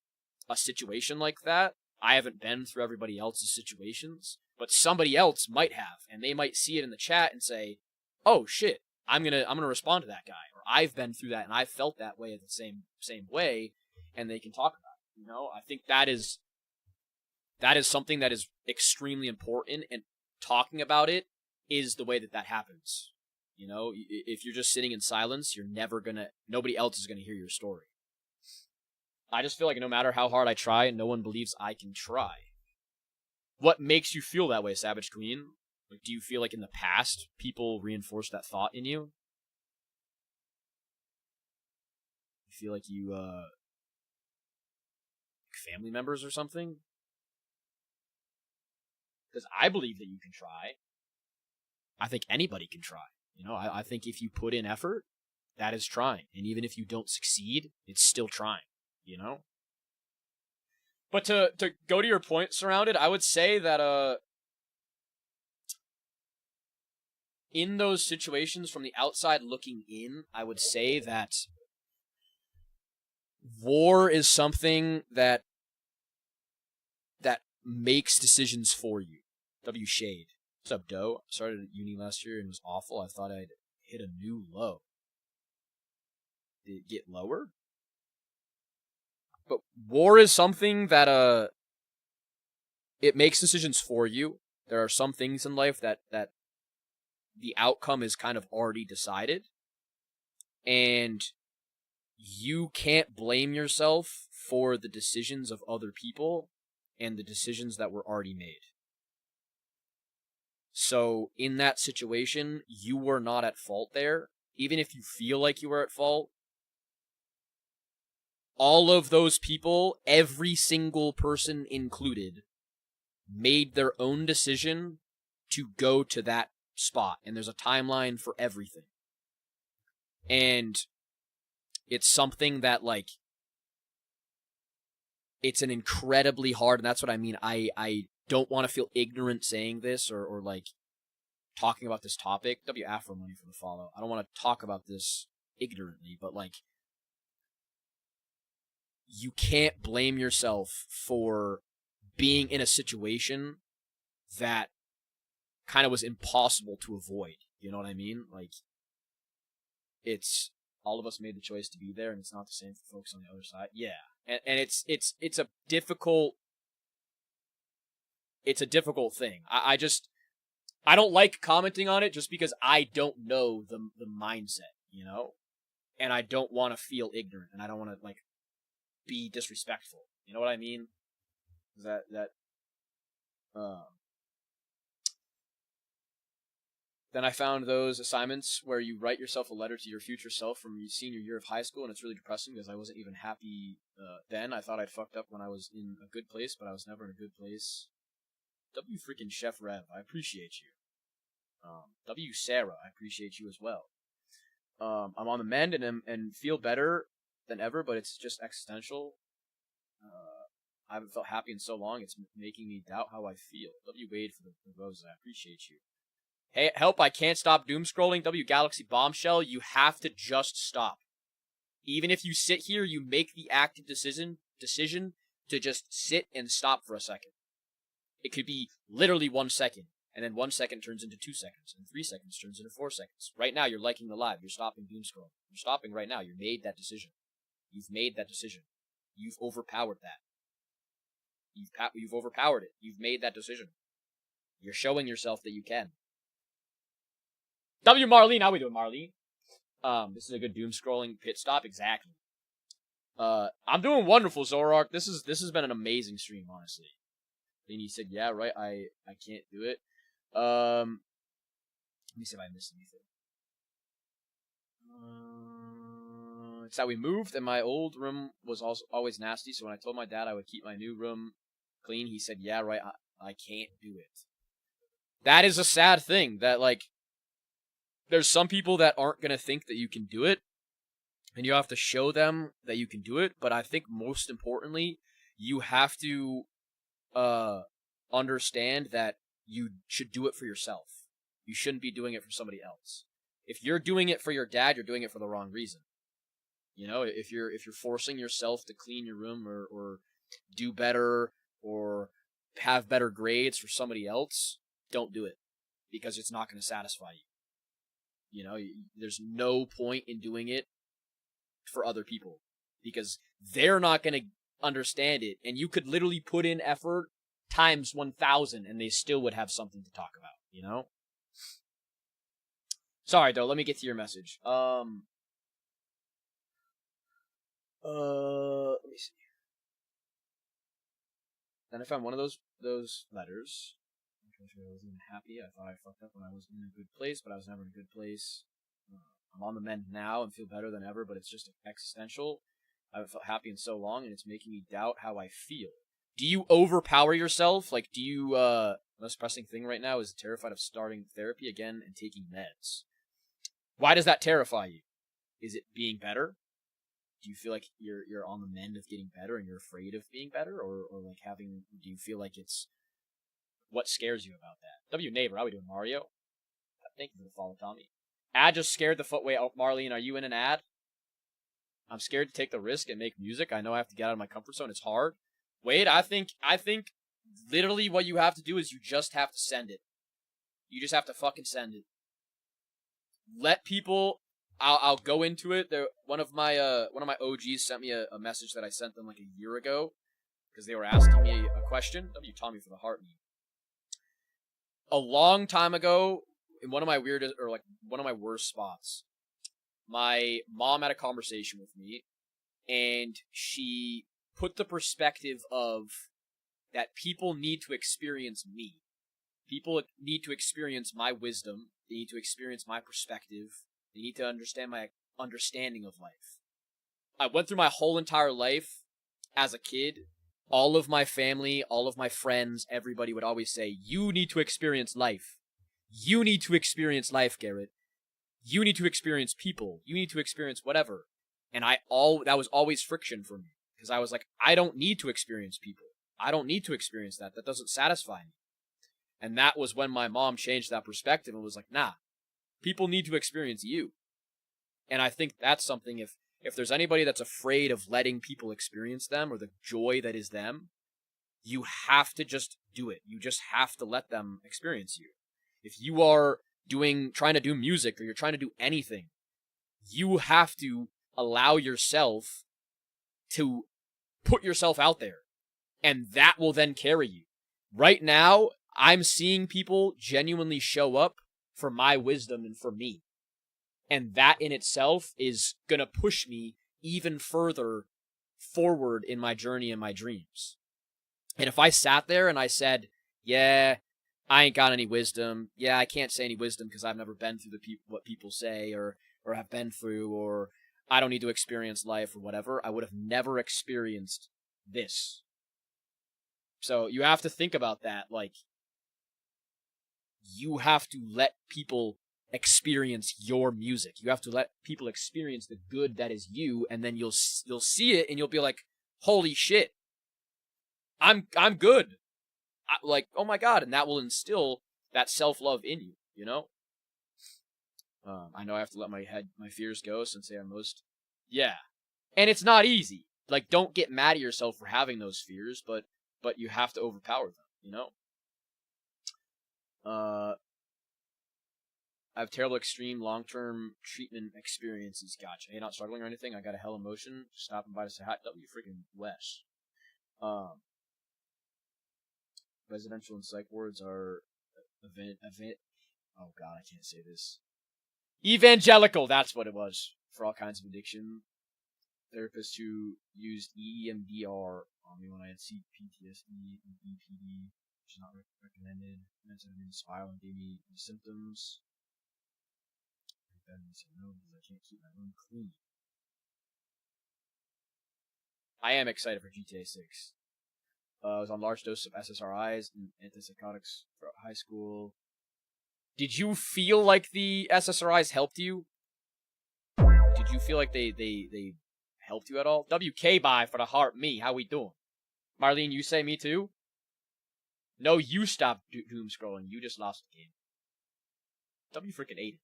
a situation like that. I haven't been through everybody else's situations, but somebody else might have, and they might see it in the chat and say, "Oh shit, I'm gonna respond to that guy," or "I've been through that and I've felt that way the same way," and they can talk about it. You know, I think that is something that is extremely important, and talking about it is the way that happens. You know, if you're just sitting in silence, nobody else is gonna hear your story. I just feel like no matter how hard I try, no one believes I can try. What makes you feel that way, Savage Queen? Like, do you feel like in the past people reinforced that thought in you? You feel like you, family members or something? Because I believe that you can try. I think anybody can try. You know, I think if you put in effort, that is trying. And even if you don't succeed, it's still trying. You know? But to go to your point, Surrounded, I would say that in those situations from the outside looking in, I would say that war is something that makes decisions for you. W Shade. What's up, Doe? I started at uni last year and it was awful. I thought I'd hit a new low. Did it get lower? But war is something that it makes decisions for you. There are some things in life that the outcome is kind of already decided. And you can't blame yourself for the decisions of other people and the decisions that were already made. So in that situation, you were not at fault there. Even if you feel like you were at fault, all of those people, every single person included, made their own decision to go to that spot. And there's a timeline for everything. And it's something that, like, it's an incredibly hard, and that's what I mean. I don't want to feel ignorant saying this or like talking about this topic. W Afro money for the follow. I don't want to talk about this ignorantly, but like, you can't blame yourself for being in a situation that kind of was impossible to avoid. You know what I mean? Like, it's all of us made the choice to be there, and it's not the same for folks on the other side. Yeah, and it's a difficult thing. I don't like commenting on it just because I don't know the mindset, you know, and I don't want to feel ignorant, and I don't want to like be disrespectful. You know what I mean? Then I found those assignments where you write yourself a letter to your future self from your senior year of high school, and it's really depressing because I wasn't even happy then. I thought I'd fucked up when I was in a good place, but I was never in a good place. W freaking Chef Rev, I appreciate you. W Sarah, I appreciate you as well. I'm on the mend and feel better than ever, but it's just existential. I haven't felt happy in so long, it's making me doubt how I feel. W Wade for the roses, I appreciate you. Hey, help, I can't stop doom scrolling. W Galaxy Bombshell, you have to just stop. Even if you sit here, you make the active decision to just sit and stop for a second. It could be literally 1 second, and then 1 second turns into 2 seconds, and 3 seconds turns into 4 seconds. Right now, you're liking the live. You're stopping doom scrolling. You're stopping right now. You made that decision. You've made that decision. You've overpowered that. You've overpowered it. You've made that decision. You're showing yourself that you can. W Marlene, how we doing, Marlene? This is a good doom scrolling pit stop, exactly. I'm doing wonderful, Zorark. This has been an amazing stream, honestly. And he said, "Yeah, right. I can't do it." Let me see if I missed anything. It's that we moved, and my old room was also always nasty. So when I told my dad I would keep my new room clean, he said, "Yeah, right. I can't do it." That is a sad thing. That like, there's some people that aren't gonna think that you can do it, and you have to show them that you can do it. But I think most importantly, you have to understand that you should do it for yourself. You shouldn't be doing it for somebody else. If you're doing it for your dad, you're doing it for the wrong reason. You know, if you're forcing yourself to clean your room or do better or have better grades for somebody else, don't do it, because it's not going to satisfy you. You know, there's no point in doing it for other people because they're not going to understand it, and you could literally put in effort times 1,000 and they still would have something to talk about, you know? Sorry, though, let me get to your message. Let me see. Then I found one of those letters. I was even happy. I thought I fucked up when I was in a good place, but I was never in a good place. I'm on the mend now and feel better than ever, but it's just existential. I haven't felt happy in so long, and it's making me doubt how I feel. Do you overpower yourself? Like, do you, most pressing thing right now is terrified of starting therapy again and taking meds. Why does that terrify you? Is it being better? Do you feel like you're on the mend of getting better and you're afraid of being better? Or like do you feel like it's, what scares you about that? W Neighbor, how we doing, Mario? Thank you for the follow, Tommy. Ad just scared the foot. Wait, Marlene, are you in an ad? I'm scared to take the risk and make music. I know I have to get out of my comfort zone. It's hard. Wait, I think literally what you have to do is you just have to send it. You just have to fucking send it. Let people, I'll go into it. One of my OGs sent me a message that I sent them like a year ago because they were asking me a question. W Tommy for the heart meme. A long time ago, in one of my worst spots, my mom had a conversation with me, and she put the perspective of that people need to experience me. People need to experience my wisdom. They need to experience my perspective. They need to understand my understanding of life. I went through my whole entire life as a kid. All of my family, all of my friends, everybody would always say, "You need to experience life. You need to experience life, Garrett. You need to experience people. You need to experience whatever." And that was always friction for me. Because I was like, I don't need to experience people. I don't need to experience that. That doesn't satisfy me. And that was when my mom changed that perspective and was like, nah, people need to experience you. And I think that's something, if there's anybody that's afraid of letting people experience them or the joy that is them, you have to just do it. You just have to let them experience you. If you are trying to do music or you're trying to do anything, you have to allow yourself to put yourself out there, and that will then carry you. Right now, I'm seeing people genuinely show up for my wisdom and for me. And that in itself is going to push me even further forward in my journey and my dreams. And if I sat there and I said, yeah, I ain't got any wisdom. Yeah, I can't say any wisdom because I've never been through what people say or have been through, or I don't need to experience life or whatever, I would have never experienced this. So you have to think about that. Like, you have to let people experience your music. You have to let people experience the good that is you, and then you'll see it and you'll be like, holy shit, I'm good. Like, oh my god, and that will instill that self-love in you, you know? I know I have to let my fears go since they are most, yeah. And it's not easy. Like, don't get mad at yourself for having those fears, but you have to overpower them, you know? I have terrible extreme long-term treatment experiences. Gotcha. Hey, not struggling or anything. I got a hell emotion. Just stopping by to say hi. W freaking Wes. Residential and psych wards are event. Oh god, I can't say this. Evangelical. That's what it was. For all kinds of addiction. Therapists who used EMDR on me when I had PTSD and BPD, which is not recommended. Methamphetamine spiral and gave me symptoms. Then I said no because I can't keep my room clean. I am excited for GTA 6. I was on large dose of SSRIs and antipsychotics for high school. Did you feel like the SSRIs helped you? Did you feel like they helped you at all? WK by for the heart. Me, how we doing? Marlene, you say me too? No, you stopped doom scrolling. You just lost the game. W freaking ate it.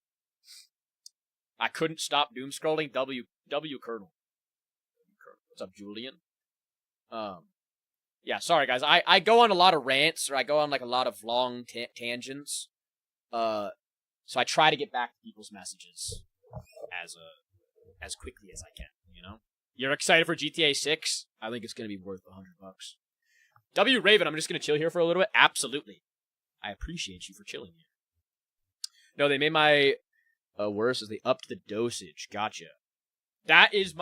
I couldn't stop doom scrolling. W Colonel. What's up, Julian? Yeah, sorry guys. I go on a lot of rants, or I go on like a lot of long tangents. So I try to get back to people's messages as quickly as I can, you know? You're excited for GTA 6? I think it's going to be worth $100. W Raven, I'm just going to chill here for a little bit? Absolutely. I appreciate you for chilling here. No, they made my worse as they upped the dosage. Gotcha. That's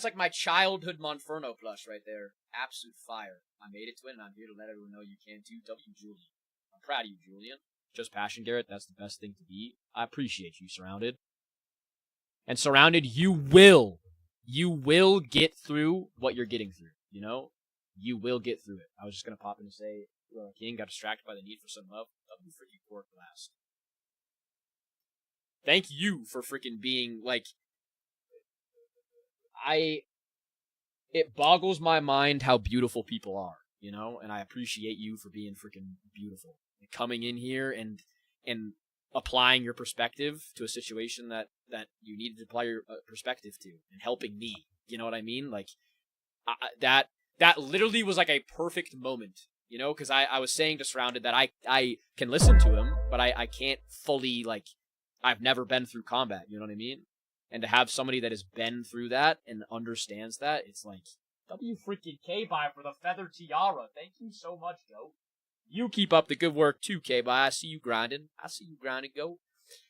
like my childhood Monferno plush right there. Absolute fire. I made it to it, and I'm here to let everyone know you can too. W Julian. I'm proud of you, Julian. Just passion, Garrett. That's the best thing to be. I appreciate you, Surrounded. And Surrounded, you will get through what you're getting through, you know? You will get through it. I was just going to pop in to say, King got distracted by the need for some love. W freaking Pork Blast. Thank you for freaking being, like, it boggles my mind how beautiful people are, you know? And I appreciate you for being freaking beautiful. Like, coming in here and applying your perspective to a situation that you needed to apply your perspective to, and helping me. You know what I mean? Like, that literally was like a perfect moment, you know? Because I was saying to Surrounded that I can listen to him, but I can't fully, like, I've never been through combat, you know what I mean? And to have somebody that has been through that and understands that, it's like, W freaking K-Bye for the feather tiara. Thank you so much, Joe. You keep up the good work too, K-Bye. I see you grinding. Go.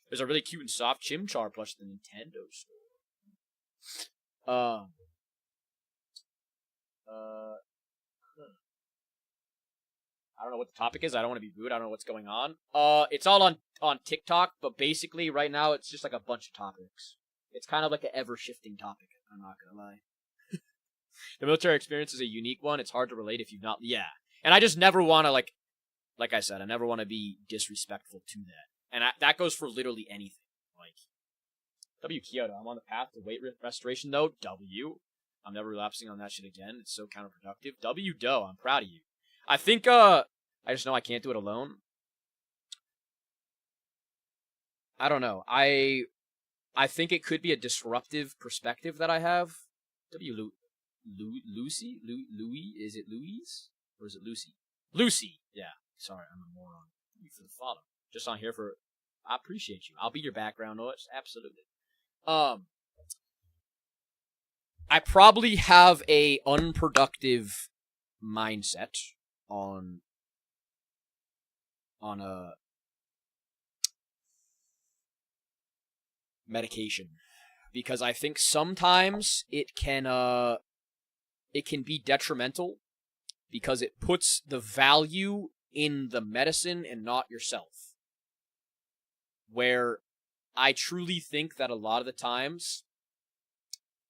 There's a really cute and soft Chimchar plush at the Nintendo store. I don't know what the topic is. I don't want to be rude. I don't know what's going on. It's all on TikTok, but basically right now it's just like a bunch of topics. It's kind of like an ever-shifting topic. I'm not gonna lie. The military experience is a unique one. It's hard to relate if you've not. Yeah, and I just never want to like I said, I never want to be disrespectful to that, and that goes for literally anything. Like W Kyoto, I'm on the path to weight restoration though. W, I'm never relapsing on that shit again. It's so counterproductive. W Doe, I'm proud of you. I think I just know I can't do it alone. I don't know. I think it could be a disruptive perspective that I have. Lucy? Louis? Is it Louise? Or is it Lucy? Lucy! Yeah. Sorry, I'm a moron. Thank you for the follow. Just on here for... I appreciate you. I'll be your background noise. Absolutely. I probably have a unproductive mindset on a medication, because I think sometimes it can it can be detrimental because it puts the value in the medicine and not yourself. Where I truly think that a lot of the times,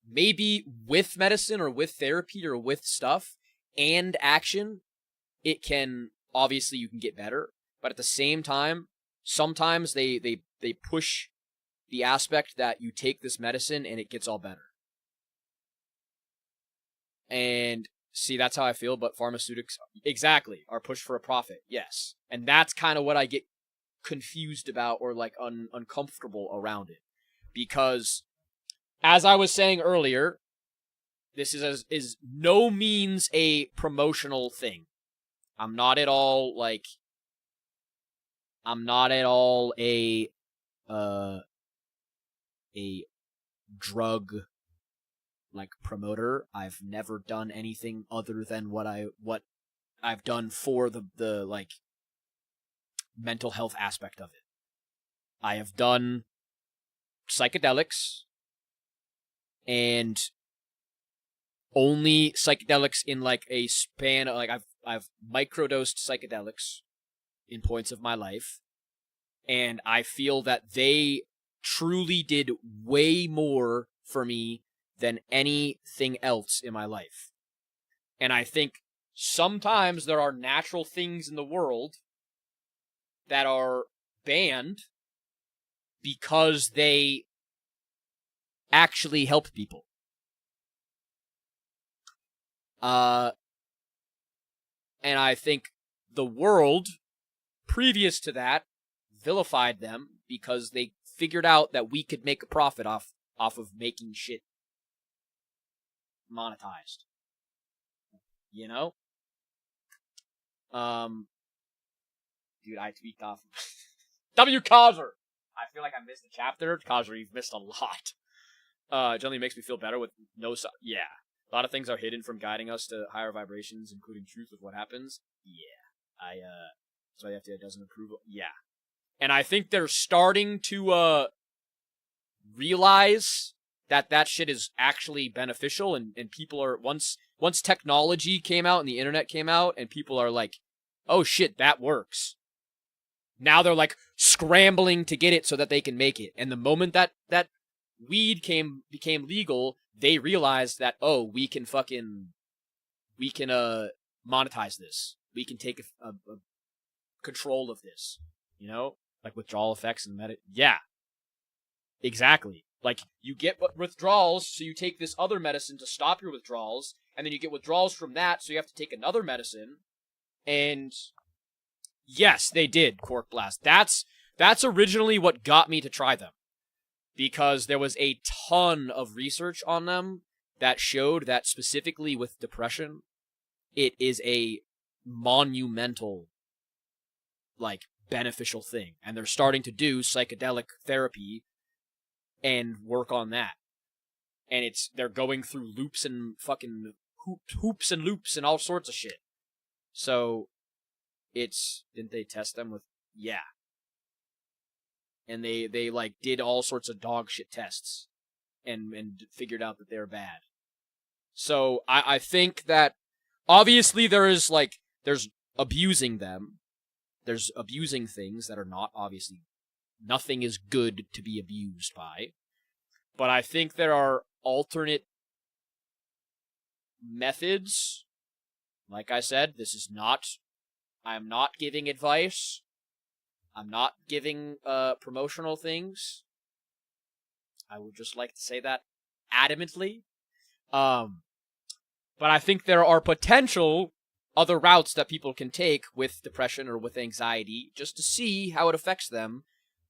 maybe with medicine or with therapy or with stuff and action, it can, obviously you can get better, but at the same time, sometimes they push the aspect that you take this medicine and it gets all better. And see, that's how I feel, but pharmaceutics, exactly, are pushed for a profit, yes. And that's kind of what I get confused about or like uncomfortable around it. Because, as I was saying earlier, this is no means a promotional thing. I'm not at all a drug like promoter. I've never done anything other than what I've done for the like mental health aspect of it. I have done psychedelics, and only psychedelics in like a span of, like I've microdosed psychedelics in points of my life, and I feel that they truly did way more for me than anything else in my life. And I think sometimes there are natural things in the world that are banned because they actually help people. And I think the world, previous to that, vilified them because they figured out that we could make a profit off of making shit monetized. You know? Dude, I tweaked off. W. Causer! I feel like I missed a chapter. Causer, you've missed a lot. Generally makes me feel better with no... Yeah. A lot of things are hidden from guiding us to higher vibrations, including truth of what happens. Yeah. So the FDA doesn't approve of... Yeah. And I think they're starting to, realize that shit is actually beneficial, and people are... Once technology came out and the internet came out, and people are like, oh shit, that works. Now they're like scrambling to get it so that they can make it. And the moment that weed became legal, they realized that, oh, we can monetize this. We can take a control of this, you know, like withdrawal effects and yeah, exactly. Like you get withdrawals, so you take this other medicine to stop your withdrawals, and then you get withdrawals from that, so you have to take another medicine. And yes, they did, Cork Blast. That's originally what got me to try them. Because there was a ton of research on them that showed that specifically with depression, it is a monumental, like, beneficial thing. And they're starting to do psychedelic therapy and work on that. And they're going through loops and fucking hoops and loops and all sorts of shit. So, didn't they test them with, yeah. And they like did all sorts of dog shit tests and figured out that they're bad. So I think that obviously there's abusing them. There's abusing things that are not, obviously nothing is good to be abused by. But I think there are alternate methods. Like I said, I'm not giving advice. I'm not giving promotional things. I would just like to say that adamantly. But I think there are potential other routes that people can take with depression or with anxiety just to see how it affects them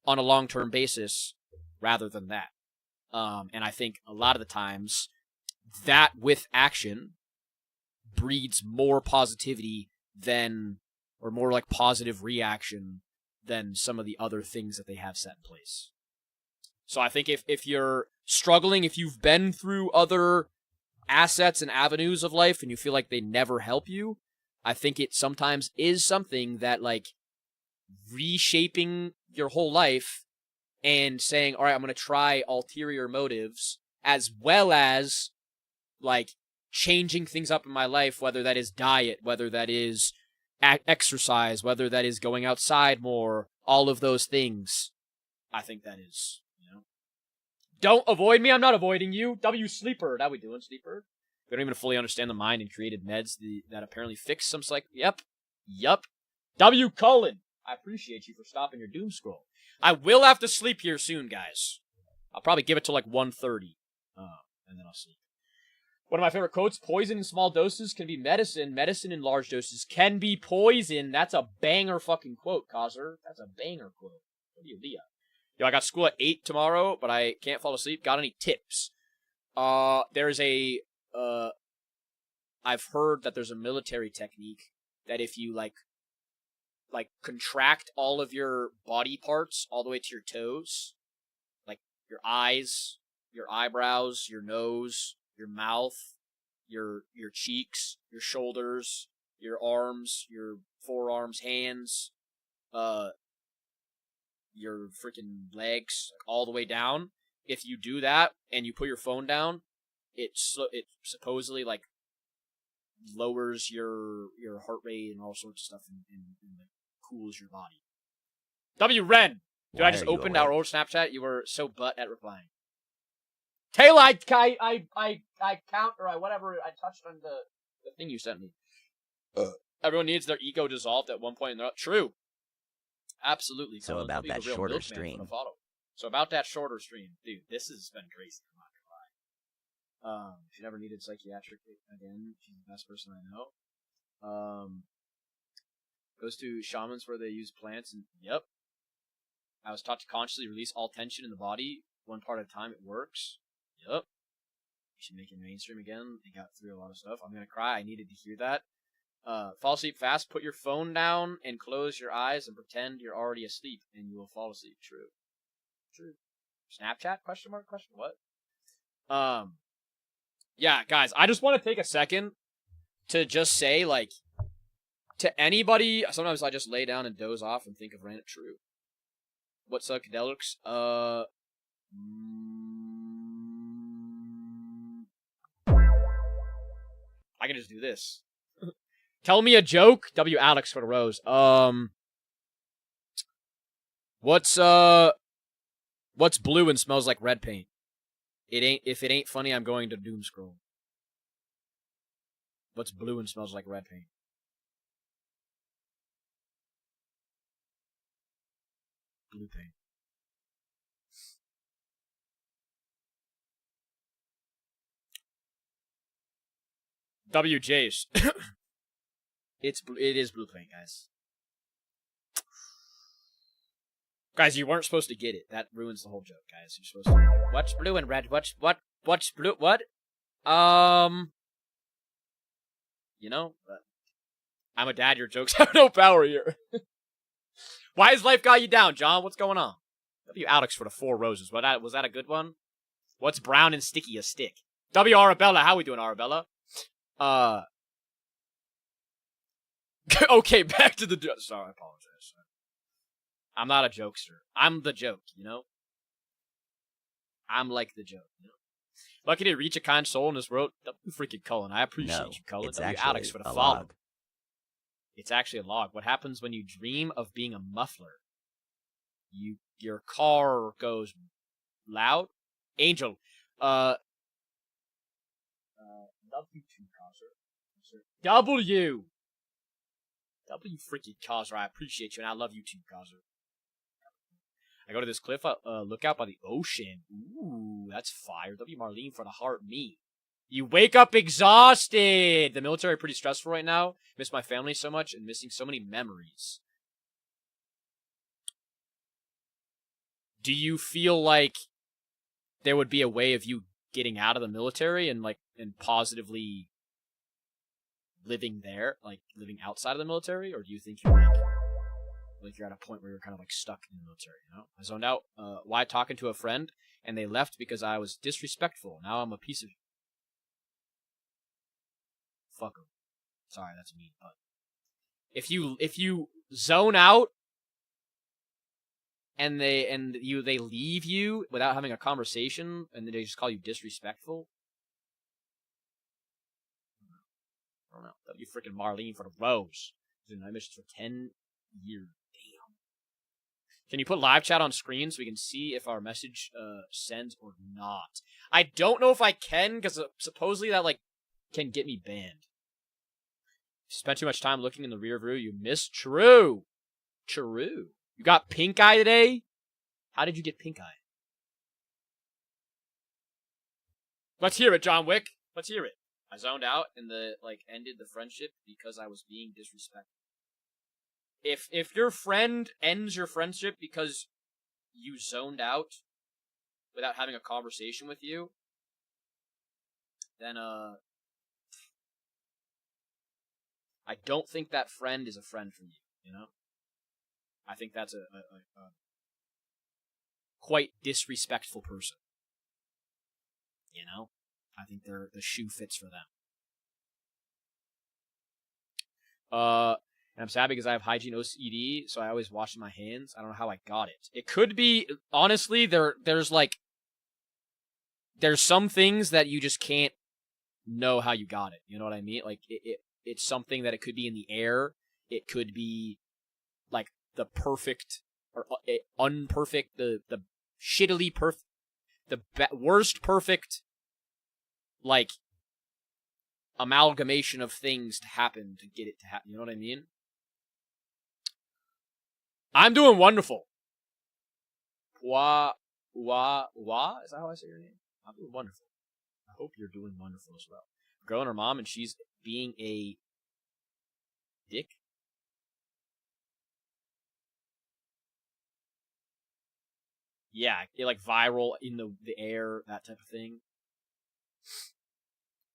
on a long-term basis rather than that. And I think a lot of the times that with action breeds more positivity or more like positive reaction than some of the other things that they have set in place. So I think if you're struggling, if you've been through other assets and avenues of life and you feel like they never help you, I think it sometimes is something that like reshaping your whole life and saying, all right, I'm going to try ulterior motives as well as like changing things up in my life, whether that is diet, whether that is exercise, whether that is going outside more, all of those things, I think that is, Don't avoid me, I'm not avoiding you. W Sleeper, how we doing, Sleeper? We don't even fully understand the mind and created meds that apparently fix some Yep. W Cullen, I appreciate you for stopping your doom scroll. I will have to sleep here soon, guys. I'll probably give it to like 1:30, and then I'll sleep. One of my favorite quotes, poison in small doses can be medicine. Medicine in large doses can be poison. That's a banger fucking quote, Causer. That's a banger quote. What are you, Leah? Yo, I got school at 8 tomorrow, but I can't fall asleep. Got any tips? There's a, I've heard that there's a military technique that if you, like contract all of your body parts all the way to your toes, like your eyes, your eyebrows, your nose, your mouth, your cheeks, your shoulders, your arms, your forearms, hands, your freaking legs, all the way down. If you do that and you put your phone down, it supposedly like lowers your heart rate and all sorts of stuff and like cools your body. W Ren, dude, I just opened our old Snapchat. You were so butt at replying. Taylor, I count or I touched on the thing you sent me. Everyone needs their ego dissolved at one point in their true. Absolutely. So about that shorter stream. So about that shorter stream, dude, this has been crazy. I'm not gonna lie. She never needed psychiatric again. She's the best person I know. Goes to shamans where they use plants and yep. I was taught to consciously release all tension in the body, one part at a time. It works. Yep. You should make it mainstream again. They got through a lot of stuff. I'm gonna cry. I needed to hear that. Fall asleep fast. Put your phone down and close your eyes and pretend you're already asleep, and you will fall asleep. True. Snapchat? Question mark? Question what? Yeah, guys. I just want to take a second to just say, like, to anybody. Sometimes I just lay down and doze off and think of random. True. What psychedelics? I can just do this. Tell me a joke. W Alex for the rose. What's blue and smells like red paint? If it ain't funny, I'm going to doom scroll. What's blue and smells like red paint? Blue paint. WJ's. It is blue paint, guys. Guys, you weren't supposed to get it. That ruins the whole joke, guys. You're supposed to be like, what's blue and red? What's blue? What? I'm a dad. Your jokes have no power here. Why has life got you down, John? What's going on? W Alex for the 4 roses. Was that a good one? What's brown and sticky? A stick. W Arabella. How we doing, Arabella? Okay, back to the joke. Sorry, I apologize. I'm not a jokester. I'm the joke, I'm like the joke, Lucky to reach a kind soul in this world. W freaking Cullen. I appreciate you, Cullen. It's W actually Alex for the a follow. log. It's actually a log. What happens when you dream of being a muffler? Your car goes loud. Angel. W2 Causer. W freaking Causer. I appreciate you, and I love you too, Causer. I go to this cliff, look out by the ocean. Ooh, that's fire. W Marlene for the heart, me. You wake up exhausted. The military pretty stressful right now. Miss my family so much and missing so many memories. Do you feel like there would be a way of you getting out of the military and positively living there, like living outside of the military, or do you think you're you're at a point where you're kind of stuck in the military, I zoned out. Why talking to a friend and they left because I was disrespectful. Now I'm a piece of fuck 'em. Sorry, that's mean, but if you zone out and they leave you without having a conversation and they just call you disrespectful, don't know. W freaking Marlene for the rose. She's been in my missions for 10 years. Damn. Can you put live chat on screen so we can see if our message sends or not? I don't know if I can, because supposedly that, like, can get me banned. If you spent too much time looking in the rear view, you missed. True. True. You got pink eye today? How did you get pink eye? Let's hear it, John Wick. Let's hear it. I zoned out and ended the friendship because I was being disrespectful. If your friend ends your friendship because you zoned out without having a conversation with you, then I don't think that friend is a friend for you, you know? I think that's a quite disrespectful person. You know? I think the shoe fits for them. And I'm sad because I have hygiene OCD, so I always wash my hands. I don't know how I got it. It could be, honestly, there's some things that you just can't know how you got it. You know what I mean? Like, it's something that it could be in the air. It could be, like, the perfect, or unperfect, the shittily perfect, the worst perfect, like, amalgamation of things to happen to get it to happen. You know what I mean? I'm doing wonderful. Is that how I say your name? I'm doing wonderful. I hope you're doing wonderful as well. Girl and her mom, and she's being a dick. Yeah, like viral in the air, that type of thing.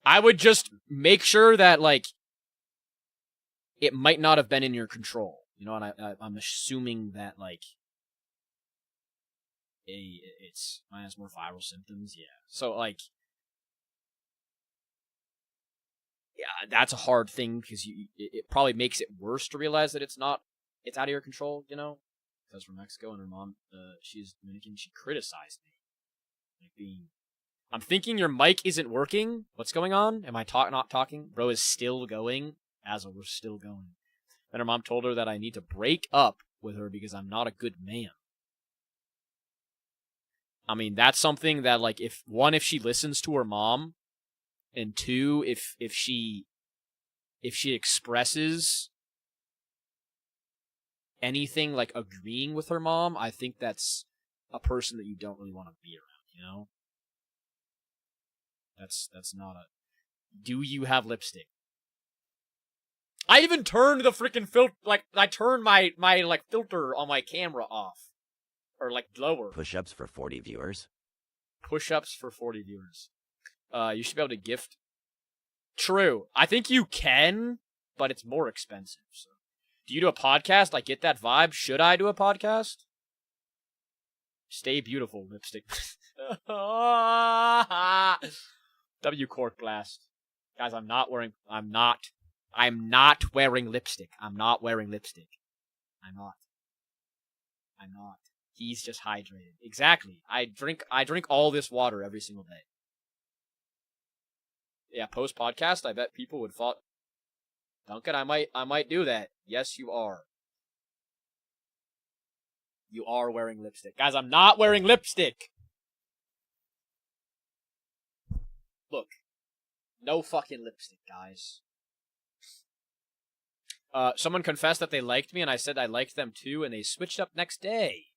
I would just make sure that, like, it might not have been in your control. You know, and I'm assuming that, like, mine has more viral symptoms, yeah. So, like, yeah, that's a hard thing, because it probably makes it worse to realize that it's out of your control, you know? Because from Mexico, and her mom, she's Dominican, she criticized me. Like, I'm thinking your mic isn't working. What's going on? Am I not talking? Bro is still going. As we're still going. Then her mom told her that I need to break up with her because I'm not a good man. I mean, that's something that, like, if she listens to her mom, and two, if she expresses anything like agreeing with her mom, I think that's a person that you don't really want to be around, you know? That's not a... Do you have lipstick? I even turned the freaking filter, like, I turned my like, filter on my camera off. Or, like, lower. Push-ups for 40 viewers. Push-ups for 40 viewers. You should be able to gift. True. I think you can, but it's more expensive, so. Do you do a podcast? I get that vibe. Should I do a podcast? Stay beautiful, lipstick. W Cork Blast. Guys, I'm not wearing lipstick. I'm not. He's just hydrated. Exactly. I drink all this water every single day. Yeah, post podcast, I bet people would thought, Duncan, I might do that. Yes, you are. You are wearing lipstick. Guys, I'm not wearing lipstick. Look. No fucking lipstick, guys. Someone confessed that they liked me, and I said I liked them too, and they switched up next day.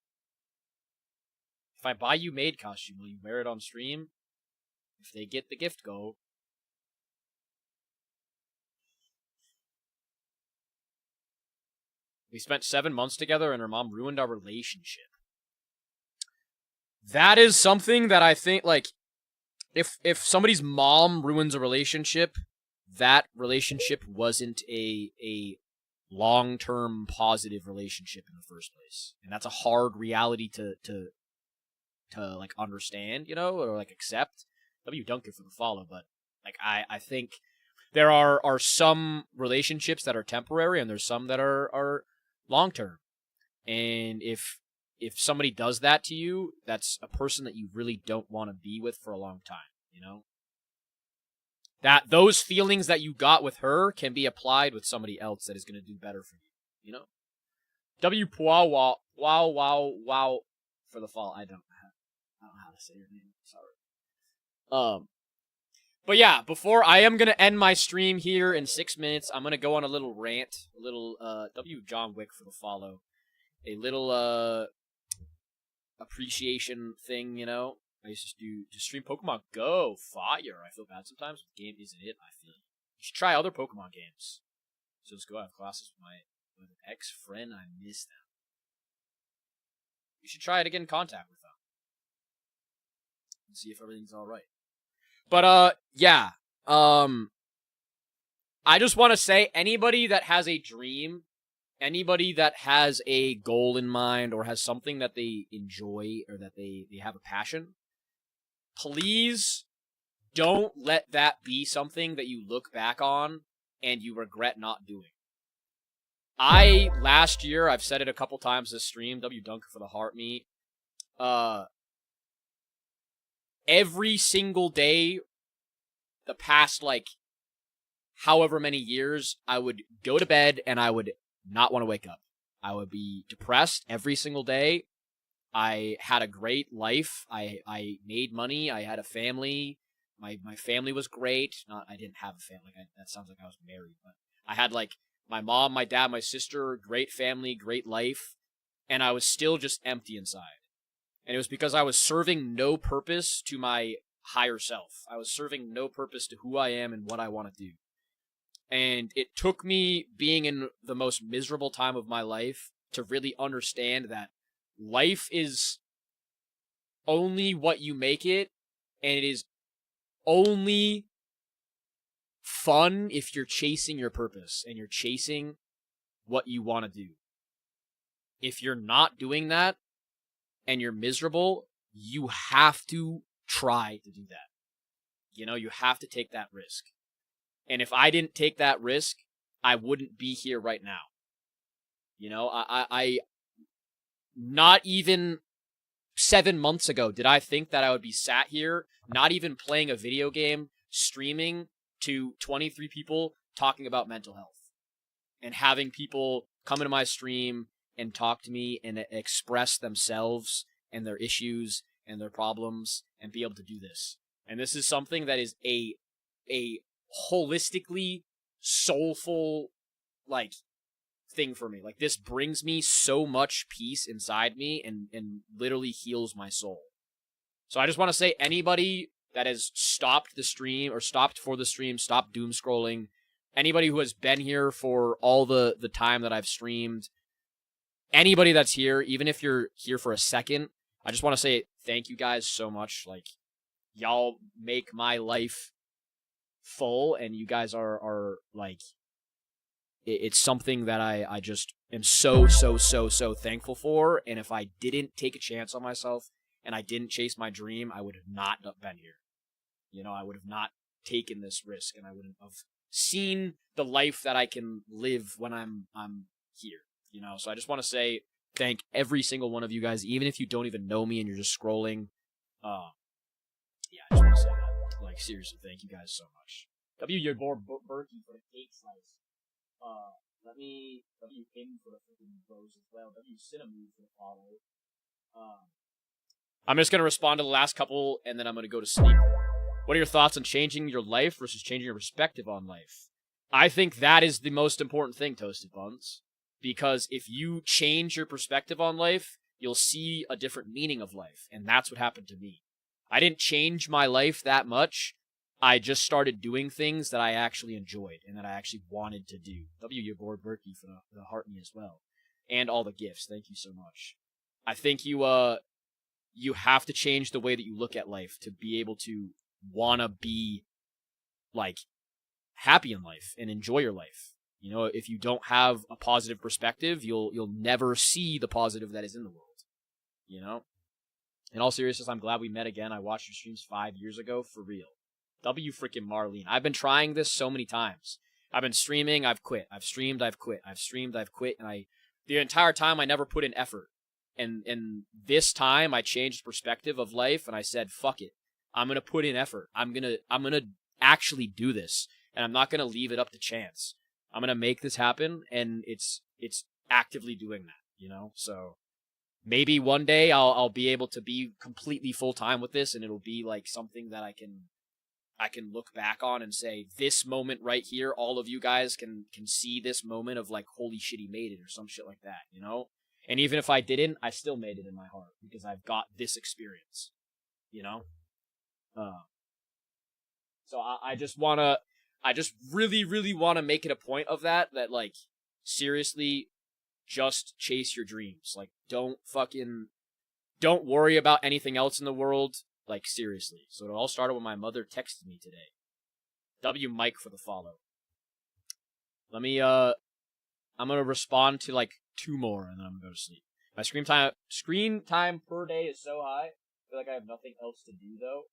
If I buy you maid costume, will you wear it on stream? If they get the gift go. We spent 7 months together, and her mom ruined our relationship. That is something that I think, like, if somebody's mom ruins a relationship, that relationship wasn't a long-term positive relationship in the first place. And that's a hard reality to like, understand, you know, or, like, accept. W Duncan for the follow, but, like, I think there are some relationships that are temporary, and there's some that are long-term. And if somebody does that to you, that's a person that you really don't want to be with for a long time, you know? that those feelings that you got with her can be applied with somebody else that is going to do better for you. You know? Wow for the fall. I don't know how to say your name. Sorry. But yeah, before I am gonna end my stream here in 6 minutes, I'm gonna go on a little rant, a little W John Wick for the follow, a little appreciation thing, you know. I used to stream Pokemon Go, fire. I feel bad sometimes, but the game isn't it. I feel you should try other Pokemon games. So let's go. I have classes with with an ex-friend. I miss them. You should try to get in contact with them and see if everything's all right. But yeah. I just want to say, anybody that has a dream, anybody that has a goal in mind or has something that they enjoy or that they have a passion, please don't let that be something that you look back on and you regret not doing. Last year, I've said it a couple times this stream, W Dunker for the heart me. Every single day, the past, however many years, I would go to bed and I would not want to wake up. I would be depressed every single day. I had a great life. I made money. I had a family. My family was great. I didn't have a family. That sounds like I was married. But I had, my mom, my dad, my sister, great family, great life. And I was still just empty inside. And it was because I was serving no purpose to my higher self. I was serving no purpose to who I am and what I want to do. And it took me being in the most miserable time of my life to really understand that life is only what you make it, and it is only fun if you're chasing your purpose and you're chasing what you want to do. If you're not doing that and you're miserable, you have to try to do that. You know, you have to take that risk. And if I didn't take that risk, I wouldn't be here right now. You know, I not even 7 months ago did I think that I would be sat here, not even playing a video game, streaming to 23 people talking about mental health. And having people come into my stream and talk to me and express themselves and their issues and their problems and be able to do this. And this is something that is a holistically soulful thing for me. This brings me so much peace inside me and literally heals my soul. So I just want to say, anybody that has stopped the stream or stopped for the stream, stopped doom scrolling, anybody who has been here for all the time that I've streamed, anybody that's here, even if you're here for a second, I just want to say thank you guys so much. Y'all make my life full, and you guys are it's something that I just am so thankful for. And if I didn't take a chance on myself and I didn't chase my dream, I would have not been here. You know, I would have not taken this risk, and I wouldn't have seen the life that I can live when I'm here. You know, so I just want to say thank every single one of you guys, even if you don't even know me and you're just scrolling. Yeah, I just want to say that. Seriously, thank you guys so much. W. Your board Berkey for the cake slice. W. King for the freaking rose as well. W. Cinnamon for the follow. I'm just going to respond to the last couple, and then I'm going to go to sleep. What are your thoughts on changing your life versus changing your perspective on life? I think that is the most important thing, Toasted Buns. Because if you change your perspective on life, you'll see a different meaning of life. And that's what happened to me. I didn't change my life that much. I just started doing things that I actually enjoyed and that I actually wanted to do. W. Your board Berkey for the heart me as well. And all the gifts. Thank you so much. I think you have to change the way that you look at life to be able to want to be happy in life and enjoy your life. You know, if you don't have a positive perspective, you'll never see the positive that is in the world. You know? In all seriousness, I'm glad we met again. I watched your streams 5 years ago, for real. W freaking Marlene. I've been trying this so many times. I've been streaming, I've quit. I've streamed, I've quit. I've streamed, I've quit. And the entire time I never put in effort. And this time I changed perspective of life and I said, fuck it. I'm gonna put in effort. I'm gonna actually do this, and I'm not gonna leave it up to chance. I'm gonna make this happen, and it's actively doing that, you know? So maybe one day I'll be able to be completely full-time with this, and it'll be like something that I can look back on and say, this moment right here, all of you guys can see this moment of like, holy shit, he made it, or some shit like that, you know? And even if I didn't, I still made it in my heart because I've got this experience, you know? So I just really, really want to make it a point of that, like, seriously, just chase your dreams. Like, don't worry about anything else in the world. Like, seriously. So it all started when my mother texted me today. W Mike for the follow. Let me, I'm gonna respond to, like, 2 more, and then I'm gonna go to sleep. My screen time per day is so high, I feel like I have nothing else to do, though.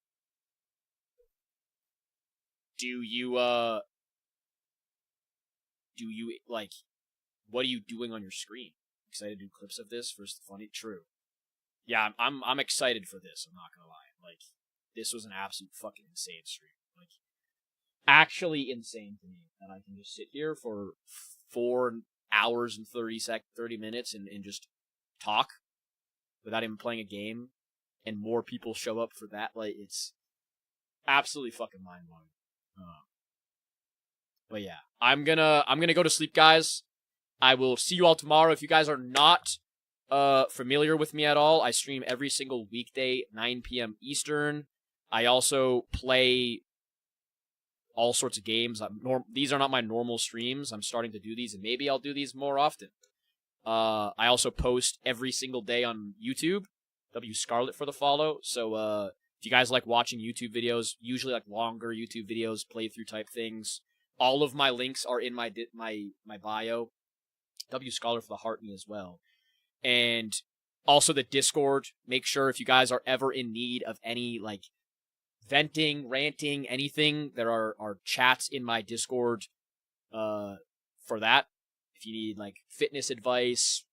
Do you, like, what are you doing on your screen? Excited to do clips of this for funny? True. Yeah, I'm excited for this, I'm not gonna lie. Like, this was an absolute fucking insane stream. Like, actually insane to me that I can just sit here for 4 hours and 30 minutes and just talk without even playing a game, and more people show up for that. Like, it's absolutely fucking mind-blowing. But yeah, I'm gonna go to sleep, guys. I will see you all tomorrow. If you guys are not familiar with me at all, I stream every single weekday, 9 p.m. Eastern. I also play all sorts of games. These are not my normal streams. I'm starting to do these, and maybe I'll do these more often. I also post every single day on YouTube. W Scarlet for the follow. So if you guys like watching YouTube videos, usually like longer YouTube videos, playthrough type things, all of my links are in my bio. W Scholar for the heart me as well. And also the Discord. Make sure if you guys are ever in need of any, like, venting, ranting, anything, there are chats in my Discord for that. If you need, like, fitness advice,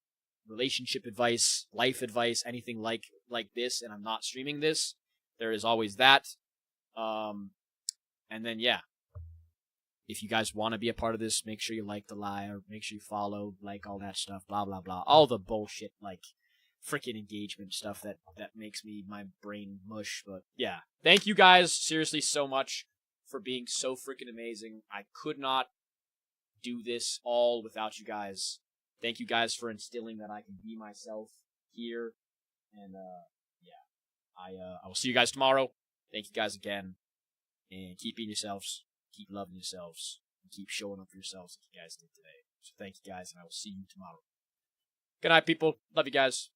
relationship advice, life advice, anything like this, and I'm not streaming this, there is always that. And then, yeah. If you guys want to be a part of this, make sure you like the live, make sure you follow, like all that stuff, blah, blah, blah. All the bullshit, like, freaking engagement stuff that makes my brain mush. But yeah, thank you guys seriously so much for being so freaking amazing. I could not do this all without you guys. Thank you guys for instilling that I can be myself here. And yeah, I will see you guys tomorrow. Thank you guys again, and keep being yourselves. Keep loving yourselves, and keep showing up for yourselves like you guys did today. So thank you guys, and I will see you tomorrow. Good night, people. Love you guys.